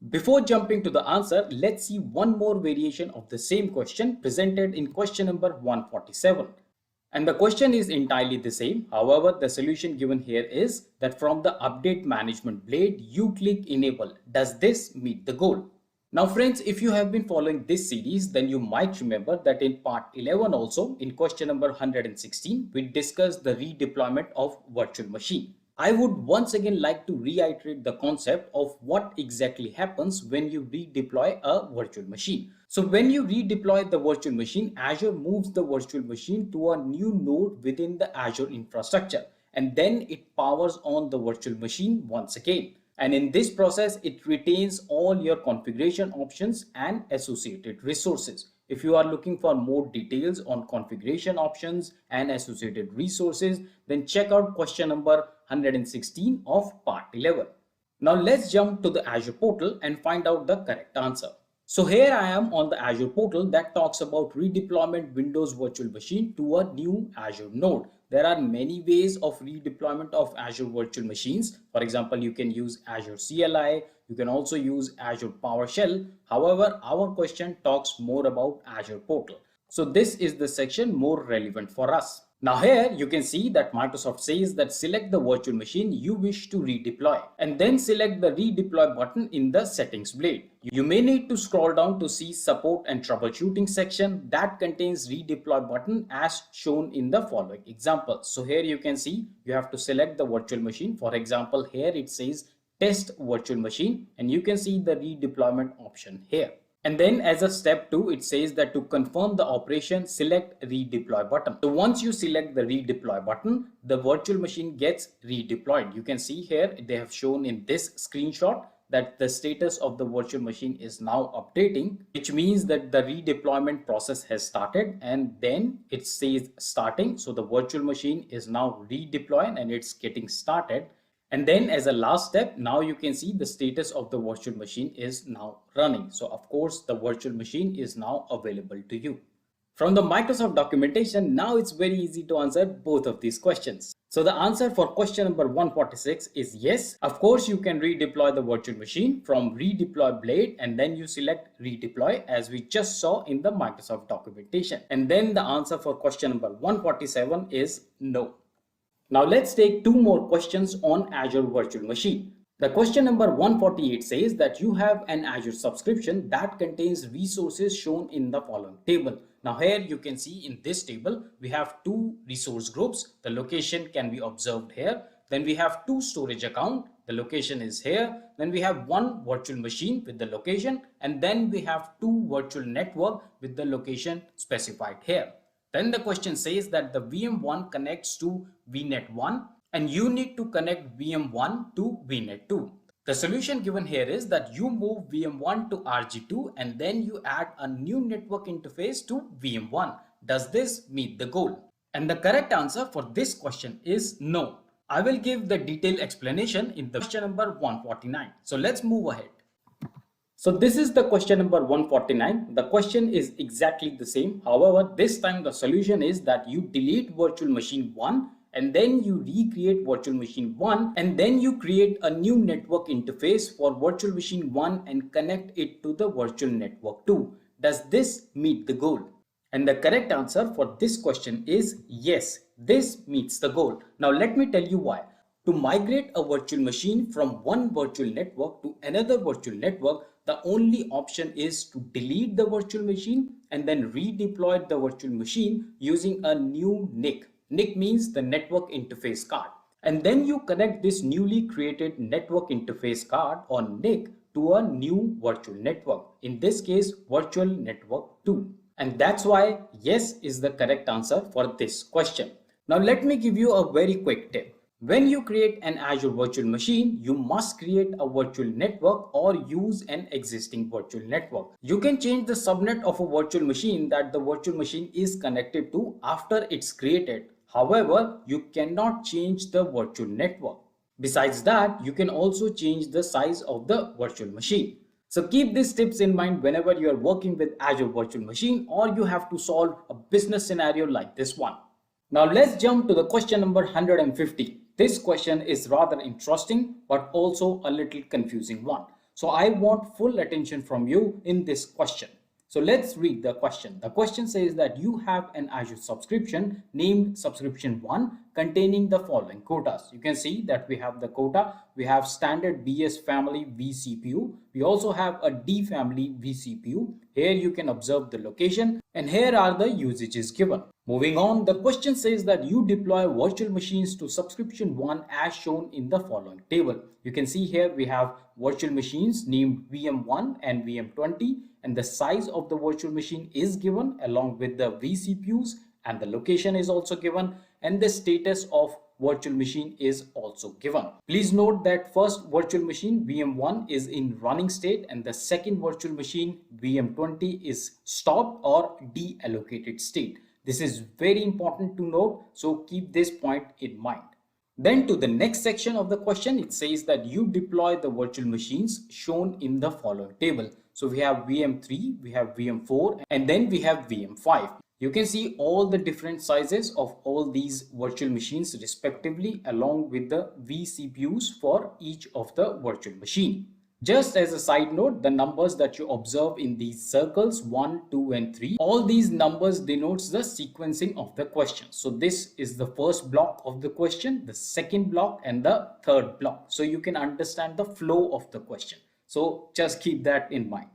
Before jumping to the answer, let's see one more variation of the same question presented in question number 147. And the question is entirely the same. However, the solution given here is that from the update management blade, you click enable. Does this meet the goal? Now friends, if you have been following this series, then you might remember that in part 11 also, in question number 116, we discussed the redeployment of virtual machine. I would once again like to reiterate the concept of what exactly happens when you redeploy a virtual machine. So when you redeploy the virtual machine, Azure moves the virtual machine to a new node within the Azure infrastructure, and then it powers on the virtual machine once again. And in this process, it retains all your configuration options and associated resources. If you are looking for more details on configuration options and associated resources, then check out question number 116 of part 11. Now let's jump to the Azure portal and find out the correct answer. So here I am on the Azure portal that talks about redeployment Windows virtual machine to a new Azure node. There are many ways of redeployment of Azure virtual machines. For example, you can use Azure CLI. You can also use Azure PowerShell. However, our question talks more about Azure portal. So this is the section more relevant for us. Now here you can see that Microsoft says that select the virtual machine you wish to redeploy and then select the redeploy button in the settings blade. You may need to scroll down to see support and troubleshooting section that contains redeploy button as shown in the following example. So here you can see you have to select the virtual machine. For example, here it says test virtual machine and you can see the redeployment option here. And then as a step 2, it says that to confirm the operation, select redeploy button. So once you select the redeploy button, the virtual machine gets redeployed. You can see here they have shown in this screenshot that the status of the virtual machine is now updating, which means that the redeployment process has started, and then it says starting. So the virtual machine is now redeploying and it's getting started. And then as a last step, now you can see the status of the virtual machine is now running. So of course, the virtual machine is now available to you. From the Microsoft documentation, now it's very easy to answer both of these questions. So the answer for question number 146 is yes. Of course, you can redeploy the virtual machine from redeploy blade, and then you select redeploy as we just saw in the Microsoft documentation. And then the answer for question number 147 is no. Now let's take two more questions on Azure Virtual Machine. The question number 148 says that you have an Azure subscription that contains resources shown in the following table. Now here you can see in this table, we have two resource groups. The location can be observed here. Then we have two storage account. The location is here. Then we have one virtual machine with the location. And then we have two virtual network with the location specified here. Then the question says that the VM1 connects to VNet1 and you need to connect VM1 to VNet2. The solution given here is that you move VM1 to RG2 and then you add a new network interface to VM1. Does this meet the goal? And the correct answer for this question is no. I will give the detailed explanation in the question number 149. So let's move ahead. So this is the question number 149. The question is exactly the same. However, this time the solution is that you delete virtual machine 1 and then you recreate virtual machine 1 and then you create a new network interface for virtual machine 1 and connect it to the virtual network 2. Does this meet the goal? And the correct answer for this question is yes, this meets the goal. Now let me tell you why. To migrate a virtual machine from one virtual network to another virtual network, the only option is to delete the virtual machine and then redeploy the virtual machine using a new NIC. NIC means the network interface card. And then you connect this newly created network interface card or NIC to a new virtual network. In this case, virtual network 2. And that's why yes is the correct answer for this question. Now let me give you a very quick tip. When you create an Azure virtual machine, you must create a virtual network or use an existing virtual network. You can change the subnet of a virtual machine that the virtual machine is connected to after it's created. However, you cannot change the virtual network. Besides that, you can also change the size of the virtual machine. So keep these tips in mind whenever you are working with Azure virtual machine or you have to solve a business scenario like this one. Now let's jump to the question number 150. This question is rather interesting but also a little confusing one. So I want full attention from you in this question. So let's read the question. The question says that you have an Azure subscription named subscription 1 containing the following quotas. You can see that we have the quota. We have standard BS family vCPU. We also have a D family vCPU. Here you can observe the location and here are the usages given. Moving on, the question says that you deploy virtual machines to subscription 1 as shown in the following table. You can see here we have virtual machines named VM1 and VM20 and the size of the virtual machine is given along with the vCPUs and the location is also given and the status of virtual machine is also given. Please note that first virtual machine VM1 is in running state and the second virtual machine VM20 is stopped or deallocated state. This is very important to note, so keep this point in mind. Then to the next section of the question, it says that you deploy the virtual machines shown in the following table. So we have VM3, we have VM4, and then we have VM5. You can see all the different sizes of all these virtual machines respectively along with the vCPUs for each of the virtual machine. Just as a side note, the numbers that you observe in these circles 1, 2 and 3, all these numbers denotes the sequencing of the question. So this is the first block of the question, the second block and the third block. So you can understand the flow of the question. So just keep that in mind.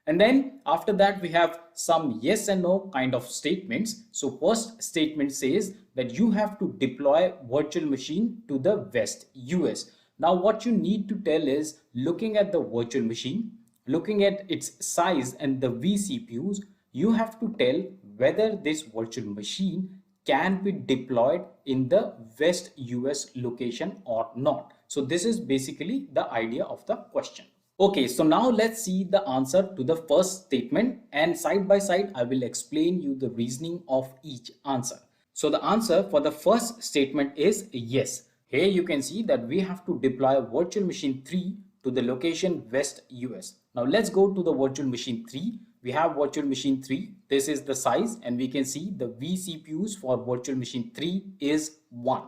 And then after that we have some yes and no kind of statements. So first statement says that you have to deploy virtual machine to the West US. Now what you need to tell is looking at the virtual machine, looking at its size and the vCPUs, you have to tell whether this virtual machine can be deployed in the West US location or not. So this is basically the idea of the question. Okay, so now let's see the answer to the first statement, and side by side I will explain you the reasoning of each answer. So the answer for the first statement is yes. Here you can see that we have to deploy virtual machine 3 to the location West US. Now let's go to the virtual machine 3. We have virtual machine 3. This is the size, and we can see the vCPUs for virtual machine 3 is 1.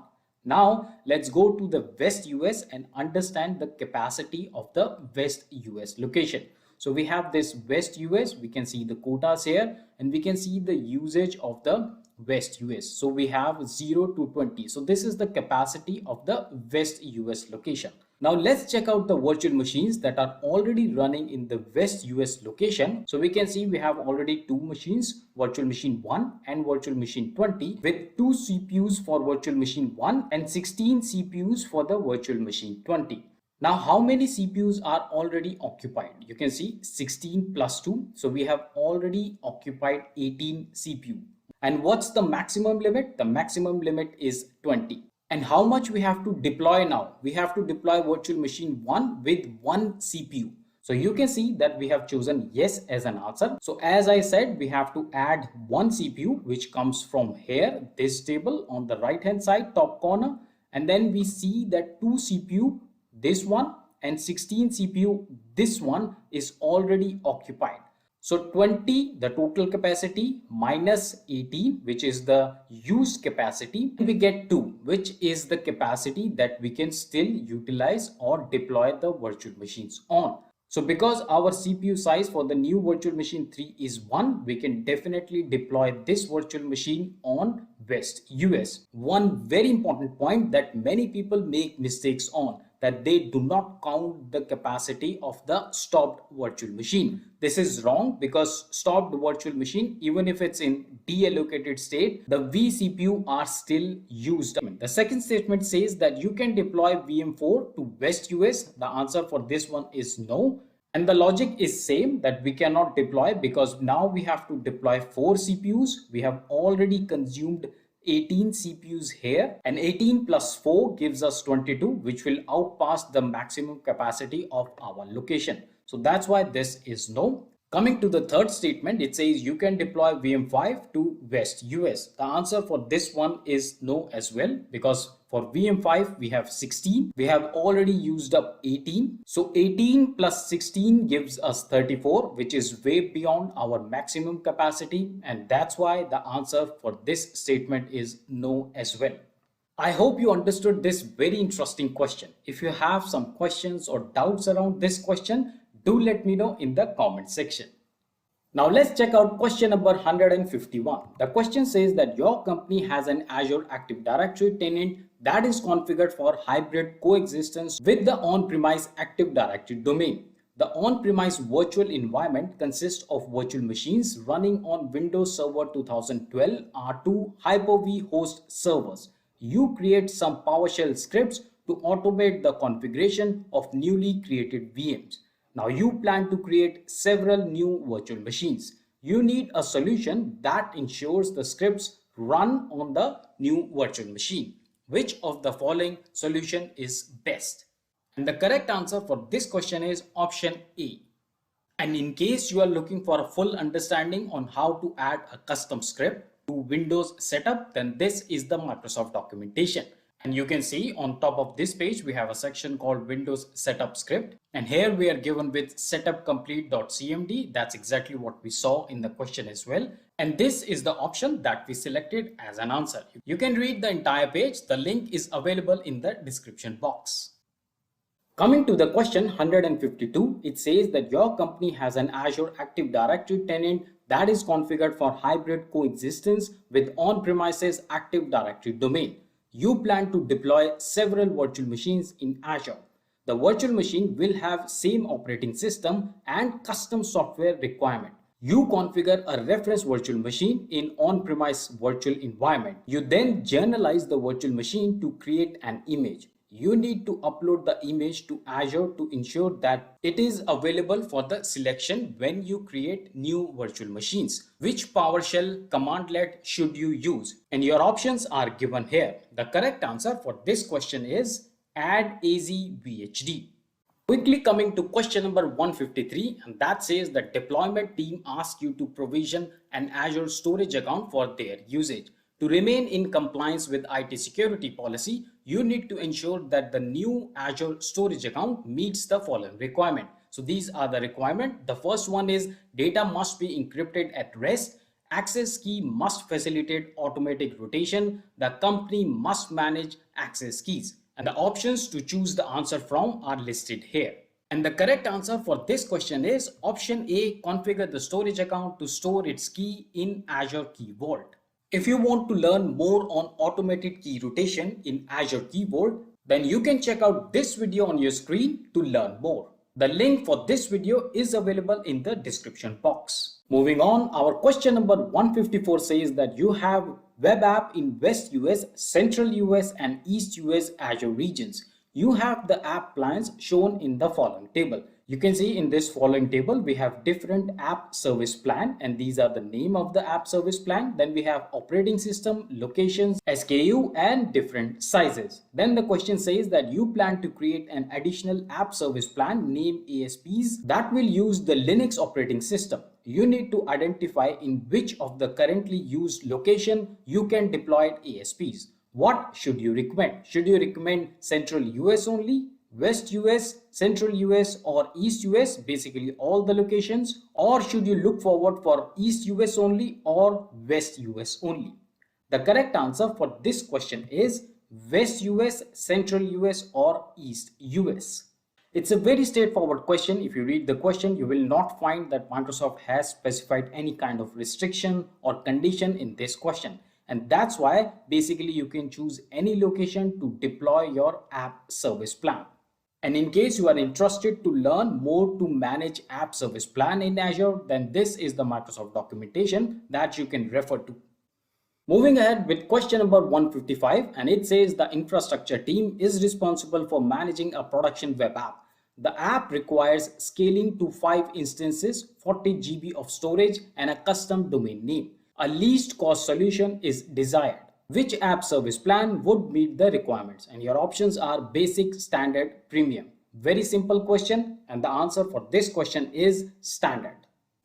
Now let's go to the West US and understand the capacity of the West US location. So we have this West US, we can see the quotas here, and we can see the usage of the West US. So we have 0 to 20. So this is the capacity of the West US location. Now let's check out the virtual machines that are already running in the West US location. So we can see we have already 2 machines, virtual machine 1 and virtual machine 20, with 2 CPUs for virtual machine 1 and 16 CPUs for the virtual machine 20. Now how many CPUs are already occupied? You can see 16 plus 2. So we have already occupied 18 CPU. And what's the maximum limit? The maximum limit is 20. And how much we have to deploy now? We have to deploy virtual machine 1 with 1 CPU. So you can see that we have chosen yes as an answer. So as I said, we have to add 1 CPU, which comes from here, this table on the right hand side, top corner. And then we see that 2 CPU, this one, and 16 CPU, this one is already occupied. So 20, the total capacity, minus 18, which is the used capacity, we get 2, which is the capacity that we can still utilize or deploy the virtual machines on. So because our CPU size for the new virtual machine 3 is 1, we can definitely deploy this virtual machine on West US. One very important point that many people make mistakes on, that they do not count the capacity of the stopped virtual machine. This is wrong, because stopped virtual machine, even if it's in deallocated state, the vCPU are still used. The second statement says that you can deploy VM4 to West US. The answer for this one is no. And the logic is same, that we cannot deploy because now we have to deploy 4 CPUs. We have already consumed 18 CPUs here, and 18 plus 4 gives us 22, which will outpass the maximum capacity of our location. So that's why this is no. Coming to the third statement, it says you can deploy VM5 to West US. The answer for this one is no as well, because for VM5 we have 16. We have already used up 18. So 18 plus 16 gives us 34, which is way beyond our maximum capacity. And that's why the answer for this statement is no as well. I hope you understood this very interesting question. If you have some questions or doubts around this question, do let me know in the comment section. Now let's check out question number 151. The question says that your company has an Azure Active Directory tenant that is configured for hybrid coexistence with the on-premise Active Directory domain. The on-premise virtual environment consists of virtual machines running on Windows Server 2012 R2 Hyper-V host servers. You create some PowerShell scripts to automate the configuration of newly created VMs. Now you plan to create several new virtual machines. You need a solution that ensures the scripts run on the new virtual machine. Which of the following solution is best? And the correct answer for this question is option A. And in case you are looking for a full understanding on how to add a custom script to Windows setup, then this is the Microsoft documentation. And you can see on top of this page, we have a section called Windows Setup Script. And here we are given with setupcomplete.cmd. That's exactly what we saw in the question as well. And this is the option that we selected as an answer. You can read the entire page. The link is available in the description box. Coming to the question 152, it says that your company has an Azure Active Directory tenant that is configured for hybrid coexistence with on-premises Active Directory domain. You plan to deploy several virtual machines in Azure. The virtual machine will have same operating system and custom software requirement. You configure a reference virtual machine in on-premise virtual environment. You then generalize the virtual machine to create an image. you need to upload the image to Azure to ensure that it is available for the selection when you create new virtual machines. Which PowerShell commandlet should you use? And your options are given here. The correct answer for this question is add AZ-VHD. Quickly coming to question number 153, and that says the deployment team asks you to provision an Azure storage account for their usage. To remain in compliance with IT security policy, you need to ensure that the new Azure storage account meets the following requirement. So these are the requirements. The first one is data must be encrypted at rest. Access key must facilitate automatic rotation. The company must manage access keys. And the options to choose the answer from are listed here. And the correct answer for this question is option A, configure the storage account to store its key in Azure Key Vault. If you want to learn more on automated key rotation in Azure Key Vault, then you can check out this video on your screen to learn more. The link for this video is available in the description box. Moving on, our question number 154 says that you have web app in West US, Central US and East US Azure regions. You have the app plans shown in the following table. You can see in this following table, we have different app service plan, and these are the name of the app service plan. Then we have operating system, locations, SKU and different sizes. Then the question says that you plan to create an additional app service plan named ASPs that will use the Linux operating system. You need to identify in which of the currently used location you can deploy ASPs. What should you recommend? Should you recommend Central US only, West US, Central US or East US, basically all the locations, or should you look forward for East US only or West US only? The correct answer for this question is West US, Central US or East US. It's a very straightforward question. If you read the question, you will not find that Microsoft has specified any kind of restriction or condition in this question. And that's why basically you can choose any location to deploy your app service plan. And in case you are interested to learn more to manage app service plan in Azure, then this is the Microsoft documentation that you can refer to. Moving ahead with question number 155, and it says the infrastructure team is responsible for managing a production web app. The app requires scaling to 5 instances, 40 GB of storage and a custom domain name. A least cost solution is desired. Which app service plan would meet the requirements? And your options are basic, standard, premium. Very simple question, and the answer for this question is standard.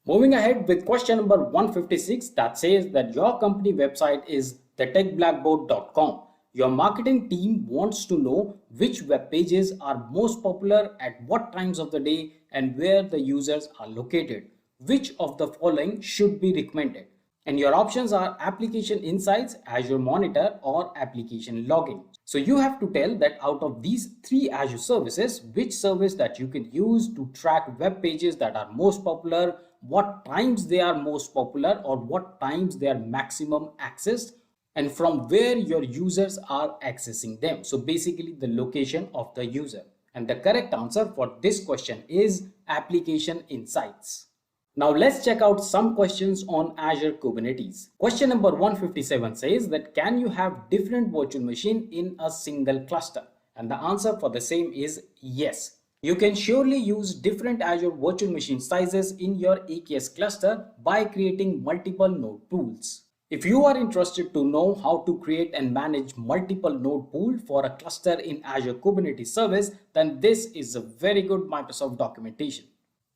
Moving ahead with question number 156, that says that your company website is thetechblackboard.com. Your marketing team wants to know which web pages are most popular at what times of the day and where the users are located. Which of the following should be recommended? And your options are application insights, Azure Monitor or application login. So you have to tell that out of these 3 Azure services, which service that you can use to track web pages that are most popular, what times they are most popular or what times they are maximum accessed, and from where your users are accessing them. So basically the location of the user. And the correct answer for this question is application insights. Now let's check out some questions on Azure Kubernetes. Question number 157 says that can you have different virtual machine in a single cluster? And the answer for the same is yes. You can surely use different Azure virtual machine sizes in your AKS cluster by creating multiple node pools. If you are interested to know how to create and manage multiple node pool for a cluster in Azure Kubernetes service, then this is a very good Microsoft documentation.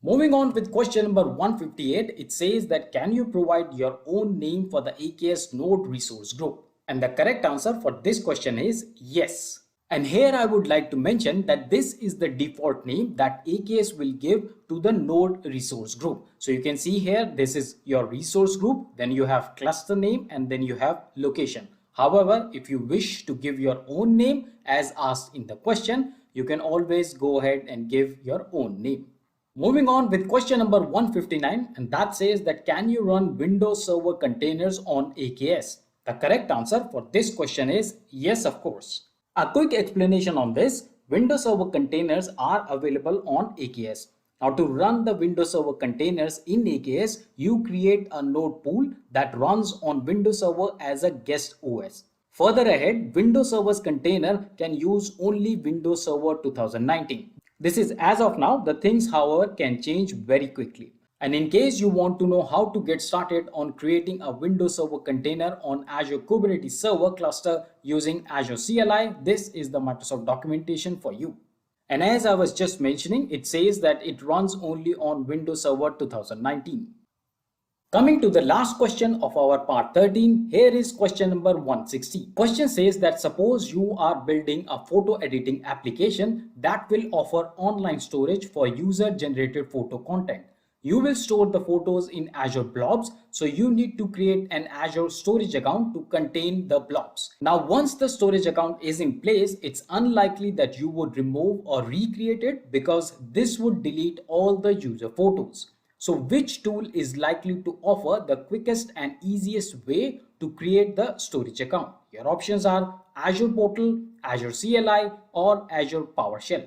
Moving on with question number 158, it says that can you provide your own name for the AKS node resource group? And the correct answer for this question is yes. And here I would like to mention that this is the default name that AKS will give to the node resource group. So you can see here, this is your resource group, then you have cluster name and then you have location. However, if you wish to give your own name as asked in the question, you can always go ahead and give your own name. Moving on with question number 159, and that says that can you run Windows Server containers on AKS? The correct answer for this question is yes, of course. A quick explanation on this, Windows Server containers are available on AKS. Now to run the Windows Server containers in AKS, you create a node pool that runs on Windows Server as a guest OS. Further ahead, Windows Server's container can use only Windows Server 2019. This is as of now. The things, however, can change very quickly. And in case you want to know how to get started on creating a Windows Server container on Azure Kubernetes Server cluster using Azure CLI, this is the Microsoft documentation for you. And as I was just mentioning, it says that it runs only on Windows Server 2019. Coming to the last question of our part 13, here is question number 160. Question says that suppose you are building a photo editing application that will offer online storage for user generated photo content. You will store the photos in Azure blobs, so you need to create an Azure storage account to contain the blobs. Now, once the storage account is in place, it's unlikely that you would remove or recreate it because this would delete all the user photos. So which tool is likely to offer the quickest and easiest way to create the storage account? Your options are Azure Portal, Azure CLI, or Azure PowerShell.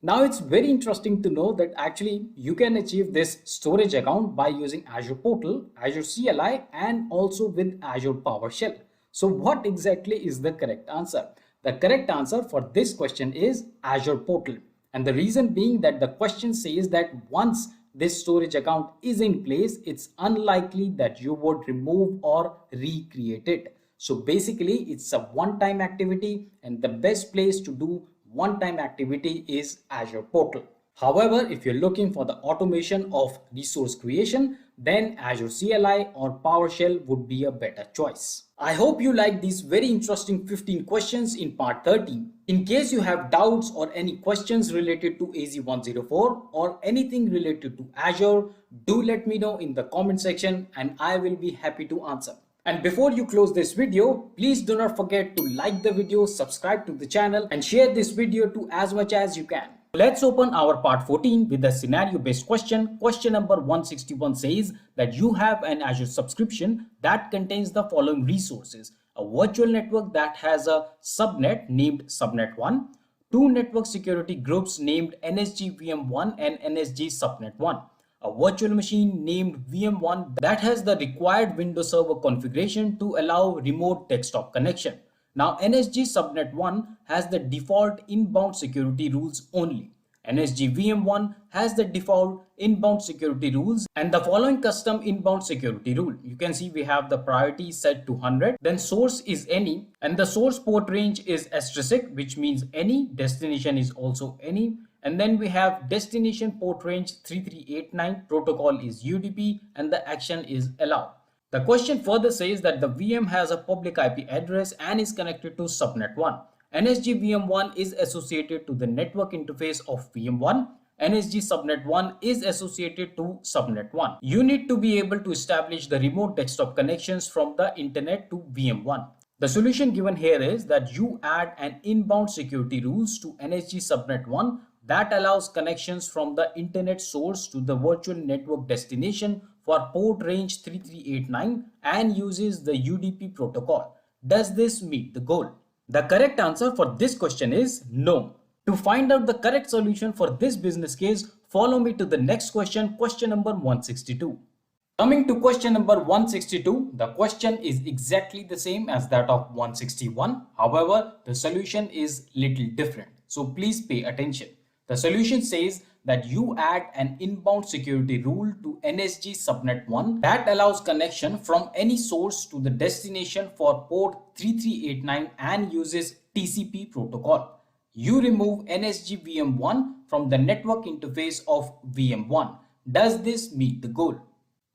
Now it's very interesting to know that actually you can achieve this storage account by using Azure Portal, Azure CLI, and also with Azure PowerShell. So what exactly is the correct answer? The correct answer for this question is Azure Portal. And the reason being that the question says that once this storage account is in place, it's unlikely that you would remove or recreate it. So basically it's a one-time activity, and the best place to do one-time activity is Azure Portal. However, if you're looking for the automation of resource creation, then Azure CLI or PowerShell would be a better choice. I hope you like these very interesting 15 questions in part 13. In case you have doubts or any questions related to AZ-104 or anything related to Azure, do let me know in the comment section and I will be happy to answer. And before you close this video, please do not forget to like the video, subscribe to the channel and share this video to as much as you can. Let's open our part 14 with a scenario based question. Question number 161 says that you have an Azure subscription that contains the following resources: a virtual network that has a subnet named subnet1, two network security groups named NSG VM1 and NSG subnet1, a virtual machine named VM1 that has the required Windows Server configuration to allow remote desktop connection. Now, NSG subnet 1 has the default inbound security rules only. NSG VM1 has the default inbound security rules and the following custom inbound security rule. You can see we have the priority set to 100, then source is any, and the source port range is asterisk, which means any, destination is also any, and then we have destination port range 3389, protocol is UDP, and the action is allow. The question further says that the VM has a public IP address and is connected to subnet 1. NSG VM1 is associated to the network interface of VM1. NSG subnet 1 is associated to subnet 1. You need to be able to establish the remote desktop connections from the internet to VM1. The solution given here is that you add an inbound security rules to NSG subnet 1 that allows connections from the internet source to the virtual network destination for port range 3389 and uses the UDP protocol. Does this meet the goal? The correct answer for this question is no. To find out the correct solution for this business case, follow me to the next question, question number 162. Coming to question number 162, the question is exactly the same as that of 161. However, the solution is little different. So please pay attention. The solution says that you add an inbound security rule to NSG subnet 1 that allows connection from any source to the destination for port 3389 and uses TCP protocol. You remove NSG VM1 from the network interface of VM1. Does this meet the goal?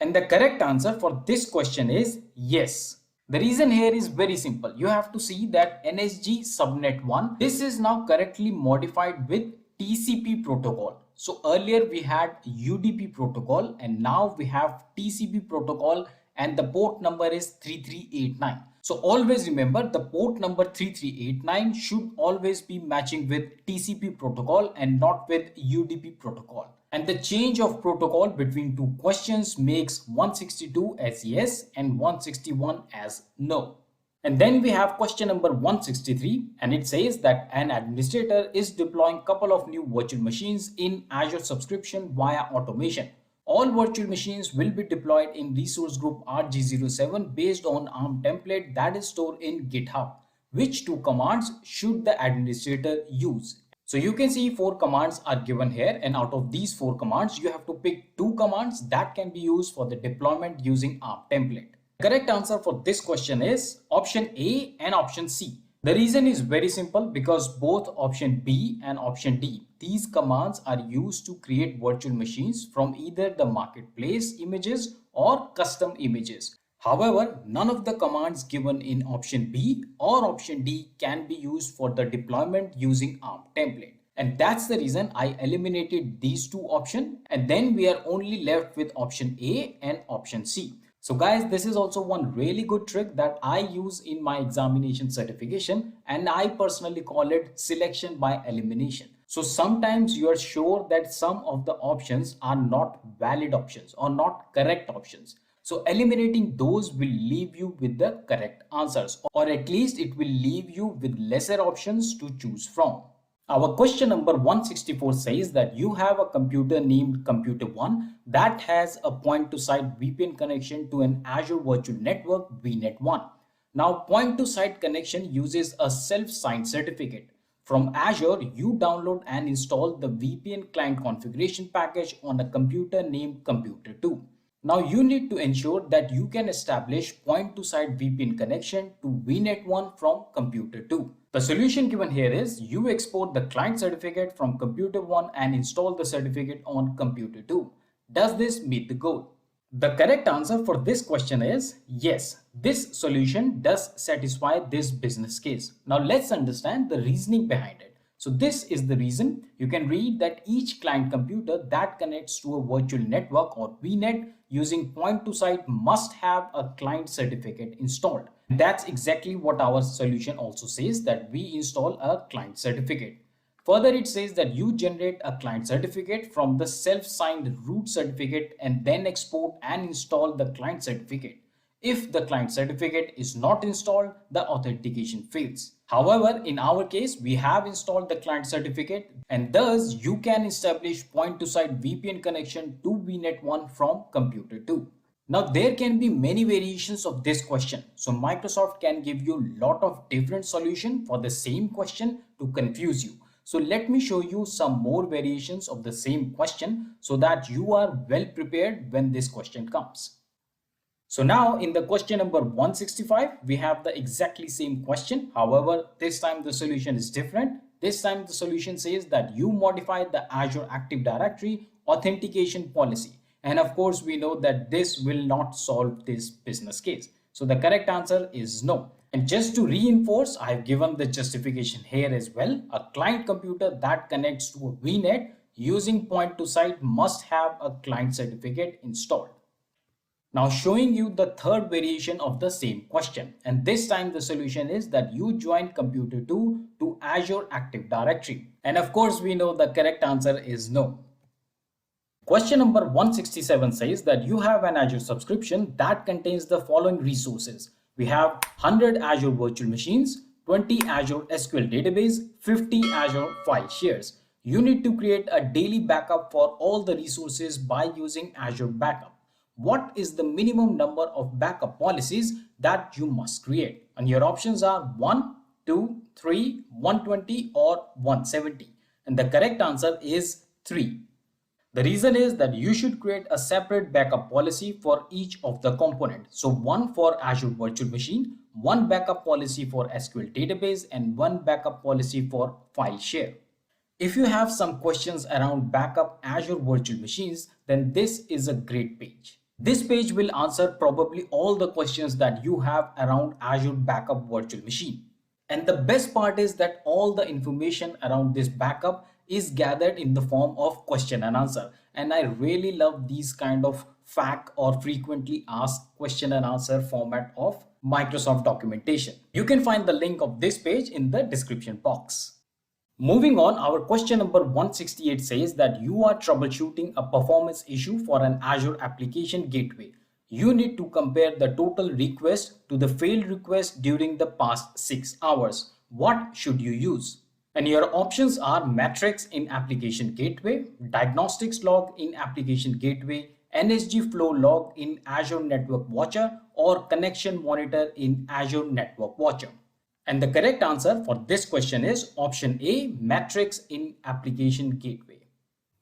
And the correct answer for this question is yes. The reason here is very simple. You have to see that NSG subnet 1, this is now correctly modified with TCP protocol. So earlier we had UDP protocol and now we have TCP protocol and the port number is 3389. So always remember the port number 3389 should always be matching with TCP protocol and not with UDP protocol. And the change of protocol between two questions makes 162 as yes and 161 as no. And then we have question number 163 and it says that an administrator is deploying a couple of new virtual machines in Azure subscription via automation. All virtual machines will be deployed in resource group RG07 based on ARM template that is stored in GitHub. which two commands should the administrator use? So you can see 4 commands are given here, and out of these 4 commands, you have to pick 2 commands that can be used for the deployment using ARM template. The correct answer for this question is option A and option C. The reason is very simple, because both option B and option D, these commands are used to create virtual machines from either the marketplace images or custom images. However, none of the commands given in option B or option D can be used for the deployment using ARM template. And that's the reason I eliminated these 2 options, and then we are only left with option A and option C. So guys, this is also one really good trick that I use in my examination certification, and I personally call it selection by elimination. So sometimes you are sure that some of the options are not valid options or not correct options. So eliminating those will leave you with the correct answers, or at least it will leave you with lesser options to choose from. Our question number 164 says that you have a computer named Computer 1 that has a point-to-site VPN connection to an Azure Virtual Network VNet 1. Now, point-to-site connection uses a self-signed certificate. From Azure, you download and install the VPN client configuration package on a computer named Computer 2. Now you need to ensure that you can establish point-to-site VPN connection to VNet 1 from Computer 2. The solution given here is you export the client certificate from Computer 1 and install the certificate on Computer 2. Does this meet the goal? The correct answer for this question is yes, this solution does satisfy this business case. Now let's understand the reasoning behind it. So this is the reason. You can read that each client computer that connects to a virtual network or VNet using point-to-site must have a client certificate installed. That's exactly what our solution also says, that we install a client certificate. Further, it says that you generate a client certificate from the self-signed root certificate and then export and install the client certificate. If the client certificate is not installed, the authentication fails. However, in our case, we have installed the client certificate, and thus you can establish point-to-site VPN connection to VNet 1 from Computer 2. Now, there can be many variations of this question. So Microsoft can give you a lot of different solutions for the same question to confuse you. So let me show you some more variations of the same question so that you are well prepared when this question comes. So now in the question number 165, we have the exactly same question. However, this time the solution is different. This time the solution says that you modify the Azure Active Directory authentication policy. And of course, we know that this will not solve this business case. So the correct answer is no. And just to reinforce, I've given the justification here as well. A client computer that connects to a VNet using point-to-site must have a client certificate installed. Now showing you the third variation of the same question, and this time the solution is that you join Computer 2 to Azure Active Directory. And of course we know the correct answer is no. Question number 167 says that you have an Azure subscription that contains the following resources. We have 100 Azure virtual machines, 20 Azure SQL database, 50 Azure file shares. You need to create a daily backup for all the resources by using Azure Backup. What is the minimum number of backup policies that you must create? And your options are 1, 2, 3, 120 or 170. And the correct answer is 3. The reason is that you should create a separate backup policy for each of the components. So one for Azure Virtual Machine, one backup policy for SQL database, and one backup policy for file share. If you have some questions around backup Azure Virtual Machines, then this is a great page. This page will answer probably all the questions that you have around Azure Backup Virtual Machine. And the best part is that all the information around this backup is gathered in the form of question and answer. And I really love these kind of FAQ or frequently asked question and answer format of Microsoft documentation. You can find the link of this page in the description box. Moving on, our question number 168 says that you are troubleshooting a performance issue for an Azure application gateway. You need to compare the total request to the failed request during the past 6 hours. What should you use? And your options are metrics in application gateway, diagnostics log in application gateway, NSG flow log in Azure Network Watcher, or connection monitor in Azure Network Watcher. And the correct answer for this question is option A, metrics in application gateway.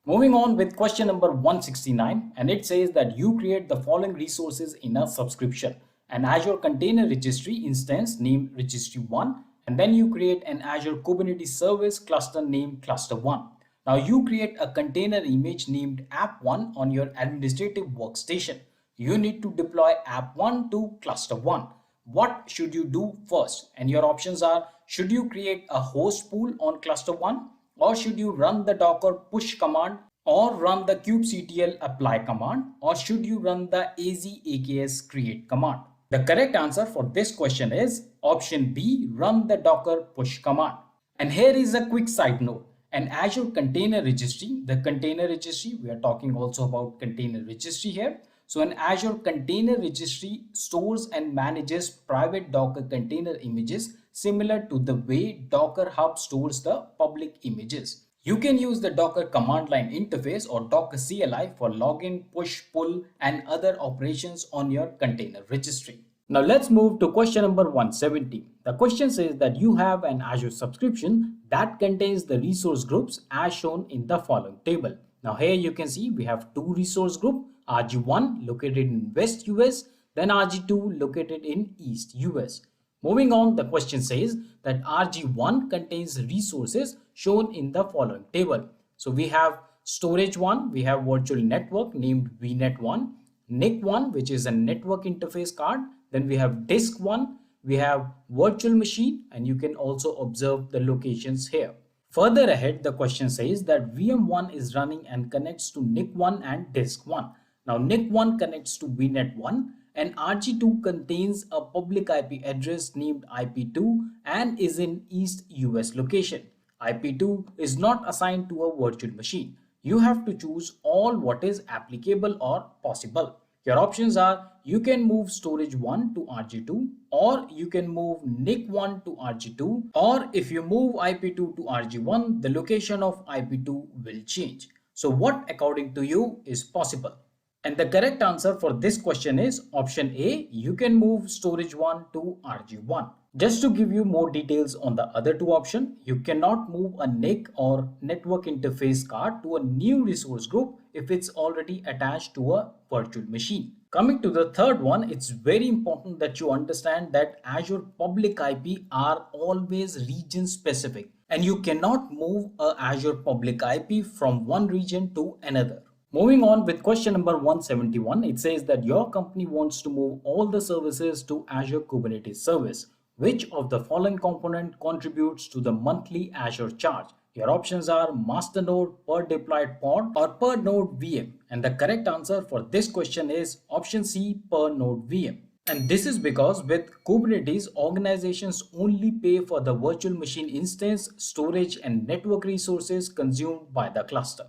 Moving on with question number 169, and it says that you create the following resources in a subscription: an Azure Container Registry instance named Registry 1, and then you create an Azure Kubernetes Service cluster named Cluster 1. Now you create a container image named App1 on your administrative workstation. You need to deploy App1 to Cluster 1. What should you do first? And your options are: should you create a host pool on Cluster 1? Or should you run the Docker push command, or run the kubectl apply command, or should you run the AZ create command? The correct answer for this question is option B, run the Docker push command. And here is a quick side note. An Azure Container Registry, the Container Registry, we are talking also about Container Registry here. So an Azure Container Registry stores and manages private Docker container images similar to the way Docker Hub stores the public images. You can use the Docker command line interface or Docker CLI for login, push, pull, and other operations on your container registry. Now let's move to question number 170. The question says that you have an Azure subscription that contains the resource groups as shown in the following table. Now here you can see we have two resource groups, RG1 located in West US, then RG2 located in East US. Moving on, the question says that RG1 contains resources shown in the following table. So we have storage 1, we have virtual network named VNet1, NIC1, which is a network interface card, then we have disk 1, we have virtual machine, and you can also observe the locations here. Further ahead, the question says that VM1 is running and connects to NIC1 and disk 1. Now NIC1 connects to VNet1, and RG2 contains a public IP address named IP2 and is in East US location. IP2 is not assigned to a virtual machine. You have to choose all what is applicable or possible. Your options are: you can move storage 1 to RG2, or you can move NIC1 to RG2, or if you move IP2 to RG1, the location of IP2 will change. So what according to you is possible? And the correct answer for this question is option A, you can move storage 1 to RG1. Just to give you more details on the other two options, you cannot move a NIC or network interface card to a new resource group if it's already attached to a virtual machine. Coming to the third one, it's very important that you understand that Azure public IP are always region specific, and you cannot move a Azure public IP from one region to another. Moving on with question number 171, it says that your company wants to move all the services to Azure Kubernetes Service. Which of the following component contributes to the monthly Azure charge? Your options are master node, per deployed pod, or per node VM. And the correct answer for this question is option C, per node VM. And this is because with Kubernetes, organizations only pay for the virtual machine instance, storage, and network resources consumed by the cluster.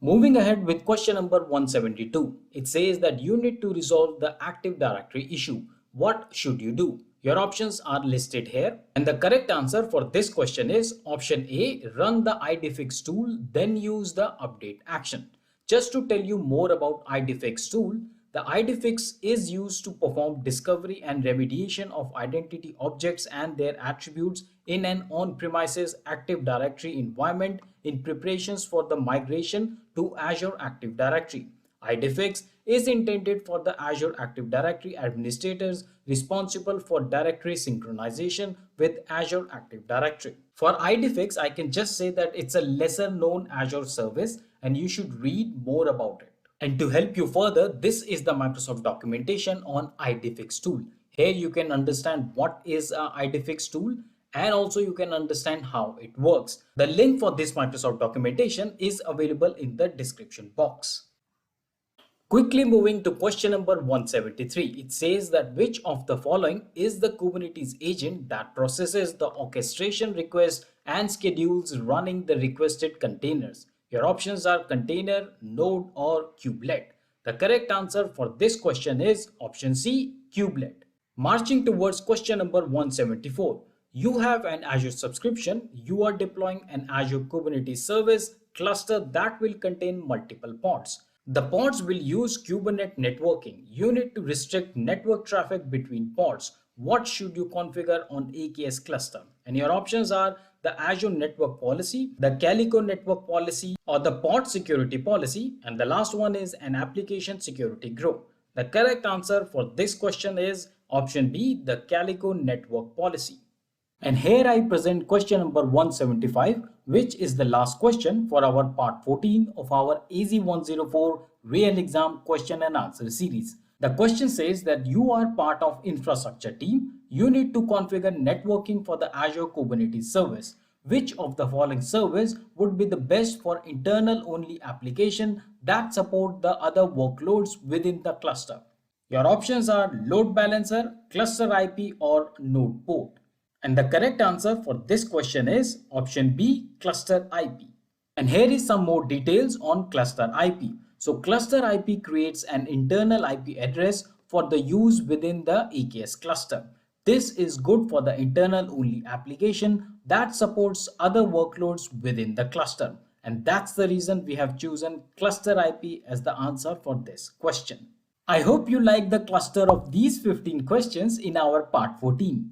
Moving ahead with question number 172, it says that you need to resolve the Active Directory issue. What should you do? Your options are listed here, and the correct answer for this question is option A, run the idfix tool, then use the update action. Just to tell you more about idfix tool, the idfix is used to perform discovery and remediation of identity objects and their attributes in an on-premises Active Directory environment in preparations for the migration to Azure Active Directory. idfix is intended for the Azure Active Directory administrators responsible for directory synchronization with Azure Active Directory. For idfix, I can just say that it's a lesser known Azure service and you should read more about it. And to help you further, this is the Microsoft documentation on idfix tool. Here you can understand what is a idfix tool, and also you can understand how it works. The link for this Microsoft documentation is available in the description box. Quickly moving to question number 173, it says that which of the following is the Kubernetes agent that processes the orchestration request and schedules running the requested containers? Your options are container, node, or kubelet. The correct answer for this question is option C, kubelet. Marching towards question number 174, you have an Azure subscription, you are deploying an Azure Kubernetes service cluster that will contain multiple pods. The pods will use Kubernetes networking. You need to restrict network traffic between pods. what should you configure on AKS cluster? And your options are the Azure Network Policy, the Calico Network Policy, or the Pod Security Policy. And the last one is an Application Security Group. The correct answer for this question is option B, the Calico Network Policy. And here I present question number 175, which is the last question for our part 14 of our AZ-104 real exam question and answer series. The question says that you are part of infrastructure team. You need to configure networking for the Azure Kubernetes service. Which of the following service would be the best for internal only application that support the other workloads within the cluster? Your options are load balancer, cluster IP, or node port. And the correct answer for this question is option B, cluster IP. And here is some more details on cluster IP. So cluster IP creates an internal IP address for the use within the AKS cluster. This is good for the internal only application that supports other workloads within the cluster. And that's the reason we have chosen cluster IP as the answer for this question. I hope you like the cluster of these 15 questions in our part 14.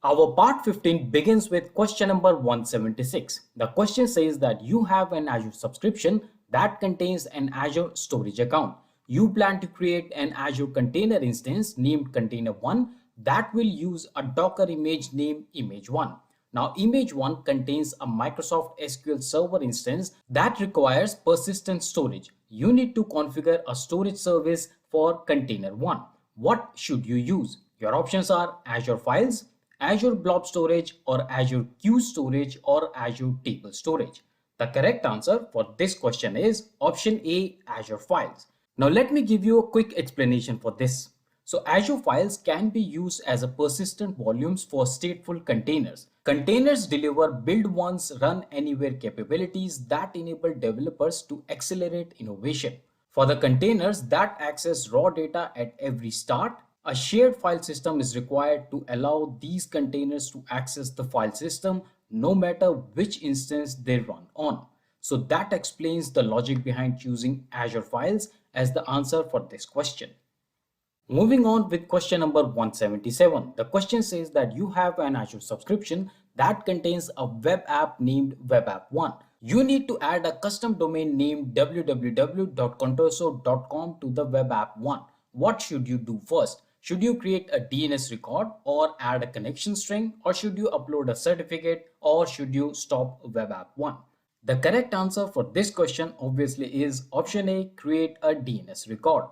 Our part 15 begins with question number 176. The question says that you have an Azure subscription that contains an Azure storage account. You plan to create an Azure container instance named container1 that will use a Docker image named image1. Now image1 contains a Microsoft SQL Server instance that requires persistent storage. You need to configure a storage service for container1. What should you use? Your options are Azure Files, Azure Blob Storage, or Azure Queue Storage, or Azure Table Storage. The correct answer for this question is option A, Azure Files. Now let me give you a quick explanation for this. So Azure Files can be used as a persistent volumes for stateful containers. Containers deliver build once, run anywhere capabilities that enable developers to accelerate innovation. For the containers that access raw data at every start, a shared file system is required to allow these containers to access the file system no matter which instance they run on. So that explains the logic behind choosing Azure Files as the answer for this question. Moving on with question number 177. The question says that you have an Azure subscription that contains a web app named webapp1. You need to add a custom domain named www.contoso.com to the webapp1. What should you do first? Should you create a DNS record or add a connection string, or should you upload a certificate, or should you stop webapp1? The correct answer for this question obviously is option A, create a DNS record.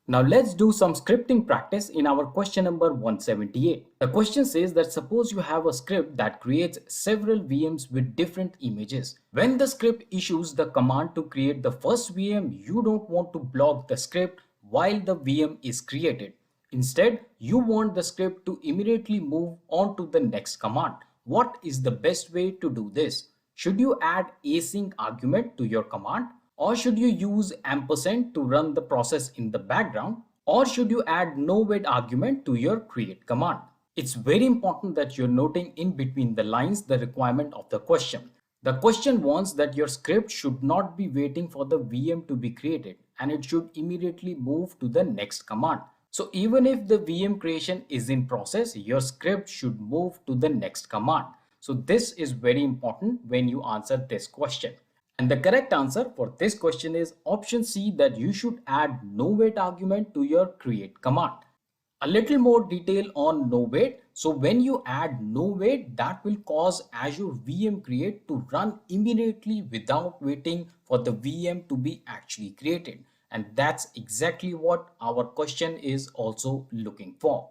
Now let's do some scripting practice in our question number 178. The question says that suppose you have a script that creates several VMs with different images. When the script issues the command to create the first VM, you don't want to block the script while the VM is created. Instead, you want the script to immediately move on to the next command. What is the best way to do this? Should you add async argument to your command? Or should you use ampersand to run the process in the background? Or should you add no wait argument to your create command? It's very important that you're noting in between the lines the requirement of the question. The question wants that your script should not be waiting for the VM to be created, and it should immediately move to the next command. So even if the VM creation is in process, your script should move to the next command. So this is very important when you answer this question. And the correct answer for this question is option C, that you should add no wait argument to your create command. A little more detail on no wait. So when you add no wait, that will cause Azure VM create to run immediately without waiting for the VM to be actually created. And that's exactly what our question is also looking for.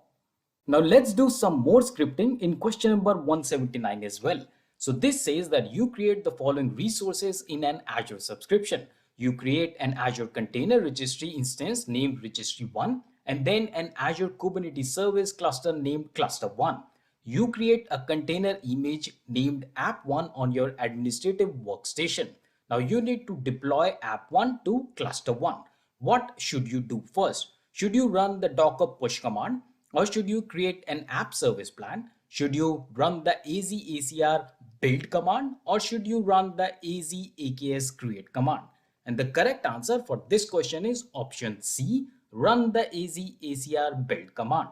Now let's do some more scripting in question number 179 as well. So this says that you create the following resources in an Azure subscription. You create an Azure Container Registry instance named Registry1, and then an Azure Kubernetes Service cluster named Cluster1. You create a container image named App1 on your administrative workstation. Now you need to deploy App1 to Cluster1. What should you do first? Should you run the Docker push command, or should you create an app service plan? Should you run the AZACR build command, or should you run the AZAKS create command? And the correct answer for this question is option C, run the AZACR build command.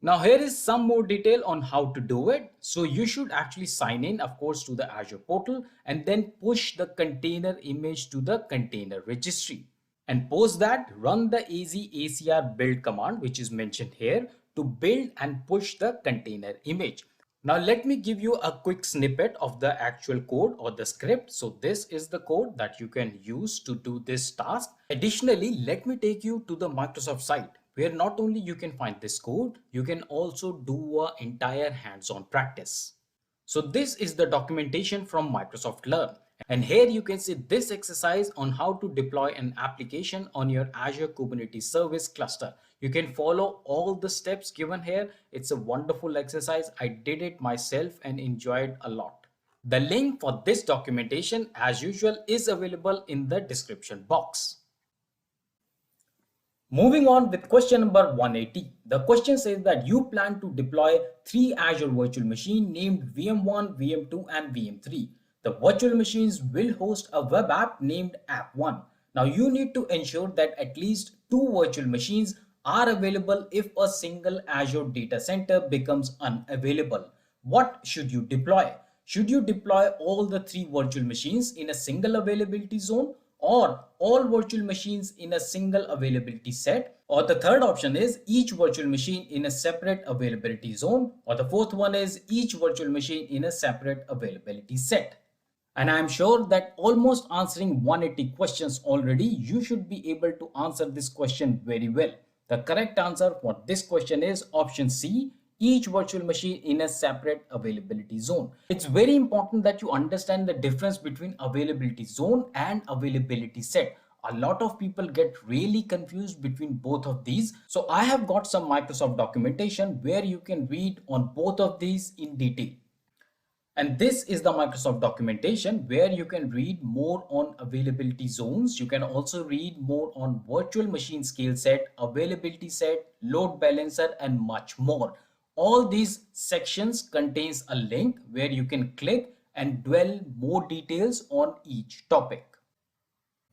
Now here is some more detail on how to do it. So you should actually sign in, of course, to the Azure portal and then push the container image to the container registry. And post that, run the AZ build command, which is mentioned here, to build and push the container image. Now let me give you a quick snippet of the actual code or the script. So this is the code that you can use to do this task. Additionally, let me take you to the Microsoft site, where not only you can find this code, you can also do an entire hands-on practice. So this is the documentation from Microsoft Learn. And here you can see this exercise on how to deploy an application on your Azure Kubernetes Service cluster. You can follow all the steps given here. It's a wonderful exercise. I did it myself and enjoyed a lot. The link for this documentation, as usual, is available in the description box. Moving on with question number 180. The question says that you plan to deploy 3 Azure virtual machines named VM1, VM2 and VM3. The virtual machines will host a web app named App1. Now you need to ensure that at least 2 virtual machines are available if a single Azure data center becomes unavailable. What should you deploy? Should you deploy all the 3 virtual machines in a single availability zone, or all virtual machines in a single availability set? Or the third option is each virtual machine in a separate availability zone, or the fourth one is each virtual machine in a separate availability set. And I'm sure that almost answering 180 questions already, you should be able to answer this question very well. The correct answer for this question is option C, each virtual machine in a separate availability zone. It's very important that you understand the difference between availability zone and availability set. A lot of people get really confused between both of these. So I have got some Microsoft documentation where you can read on both of these in detail. And this is the Microsoft documentation where you can read more on availability zones. You can also read more on virtual machine scale set, availability set, load balancer, and much more. All these sections contains a link where you can click and dwell more details on each topic.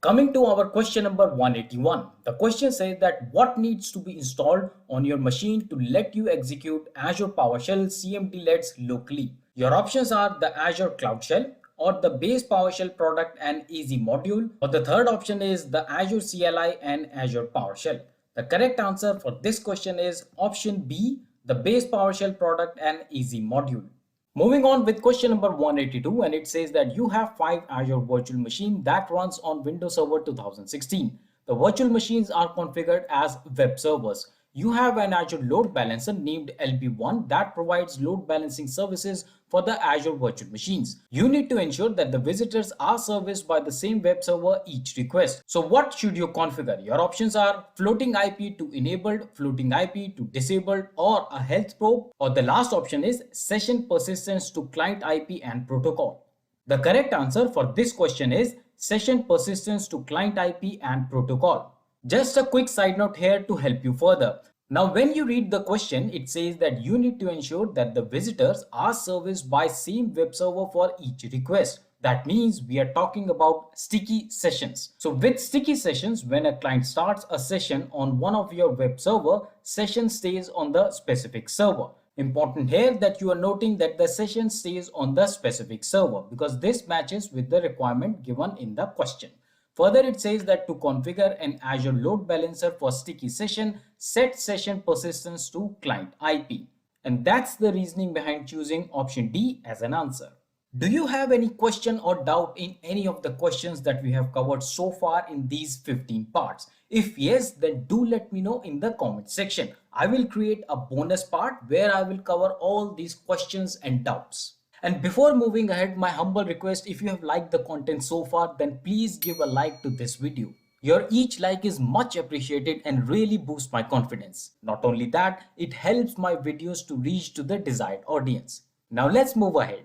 Coming to our question number 181, the question says that what needs to be installed on your machine to let you execute Azure PowerShell CMDlets locally. Your options are the Azure Cloud Shell, or the base PowerShell product and AZ module, or the third option is the Azure CLI and Azure PowerShell. The correct answer for this question is option B, the base PowerShell product and AZ module. Moving on with question number 182, and it says that you have 5 Azure virtual machines that runs on Windows Server 2016. The virtual machines are configured as web servers. You have an Azure load balancer named LB1 that provides load balancing services for the Azure virtual machines. You need to ensure that the visitors are serviced by the same web server each request. So what should you configure? Your options are floating IP to enabled, floating IP to disabled, or a health probe, or the last option is session persistence to client IP and protocol. The correct answer for this question is session persistence to client IP and protocol. Just a quick side note here to help you further. Now, when you read the question, it says that you need to ensure that the visitors are serviced by same web server for each request. That means we are talking about sticky sessions. So with sticky sessions, when a client starts a session on one of your web server, session stays on the specific server. Important here that you are noting that the session stays on the specific server because this matches with the requirement given in the question. Further, it says that to configure an Azure load balancer for sticky session, set session persistence to client IP. And that's the reasoning behind choosing option D as an answer. Do you have any question or doubt in any of the questions that we have covered so far in these 15 parts? If yes, then do let me know in the comment section. I will create a bonus part where I will cover all these questions and doubts. And before moving ahead, my humble request, if you have liked the content so far, then please give a like to this video. Your each like is much appreciated and really boosts my confidence. Not only that, it helps my videos to reach to the desired audience. Now let's move ahead.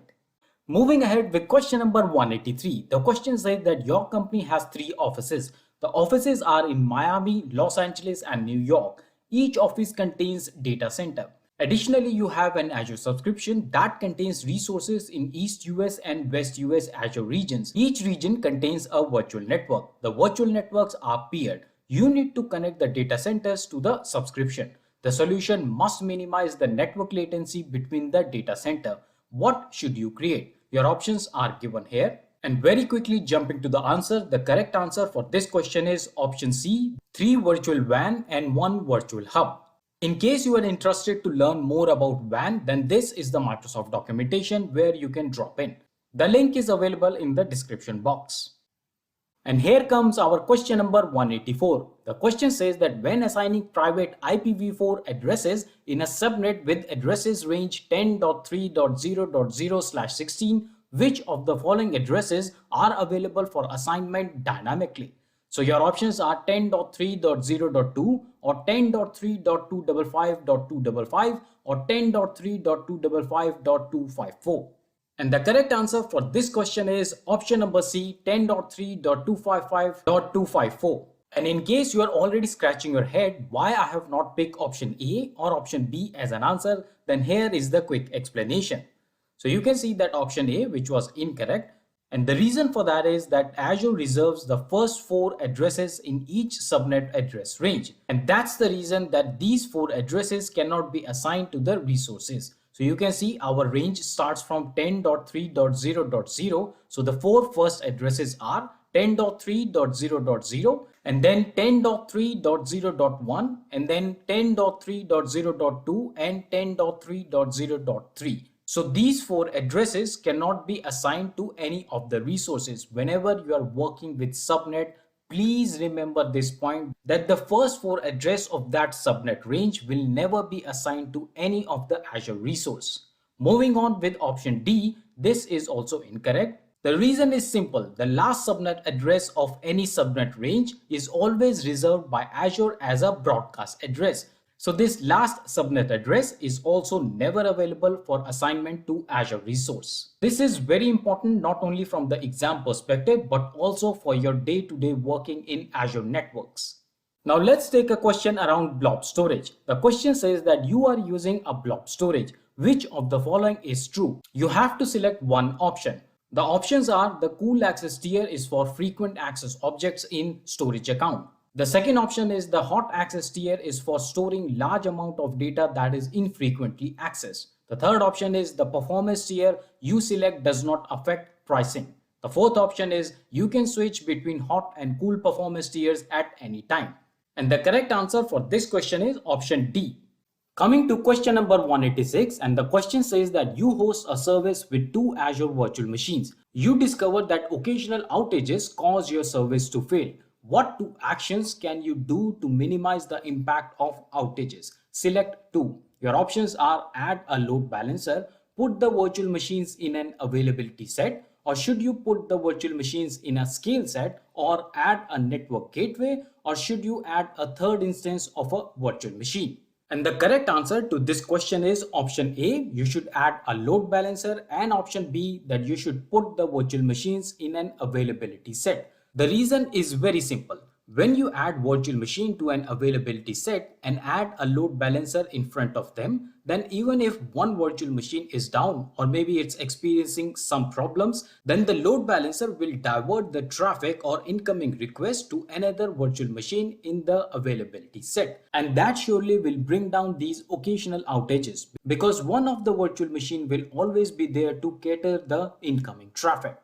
Moving ahead with question number 183. The question says that your company has 3 offices. The offices are in Miami, Los Angeles, and New York. Each office contains data center. Additionally, you have an Azure subscription that contains resources in East US and West US Azure regions. Each region contains a virtual network. The virtual networks are paired. You need to connect the data centers to the subscription. The solution must minimize the network latency between the data center. What should you create? Your options are given here. And very quickly jumping to the answer, the correct answer for this question is option C, 3 virtual WAN and 1 virtual hub. In case you are interested to learn more about WAN, then this is the Microsoft documentation where you can drop in. The link is available in the description box. And here comes our question number 184. The question says that when assigning private IPv4 addresses in a subnet with addresses range 10.3.0.0/16, which of the following addresses are available for assignment dynamically? So your options are 10.3.0.2 or 10.3.255.255 or 10.3.255.254. And the correct answer for this question is option number C, 10.3.255.254. And in case you are already scratching your head why I have not picked option A or option B as an answer, then here is the quick explanation. So you can see that option A, which was incorrect, and the reason for that is that Azure reserves the first 4 addresses in each subnet address range. And that's the reason that these 4 addresses cannot be assigned to the resources. So you can see our range starts from 10.3.0.0. So the 4 first addresses are 10.3.0.0 and then 10.3.0.1 and then 10.3.0.2 and 10.3.0.3. So these 4 addresses cannot be assigned to any of the resources. Whenever you are working with subnet, please remember this point that the first 4 address of that subnet range will never be assigned to any of the Azure resource. Moving on with option D, this is also incorrect. The reason is simple. The last subnet address of any subnet range is always reserved by Azure as a broadcast address. So this last subnet address is also never available for assignment to Azure resource. This is very important not only from the exam perspective but also for your day-to-day working in Azure networks. Now let's take a question around blob storage. The question says that you are using a blob storage. Which of the following is true? You have to select one option. The options are the cool access tier is for frequent access objects in storage account. The second option is the hot access tier is for storing large amount of data that is infrequently accessed. The third option is the performance tier you select does not affect pricing. The fourth option is you can switch between hot and cool performance tiers at any time. And the correct answer for this question is option D. Coming to question number 186, and the question says that you host a service with 2 Azure virtual machines. You discover that occasional outages cause your service to fail. What 2 actions can you do to minimize the impact of outages? Select 2. Your options are add a load balancer, put the virtual machines in an availability set, or should you put the virtual machines in a scale set, or add a network gateway, or should you add a third instance of a virtual machine? And the correct answer to this question is option A, you should add a load balancer, and option B, that you should put the virtual machines in an availability set. The reason is very simple. When you add virtual machine to an availability set and add a load balancer in front of them, then even if one virtual machine is down or maybe it's experiencing some problems, then the load balancer will divert the traffic or incoming request to another virtual machine in the availability set. And that surely will bring down these occasional outages because one of the virtual machine will always be there to cater the incoming traffic.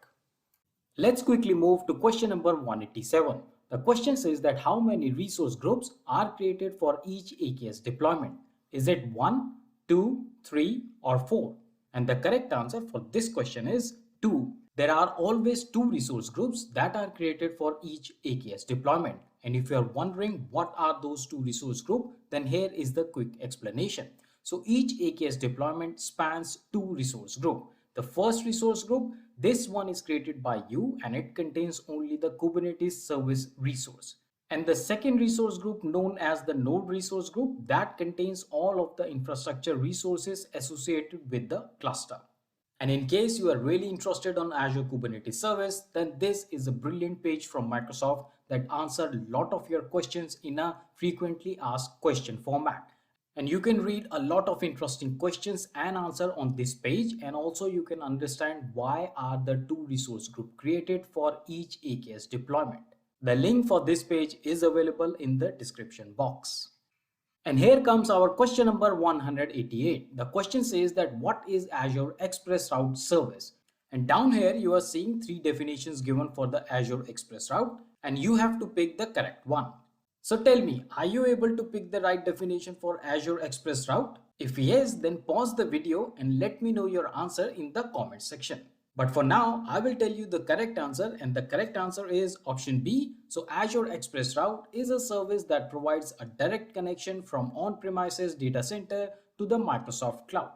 Let's quickly move to question number 187. The question says that how many resource groups are created for each AKS deployment? Is it 1, 2, 3 or 4? And the correct answer for this question is 2. There are always 2 resource groups that are created for each AKS deployment. And if you are wondering what are those 2 resource groups, then here is the quick explanation. So each AKS deployment spans 2 resource groups. The first resource group, this one is created by you and it contains only the Kubernetes service resource. And the second resource group known as the node resource group that contains all of the infrastructure resources associated with the cluster. And in case you are really interested on Azure Kubernetes service, then this is a brilliant page from Microsoft that answers a lot of your questions in a frequently asked question format. And you can read a lot of interesting questions and answer on this page, and also you can understand why are the 2 resource group created for each AKS deployment. The link for this page is available in the description box. And here comes our question number 188. The question says that what is Azure Express Route Service? And down here you are seeing three definitions given for the Azure Express Route and you have to pick the correct one. So tell me, are you able to pick the right definition for Azure Express Route? If yes, then pause the video and let me know your answer in the comment section. But for now, I will tell you the correct answer and the correct answer is option B. So Azure Express Route is a service that provides a direct connection from on-premises data center to the Microsoft Cloud.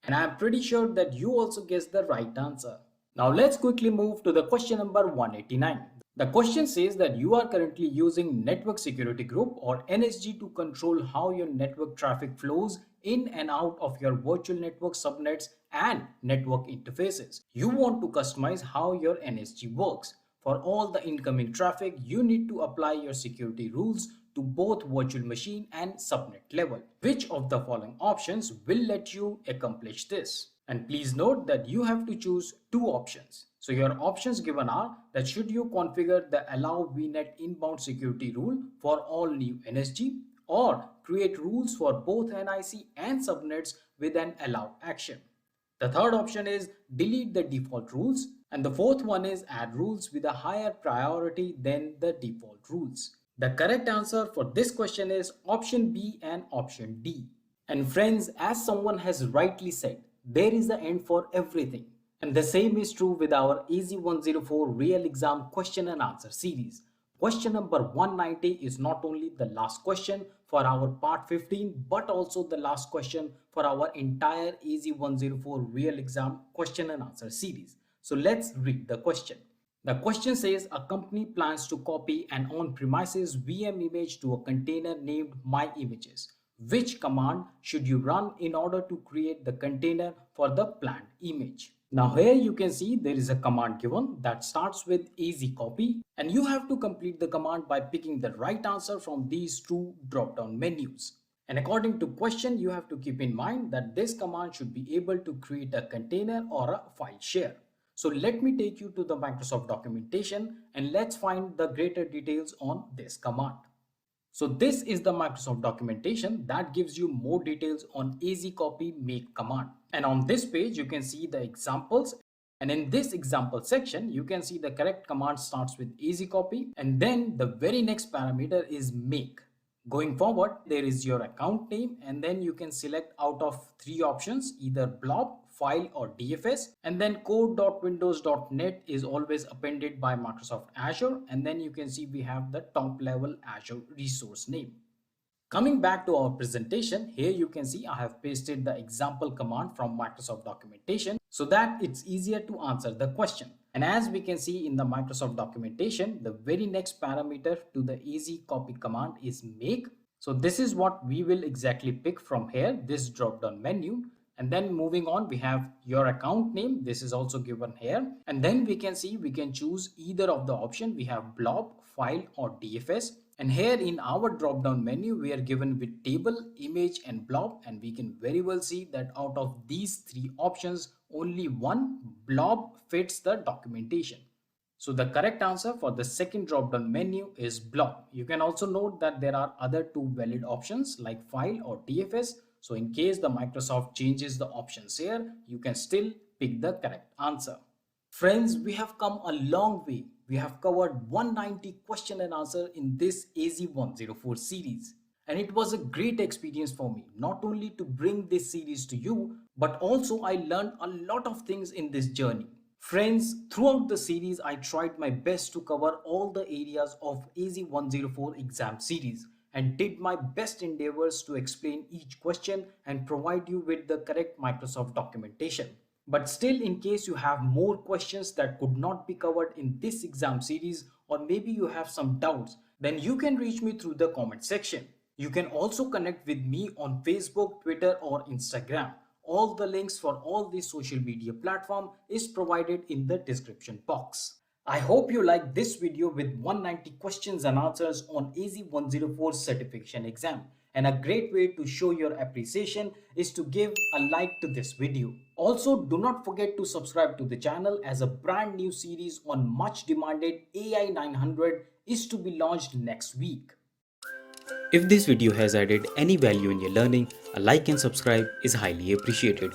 And I am pretty sure that you also guessed the right answer. Now let's quickly move to the question number 189. The question says that you are currently using Network Security Group or NSG to control how your network traffic flows in and out of your virtual network subnets and network interfaces. You want to customize how your NSG works. For all the incoming traffic, you need to apply your security rules to both virtual machine and subnet level. Which of the following options will let you accomplish this? And please note that you have to choose two options. So your options given are that should you configure the allow VNet inbound security rule for all new NSG or create rules for both NIC and subnets with an allow action. The third option is delete the default rules and the fourth one is add rules with a higher priority than the default rules. The correct answer for this question is option B and option D. And friends, as someone has rightly said, there is an end for everything. And the same is true with our AZ-104 real exam question and answer series. Question number 190 is not only the last question for our part 15 but also the last question for our entire AZ-104 real exam question and answer series. So let's read the question. The question says a company plans to copy an on-premises VM image to a container named My Images. Which command should you run in order to create the container for the planned image? Now here you can see there is a command given that starts with azcopy and you have to complete the command by picking the right answer from these two drop-down menus. And according to question, you have to keep in mind that this command should be able to create a container or a file share. So let me take you to the Microsoft documentation and let's find the greater details on this command. So this is the Microsoft documentation that gives you more details on azcopy make command. And on this page, you can see the examples. And in this example section, you can see the correct command starts with azcopy. And then the very next parameter is make. Going forward, there is your account name. And then you can select out of three options, either blob, file or DFS. And then code.windows.net is always appended by Microsoft Azure. And then you can see we have the top level Azure resource name. Coming back to our presentation, here you can see I have pasted the example command from Microsoft documentation so that it's easier to answer the question. And as we can see in the Microsoft documentation, the very next parameter to the azcopy command is make. So this is what we will exactly pick from here, this drop down menu. And then moving on, we have your account name. This is also given here. And then we can see we can choose either of the option. We have blob, file or DFS. And here in our drop down menu, we are given with table, image and blob. And we can very well see that out of these three options, only one blob fits the documentation. So the correct answer for the second drop down menu is blob. You can also note that there are other two valid options like file or DFS. So in case the Microsoft changes the options here, you can still pick the correct answer. Friends, we have come a long way. We have covered 190 question and answer in this AZ-104 series. And it was a great experience for me, not only to bring this series to you, but also I learned a lot of things in this journey. Friends, throughout the series, I tried my best to cover all the areas of AZ-104 exam series and did my best endeavors to explain each question and provide you with the correct Microsoft documentation. But still, in case you have more questions that could not be covered in this exam series, or maybe you have some doubts, then you can reach me through the comment section. You can also connect with me on Facebook, Twitter or Instagram. All the links for all these social media platforms is provided in the description box. I hope you liked this video with 190 questions and answers on AZ-104 certification exam. And a great way to show your appreciation is to give a like to this video. Also, do not forget to subscribe to the channel as a brand new series on much demanded AI 900 is to be launched next week. If this video has added any value in your learning, a like and subscribe is highly appreciated.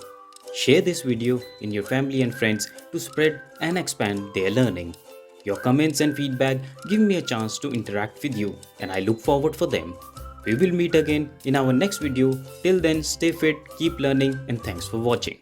Share this video in your family and friends to spread and expand their learning. Your comments and feedback give me a chance to interact with you, and I look forward for them. We will meet again in our next video. Till then, stay fit, keep learning, and thanks for watching.